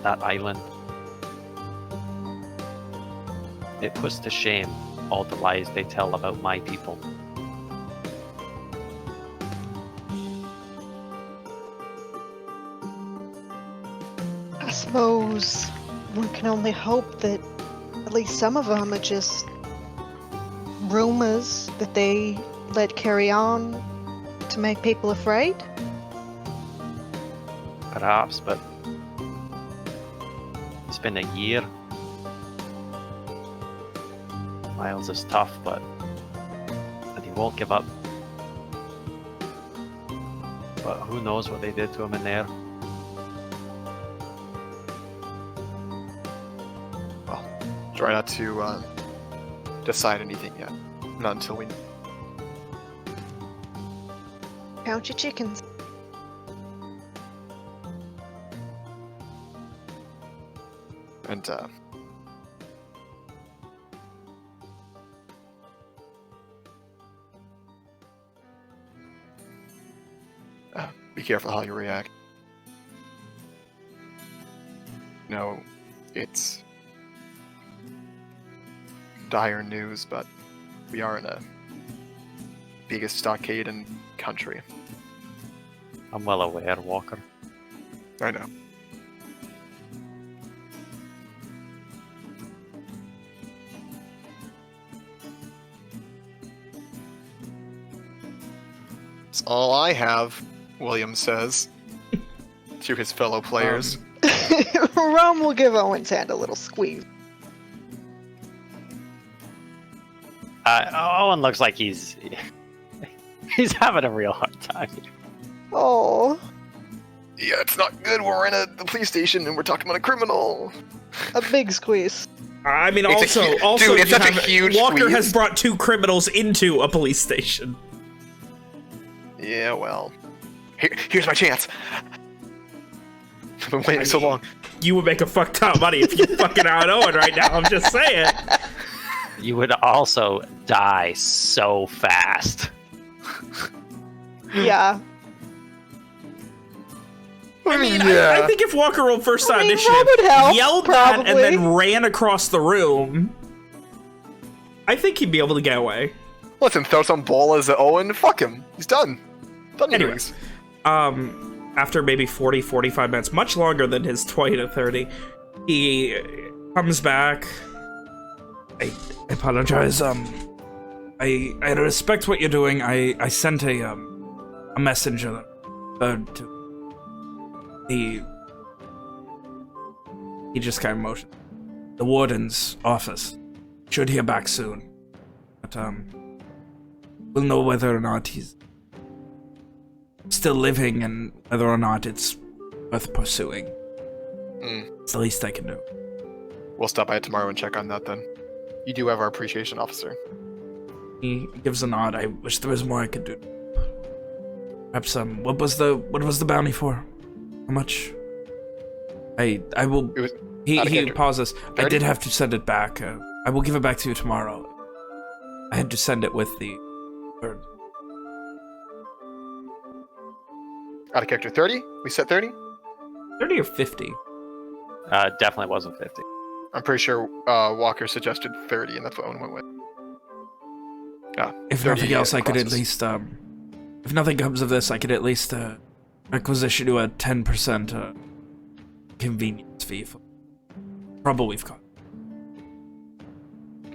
island, it puts to shame all the lies they tell about my people. I suppose one can only hope that at least some of them are just rumors that they let carry on to make people afraid. Perhaps, but it's been a year. Miles is tough, but he won't give up. But who knows what they did to him in there? Well, try not to decide anything yet. Not until we... Count your chickens. And, be careful how you react. No, it's dire news, but we are in a biggest stockade in country. I'm well aware, Walker. I know. It's all I have, William says to his fellow players. Rom will give Owen's hand a little squeeze. Owen looks like he's having a real hard time. Oh, Yeah, it's not good. We're in the police station and we're talking about a criminal. a big squeeze. I mean, It's also, dude, it's you such a have- huge Walker squeeze. has brought 2 criminals into a police station. Yeah, well, Here's my chance. I've been waiting so long. You would make a fuck ton of money if you fucking out Owen right now. I'm just saying. You would also die so fast. Yeah. I mean, I think if Walker rolled first on initiative, Rob would help, yelled that, and probably. then ran across the room, I think he'd be able to get away. Listen, throw some bolas at Owen. Fuck him. He's done. Done your Anyways, doings. after maybe 40, 45 minutes, much longer than his 20 to 30, he comes back. I apologize. I respect what you're doing. I sent a messenger to he just kind of motioned the warden's office. Should hear back soon, but we'll know whether or not he's still living and whether or not it's worth pursuing. It's the least I can do. We'll stop by tomorrow and check on that then. You do have our appreciation, officer. He gives a nod. I wish there was more I could do. Perhaps what was the bounty for? How much? I will. It was He pauses. 30? I did have to send it back. I will give it back to you tomorrow. I had to send it with the bird. Out of character 30? We set 30? 30 or 50? Definitely wasn't 50. I'm pretty sure Walker suggested 30, and that's what Owen went with. If 30 nothing else, I could at crosses. least, if nothing comes of this, I could at least requisition you a 10% convenience fee for trouble we've got.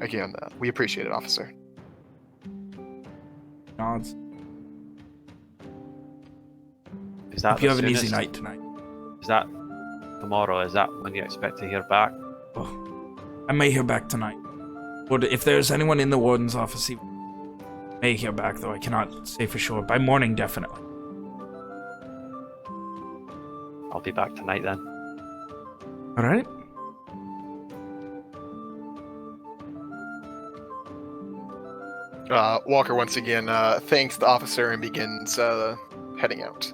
Again, we appreciate it, officer. Nods. Is that Hope you the have an easy soonest? night tonight. Is that tomorrow? Is that when you expect to hear back? Oh, I may hear back tonight. Or if there's anyone in the warden's office, he may hear back, though I cannot say for sure. By morning, definitely. I'll be back tonight then. All right. Walker once again thanks the officer and begins heading out.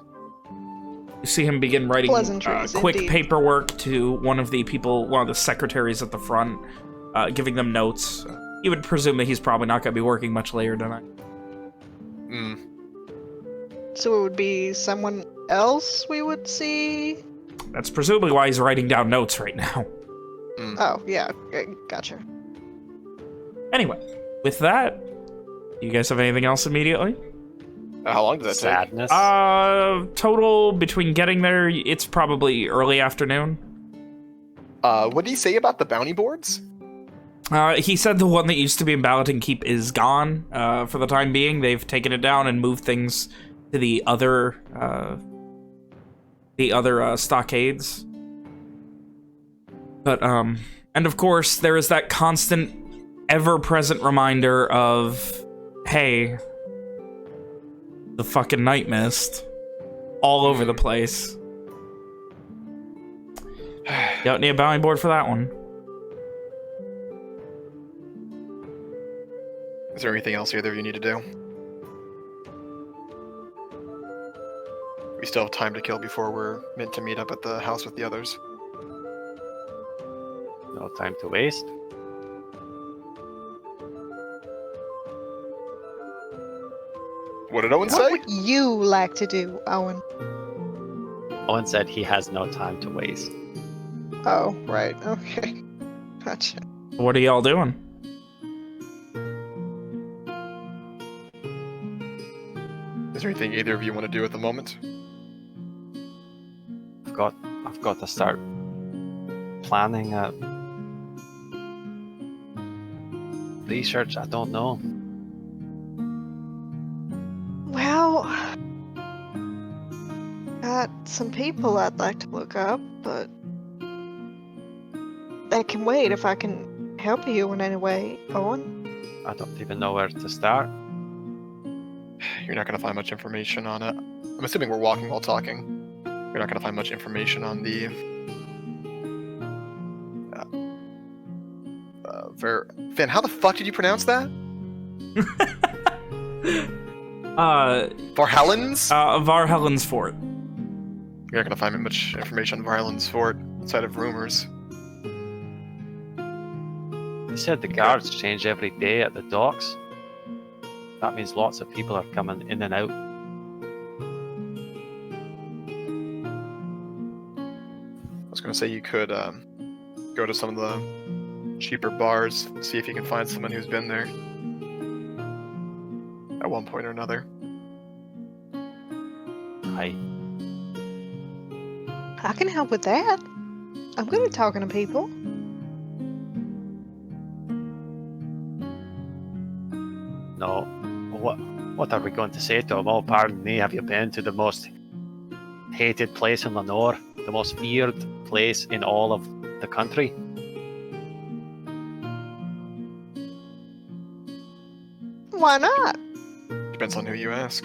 You see him begin writing Pleasantries, quick indeed. paperwork to one of the secretaries at the front, giving them notes. You would presume that he's probably not going to be working much later tonight. So it would be someone else we would see? That's presumably why he's writing down notes right now. Oh, yeah. Gotcha. Anyway, with that, you guys have anything else immediately? How long does that take? Sadness. Total between getting there, it's probably early afternoon. What did he say about the bounty boards? He said the one that used to be in Balloting Keep is gone for the time being. They've taken it down and moved things to the other stockades. But and of course there is that constant, ever-present reminder of, hey, the fucking Night Mist all over the place. You don't need a bounty board for that one. Is there anything else either of you need to do? We still have time to kill before we're meant to meet up at the house with the others. No time to waste. What did Owen What say? would you like to do, Owen? Owen said he has no time to waste. Oh, right. Okay. Gotcha. What are y'all doing? Is there anything either of you want to do at the moment? I've got to start planning research. I don't know. Well, got some people I'd like to look up, but that can wait if I can help you in any way, Owen. I don't even know where to start. You're not going to find much information on it. I'm assuming we're walking while talking. You're not going to find much information on the... Finn, how the fuck did you pronounce that? Varhellen's? Varhellen's fort. You're not gonna find much information on Varhellen's fort outside of rumors. He said the guards change every day at the docks. That means lots of people are coming in and out. I was gonna say you could go to some of the cheaper bars, see if you can find someone who's been there at one point or another. Aye. I can help with that. I'm good at talking to people. No. What are we going to say to him? Oh, pardon me, have you been to the most hated place in Lenore? The most feared place in all of the country? Why not? Depends on who you ask.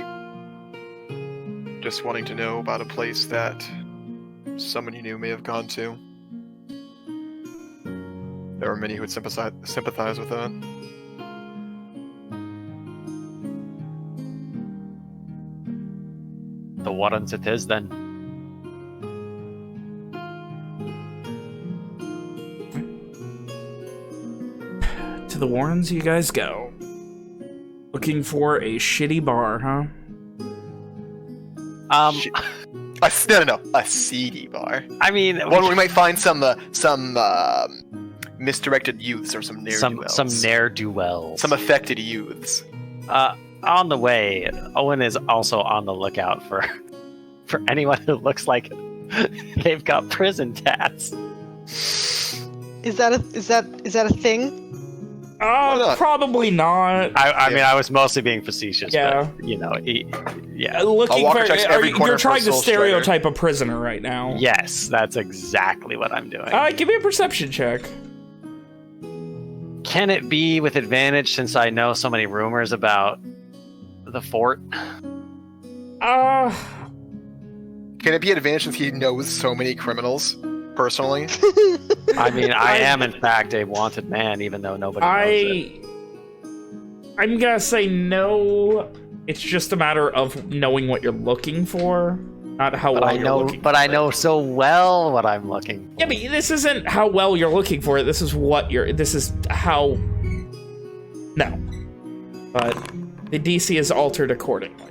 Just wanting to know about a place that someone you knew may have gone to. There are many who would sympathize with that. The Warrens it is then. To the Warrens you guys go. Looking for a shitty bar, huh? No, a seedy bar. I mean, One where we might find some misdirected youths or some ne'er-do-wells. some ne'er-do-wells. Some affected youths. On the way, Owen is also on the lookout for anyone who looks like they've got prison tats. Is that a thing? not? Probably not. I mean, I was mostly being facetious. Yeah. But, you know, yeah. Looking Walker for, checks every corner you're for a trying to soul strider. stereotype a prisoner right now. Yes, that's exactly what I'm doing. Give me a perception check. Can it be with advantage since I know so many rumors about the fort? Uh, Can it be an advantage since he knows so many criminals personally? I mean, I am in fact a wanted man, even though nobody knows it. I'm gonna say no. It's just a matter of knowing what you're looking for, not how well you're looking But for I it. know so well what I'm looking for. Yeah, but this isn't how well you're looking for it. This is what you're. This is how. No, but the DC is altered accordingly.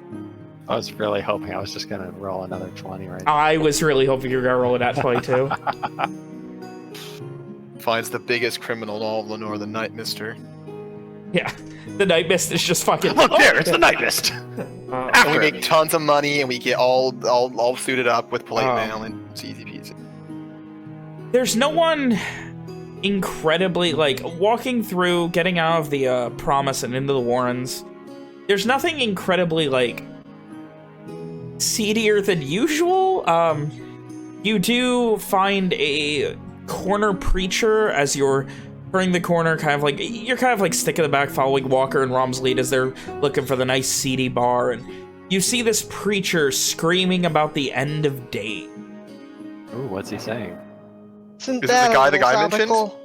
I was really hoping I was just gonna roll another 20 right now. I was really hoping you were gonna roll it at 22. Finds the biggest criminal in all of Lenore, the Night Mister. Yeah, the Night Mist is just fucking. Look there, it's the Night Mist. And we make tons of money, and we get all suited up with plate mail, and it's easy peasy. There's no one incredibly, like, walking through, getting out of the Promise and into the Warrens. There's nothing incredibly, like, seedier than usual. You do find a corner preacher as you're turning the corner, you're kind of like stick in the back following Walker and Rom's lead as they're looking for the nice seedy bar, and you see this preacher screaming about the end of days. Ooh, what's he saying? Isn't Is it that the guy a the guy little mentioned? topical?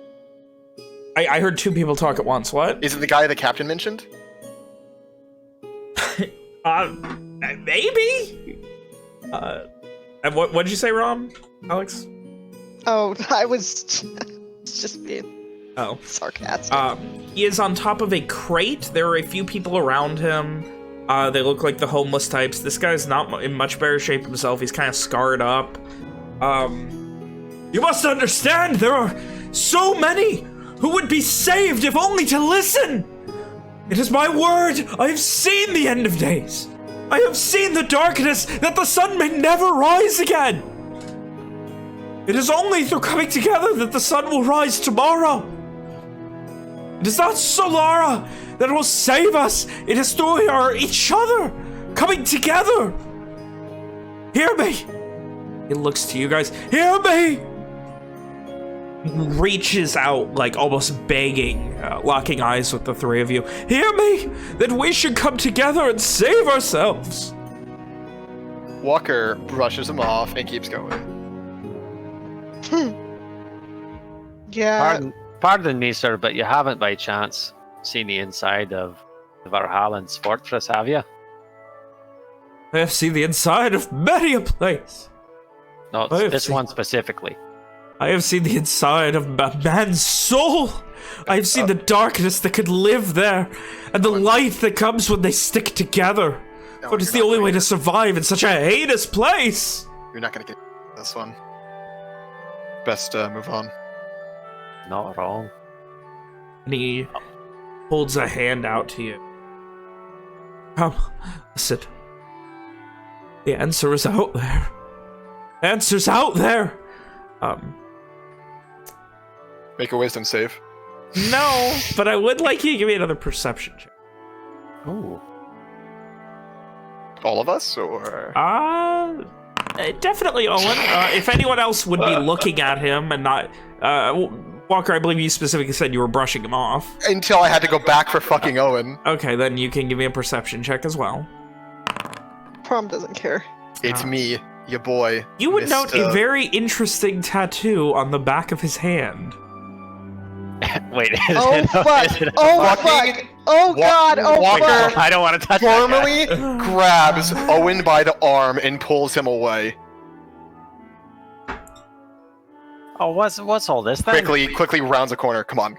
I heard two people talk at once. What? Is it the guy the captain mentioned? Maybe. And what did you say, Rom? Alex? Oh, I was just being Oh. sarcastic. He is on top of a crate. There are a few people around him. They look like the homeless types. This guy's not in much better shape himself. He's kind of scarred up. You must understand, there are so many who would be saved if only to listen. It is my word, I have seen the end of days. I have seen the darkness that the sun may never rise again. It is only through coming together that the sun will rise tomorrow. It is not Solara that will save us. It is through each other coming together. Hear me. He looks to you guys. Hear me. Reaches out, like almost begging, locking eyes with the three of you. Hear me, that we should come together and save ourselves. Walker brushes him off and keeps going. Yeah. Pardon me, sir, but you haven't by chance seen the inside of Varhallen's fortress, have you? I have seen the inside of many a place. No, I have this seen- one specifically. I have seen the inside of a man's soul. I have seen the darkness that could live there, and the light that comes when they stick together. No, But it's you're the not only way gonna to survive in such a heinous place. You're not gonna get this one. Best move on. Not wrong. And he holds a hand out to you. Come, listen. The answer is out there. Answer's out there. Make a wisdom save. No, but I would like you to give me another perception check. Ooh. All of us, or Definitely Owen. If anyone else would be looking at him and not, Walker, I believe you specifically said you were brushing him off. until I had to go back for fucking Owen. Okay, then you can give me a perception check as well. Prom doesn't care. It's me, your boy. You would note a Mr. very interesting tattoo on the back of his hand. Wait. Is Oh it, fuck! Is it Oh Walking- fuck! Oh god! Oh Walker- fuck! I don't want to touch that guy. formally grabs Owen by the arm and pulls him away. Oh, what's all this then? Quickly rounds a corner. Come on.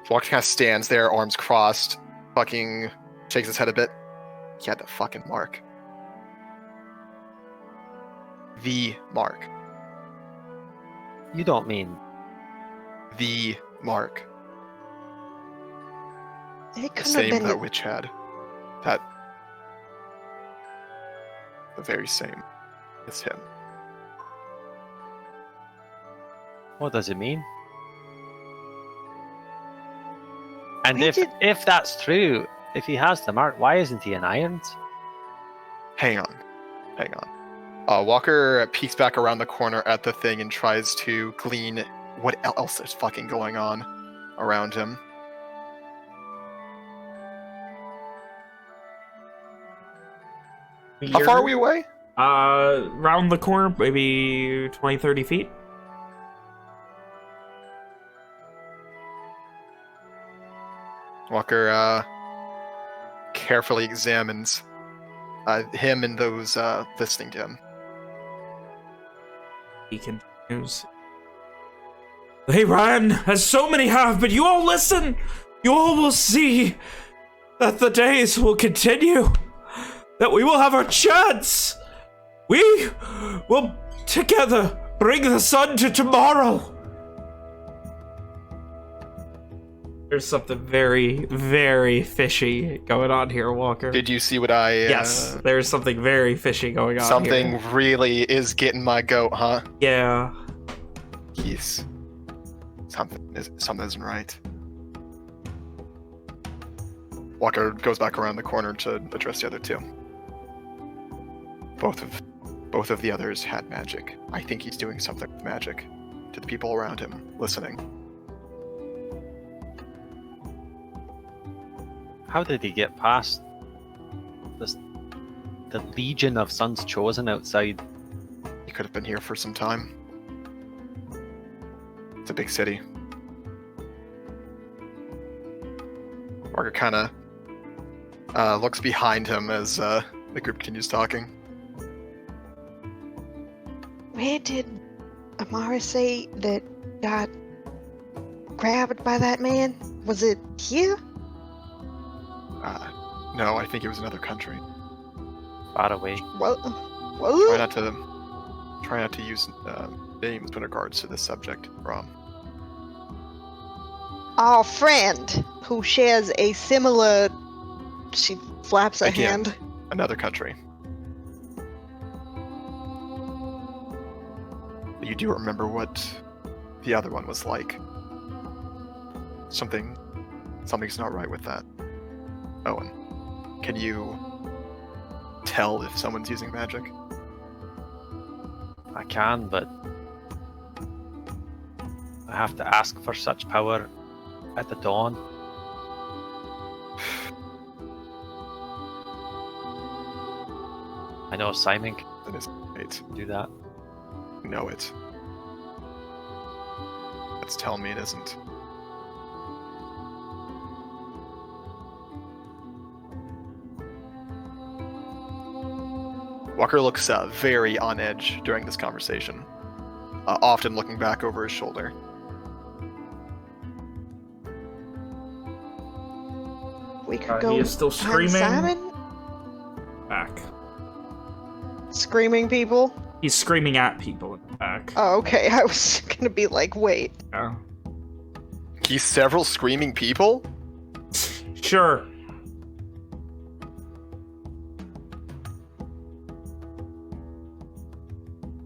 Walker kind of stands there, arms crossed, fucking shakes his head a bit. He had the fucking mark. The mark. You don't mean The mark. It couldn't Same have been. that witch had. That. The very same. It's him. what does it mean? And Why if did- if that's true, if he has the mark, why isn't he in irons? Hang on. Walker peeks back around the corner at the thing and tries to glean what else is fucking going on around him. How far are we away? Round the corner, maybe 20, 30 feet. Walker carefully examines him and those listening to him. He continues. They ran, as so many have, but you all listen! You all will see that the days will continue. That we will have our chance! We will together bring the sun to tomorrow! There's something very, very fishy going on here, Walker. Did you see what I? Yes, there's something very fishy going on Something here. really is getting my goat, huh? Yeah. Yes. Something isn't right. Walker goes back around the corner to address the other two. Both of the others had magic. I think he's doing something with magic to the people around him listening. How did he get past the legion of Sons Chosen outside? He could have been here for some time. It's a big city. Walker kind of looks behind him as the group continues talking. Where did Amara say that got grabbed by that man? Was it here? No, I think it was another country. Far away. Well, Try not to use names in regards to this subject, Rom. our friend who shares a similar. She flaps a Again. hand. Another country. You do remember what the other one was like. Something's not right with that. Owen, can you tell if someone's using magic? I can, but I have to ask for such power at the dawn. I know Simon can That is great. do that. You know it. Let's tell me it isn't. Walker looks very on edge during this conversation, often looking back over his shoulder. We could go He is still find screaming. Simon? Back. Screaming people? He's screaming at people in the back. Oh, okay. I was gonna be like, wait. Yeah. He's several screaming people? Sure.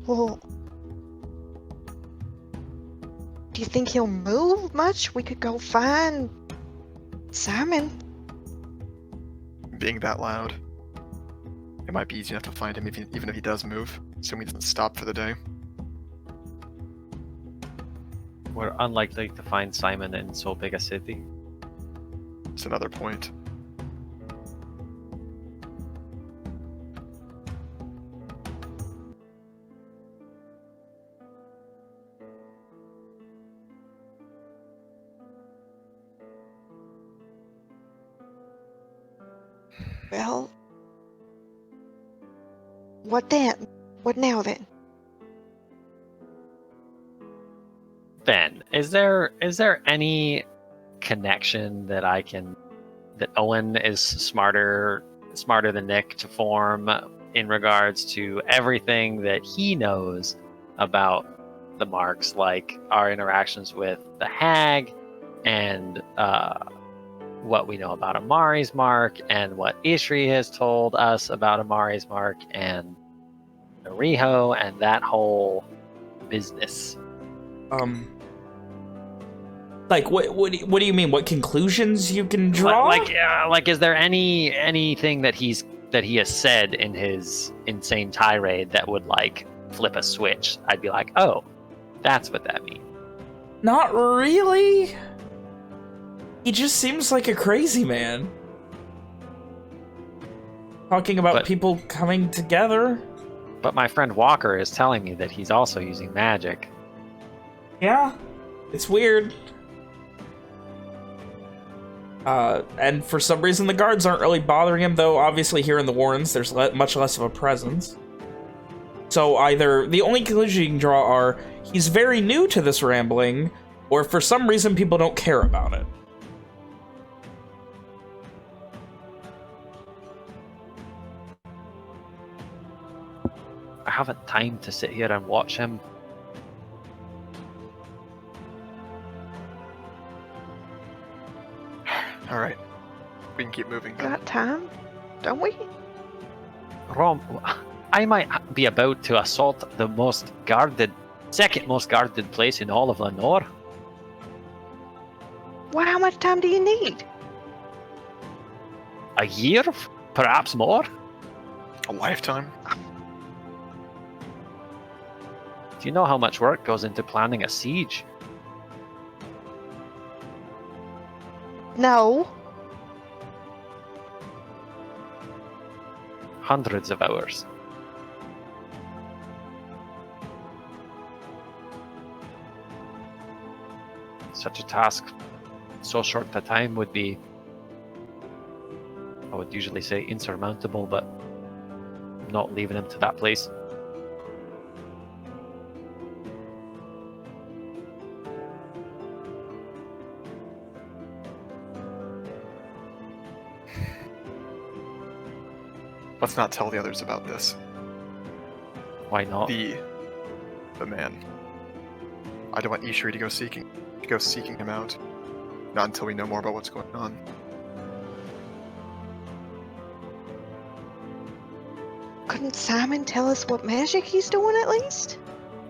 Well, do you think he'll move much? We could go find Simon. Being that loud, it might be easy enough to find him even if he does move, assuming he doesn't stop for the day. We're unlikely to find Simon in so big a city. It's another point. Well, what then? What now then? Ben, is there any connection that Owen is smarter than Nick to form in regards to everything that he knows about the marks, like our interactions with the hag and what we know about Amari's mark and what Ishri has told us about Amari's mark and Nariho and that whole business? Like what do you mean? What conclusions you can draw? Like is there anything that he has said in his insane tirade that would like flip a switch? I'd be like, oh, that's what that means. Not really. He just seems like a crazy man. Talking about people coming together. But my friend Walker is telling me that he's also using magic. Yeah, it's weird. And for some reason the guards aren't really bothering him, though obviously here in the Warrens there's much less of a presence. So either the only conclusion you can draw are he's very new to this rambling, or for some reason people don't care about it. I haven't time to sit here and watch him. All right, we can keep moving. Then. Got time? Don't we? Rom, I might be about to assault the second most guarded place in all of Lenore. Well, how much time do you need? A year? Perhaps more? A lifetime? Do you know how much work goes into planning a siege? No. Hundreds of hours. Such a task, so short a time would be, I would usually say insurmountable, but I'm not leaving him to that place. Let's not tell the others about this. Why not? The man. I don't want Ishri to go seeking him out. Not until we know more about what's going on. Couldn't Simon tell us what magic he's doing at least?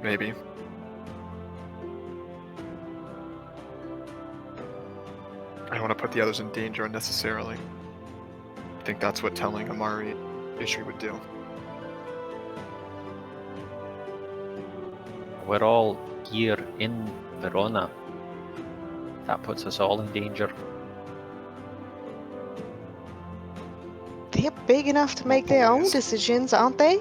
Maybe. I don't want to put the others in danger unnecessarily. I think that's what telling Amari Ishri would do. We're all here in Verona. That puts us all in danger. They're big enough to make their own decisions, aren't they?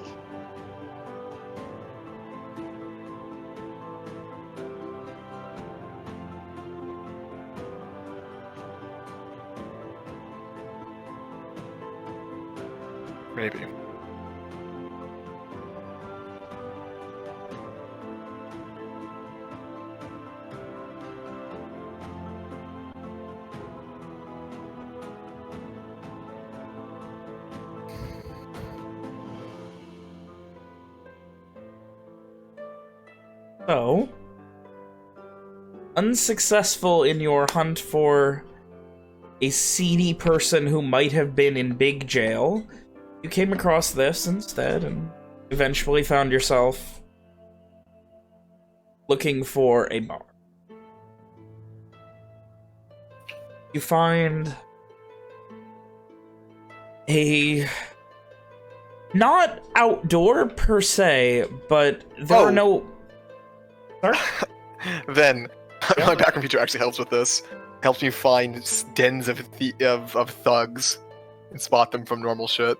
Maybe. So, unsuccessful in your hunt for a seedy person who might have been in big jail, you came across this instead and eventually found yourself looking for a bar. You find a... not outdoor per se, but there are no... Sorry? Then, my background feature actually helps with this. Helps me find dens of thugs and spot them from normal shit.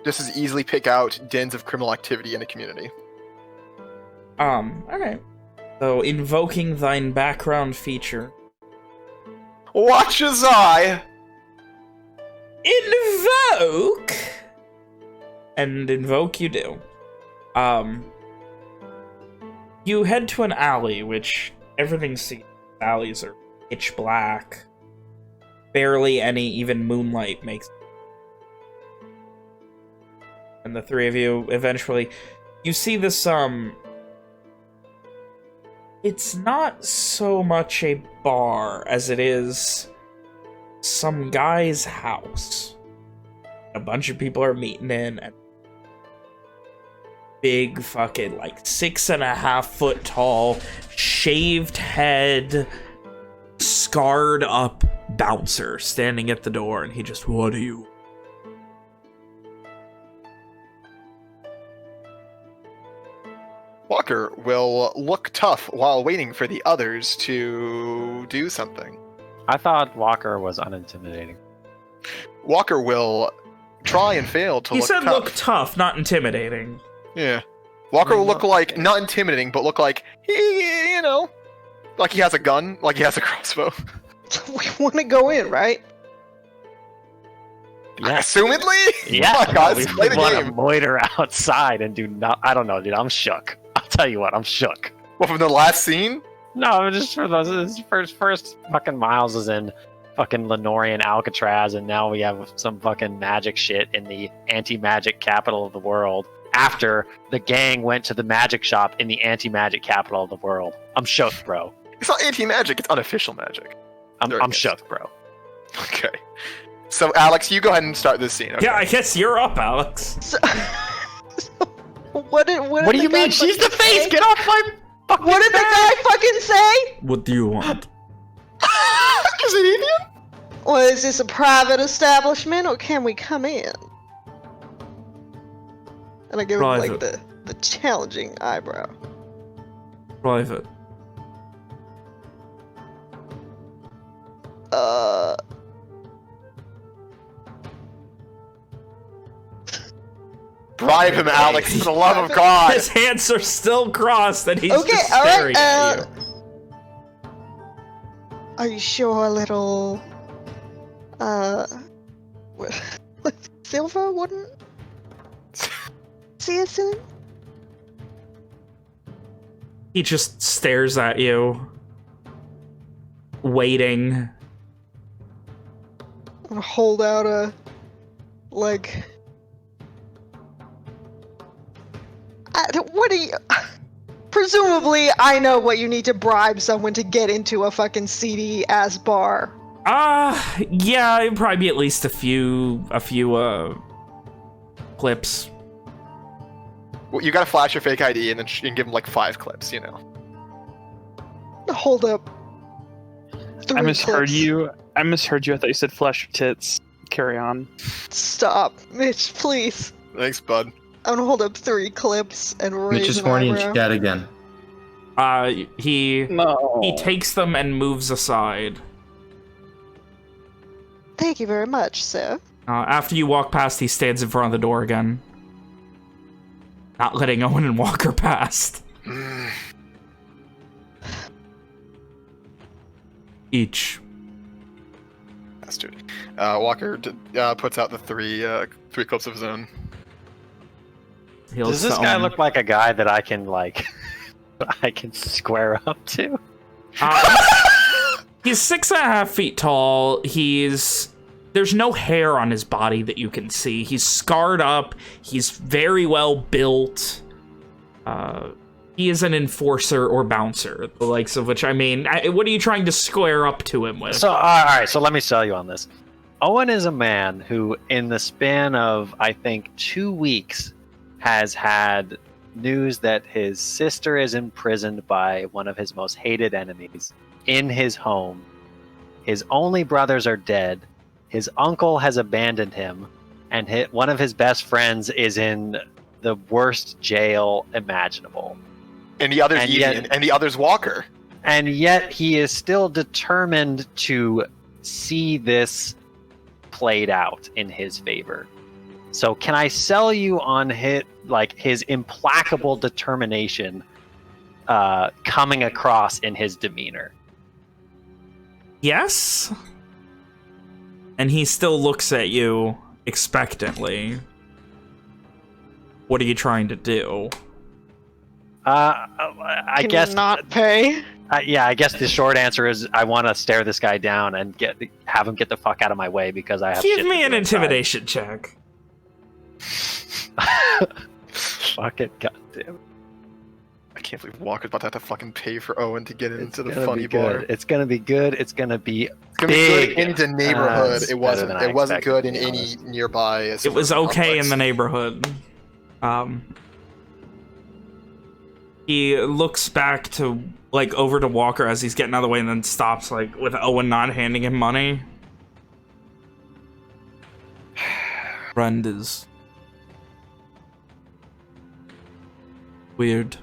Just as easily pick out dens of criminal activity in a community. Okay. So, invoking thine background feature. Watch as I Invoke! And invoke you do. You head to an alley, which everything seems alleys are pitch black. Barely any even moonlight makes. And the three of you eventually, you see this, it's not so much a bar as it is some guy's house. A bunch of people are meeting in, and big fucking, like, 6.5 foot tall, shaved head, scarred up bouncer standing at the door, and he just, what are you? Walker will look tough while waiting for the others to do something. I thought Walker was unintimidating. Walker will try and fail to He look said tough. look tough, not intimidating. Yeah. Walker will look like, not intimidating, but look like, you know, like he has a gun, like he has a crossbow. We want to go in, right? Yeah. Assumedly? Yeah. Come on, guys, we play the want to game. loiter outside and do not. I don't know, dude. I'm shook. I'll tell you what. I'm shook. What, from the last scene? No, just for those. This first fucking Miles is in fucking Lenorian Alcatraz, and now we have some fucking magic shit in the anti-magic capital of the world. After the gang went to the magic shop in the anti-magic capital of the world. I'm shook, bro. It's not anti-magic, it's unofficial magic. I'm shook, bro. Okay. So, Alex, you go ahead and start this scene. Okay? Yeah, I guess you're up, Alex. So, what did What do you mean? She's the face! Get off my fucking What did the guy fucking say? What do you want? Is it Indian? Well, is this a private establishment or can we come in? And I give him like Private. the challenging eyebrow. Private. Bribe him, Alex, for the love of God. His hands are still crossed and he's Okay, just all staring right. at you. Are you sure a little Silver wouldn't see us soon? He just stares at you, waiting. I'm gonna hold out a like. What do you? Presumably, I know what you need to bribe someone to get into a fucking seedy ass bar. Yeah, it'd probably be at least a few clips. Well, you gotta flash your fake ID and then you can give him like 5 clips, you know. Hold up. 3 I misheard clips. you. I misheard you. I thought you said flesh your tits. Carry on. Stop, Mitch, please. Thanks, bud. I'm gonna hold up 3 clips and raise Mitch is an horny and eyebrow. scat again. He No. takes them and moves aside. Thank you very much, sir. After you walk past, he stands in front of the door again, not letting Owen and Walker past. Each. Bastard. Walker puts out the 3 clips of his own. He looks Does this to guy Owen. look like a guy that I can like I can square up to? He's 6.5 feet tall. There's no hair on his body that you can see. He's scarred up. He's very well built. He is an enforcer or bouncer, the likes of which, I mean, what are you trying to square up to him with? So, all right, so let me sell you on this. Owen is a man who, in the span of, I think, 2 weeks, has had news that his sister is imprisoned by one of his most hated enemies in his home. His only brothers are dead. His uncle has abandoned him. And one of his best friends is in the worst jail imaginable. And the other's Evian, and the other's Walker. And yet he is still determined to see this played out in his favor. So can I sell you on his implacable determination coming across in his demeanor? Yes? And he still looks at you expectantly. What are you trying to do? I guess not pay. Yeah, I guess the short answer is I want to stare this guy down and have him get the fuck out of my way because I have. Give me an intimidation check. Fuck it, goddamn. I can't believe Walker's about to have to fucking pay for Owen to get into the funny bar. It's gonna be good. It's gonna be good in the neighborhood. It wasn't. better than I It wasn't good in expected, to be any honest. nearby. It was okay in the neighborhood. He looks back to, like, over to Walker as he's getting out of the way and then stops, like, with Owen not handing him money. Friend is weird.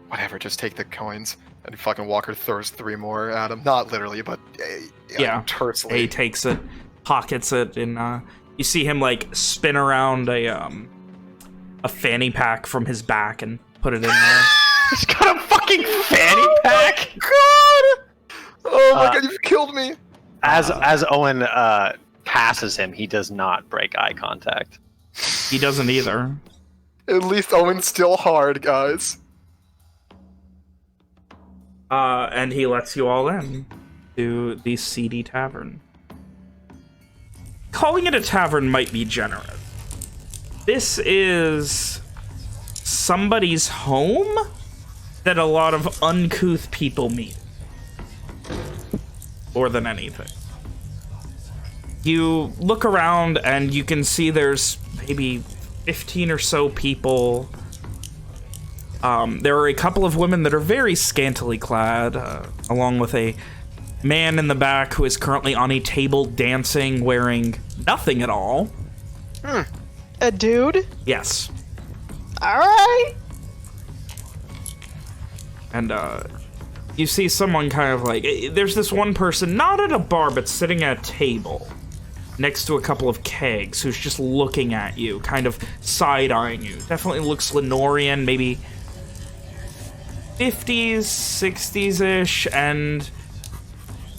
Whatever, just take the coins. And fucking Walker throws 3 more at him. Not literally, but Yeah. tersely. He takes it, pockets it, and you see him, like, spin around a fanny pack from his back and put it in there. He's got a fucking fanny pack. God! Oh my god, you've killed me. As Owen passes him, he does not break eye contact. He doesn't either. At least Owen's still hard, guys. And he lets you all in to the seedy tavern. Calling it a tavern might be generous. This is somebody's home that a lot of uncouth people meet. More than anything. You look around and you can see there's maybe 15 or so people. There are a couple of women that are very scantily clad, along with a man in the back who is currently on a table dancing, wearing nothing at all. A dude? Yes. Alright. And, you see someone kind of like... There's this one person, not at a bar, but sitting at a table next to a couple of kegs, who's just looking at you, kind of side-eyeing you. Definitely looks Lenorian, maybe 50s, 60s-ish, and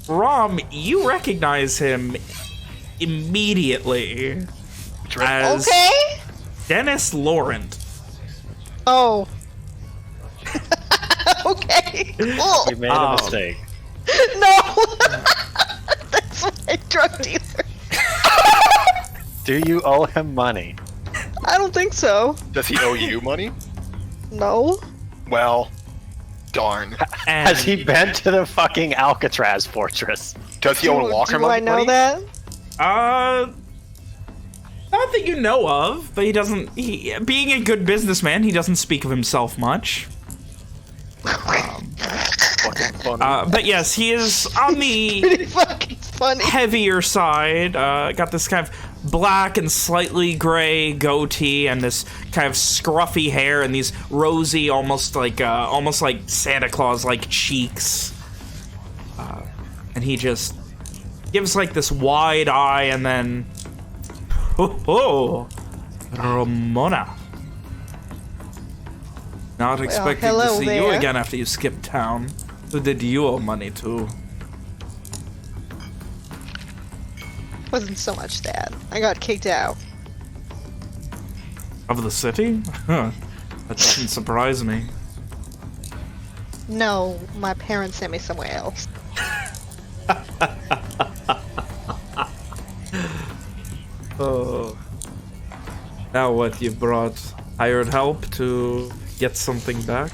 Rom, you recognize him immediately as Okay. Dennis Laurent. Oh. Okay. Cool. We made a mistake. No. That's my drug dealer. Do you owe him money? I don't think so. Does he owe you money? No. Well, darn. And Has he been to the fucking Alcatraz fortress? Does he owe Walker Do money? I know that? not that you know of, but he doesn't, being a good businessman, he doesn't speak of himself much. Fucking funny. But yes, he is on the Pretty fucking funny. heavier side. Got this kind of black and slightly gray goatee and this kind of scruffy hair and these rosy, almost like Santa Claus-like cheeks. And he just gives like this wide eye and then, oh, Ramona. Not expecting to hello see you there. again after you skipped town. Who did you owe money to? Wasn't so much that. I got kicked out. Of the city? Huh. That doesn't surprise me. No, my parents sent me somewhere else. Oh. Now what, you brought hired help to get something back.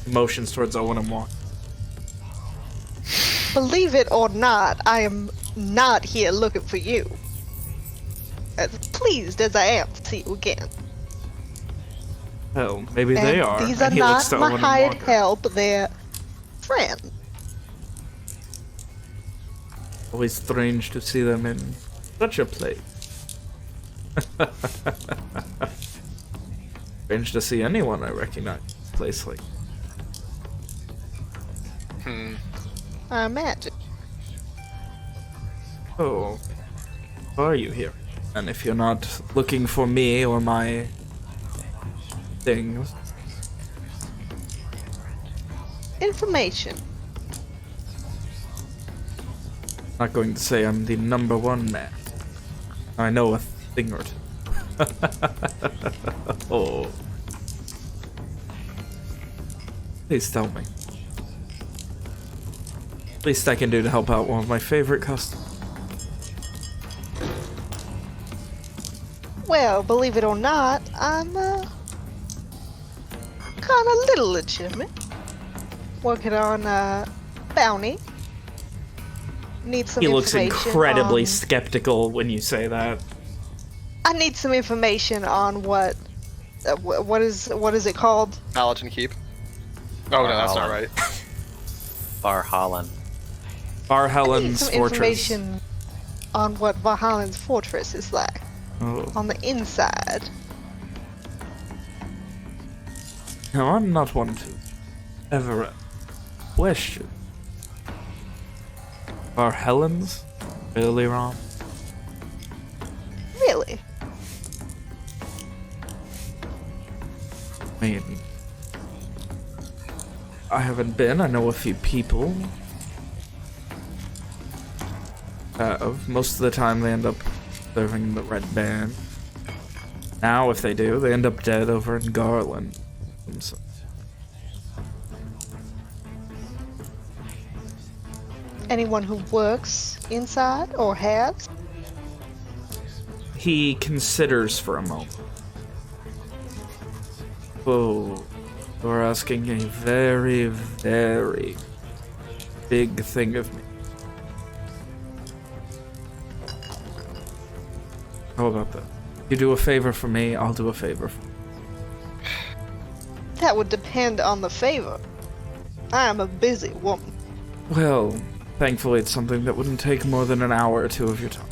Motions towards Owen and walk. Believe it or not, I am not here looking for you. As pleased as I am to see you again. Hell, maybe they And are. these And are he looks not to my Owen and hired Walker. help, they're friends. Always strange to see them in such a place. Strange to see anyone I recognize in a place like. I imagine. Oh, why are you here? And if you're not looking for me or my things, Information. I'm not going to say I'm the #1 man. I know a thing or two. Oh. Please tell me. Least I can do to help out one of my favorite customers. Well, believe it or not, I'm kinda little legitimate. Working on bounty. Need some He looks information incredibly on- skeptical when you say that. I need some information on what is it called? Paladin Keep. Oh no, that's not right. Valhallan. I need Valhallan's some fortress. information on what Valhallan's fortress is like Oh. on the inside. No, I'm not one to ever question. Valhallan's? Really, Rom? Really? I mean, I haven't been. I know a few people. Most of the time they end up serving the Red Band. Now, if they do, they end up dead over in Garland. So- Anyone who works inside or has? He considers for a moment. Whoa. You're asking a very, very big thing of me. How about that? You do a favor for me, I'll do a favor for you. That would depend on the favor. I am a busy woman. Well, thankfully it's something that wouldn't take more than an hour or two of your time.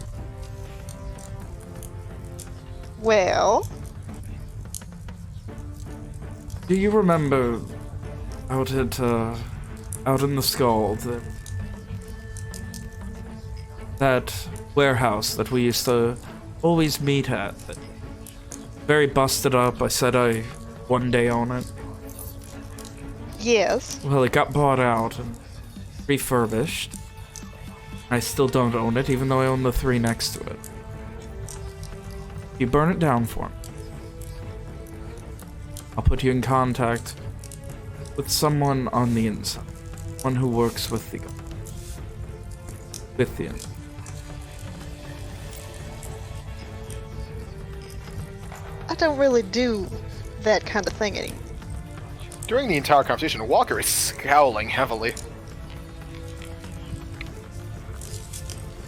Well, Do you remember out in the Scald, that warehouse that we used to always meet at? That very busted up. I said I one day own it. yes. Well, it got bought out and refurbished. I still don't own it, even though I own the 3 next to it. You burn it down for me. I'll put you in contact with someone on the inside. One who works with the inside. I don't really do that kind of thing anymore. During the entire conversation, Walker is scowling heavily.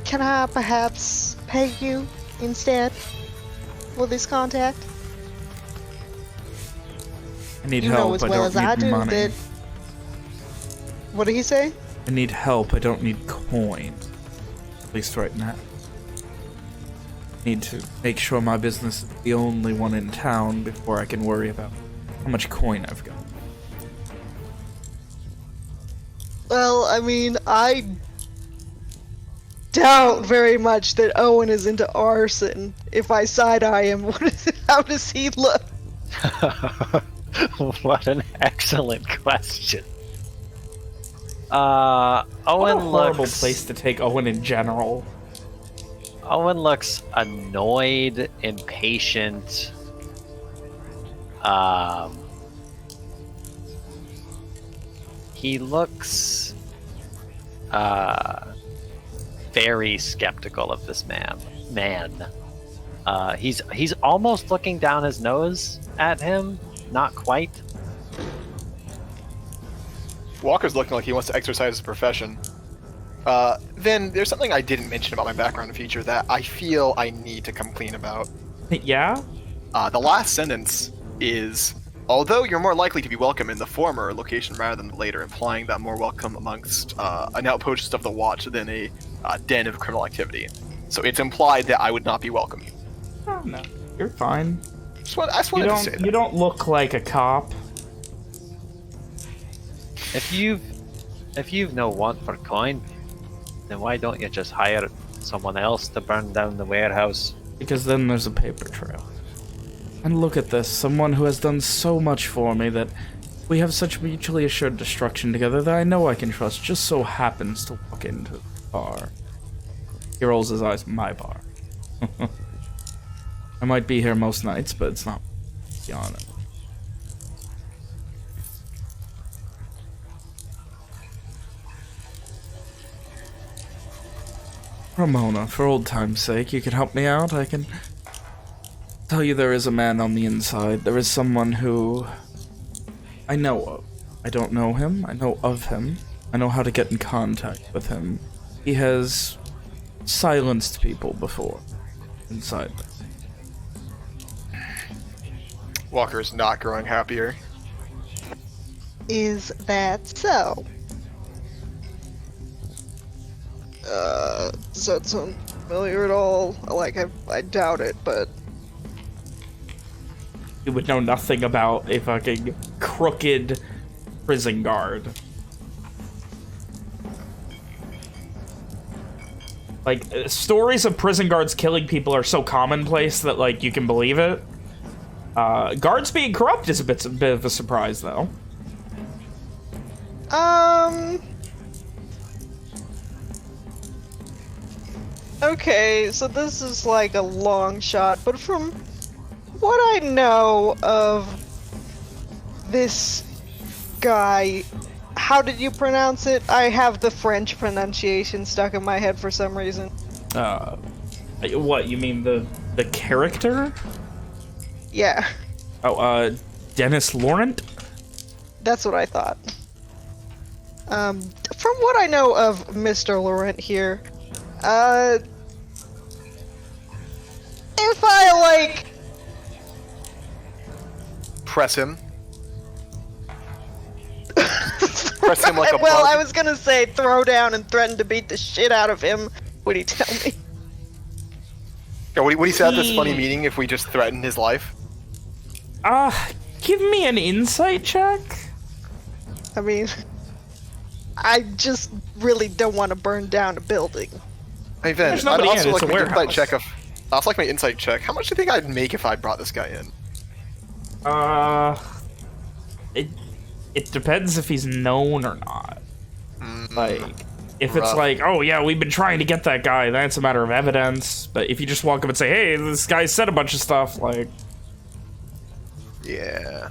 Can I perhaps pay you instead for this contact? I need You know help. as I well don't as I need do money. that. What did he say? I need help. I don't need coin. At least right now. I need to make sure my business is the only one in town before I can worry about how much coin I've got. Well, I mean, I doubt very much that Owen is into arson. If I side-eye him, how does he look? What an excellent question. What a Owen horrible looks. place to take Owen in general. Owen looks annoyed, impatient. He looks very skeptical of this man. He's almost looking down his nose at him, not quite. Walker's looking like he wants to exercise his profession. Then there's something I didn't mention about my background feature that I feel I need to come clean about. Yeah? The last sentence is, although you're more likely to be welcome in the former location rather than the later, implying that more welcome amongst an outpost of the Watch than a den of criminal activity. So it's implied that I would not be welcome. Oh, no. You're fine. I just wanted to say that. You don't look like a cop. If you've no want for coin, then why don't you just hire someone else to burn down the warehouse? Because then there's a paper trail. And look at this, someone who has done so much for me that we have such mutually assured destruction together that I know I can trust just so happens to walk into the bar. He rolls his eyes, my bar. I might be here most nights, but it's not beyond it. Ramona, for old time's sake, you can help me out. I can tell you there is a man on the inside. There is someone who I know of. I don't know him. I know of him. I know how to get in contact with him. He has silenced people before inside. Walker's not growing happier. Is that so? Does that sound familiar at all? I doubt it, but... You would know nothing about a fucking crooked prison guard. Like, stories of prison guards killing people are so commonplace that, like, you can believe it. Guards being corrupt is a bit of a surprise, though. Okay, so this is like a long shot, but from what I know of this guy, how did you pronounce it? I have the French pronunciation stuck in my head for some reason. What, you mean the character? Yeah, Oh, Dennis Laurent? that's what I thought. From what I know of Mr. Laurent here, if I, like... Press him. Press him like a Well, bug. I was gonna say throw down and threaten to beat the shit out of him. Would he tell me? Yeah, would he say at this funny meeting if we just threatened his life? Give me an insight check. I mean, I just really don't want to burn down a building. Hey, Vin, There's I'd nobody in also it, like it's a my insight warehouse. check of... I'd like my insight check. How much do you think I'd make if I brought this guy in? It depends if he's known or not. Like, if it's rough. like, oh yeah, we've been trying to get that guy, that's a matter of evidence. But if you just walk up and say, hey, this guy said a bunch of stuff, like... Yeah.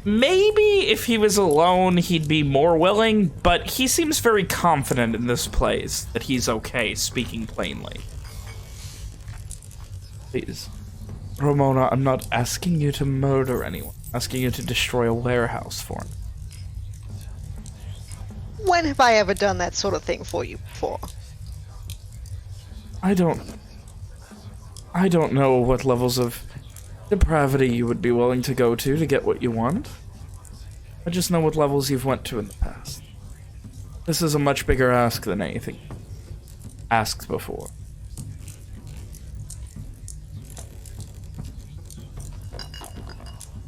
Maybe if he was alone, he'd be more willing, but he seems very confident in this place that he's okay, speaking plainly. Please. Ramona, I'm not asking you to murder anyone. I'm asking you to destroy a warehouse for me. When have I ever done that sort of thing for you before? I don't know what levels of depravity you would be willing to go to get what you want. I just know what levels you've went to in the past. This is a much bigger ask than anything asked before.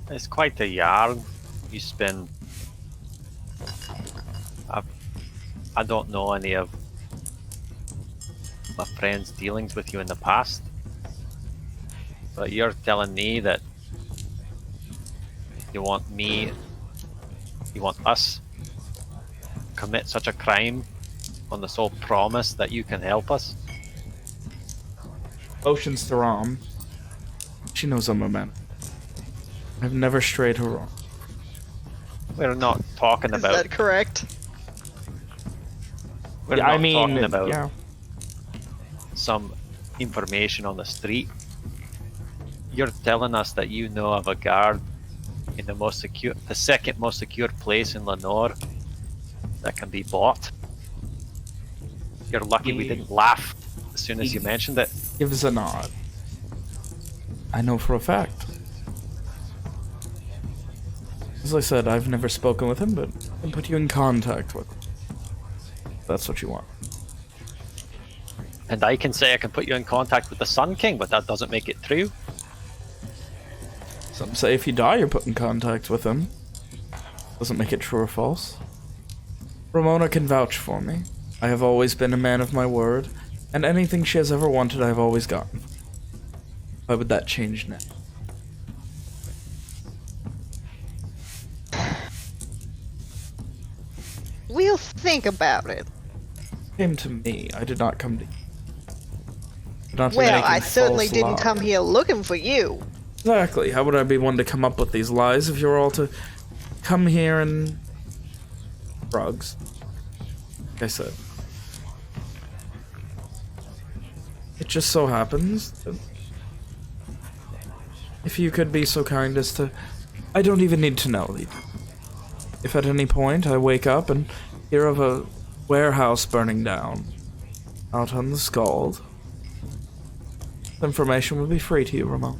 It's quite a yarn you spin. I don't know any of my friends' dealings with you in the past, but you're telling me that you want us commit such a crime on the sole promise that you can help us? Oceans to Rom. She knows I'm a man. I've never strayed her wrong. We're not talking Is about. that correct? We're Yeah, not talking about yeah. some information on the street. you're telling us that you know of a guard in the second most secure place in Lenore that can be bought? You're lucky we didn't laugh as soon as you mentioned it. Gives a nod. I know for a fact. As I said, I've never spoken with him, but I can put you in contact with him. If that's what you want. And I can say I can put you in contact with the Sun King, but that doesn't make it true. Some say if you die, you're put in contact with him. Doesn't make it true or false. Ramona can vouch for me. I have always been a man of my word, and anything she has ever wanted, I've always gotten. Why would that change now? We'll think about it. Came to me. I did not come to you. Not to Well, make I a certainly false didn't lie. come here looking for you. Exactly. How would I be one to come up with these lies if you were all to come here and... drugs. Like I said. It just so happens that if you could be so kind as to... I don't even need to know. If at any point I wake up and hear of a warehouse burning down out on the Scald, information will be free to you, Ramon.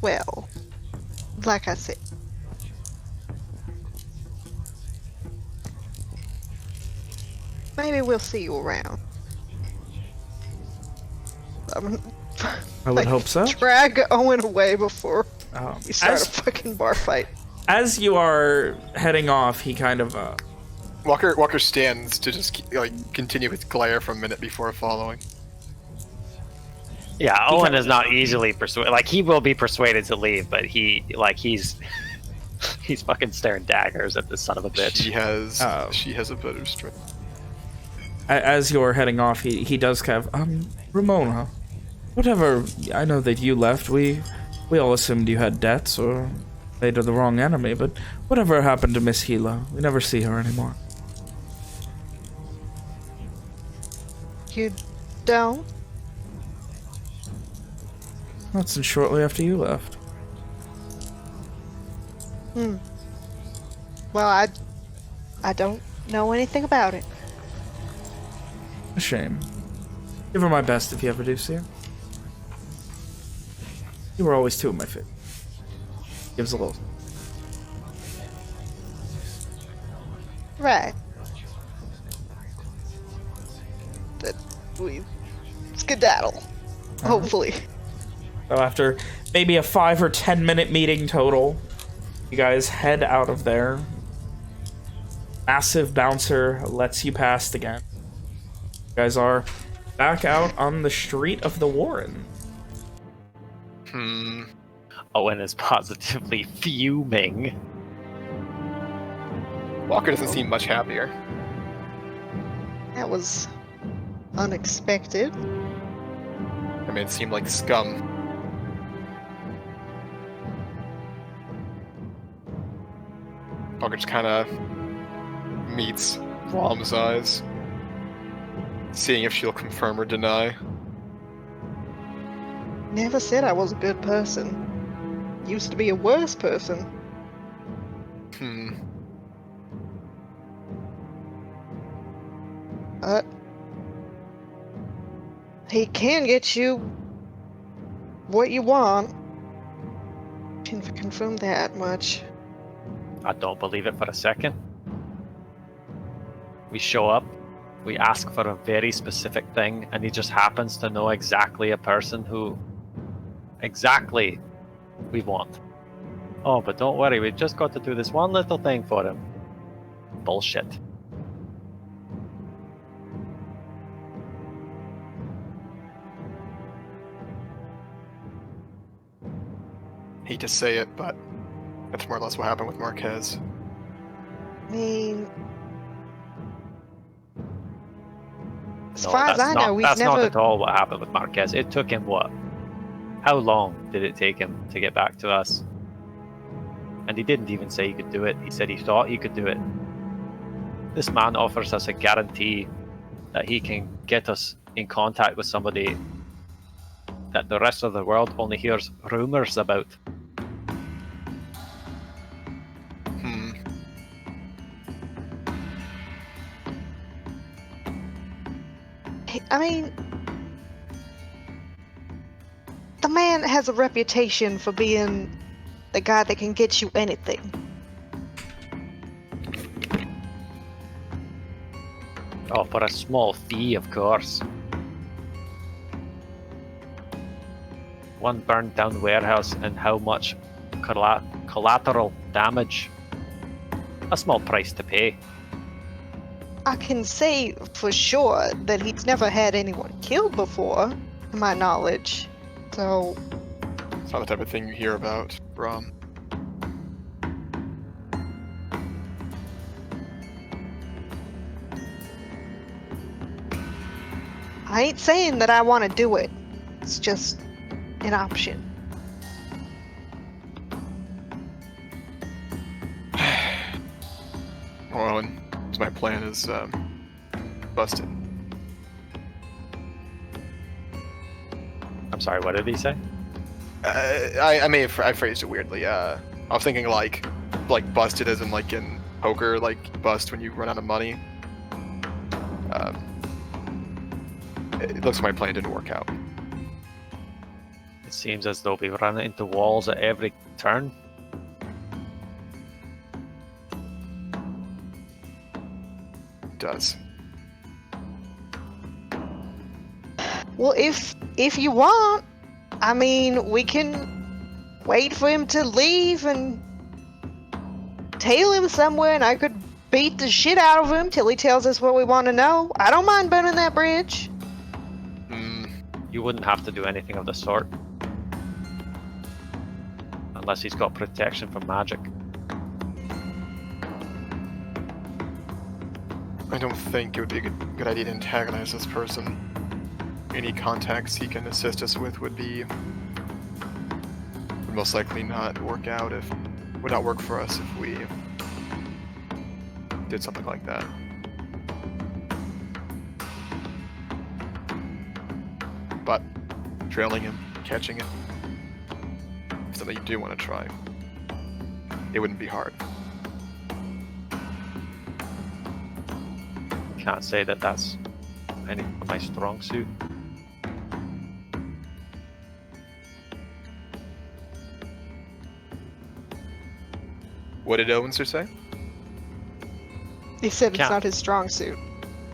Well, like I said, maybe we'll see you around. I would hope so. Drag Owen away before we start As- a fucking bar fight. As you are heading off, he kind of, Walker stands to just continue with glare for a minute before following. Yeah, Owen is not easily persuaded. Like, he will be persuaded to leave, but he's he's fucking staring daggers at this son of a bitch. She has a better strength. as you're heading off, he does kind of, Ramona, whatever, I know that you left, we all assumed you had debts or made her the wrong enemy, but whatever happened to Miss Gila? We never see her anymore. You don't? That's since shortly after you left. Well, I don't know anything about it. A shame. Give her my best if you ever do see her. You were always two of my favorite. Gives a little. Right. That we skedaddle. Hopefully. So after maybe a 5 or 10 minute meeting total, you guys head out of there. Massive bouncer lets you past again. You guys are back out on the street of the Warren. Owen is positively fuming. Walker doesn't seem much happier. That was unexpected. I mean, it seemed like scum. Walker just kind of meets Rom's eyes, seeing if she'll confirm or deny. Never said I was a good person. Used to be a worse person. But he can get you what you want. Can confirm that much. I don't believe it for a second. We show up, we ask for a very specific thing, and he just happens to know exactly a person who exactly we want. Oh, but don't worry, we've just got to do this one little thing for him. Bullshit. Hate to say it, but that's more or less what happened with Marquez. I mean, as No, far as that's I not- know, he's that's not never. at all what happened with Marquez. It took him what? How long did it take him to get back to us? And he didn't even say he could do it. He said he thought he could do it. This man offers us a guarantee that he can get us in contact with somebody that the rest of the world only hears rumors about. I mean, the man has a reputation for being the guy that can get you anything. Oh, for a small fee, of course. One burned down warehouse and how much collateral damage? A small price to pay. I can say for sure that he's never had anyone killed before, to my knowledge. So, It's not the type of thing you hear about, Rom. I ain't saying that I want to do it. It's just an option. Well, and my plan is busted. I'm sorry, what did he say? I phrased it weirdly. I was thinking like busted as in like in poker, like bust when you run out of money. It looks like my plan didn't work out. It seems as though we run into walls at every turn. It does. Well, if you want, I mean, we can wait for him to leave and tail him somewhere, and I could beat the shit out of him till he tells us what we want to know. I don't mind burning that bridge. You wouldn't have to do anything of the sort. Unless he's got protection from magic. I don't think it would be a good idea to antagonize this person. Any contacts he can assist us with would most likely not work out would not work for us if we did something like that. But trailing him, catching him, something you do want to try. It wouldn't be hard. Can't say that that's any of my strong suit. What did Owenser say? He said it's Can't. not his strong suit.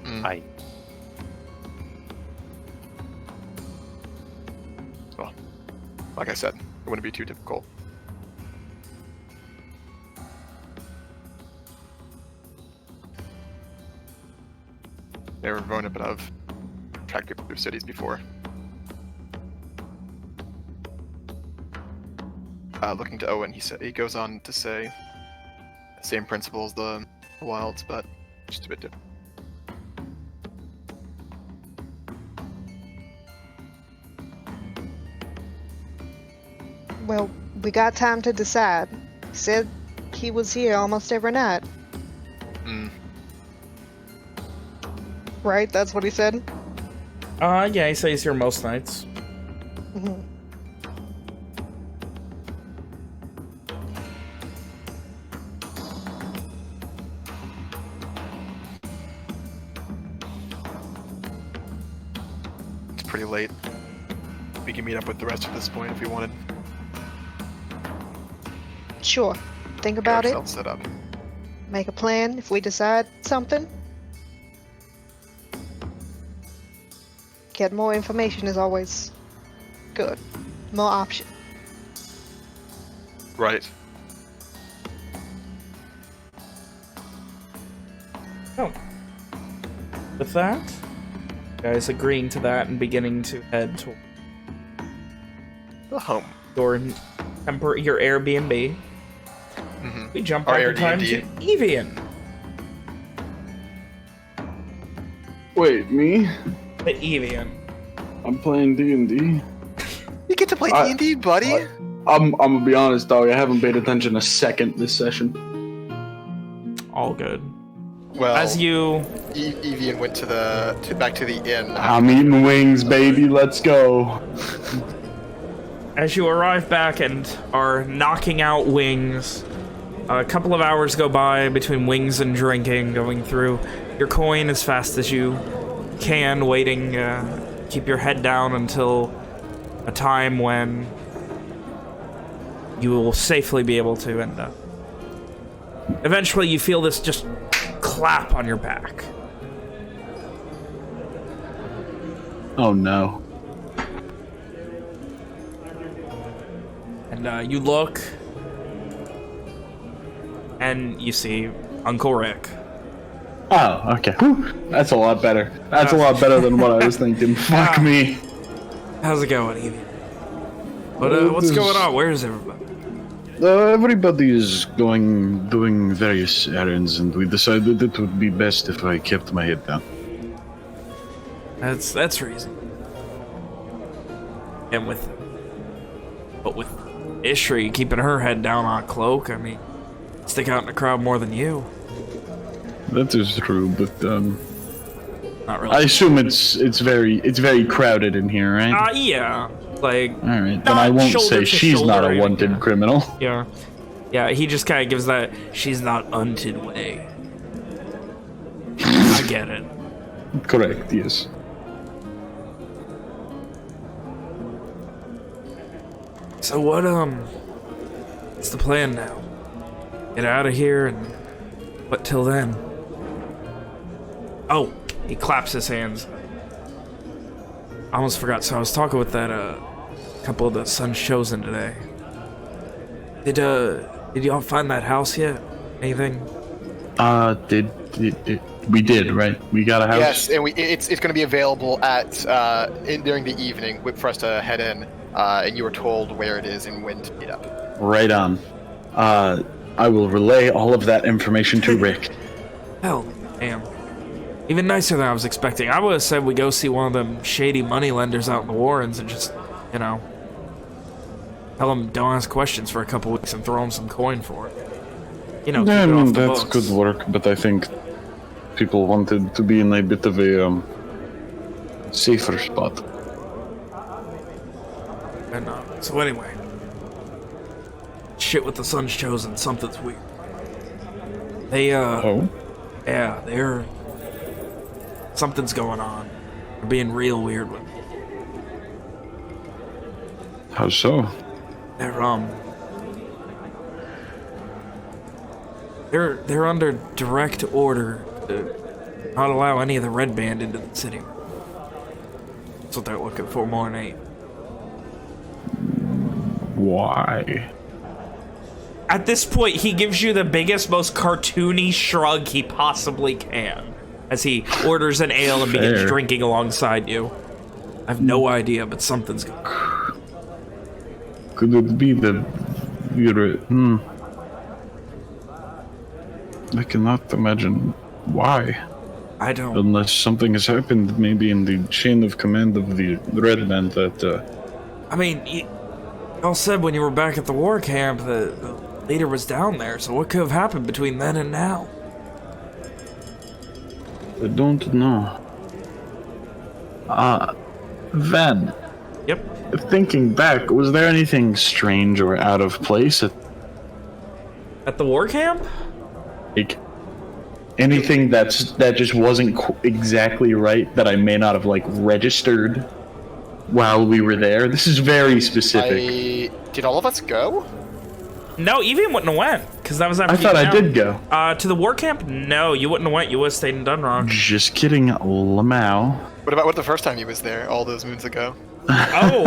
Aye. Well, like I said, it wouldn't be too difficult. Never grown up, but I've tracked people through cities before. Looking to Owen, he goes on to say, same principle as the Wilds, but just a bit different. Well, we got time to decide. He said he was here almost every night. Right? That's what he said? Yeah, he says he's here most nights. Mhm. It's pretty late. We can meet up with the rest at this point if we wanted. Sure. Think Get about it. ourselves set up. Make a plan if we decide something. Get more information is always good. More options. Right. Oh. With that, guys agreeing to that and beginning to head toward The home. your Airbnb, Mm-hmm. we jump Our back in time Airbnb. to Evian. Wait, me? The Evian. I'm playing D&D. You get to play D&D, buddy. I'm gonna be honest, dog. I haven't paid attention a second this session. All good. Well, As you Evian went back to the inn. I'm eating wings, baby. Let's go. As you arrive back and are knocking out wings, a couple of hours go by between wings and drinking, going through your coin as fast as you can, waiting, keep your head down until a time when you will safely be able to end up. Eventually you feel this just clap on your back. Oh no. And you look, and you see Uncle Rick. Oh, okay. Whew. That's a lot better. That's a lot better than what I was thinking. Fuck me. How's it going, Evie? What's going on? Where is everybody? Everybody is doing various errands, and we decided it would be best if I kept my head down. That's reasonable. And with Ishri keeping her head down on a cloak, I mean, stick out in the crowd more than you. That is true, but Not really. I assume it's very crowded in here, right? Yeah. Like, All right, then I won't say she's not a wanted criminal. Yeah. Yeah, he just kind of gives that she's not unted way. I get it. Correct, yes. So what's the plan now? Get out of here and what till then? Oh, he claps his hands. I almost forgot, so I was talking with that couple of the Sun's Chosen today. Did y'all find that house yet? Anything? We did, right? We got a house? Yes, and it's going to be available during the evening for us to head in, and you were told where it is and when to meet up. Right on. I will relay all of that information to Rick. Hell, damn. Even nicer than I was expecting. I would have said we go see one of them shady moneylenders out in the Warrens and just, you know, tell them don't ask questions for a couple weeks and throw them some coin for it. You know, Yeah, I keep it mean, off the that's books. good work, but I think people wanted to be in a bit of a safer spot. And, so anyway, shit with the Sun's Chosen, something's weird. They, Oh? yeah, something's going on. They're being real weird with me. How so? They're under direct order to not allow any of the Red Band into the city. That's what they're looking for more than anything. Why? At this point, he gives you the biggest, most cartoony shrug he possibly can as he orders an ale and begins Fair. drinking alongside you. I have no idea, but something's going on. Could it be that you're... I cannot imagine why. I don't... Unless something has happened, maybe in the chain of command of the Red Band that... I mean, y'all said when you were back at the war camp that the leader was down there, so what could have happened between then and now? I don't know. Van, Yep. thinking back, was there anything strange or out of place at At the war camp? like anything that just wasn't exactly right that I may not have like registered while we were there? This is very specific. Did all of us go? No, Evian wouldn't have went, because that was after I thought you I went did go. out. To the war camp? No, you wouldn't have went. You would have stayed in Dunrock. Just kidding, Lamau. What the first time he was there, all those moons ago? Oh.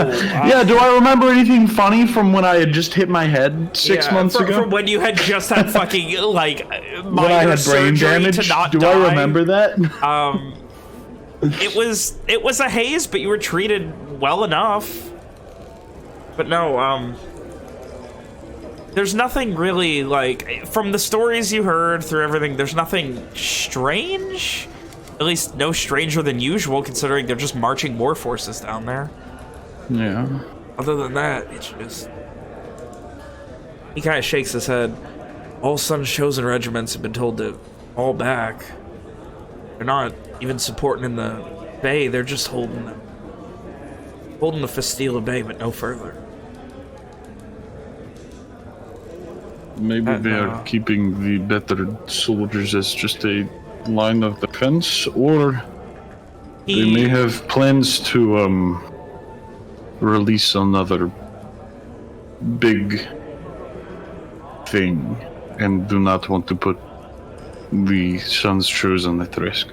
Yeah, do I remember anything funny from when I had just hit my head six months ago? From when you had just had fucking, like, When I had brain damage? to not Do die. I remember that? It was a haze, but you were treated well enough. But no, there's nothing really, like, from the stories you heard through everything, there's nothing strange. At least no stranger than usual, considering they're just marching war forces down there. Yeah. Other than that, it's just... He kind of shakes his head. All Sun's Chosen regiments have been told to all back. They're not even supporting in the bay. They're just holding them. Holding the Fastila Bay, but no further. Maybe they are keeping the better soldiers as just a line of defense, or they may have plans to release another big thing and do not want to put the Sun's Chosen at risk.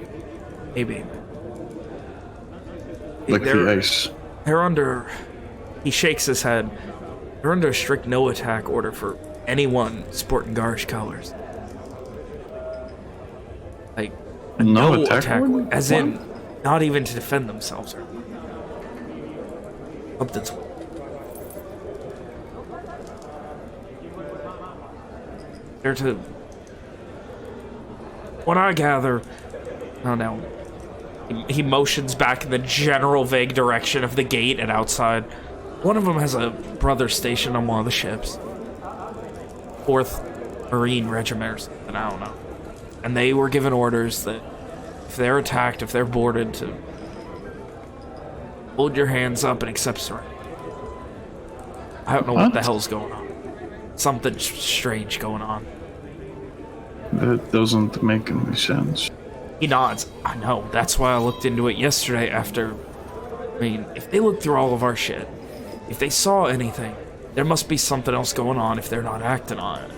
Maybe. Like the ice. They're under... He shakes his head. They're under a strict no attack order for anyone sporting Garsh colors. Like, a No no attack attack order? as in, not even to defend themselves. Or something's... They're to... What I gather... Oh, no. He motions back in the general vague direction of the gate and outside. One of them has a brother stationed on one of the ships. 4th Marine Regiment or something, I don't know. And they were given orders that if they're attacked, if they're boarded, to hold your hands up and accept surrender. I don't know what the hell's going on. Something strange going on. That doesn't make any sense. He nods. I know. That's why I looked into it yesterday after... I mean, if they looked through all of our shit, if they saw anything, there must be something else going on if they're not acting on it.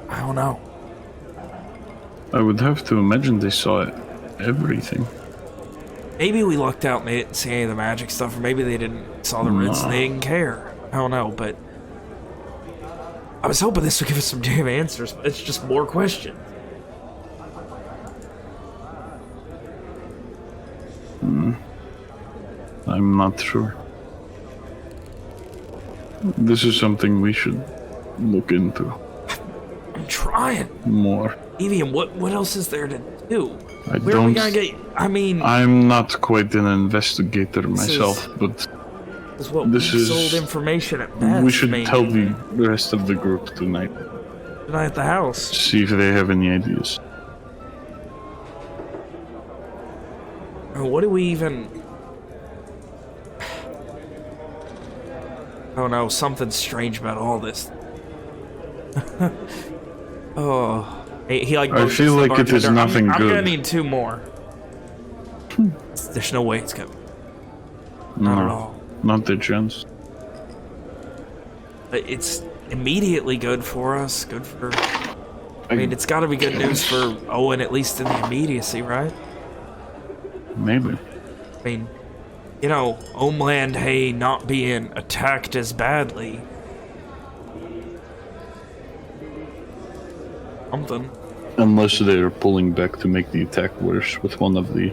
I don't know. I would have to imagine they saw everything. Maybe we lucked out and they didn't see any of the magic stuff, or maybe they didn't saw the rinse and they didn't care. I don't know, but... I was hoping this would give us some damn answers, but it's just more questions. I'm not sure. This is something we should look into I'm trying. more. Evian, what else is there to do? I Where are we don't. gonna get... I mean... I'm not quite an investigator myself, but This is what this we is- sold information at best. we should maybe. tell the rest of the group tonight. Tonight at the house. See if they have any ideas. What do we even... Oh no, something strange about all this. Oh. He like... I motions feel the like it is bartender. nothing I'm gonna good. need 2 more. There's no way it's going. Not at all. Not a chance. But it's immediately good for us. Good for... I mean, it's gotta be good news for Owen, at least in the immediacy, right? Maybe. I mean, you know, Homeland Hay not being attacked as badly. Something. Unless they are pulling back to make the attack worse with one of the...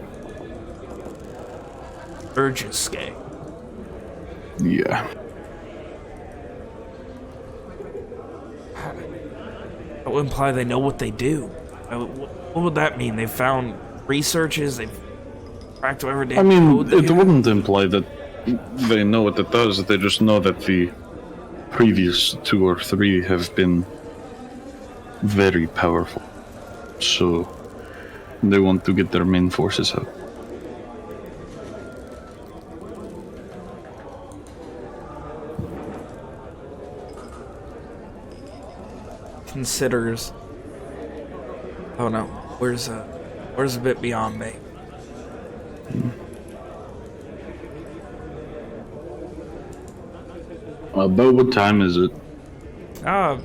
Burgess gang. Yeah. That would imply they know what they do. What would that mean? They've found researches, they've cracked whatever damn I mean, code they it have? wouldn't imply that they know what it does. They just know that the previous 2 or 3 have been very powerful. So they want to get their main forces out. Considers... Oh no, where's a bit beyond me? About what time is it? 5,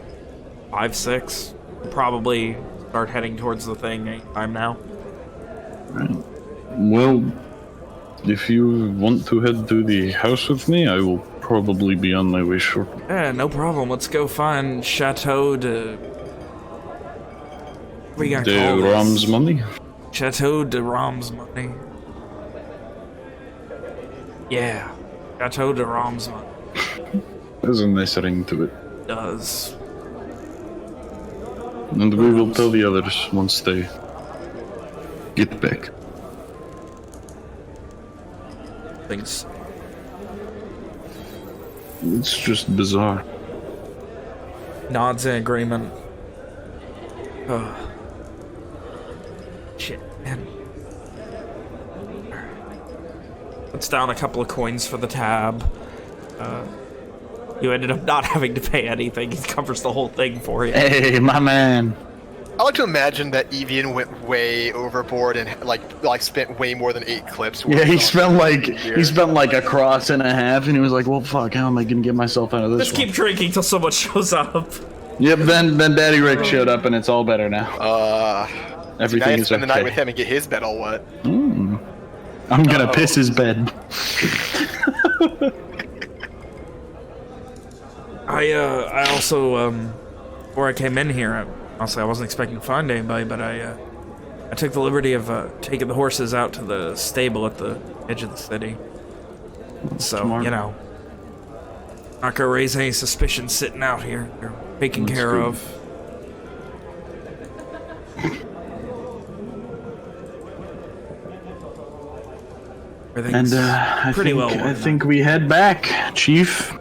6. Probably start heading towards the thing anytime now. Right. Well, if you want to head to the house with me, I will probably be on my way shortly. Yeah, no problem. Let's go find Chateau de... What are you gonna De call this? Ram's money? Chateau de Ram's money. Yeah. Chateau de Ram's money. There's a nice ring to it. Does. And we will tell the others once they get back. Things. It's just bizarre. Nods in agreement. puts down a couple of coins for the tab. You ended up not having to pay anything. He covers the whole thing for you. Hey, my man. I like to imagine that Evian went way overboard and like spent way more than 8 clips. Yeah, he spent like a cross and a half, and he was like, "Well, fuck, how am I gonna get myself out of this?" Just keep drinking till someone shows up. Yep. Then Daddy Rick showed up, and it's all better now. Everything Everything is spend the night okay. with him and get his bed all wet. I'm gonna piss his bed. I also, before I came in here, honestly, I wasn't expecting to find anybody, but I took the liberty of taking the horses out to the stable at the edge of the city. So, Smart. you know, not gonna raise any suspicion sitting out here. They're taken That's care good. of. Everything's And I pretty think well I think we head back, Chief,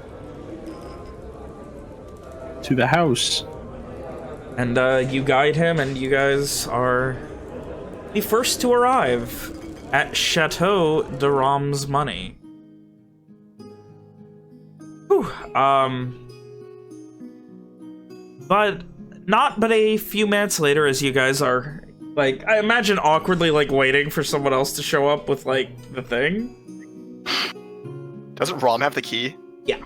to the house. And you guide him, and you guys are the first to arrive at Chateau de Ram's Money. Whew, but a few minutes later, as you guys are, like, I imagine awkwardly, like, waiting for someone else to show up with, like, the thing. Doesn't Rom have the key? Yeah.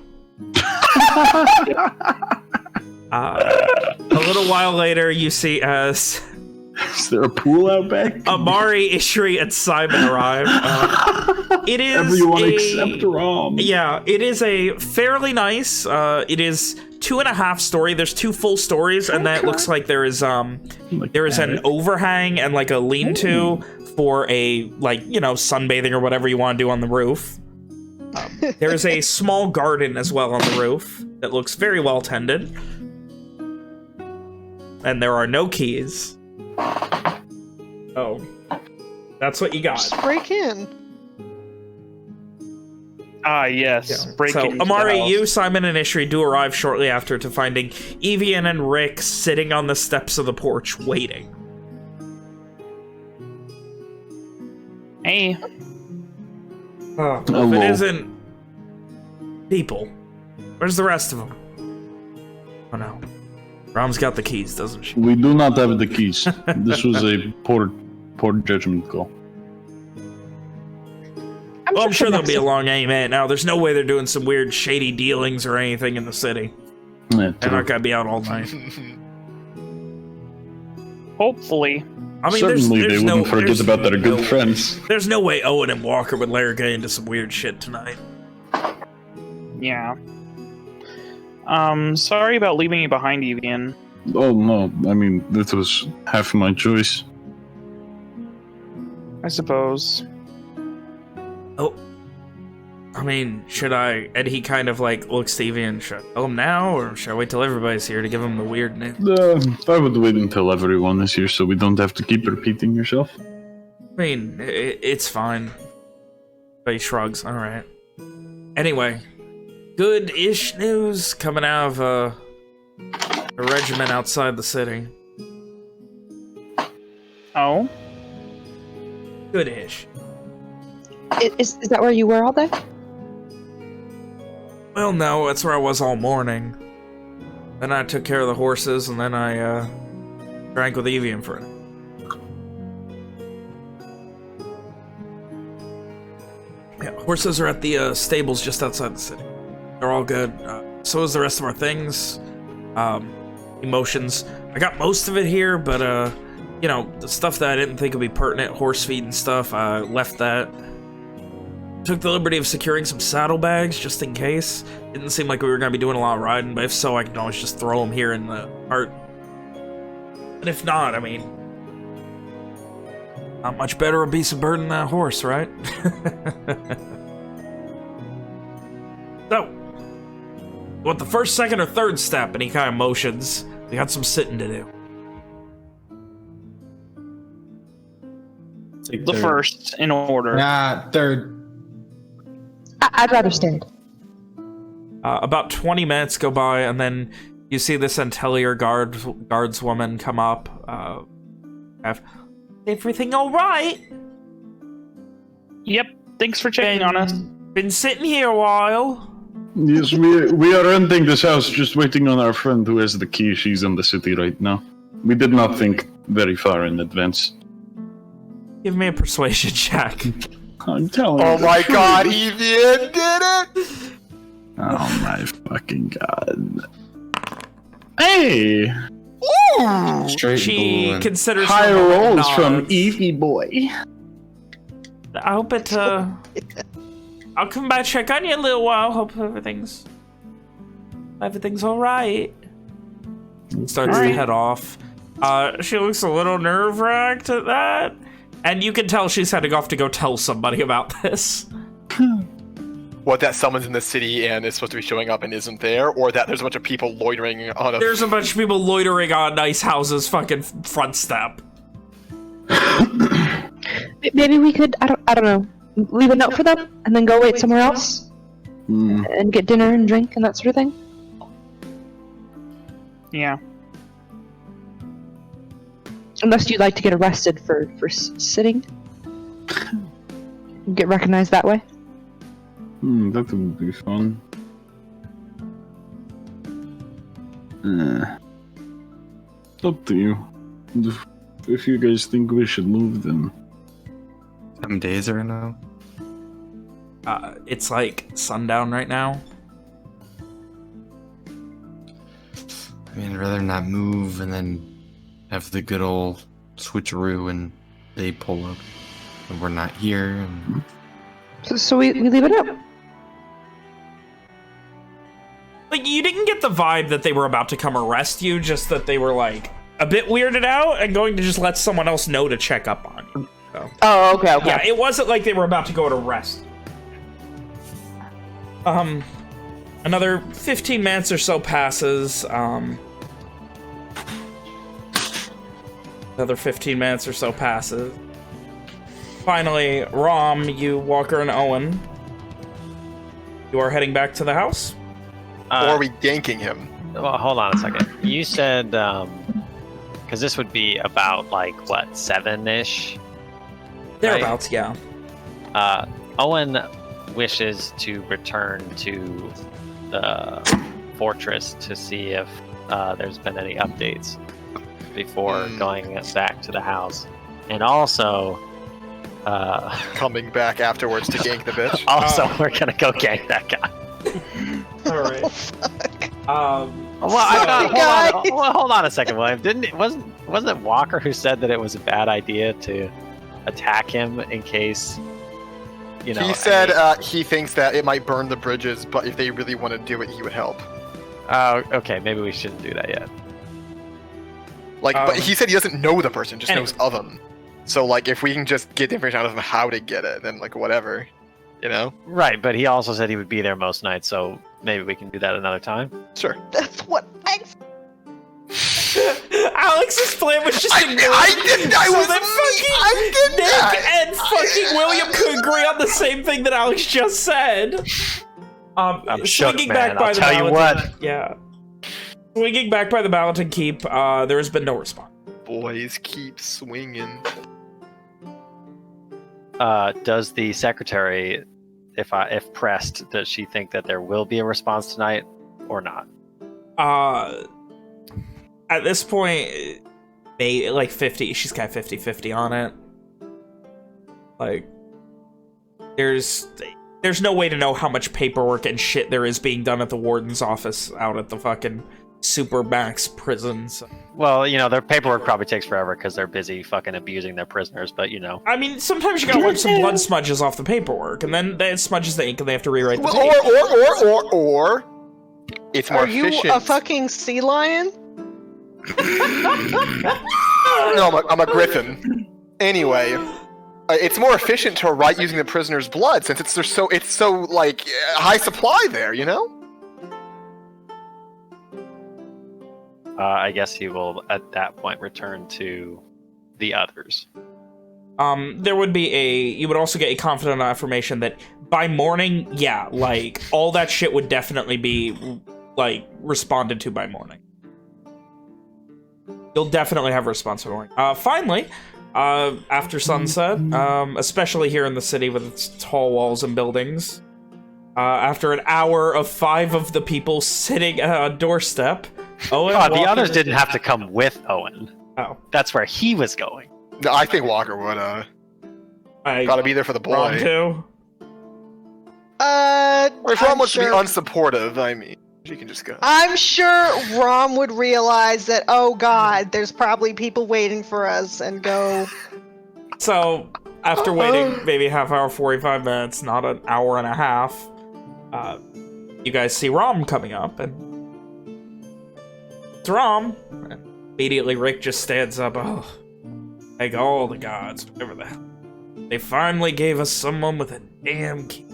A little while later, you see as Is there a pool out back? Amari, Ishri, and Simon arrive. It is Everyone except Rom. Yeah, it is a fairly nice. It is 2.5 story. There's 2 full stories, and then it looks like there is an overhang and like a lean-to for a, like, you know, sunbathing or whatever you want to do on the roof. There is a small garden as well on the roof that looks very well tended. And there are no keys. Oh. That's what you got. Just break in. Ah, yes. Yeah. Break So, into the Amari, house. you, Simon, and Ishri do arrive shortly after to finding Evian and Rick sitting on the steps of the porch waiting. Hey. Oh, if Hello. it isn't people, where's the rest of them? Oh no. Rom's got the keys, doesn't she? We do not have the keys. This was a poor judgment call. Well, I'm sure there'll next be a long aim at now. There's no way they're doing some weird shady dealings or anything in the city. Yeah, They're not gonna be out all night. Hopefully. I mean, certainly there's they no, wouldn't forget there's about their good no- friends. There's no way Owen and Walker would let her get into some weird shit tonight. Yeah. Sorry about leaving you behind, Evian. Oh no, I mean, that was half my choice. I suppose. Oh. I mean, should I... And he kind of, like, looks to Evie and should I tell him now, or should I wait till everybody's here to give him the weird news? I would wait until everyone is here so we don't have to keep repeating yourself. I mean, it's fine. But he shrugs. Alright. Anyway. Good-ish news coming out of, a regiment outside the city. Oh? Good-ish. Is that where you were all day? Well, no, that's where I was all morning. Then I took care of the horses, and then I, drank with Evian for it. Yeah, horses are at the, stables just outside the city. They're all good. So is the rest of our things. Emotions. I got most of it here, but, you know, the stuff that I didn't think would be pertinent, horse feed and stuff, I left that. Took the liberty of securing some saddlebags, just in case. Didn't seem like we were going to be doing a lot of riding, but if so, I can always just throw them here in the cart. And if not, I mean... Not much better a beast of burden than that horse, right? So... What, the first, second, or third step? And he kind of motions. We got some sitting to do. The first in order. Nah, third. I'd rather stand. About 20 minutes go by, and then you see this Intellier guardswoman come up. Everything all right? Yep. Thanks for checking on us. Been sitting here a while. Yes, we are renting this house, just waiting on our friend who has the key. She's in the city right now. We did not think very far in advance. Give me a persuasion check. I'm telling you. Oh my god, Evian did it! Oh my fucking god. Hey! Straight She bull. considers High her moment rolls from nods. Evie boy. I hope it, I'll come by check on you in a little while. Hope everything's alright. Starts to head off. She looks a little nerve-wracked at that. And you can tell she's heading off to go tell somebody about this. What, that someone's in the city and is supposed to be showing up and isn't there? Or that there's a bunch of people loitering on a... There's a bunch of people loitering on Nice House's fucking front step. Maybe we could, I don't know, leave a note for them and then go wait somewhere else and get dinner and drink and that sort of thing. Yeah. Unless you'd like to get arrested for sitting. Get recognized that way. That would be fun. It's up to you. If you guys think we should move, then... 7 days right now. It's like sundown right now. I mean, I'd rather not move and then have the good old switcheroo and they pull up and we're not here. And... So we leave it up. Like, you didn't get the vibe that they were about to come arrest you, just that they were, like, a bit weirded out and going to just let someone else know to check up on you. So, Oh, okay. yeah, it wasn't like they were about to go to arrest you. Another 15 minutes or so passes. Another 15 minutes or so passes. Finally, Rom, you, Walker, and Owen, you are heading back to the house? or are we ganking him? Well, hold on a second. You said, because this would be about, like, what, 7-ish? Thereabouts, yeah. Owen wishes to return to the fortress to see if there's been any updates before going back to the house. And also... Coming back afterwards to gank the bitch? Also, we're gonna go gank that guy. Alright. Hold on a second, William. Wasn't it Walker who said that it was a bad idea to attack him in case, you know? He said he thinks that it might burn the bridges, but if they really want to do it, he would help. Oh, okay. Maybe we shouldn't do that yet. Like, but he said he doesn't know the person, just anyway. knows of him. So, like, if we can just get the information out of him how to get it, then, like, whatever. You know? Right, but he also said he would be there most nights, so maybe we can do that another time. Sure. That's what I. Alex's plan was just ignored. I so was that fucking Nick and fucking William could agree on the same thing that Alex just said. I'm shook, swinging man. back by I'll the tell you Balaton- what. Yeah. Swinging back by the Balaton Keep, there has been no response. Boys keep swinging. Does the secretary, if pressed, does she think that there will be a response tonight or not? At this point, like 50, she's got 50-50 on it. Like, there's no way to know how much paperwork and shit there is being done at the warden's office out at the fucking Supermax prisons. Well, you know, their paperwork probably takes forever because they're busy fucking abusing their prisoners, but you know. I mean, sometimes you gotta wipe some blood smudges off the paperwork, and then that smudges the ink and they have to rewrite the Well, or it's more Are you efficient. a fucking sea lion? No, I'm a griffin. Anyway, it's more efficient to write using the prisoner's blood since it's so like high supply there, you know? I guess he will, at that point, return to the others. There would be you would also get a confident affirmation that by morning, yeah, like, all that shit would definitely be, like, responded to by morning. You'll definitely have a response by morning. Finally, after sunset, especially here in the city with its tall walls and buildings. After an hour of 5 of the people sitting at a doorstep, Owen. God, the walked others in- didn't have to come with Owen. Oh, That's where he was going. No, I think Walker would. I Gotta be there for the Ron boy. too. Or if Ron I'm wants to be sure, unsupportive, I mean, she can just go. I'm sure Rom would realize that, oh god, there's probably people waiting for us, and go, So, after waiting maybe half hour, 45 minutes, not an hour and a half, you guys see Rom coming up, and it's Rom. And immediately, Rick just stands up. Oh, thank all the gods, whatever the hell. They finally gave us someone with a damn key.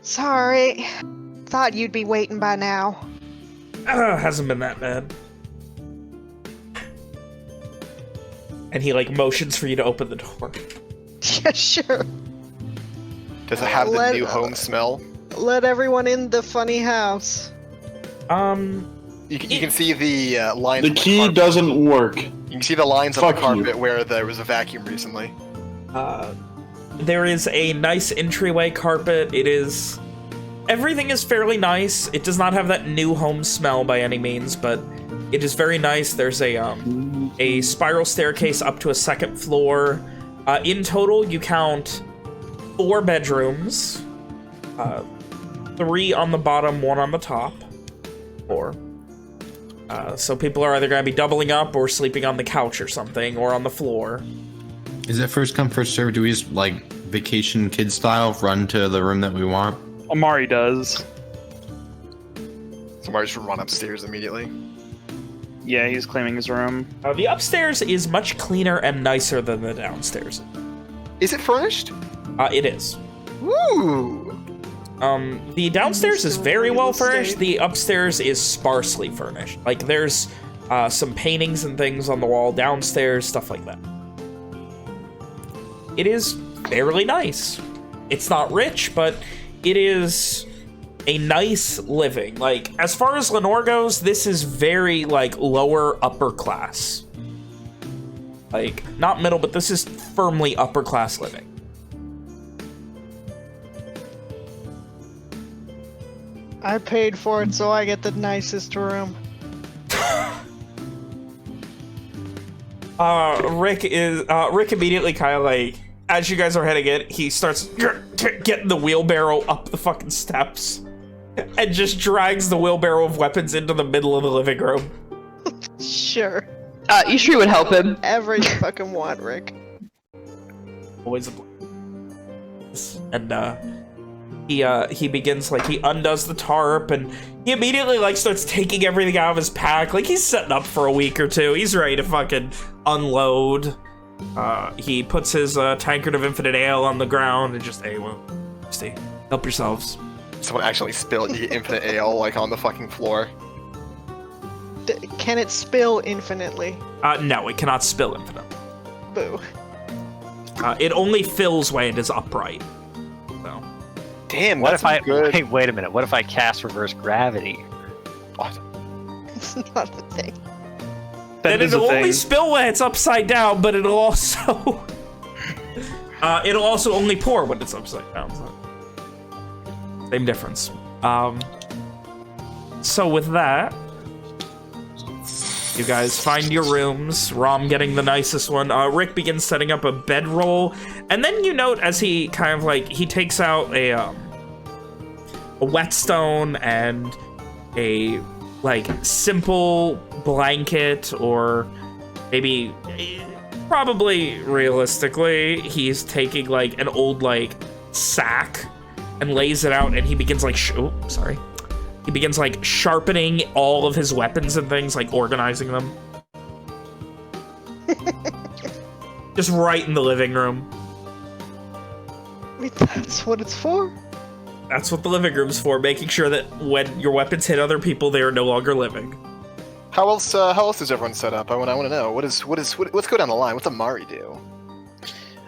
sorry, thought you'd be waiting by now. Hasn't been that bad. And he, like, motions for you to open the door. Yeah, sure. Does it have the Let- new home smell? Let everyone in the funny house. You can see the lines. The on key carpet. doesn't work. You can see the lines on Fuck the you. carpet where there was a vacuum recently. There is a nice entryway carpet. Everything is fairly nice. It does not have that new home smell by any means, but it is very nice. There's a spiral staircase up to a 2nd floor. In total, you count 4 bedrooms, 3 on the bottom, 1 on the top. 4. So people are either going to be doubling up or sleeping on the couch or something, or on the floor. Is it first come, first serve? Do we just, like, vacation kid style, run to the room that we want? Amari does. Somebody just run upstairs immediately. Yeah, he's claiming his room. The upstairs is much cleaner and nicer than the downstairs. Is it furnished? It is. Woo! The downstairs is Still very well real estate. furnished. The upstairs is sparsely furnished. Like, there's some paintings and things on the wall downstairs, stuff like that. It is fairly nice. It's not rich, but it is a nice living. Like, as far as Lenore goes, this is very, like, lower upper class. Like, not middle, but this is firmly upper class living. I paid for it, so I get the nicest room. Rick immediately kind of like, as you guys are heading in, he starts getting the wheelbarrow up the fucking steps and just drags the wheelbarrow of weapons into the middle of the living room. Sure. Ishri would help him. Ever you fucking want, Rick. Always a and he begins, like, he undoes the tarp and he immediately, like, starts taking everything out of his pack. Like, he's setting up for a week or two. He's ready to fucking unload. He puts his tankard of infinite ale on the ground and just, hey, well, stay, help yourselves. Someone actually spilled the infinite ale like on the fucking floor. Can it spill infinitely? No, it cannot spill infinitely. Boo. It only fills when it is upright. So, Damn, What that's if I good? wait a minute? What if I cast reverse gravity? What? It's not a thing. then is a it'll only thing. spill when it's upside down, but it'll also it'll also only pour when it's upside down. So. Same difference. So with that, you guys find your rooms. Rom getting the nicest one. Rick begins setting up a bedroll, and then you note as he kind of like he takes out a whetstone and a like simple blanket, or maybe probably realistically he's taking like an old like sack and lays it out, and he begins like he begins like sharpening all of his weapons and things, like organizing them. Just right in the living room. I mean, that's what it's for. That's what the living room's for, making sure that when your weapons hit other people, they are no longer living. How else is everyone set up? I want to know. Let's go down the line. What's Amari do?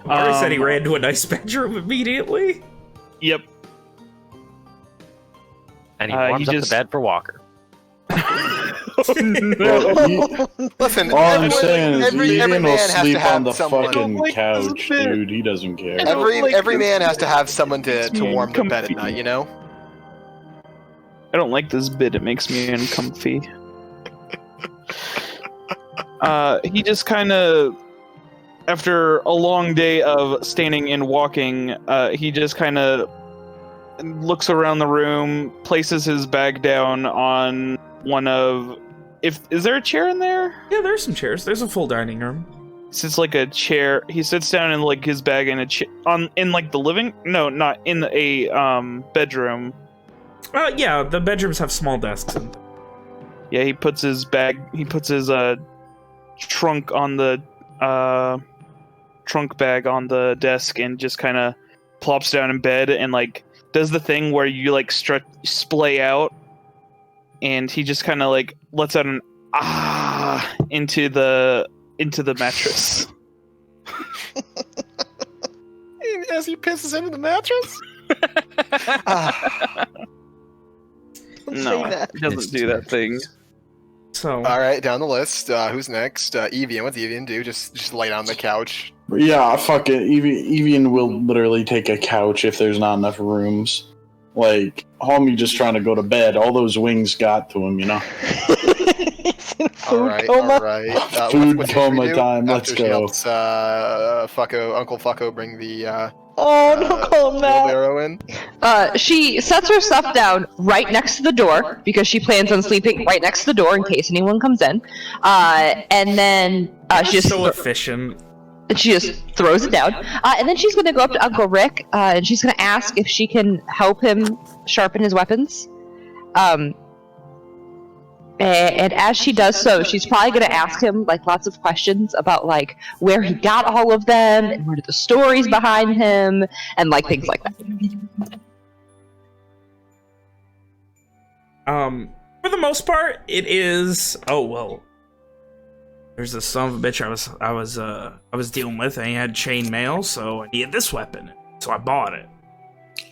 Mari said he ran to a nice bedroom immediately. Yep. And he He warms up just- the bed for Walker. Well, Listen, all I'm saying is every Ian will man has to sleep on have the someone. fucking like this couch, bit. dude. He doesn't care. Every man has to have someone to me warm their bed at uncomfy. night, you know? I don't like this bit. It makes me uncomfy. He just kind of, after a long day of standing and walking, he just kind of looks around the room, places his bag down on one of. Is there a chair in there? Yeah, there's some chairs. There's a full dining room. Sits like a chair. He sits down in like his bag in a in like the living. No, not in a bedroom. Yeah, the bedrooms have small desks. Yeah, he puts his bag. He puts his trunk on the trunk bag on the desk and just kind of plops down in bed and like does the thing where you like splay out, and he just kind of like lets out an into the mattress. As he pisses into the mattress? Don't No, say that. he doesn't do that thing. So, Alright, down the list. Who's next? Evian. What's Evian do? Just lay down on the couch. Yeah, fuck it. Evian will literally take a couch if there's not enough rooms. Like, homie just trying to go to bed. All those wings got to him, you know? He's in food Alright, coma. alright. Food what's coma Ishri do? time, let's After she go. helps, Uncle Fucko bring the, Oh, don't call him that. wheelbarrow in. She sets her stuff down right next to the door because she plans on sleeping right next to the door in case anyone comes in. And then she just so efficient. throws it down. And then she's going to go up to Uncle Rick and she's going to ask if she can help him sharpen his weapons. And as she does so, she's probably going to ask him like lots of questions about like where he got all of them and what are the stories behind him and like things like that. For the most part, it is. Oh well. There's this son of a bitch I was dealing with, and he had chain mail, so I needed this weapon, so I bought it.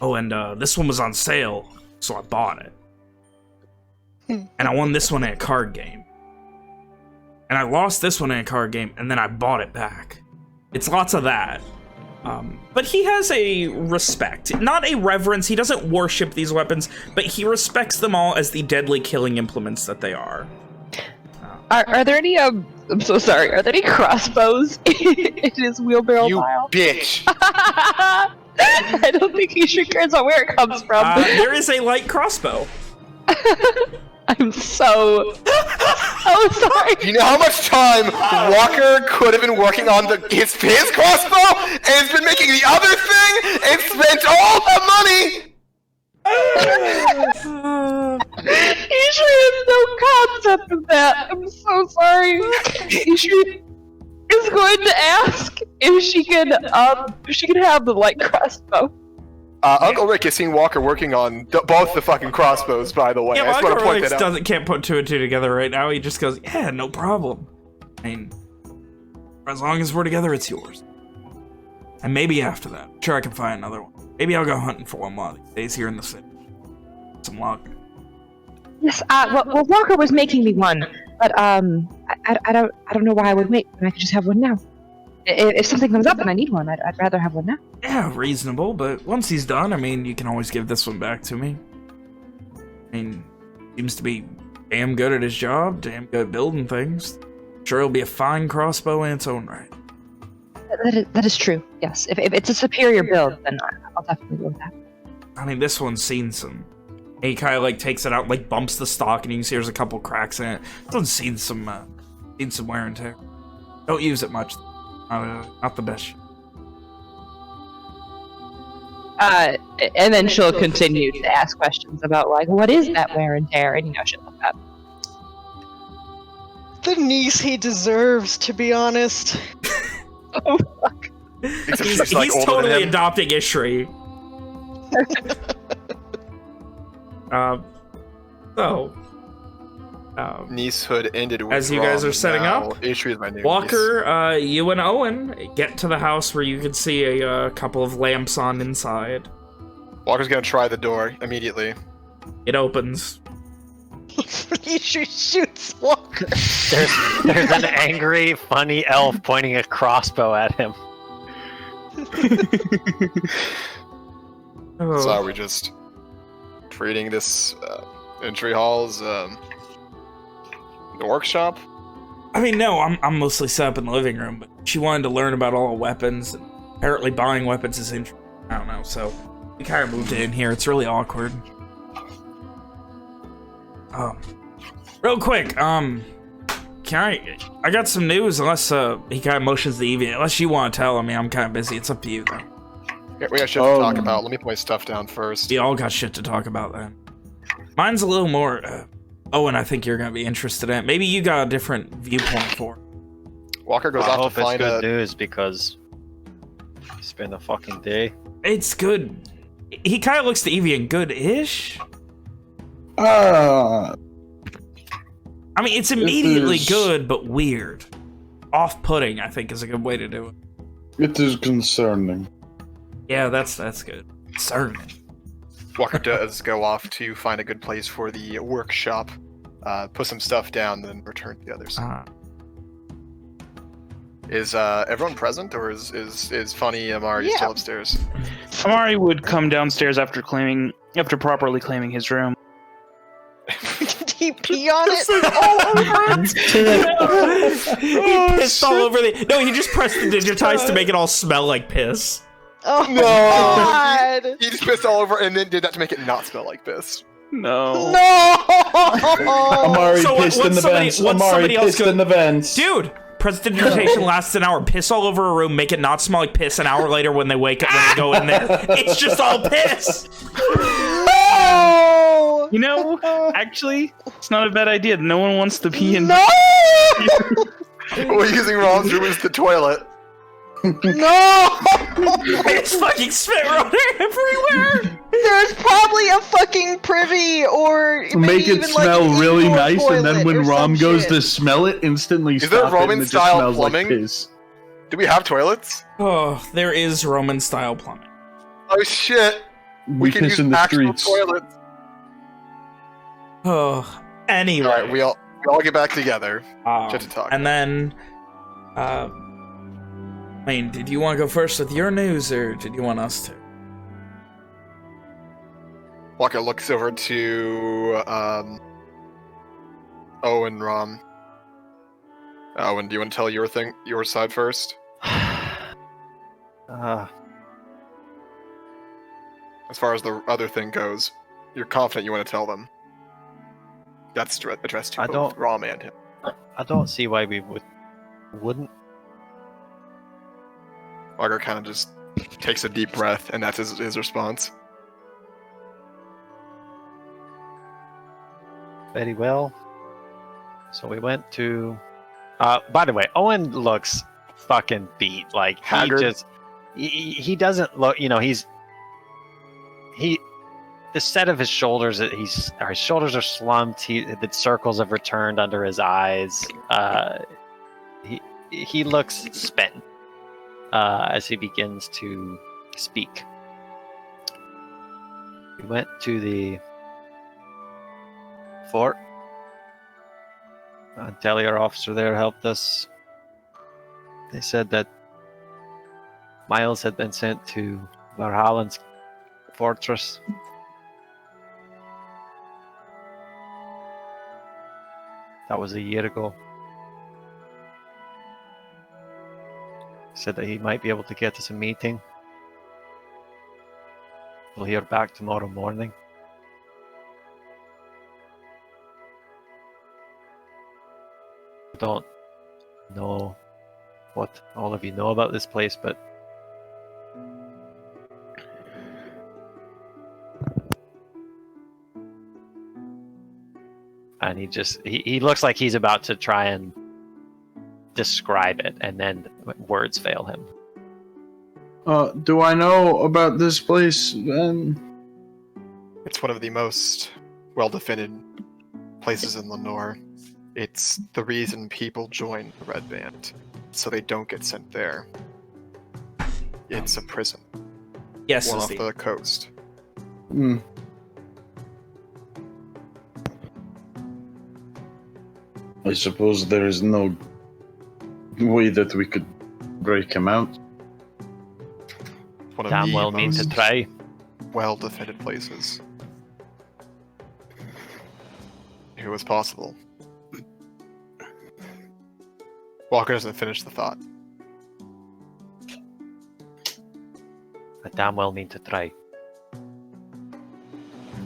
Oh, and this one was on sale, so I bought it. And I won this one in a card game. And I lost this one in a card game, and then I bought it back. It's lots of that. But he has a respect, not a reverence. He doesn't worship these weapons, but he respects them all as the deadly killing implements that they are. Are there any I'm so sorry. Are there any crossbows in his wheelbarrow You pile? bitch! I don't think he sure cares about where it comes from. There is a light crossbow. I'm so sorry. Do you know how much time Walker could have been working on his crossbow and has been making the other thing and spent all the money? Ishri has no concept of that. I'm so sorry. Ishri is going to ask if she can have the light crossbow. Uncle Rick has seen Walker working on both the fucking crossbows, by the way. Yeah, I just want to point that out. can't put two and two together right now. He just goes, yeah, no problem. I mean, as long as we're together, it's yours. And maybe after that, I'm sure I can find another one. Maybe I'll go hunting for one while he stays here in the city. Some luck. Yes. Well, Walker was making me one, but I don't know why I would make when I could just have one now. If something comes up and I need one, I'd rather have one now. Yeah, reasonable, but once he's done, I mean, you can always give this one back to me. I mean, seems to be damn good at his job, damn good at building things. Sure, it'll be a fine crossbow in its own right. That is true. Yes. If it's a superior build, then I'll definitely go with that. I mean, this one's seen some. He kind of like takes it out, like bumps the stock, and you can see there's a couple cracks in it. This one's seen some wear and tear. Don't use it much. Not the best. And then she'll continue to ask questions about like, what is that wear and tear, and shit like that. The niece he deserves, to be honest. Oh fuck. Except she's, like, He's older than totally him. adopting Ishri. Niecehood ended with As you guys rum, are setting now up, Ishri is my new Walker, you and Owen get to the house where you can see a couple of lamps on inside. niece. Walker's gonna try the door immediately. It opens. he shoots Walker. There's an angry, funny elf pointing a crossbow at him. So are we just treating this entry hall's the workshop? I mean, no, I'm mostly set up in the living room, but she wanted to learn about all the weapons, and apparently buying weapons is interesting. I don't know, so we kind of moved it in here. It's really awkward. Real quick, can I got some news, unless he kind of motions the Evian. Unless you want to tell him, I'm kind of busy. It's up to you, though. Yeah, we got shit to talk about. Let me put my stuff down first. We all got shit to talk about, then. Mine's a little more... Owen, I think you're going to be interested in it. Maybe you got a different viewpoint for it. Walker goes I off hope to it's find good news because it's been a fucking day. It's good. He kind of looks to Evian good-ish. Uh, I mean, it's immediately is- good, but weird. Off-putting, I think, is a good way to do it. it is concerning. Yeah, that's good. Certain. Walker does go off to find a good place for the workshop, put some stuff down, then return to the others. Is everyone present, or is Funny Amari still upstairs? Amari would come downstairs after properly claiming his room. Did he pee on it? He pissed all over the... No, he just pressed the digitize to make it all smell like piss. Oh No. my god! He just pissed all over and then did that to make it not smell like piss. No. No! Amari So pissed in the vents. what's Amari somebody else pissed go- in the vents. Dude, prestidigitation lasts an hour. Piss all over a room, make it not smell like piss an hour later when they wake up, when they go in there. It's just all piss! No! You know, actually, it's not a bad idea. No one wants to pee in. No! We're using Rom's room as the toilet. No! It's fucking spit runner everywhere! There's probably a fucking privy or maybe Make it even smell like an really indoor nice, and then toilet when or Rom some goes shit. to smell it, instantly Is there stop it, Roman and it just style smells like plumbing? piss. Do we have toilets? Oh, there is Roman-style plumbing. Oh shit! We can Weakness use in the actual streets. toilets. Oh, anyway. All right, we all get back together. Shit to talk. And then, Wayne, did you want to go first with your news, or did you want us to? Walker looks over to Owen, Rom. Owen, do you want to tell your side first? As far as the other thing goes, you're confident you want to tell them. That's addressed to both Rom and him. I don't see why we wouldn't. Walker kind of just takes a deep breath, and that's his response. Very well. So we went to... by the way, Owen looks fucking beat. Like, Haggard. he doesn't look... You know, the set of his shoulders, his shoulders are slumped. The circles have returned under his eyes. He looks spent as he begins to speak. We went to the fort. Tellier officer there helped us. They said that Miles had been sent to Valhallan's fortress. That was a year ago. Said that he might be able to get us a meeting. We'll hear back tomorrow morning. I don't know what all of you know about this place, but and he looks like he's about to try and describe it, and then words fail him. Do I know about this place, then? It's one of the most well-defended places in Lenore. It's the reason people join the Red Band, so they don't get sent there. It's a prison. Yes, one is off the coast. I suppose there is no way that we could break him out. One of Damn the well mean to most try. well-defended places. It was possible. Walker doesn't finish the thought. I damn well mean to try.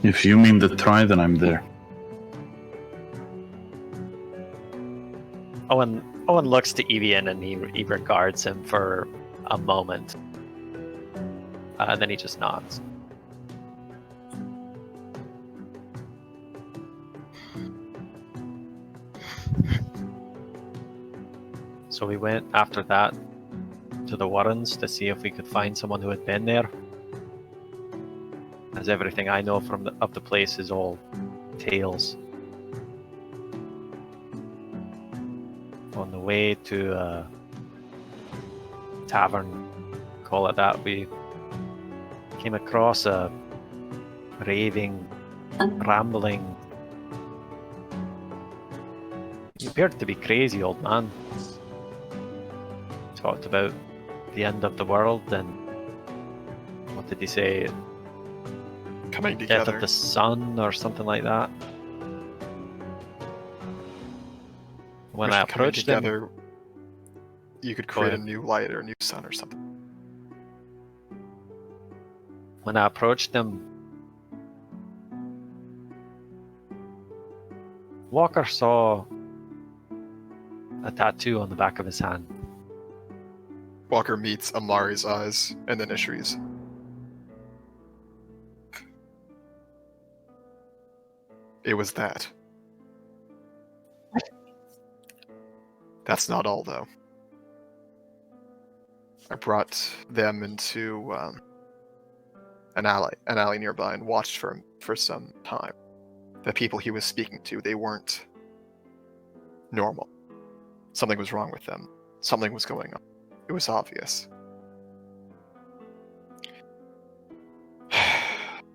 If you mean to try, then I'm there. Owen looks to Evian and he regards him for a moment. And then he just nods. So we went after that to the Warrens to see if we could find someone who had been there. As everything I know of the place is all tales. On the way to a tavern, call it that, we came across a raving, rambling. He appeared to be crazy old man. Talked about the end of the world and what did he say? Coming Death together. of the sun or something like that. When I Wish coming approached him, together, you could Go create a ahead. new light or a new sun or something. when I approached him, Walker saw a tattoo on the back of his hand. Walker meets Amari's eyes and then Ishri's. It was that. That's not all, though. I brought them into an alley nearby, and watched for him for some time. The people he was speaking to, they weren't normal. Something was wrong with them. Something was going on. It was obvious.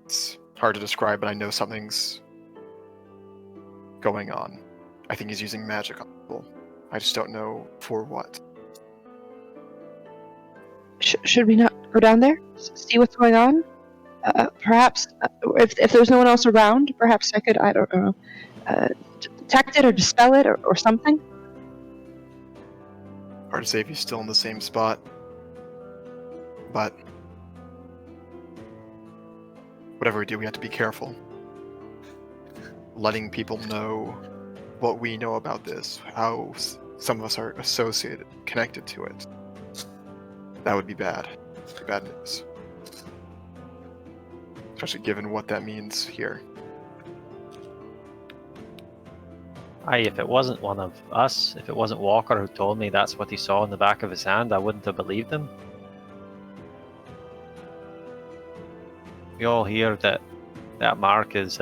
It's hard to describe, but I know something's going on. I think he's using magic on people. I just don't know for what. Should we not go down there? See what's going on? Perhaps, if there's no one else around, perhaps I could, I don't know, detect it or dispel it or something? Hard to say if he's still in the same spot. But whatever we do, we have to be careful. Letting people know what we know about this, how some of us are associated, connected to it. That would be bad. Be bad news. Especially given what that means here. Aye, if it wasn't one of us, if it wasn't Walker who told me that's what he saw in the back of his hand, I wouldn't have believed him. We all hear that that mark is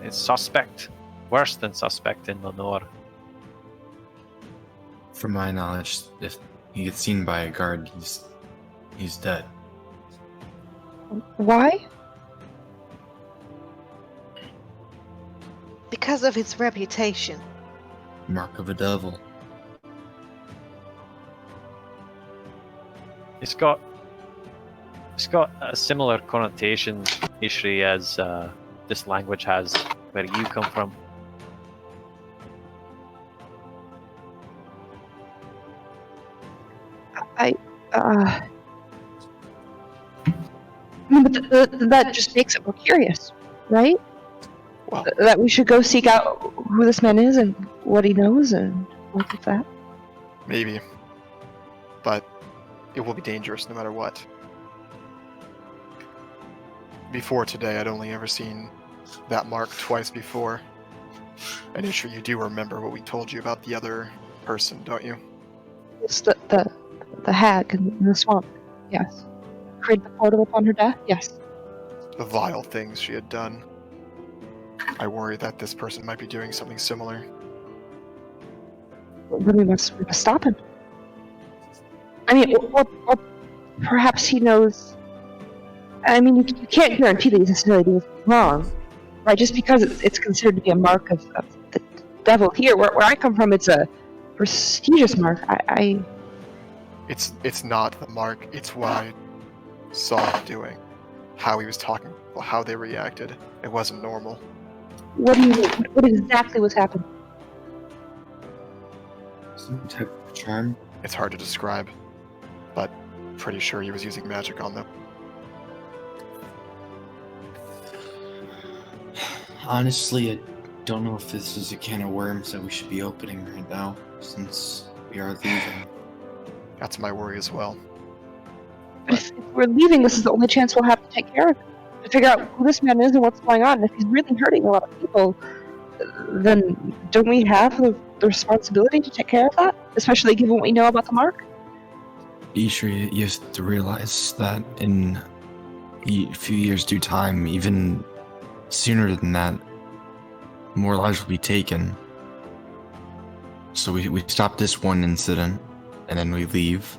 it's suspect, worse than suspect in Lenore. From my knowledge, if he gets seen by a guard, he's dead. Why? Because of his reputation. Mark of a devil. It's got a similar connotation, Ishri, as this language has where you come from. But that just makes it more curious, right? Well, That we should go seek out who this man is and what he knows and look at that. maybe. But it will be dangerous no matter what. Before today, I'd only ever seen that mark twice before. And Ishri, you do remember what we told you about the other person, don't you? It's the hag in the swamp. Yes. Created the portal upon her death. Yes. The vile things she had done. I worry that this person might be doing something similar. Then we must stop him. I mean, or perhaps he knows. I mean, you can't guarantee that he's necessarily doing something wrong, right? Just because it's considered to be a mark of the devil here, where I come from, it's a prestigious mark. It's not the mark. It's what I saw him doing, how he was talking, how they reacted. It wasn't normal. What do you mean? What exactly was happening? Some type of charm. It's hard to describe, but pretty sure he was using magic on them. Honestly, I don't know if this is a can of worms that we should be opening right now, since we are leaving. That's my worry as well. But if we're leaving, this is the only chance we'll have to take care of him. To figure out who this man is and what's going on. And if he's really hurting a lot of people, then don't we have the responsibility to take care of that? Especially given what we know about the mark? Ishri, you have to realize that in a few years' due time, even sooner than that, more lives will be taken. So we stop this one incident, and then we leave.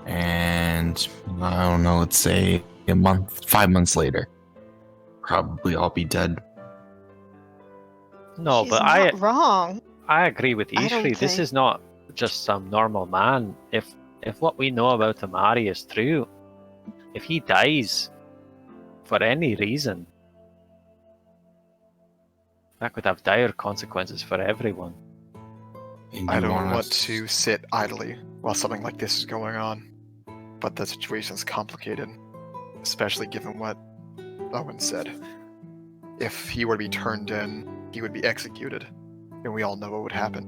And I don't know, let's say 5 months later, probably all be dead. No, She's but not wrong. I agree with I don't Ishri. This think- is not just some normal man. If what we know about Amari is true, if he dies for any reason, that could have dire consequences for everyone. And I you don't want us- to sit idly while something like this is going on, but the situation is complicated, especially given what Owen said. If he were to be turned in, he would be executed, and we all know what would happen.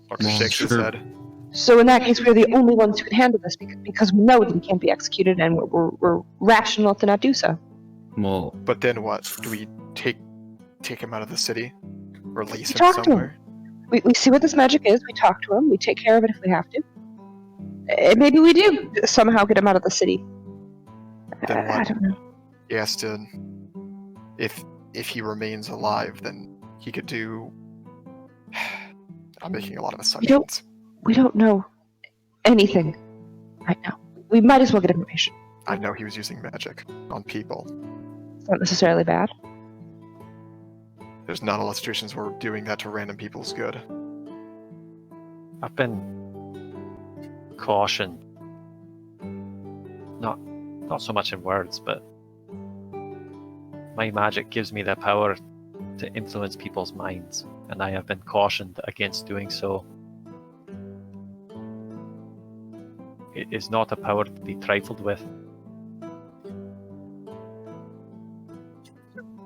Dr. Well, Shakespeare sure. said, So in that case, we're the only ones who can handle this because we know that he can't be executed, and we're rational to not do so. Well, but then what? Do we take him out of the city? Release him Talk to him. somewhere? We see what this magic is, we talk to him, we take care of it if we have to. And maybe we do somehow get him out of the city. Then I what? don't know. He has to. If he remains alive, then he could do. I'm making a lot of assumptions. We don't know anything right now. We might as well get information. I know he was using magic on people. It's not necessarily bad. There's not a lot of situations where doing that to random people is good. I've been cautioned. Not so much in words, but my magic gives me the power to influence people's minds, and I have been cautioned against doing so. It is not a power to be trifled with.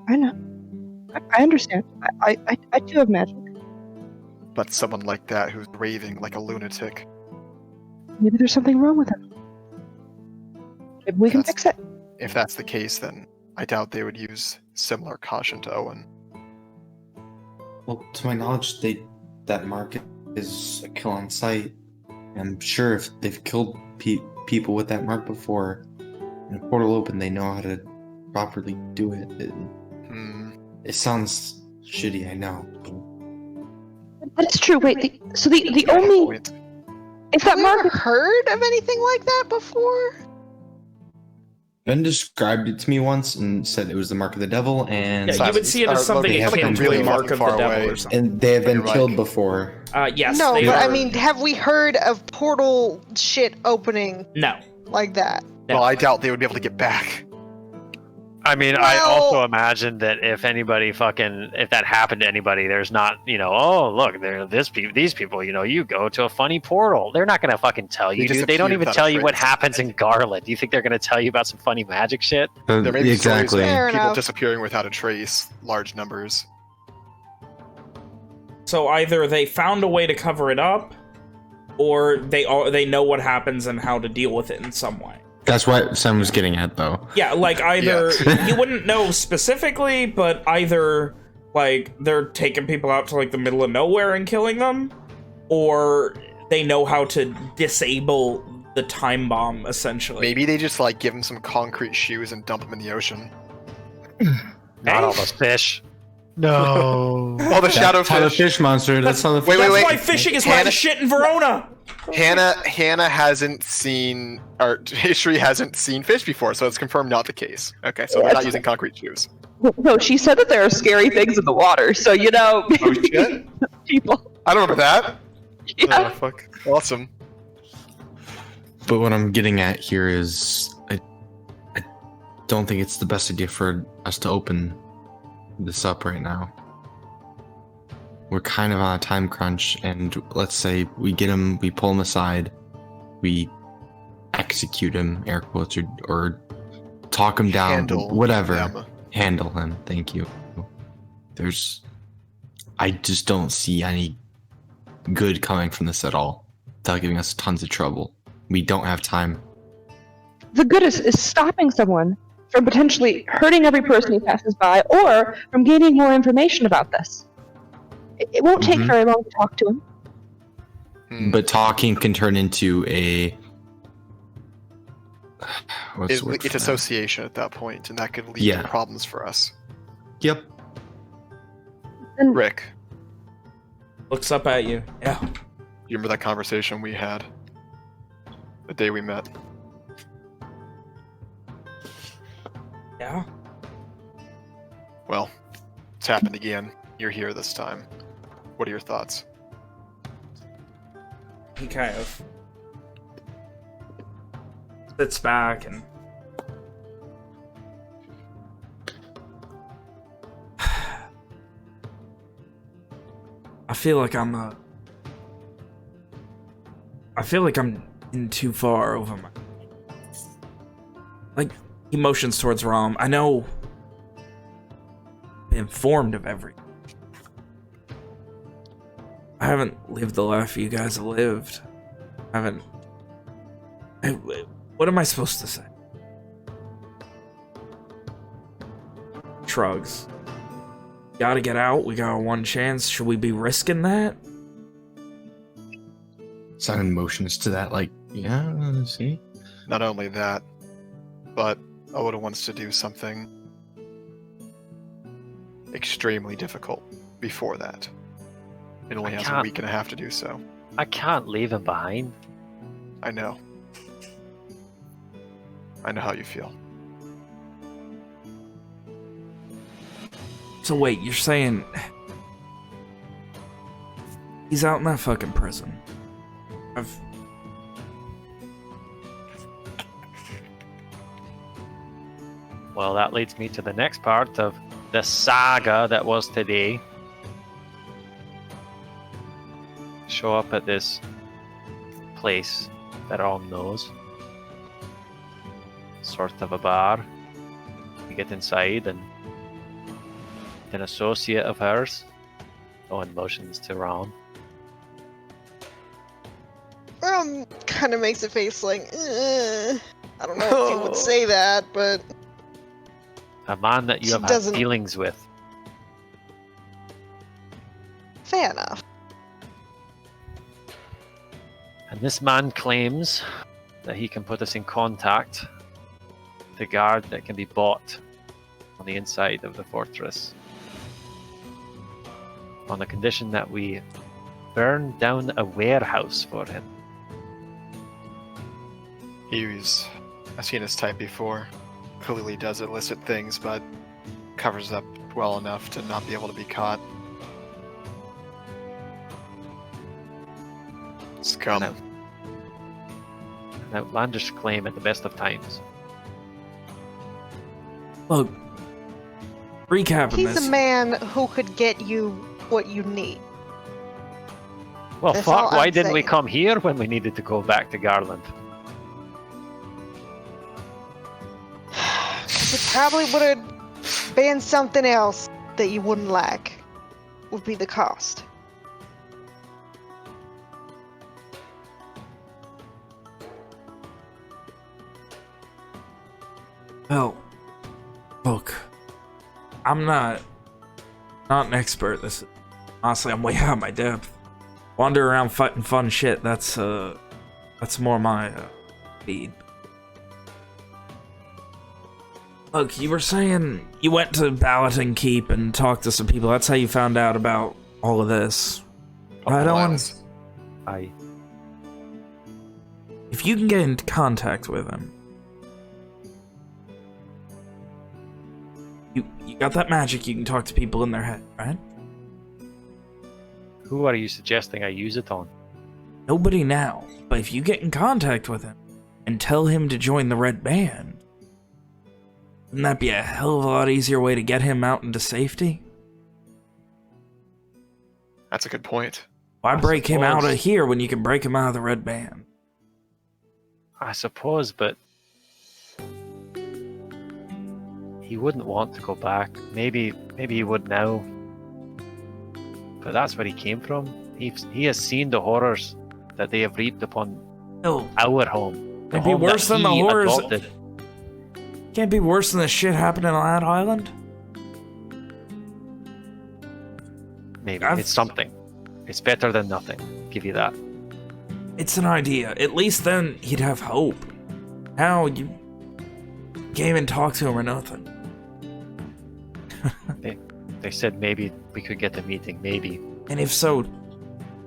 I know. I understand. I do have magic. But someone like that who's raving like a lunatic, Maybe there's something wrong with him. Maybe we can That's- fix it. if that's the case, then I doubt they would use similar caution to Owen. well, to my knowledge, that mark is a kill on sight. I'm sure if they've killed people with that mark before, in a portal open, they know how to properly do it. It sounds shitty, I know. That's true. Wait, so the Yeah, only wait. if Have that we mark ever heard of anything like that before? Ben described it to me once and said it was the mark of the devil, and Yeah, you would see it as something they have akin been to a really mark of the far devil away. or something. and they have been You're like- killed before. Yes, No, they but I are. mean, have we heard of portal shit opening No. like that? No. Well, I doubt they would be able to get back. I mean, I Well- also imagine that if that happened to anybody, there's not, oh, look, these people, you go to a funny portal. They're not going to fucking tell you, They dude. They don't disappear even without tell a you what trace. happens in Garland. Do you think they're going to tell you about some funny magic shit? There may be stories exactly. of Fair people enough. disappearing without a trace, large numbers. So either they found a way to cover it up, or they know what happens and how to deal with it in some way. That's what Sam was getting at, though. Yeah, like either you wouldn't know specifically, but either like they're taking people out to like the middle of nowhere and killing them, or they know how to disable the time bomb essentially. Maybe they just give him some concrete shoes and dump him in the ocean. Not all the fish. Oh, the shadow That's how the fish. fish monster. That's how the Wait, That's wait. why fishing is why the shit in Verona. Hannah hasn't seen, or Ishri hasn't seen fish before, so it's confirmed not the case. Okay, so they're not using concrete shoes. No, she said that there are scary things in the water, so you know. Oh shit! People. I don't remember that. Yeah. Oh fuck! Awesome. But what I'm getting at here is, I don't think it's the best idea for us to open this up right now. We're kind of on a time crunch, and let's say we get him, we pull him aside, we execute him, air quotes, or talk him down, Handle whatever. them. Handle him. Thank you. I just don't see any good coming from this at all, without giving us tons of trouble. We don't have time. The good is stopping someone from potentially hurting every person he passes by, or from gaining more information about this. It won't take Mhm. very long to talk to him. But talking can turn into a... What's the word It's for that? association at that point, and that could lead Yeah. to problems for us. Yep. Rick, Looks up at you. Yeah. you remember that conversation we had the day we met? Yeah. Well, it's happened again. You're here this time. What are your thoughts? He kind of sits back and I feel like I'm in too far over my, like, emotions towards Rom. I know I'm informed of everything. I haven't lived the life you guys have lived. What am I supposed to say? Shrugs. Gotta get out. We got one chance. Should we be risking that? Sound emotions to that, like, yeah, see? Not only that, but Oda wants to do something extremely difficult before that. It only I has a can't- week and a half to do so. I can't leave him behind. I know. I know how you feel. So wait, you're saying he's out in that fucking prison? Well, that leads me to the next part of the saga that was today. Show up at this place that Om knows. Sort of a bar. We get inside and an associate of hers. Owen motions to Rom. Kind of makes a face like, I don't know if you would say that, but A man that you She have had doesn't- feelings with. fair enough. And this man claims that he can put us in contact with a guard that can be bought on the inside of the fortress. On the condition that we burn down a warehouse for him. I've seen his type before. Clearly does illicit things, but covers up well enough to not be able to be caught. Scum. No. An outlandish claim at the best of times. Look, recapping He's this. a man who could get you what you need. Well, That's fuck, all why I'm didn't we saying. come here when we needed to go back to Garland? It probably would have been something else that you wouldn't like. Would be the cost. Well, look, I'm not an expert. Honestly, I'm way out of my depth. Wander around fighting fun shit. That's more my speed. Look, you were saying you went to Ballatin Keep and talked to some people. That's how you found out about all of this. Right on. Aye. if you can get into contact with him, you got that magic, you can talk to people in their head, right? Who are you suggesting I use it on? Nobody now, but if you get in contact with him and tell him to join the Red Band, wouldn't that be a hell of a lot easier way to get him out into safety? That's a good point. Why break him out of suppose. here when you can break him out of the Red Band? I suppose, but he wouldn't want to go back. Maybe he would now. But that's where he came from. He has seen the horrors that they have reaped upon No, our home. The it'd be home worse that than the he horrors. adopted. Can't be worse than the shit happening on that island. Maybe I've- it's something. It's better than nothing. Give you that. It's an idea. At least then he'd have hope. Now you can't even talk to him or nothing. They said maybe we could get a meeting. Maybe. And if so,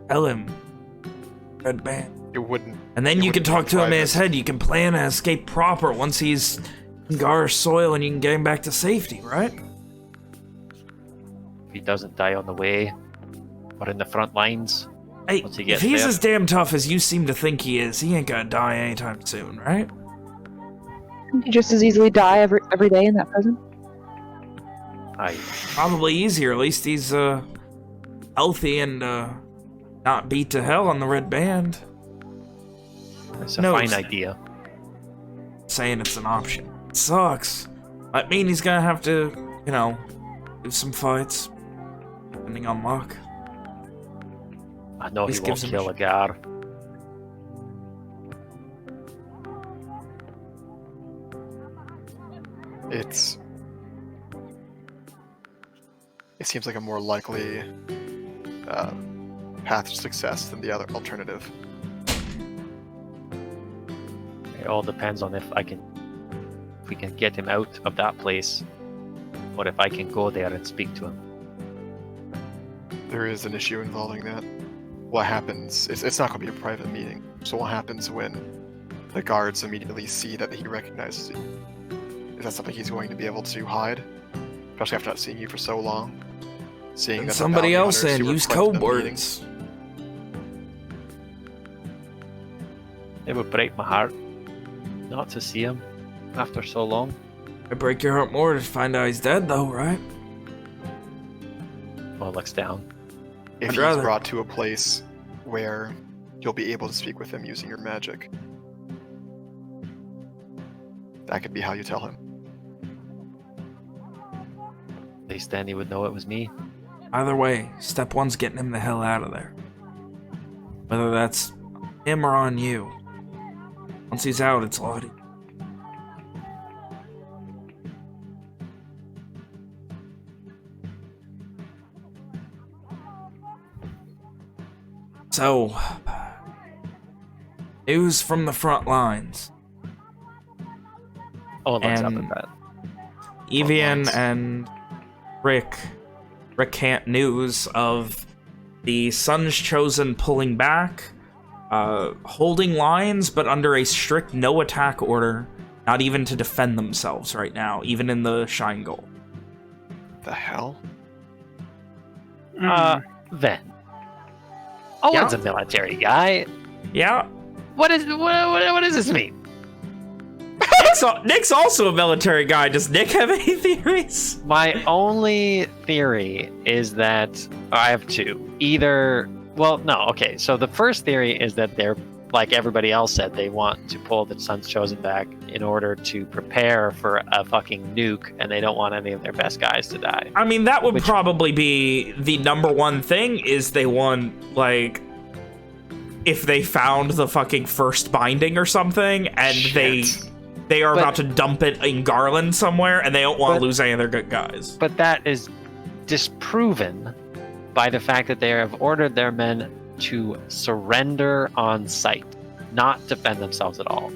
tell him. Red Band. It wouldn't. And then It you can wouldn't be talk to him in private. his head. You can plan an escape proper once he's in Gar's soil and you can get him back to safety, right? If he doesn't die on the way or in the front lines. Hey, Once he if gets he's there. as damn tough as you seem to think he is, he ain't gonna die anytime soon, right? You just as easily die every day in that prison. Probably easier. At least he's healthy and not beat to hell on the Red Band. It's a No, fine it's- idea. Saying it's an option. It sucks. Might mean he's gonna have to, you know, do some fights. Depending on luck. I know he This won't gives him kill a Gar. It seems like a more likely path to success than the other alternative. It all depends on if we can get him out of that place, or if I can go there and speak to him. There is an issue involving that. What happens? It's not going to be a private meeting. So what happens when the guards immediately see that he recognizes you? Is that something he's going to be able to hide? Especially after not seeing you for so long. Seeing And that the somebody bounty else hunters in. who were Use present code at the meeting- words. It would break my heart not to see him after so long. It'd break your heart more to find out he's dead, though, right? Well, looks down. If I'd he's rather. brought to a place where you'll be able to speak with him using your magic, that could be how you tell him. At least then he would know it was me. Either way, step one's getting him the hell out of there. Whether that's him or on you. Once he's out, it's a lot easier. So, news from the front lines. Oh, let's have And- it that. Evian lines. and Rick recant news of the Sun's Chosen pulling back, holding lines, but under a strict no attack order, not even to defend themselves right now, even in the Shine Goal. The hell? Then. Owen's a military guy. Yeah, What does this mean? Nick's also a military guy. Does Nick have any theories? My only theory is that I have two. So the first theory is that they're, like everybody else said, they want to pull the Sun's Chosen back in order to prepare for a fucking nuke, and they don't want any of their best guys to die. I mean, that would Which- probably be the number one thing, is they want, like, if they found the fucking first binding or something, and they are But- about to dump it in Garland somewhere, and they don't want to But- lose any of their good guys. But that is disproven by the fact that they have ordered their men to surrender on sight, not defend themselves at all.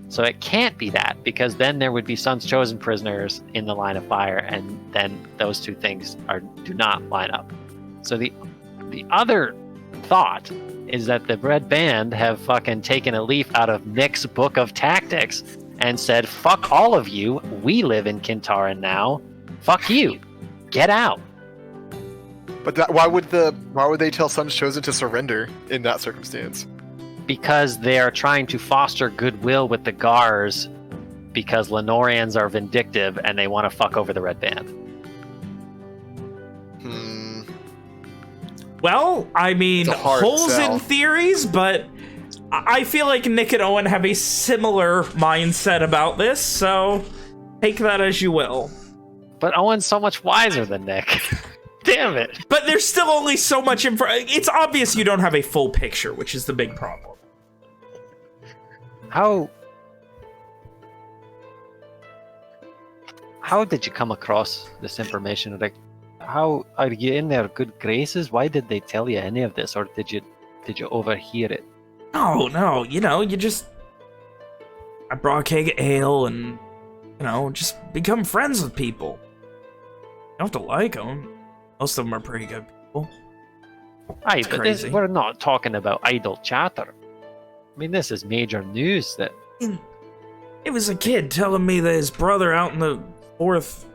So it can't be that, because then there would be Sun's Chosen prisoners in the line of fire, and then those two things do not line up. So the other thought is that the Red Band have fucking taken a leaf out of Nick's book of tactics and said, fuck all of you, we live in Kintaran now. Fuck you. Get out. But why would they tell Sun's Chosen to surrender in that circumstance? Because they are trying to foster goodwill with the Gars because Lenorians are vindictive and they want to fuck over the Red Band. Well, I mean, It's a hard holes sell. in theories, but I feel like Nick and Owen have a similar mindset about this, so take that as you will. But Owen's so much wiser than Nick. Damn it. But there's still only so much info. It's obvious you don't have a full picture, which is the big problem. How did you come across this information? Like, how are you in their good graces? Why did they tell you any of this, or did you overhear it? No, I brought a keg of ale and, just become friends with people. You don't have to like them. Most of them are pretty good people. Aye, It's but crazy. we're not talking about idle chatter. I mean, this is major news that... It was a kid telling me that his brother out in the 4th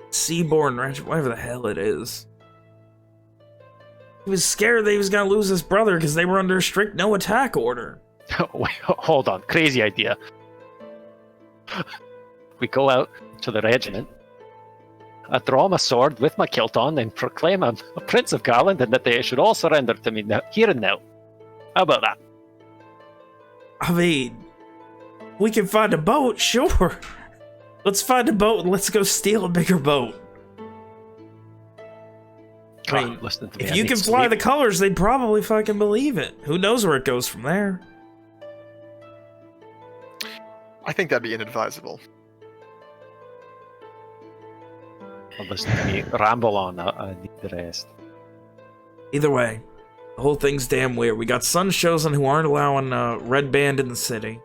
Seaborn Regiment, whatever the hell it is. He was scared that he was going to lose his brother because they were under a strict no attack order. Wait, hold on, crazy idea. We go out to the regiment. I draw my sword with my kilt on and proclaim I'm a Prince of Garland and that they should all surrender to me now, here and now. How about that? I mean, we can find a boat, sure. Let's find a boat and let's go steal a bigger boat. I mean, Listen to me, if I you need can fly sleep. the colors, they'd probably fucking believe it. Who knows where it goes from there? I think that'd be inadvisable. Oh, listen to me ramble on. I need the rest. Either way, the whole thing's damn weird. We got Sun's Chosen who aren't allowing Red Band in the city.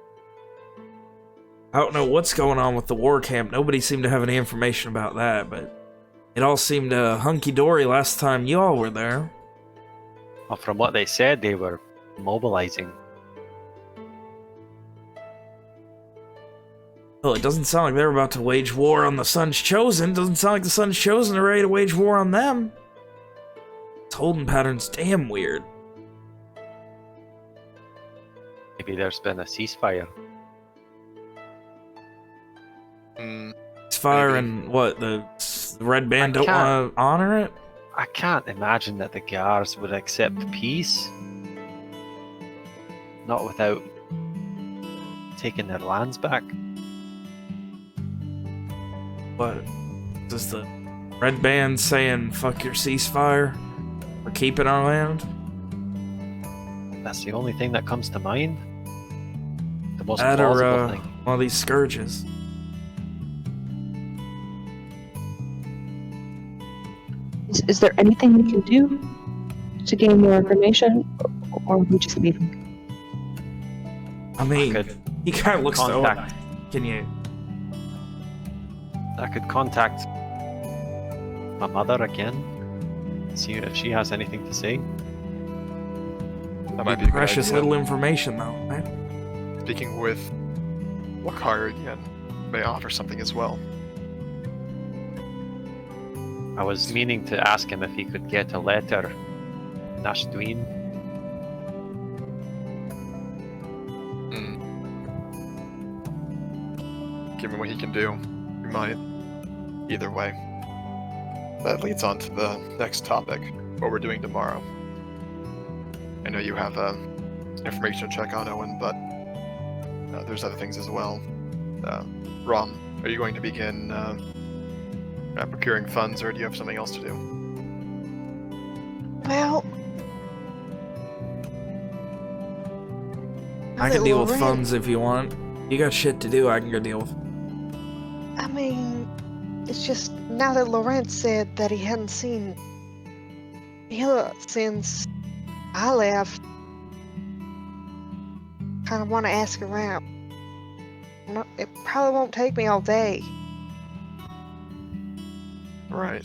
I don't know what's going on with the war camp. Nobody seemed to have any information about that, but it all seemed hunky-dory last time you all were there. Well, from what they said, they were mobilizing. Well, it doesn't sound like they're about to wage war on the Sun's Chosen. Doesn't sound like the Sun's Chosen are ready to wage war on them. This holding pattern's damn weird. Maybe there's been a ceasefire. Fire Maybe. and what? The Red Band I don't can't- want to honor it? I can't imagine that the Gars would accept peace. Not without taking their lands back. What? Is the Red Band saying fuck your ceasefire? We're keeping our land? That's the only thing that comes to mind. The most That or plausible thing. one of these scourges? Is there anything we can do to gain more information, or are we just leaving? I mean, could he kind of looks to contact. Can you? I could contact my mother again. See if she has anything to say. That might be a good Precious idea. little information, though, right? Speaking with Wakar again, may offer something as well. I was meaning to ask him if he could get a letter. Nashduin. Given what he can do, we might. Either way. That leads on to the next topic, what we're doing tomorrow. I know you have information to check on, Owen, but there's other things as well. Rom, are you going to begin procuring funds, or do you have something else to do? Well, I can deal with Loren- funds if you want. You got shit to do, I can go deal with. I mean, it's just now that Laurent said that he hadn't seen Hila since I left. Kind of want to ask around. No, it probably won't take me all day. Right.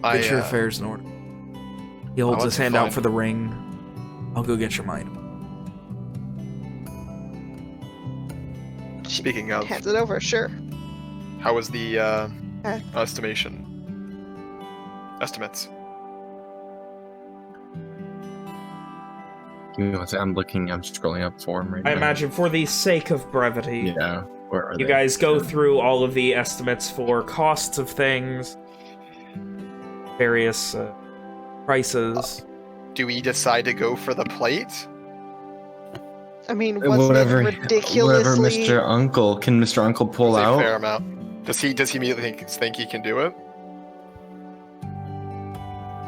Get your I affairs in order. He holds Oh, his that's hand out fine. for the ring. I'll go get your mind. Speaking of, Hands it over, sure. how was the Okay. estimates? Give me one second. I'm scrolling up for him right I now. imagine for the sake of brevity, Yeah. Where are you they? guys go through all of the estimates for costs of things, various prices. Do we decide to go for the plate? I mean, wasn't Whatever, it whatever ridiculously... Mr. Uncle. Can Mr. Uncle pull It's a out? fair amount. Does he immediately think he can do it?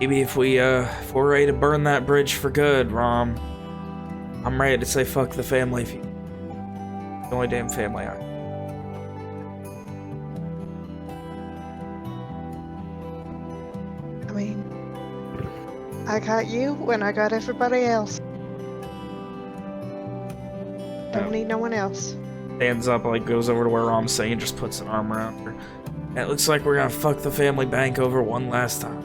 Maybe if we're ready to burn that bridge for good, Rom, I'm ready to say fuck the family feud. The only damn family I. I mean, I got you when I got everybody else. Don't need no one else. Stands up, like goes over to where Rom's saying, just puts an arm around her. And it looks like we're gonna fuck the family bank over one last time.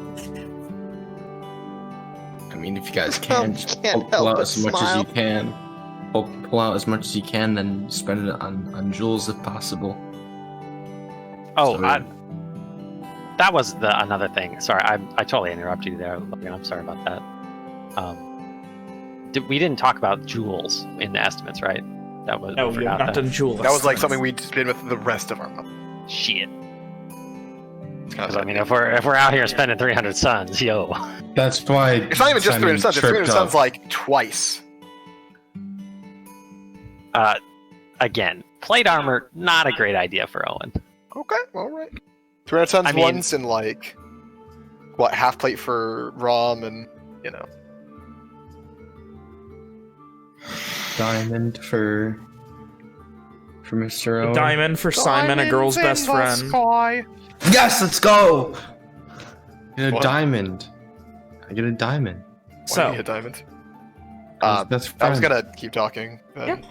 I mean, if you guys can, just Can't pull help out but as much as smile. you can. Pull out as much as you can, then spend it on jewels if possible. Oh, So- that was another thing. Sorry, I totally interrupted you there, Logan. I'm sorry about that. We didn't talk about jewels in the estimates, right? That was No, we we have forgot not that. done jewel. That was like estimates. something we did with the rest of our money. Shit. It's kind Because of I mean, if we're out here spending 300 suns, yo. That's why. it's not even just 300 suns. It's 300 tripped suns up. like twice. Again, plate armor, not a great idea for Owen. Okay, all right. 300 suns I mean- once and like what, half plate for Rom and Diamond for Mr. Owen. Diamond for Simon, a girl's best friend. Sky. Yes, let's go. Get a What? diamond. I get a diamond. Why So, do you hit diamond? His best I was friend. gonna keep talking. Then.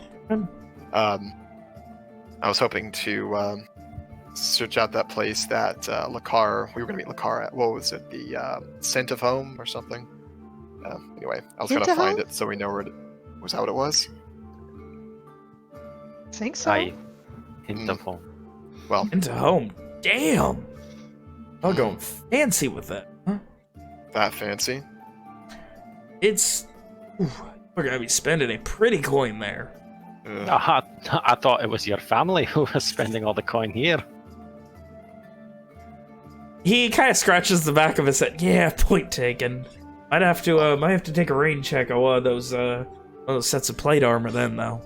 I was hoping to search out that place that Lakar. We were gonna meet Lakar at. What was it? The Scent of Home or something. Anyway, I was Hint gonna of find Home? it so we know where it was. That what it was? I think so. I hint of home. Well, into home. Damn. I'll go fancy with that. Huh? that fancy. It's. Ooh, we're gonna be spending a pretty coin there. I thought it was your family who was spending all the coin here. He kind of scratches the back of his head. Yeah, point taken. Might have to take a rain check on one of those sets of plate armor then, though.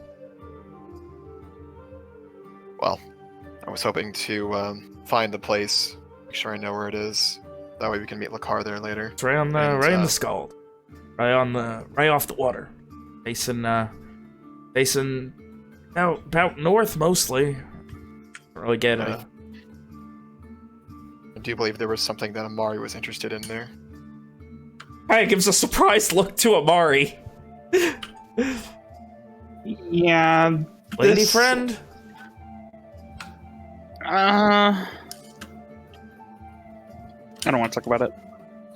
Well, I was hoping to find the place, make sure I know where it is. That way we can meet Lakar there later. It's right on the And, right in the Scald, right off the water, facing about north mostly. Don't really get Uh, it. I do believe there was something that Amari was interested in there. Hey, gives a surprised look to Amari. Yeah. Lady this- friend. I don't want to talk about it.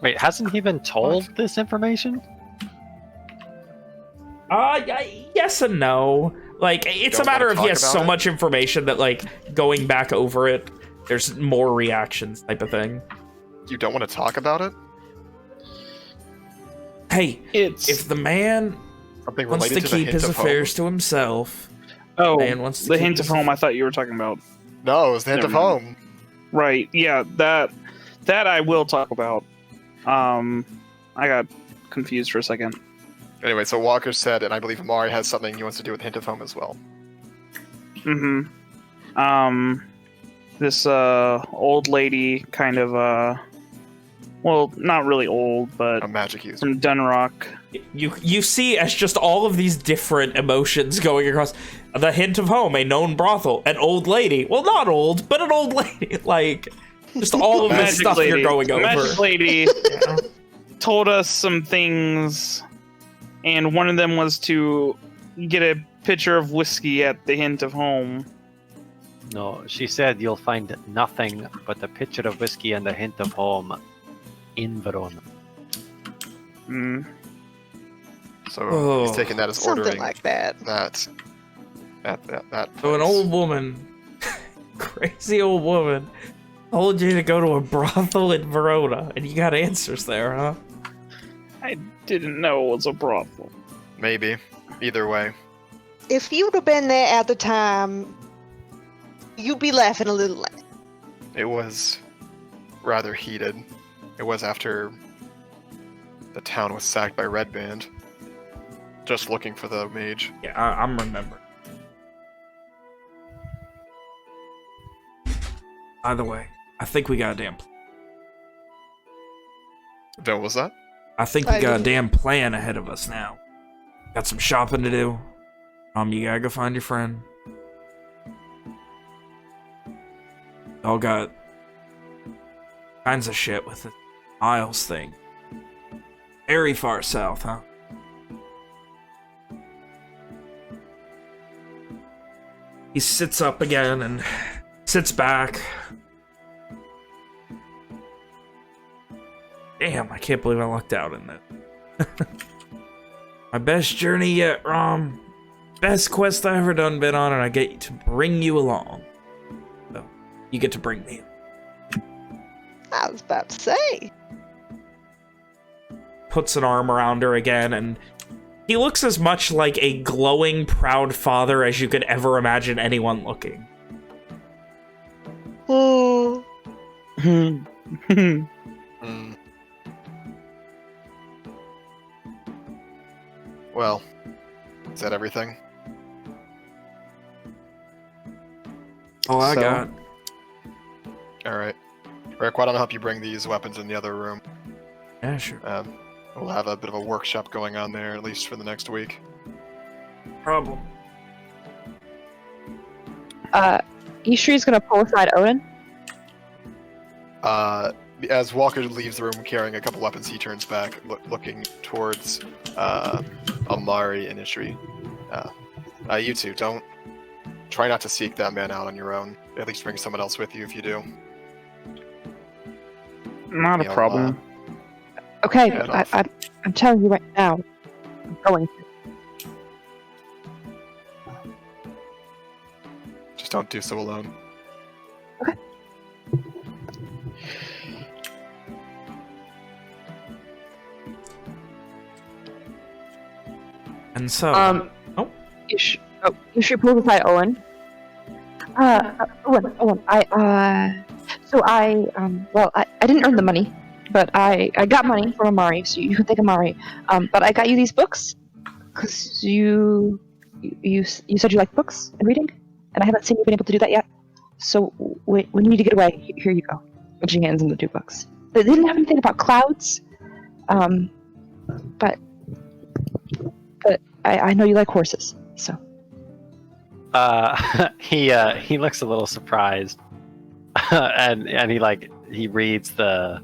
Wait, hasn't he been told this information? Yes and no. Like, it's a Don't matter wanna of he talk has about so it? much information that, like, going back over it, there's more reactions type of thing. You don't want to talk about it? Hey, It's if the man Something wants related to to the keep hint his of affairs home? to himself, oh man wants to the keep hint of his- home. I thought you were talking about. No, it was the hint of Never mind. home. Right. Yeah. That I will talk about. I got confused for a second. Anyway, so Walker said, and I believe Amari has something he wants to do with hint of home as well. Mm-hmm. This old lady, kind of well, not really old, but A magic user. from Dunrock. You see as just all of these different emotions going across. The hint of home, a known brothel, an old lady. Well, not old, but an old lady. Like, just all of this Magic stuff lady. you're going over. Magic lady told us some things, and one of them was to get a pitcher of whiskey at the hint of home. No, she said you'll find nothing but a pitcher of whiskey and a hint of home in Verona. Mm. So Oh. he's taking that as Something ordering like that. that that So an place. old woman, crazy old woman, told you to go to a brothel in Verona, and you got answers there, huh? I didn't know it was a brothel. Maybe. Either way. If you'd have been there at the time, you'd be laughing a little less. It was rather heated. It was after the town was sacked by Red Band. Just looking for the mage. Yeah, I'm remembering. By the way, I think we got a damn. What was that? I think we I got a didn't- damn plan ahead of us now. Got some shopping to do. You gotta go find your friend. All got kinds of shit with the Miles thing. Very far south, huh? He sits up again and sits back. Damn, I can't believe I lucked out in that. My best journey yet, Rom. Best quest I ever done been on, and I get to bring you along. So, you get to bring me. I was about to say. Puts an arm around her again, and he looks as much like a glowing, proud father as you could ever imagine anyone looking. Hmm. Hmm. Well, is that everything? All I So- got. Alright. Rick, why don't I help you bring these weapons in the other room? Yeah, sure. We'll have a bit of a workshop going on there, at least for the next week. Problem. Ishri's gonna pull aside Odin. As Walker leaves the room carrying a couple weapons, he turns back, looking towards Amari and Ishri. You two, don't try not to seek that man out on your own. At least bring someone else with you if you do. Not a He'll, problem. Okay, Head off. I'm telling you right now. I'm going to. Just don't do so alone. And so, oh. Ishri pulls aside Owen. Owen, I didn't earn the money, but I got money from Amari, so you can thank Amari. But I got you these books, because you said you like books and reading, and I haven't seen you been able to do that yet. So when you need to get away, here you go. And she hands him the 2 books. They didn't have anything about clouds, but I know you like horses, so. He looks a little surprised, and he reads the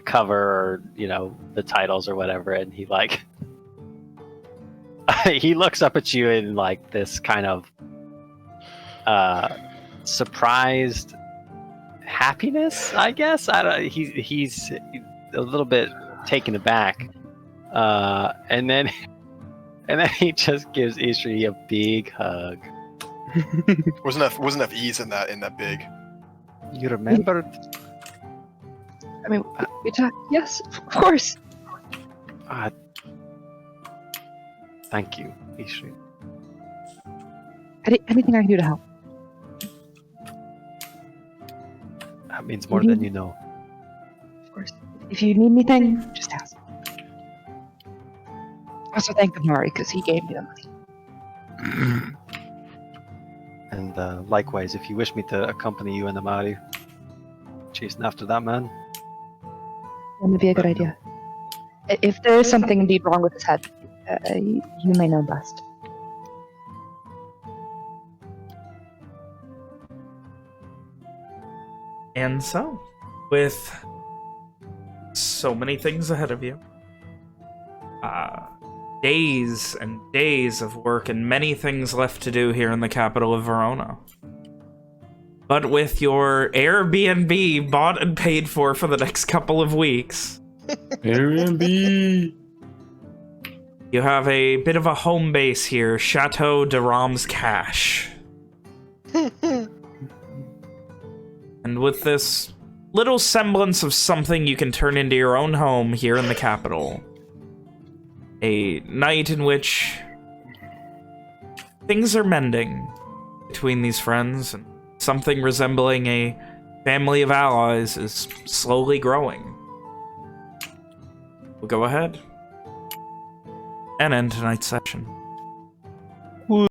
cover, or the titles or whatever, and he he looks up at you in this kind of surprised happiness, I guess. I don't. He's a little bit taken aback, and then he just gives Ishri a big hug. Wasn't enough ease in that big. You remembered? I mean, we talked. Yes, of course. Thank you, Ishri. Anything I can do to help. That means more than you know. Of course. If you need anything, just ask. Also, thank Amari because he gave me the money. And likewise, if you wish me to accompany you and Amari chasing after that man. That would be a good idea. If there is something indeed wrong with his head, you may know best. And so, with so many things ahead of you, days and days of work and many things left to do here in the capital of Verona. But with your Airbnb bought and paid for the next couple of weeks, Airbnb. You have a bit of a home base here, Chateau de Ram's Cache. And with this little semblance of something you can turn into your own home here in the capital. A night in which things are mending between these friends, and something resembling a family of allies is slowly growing. We'll go ahead and end tonight's session.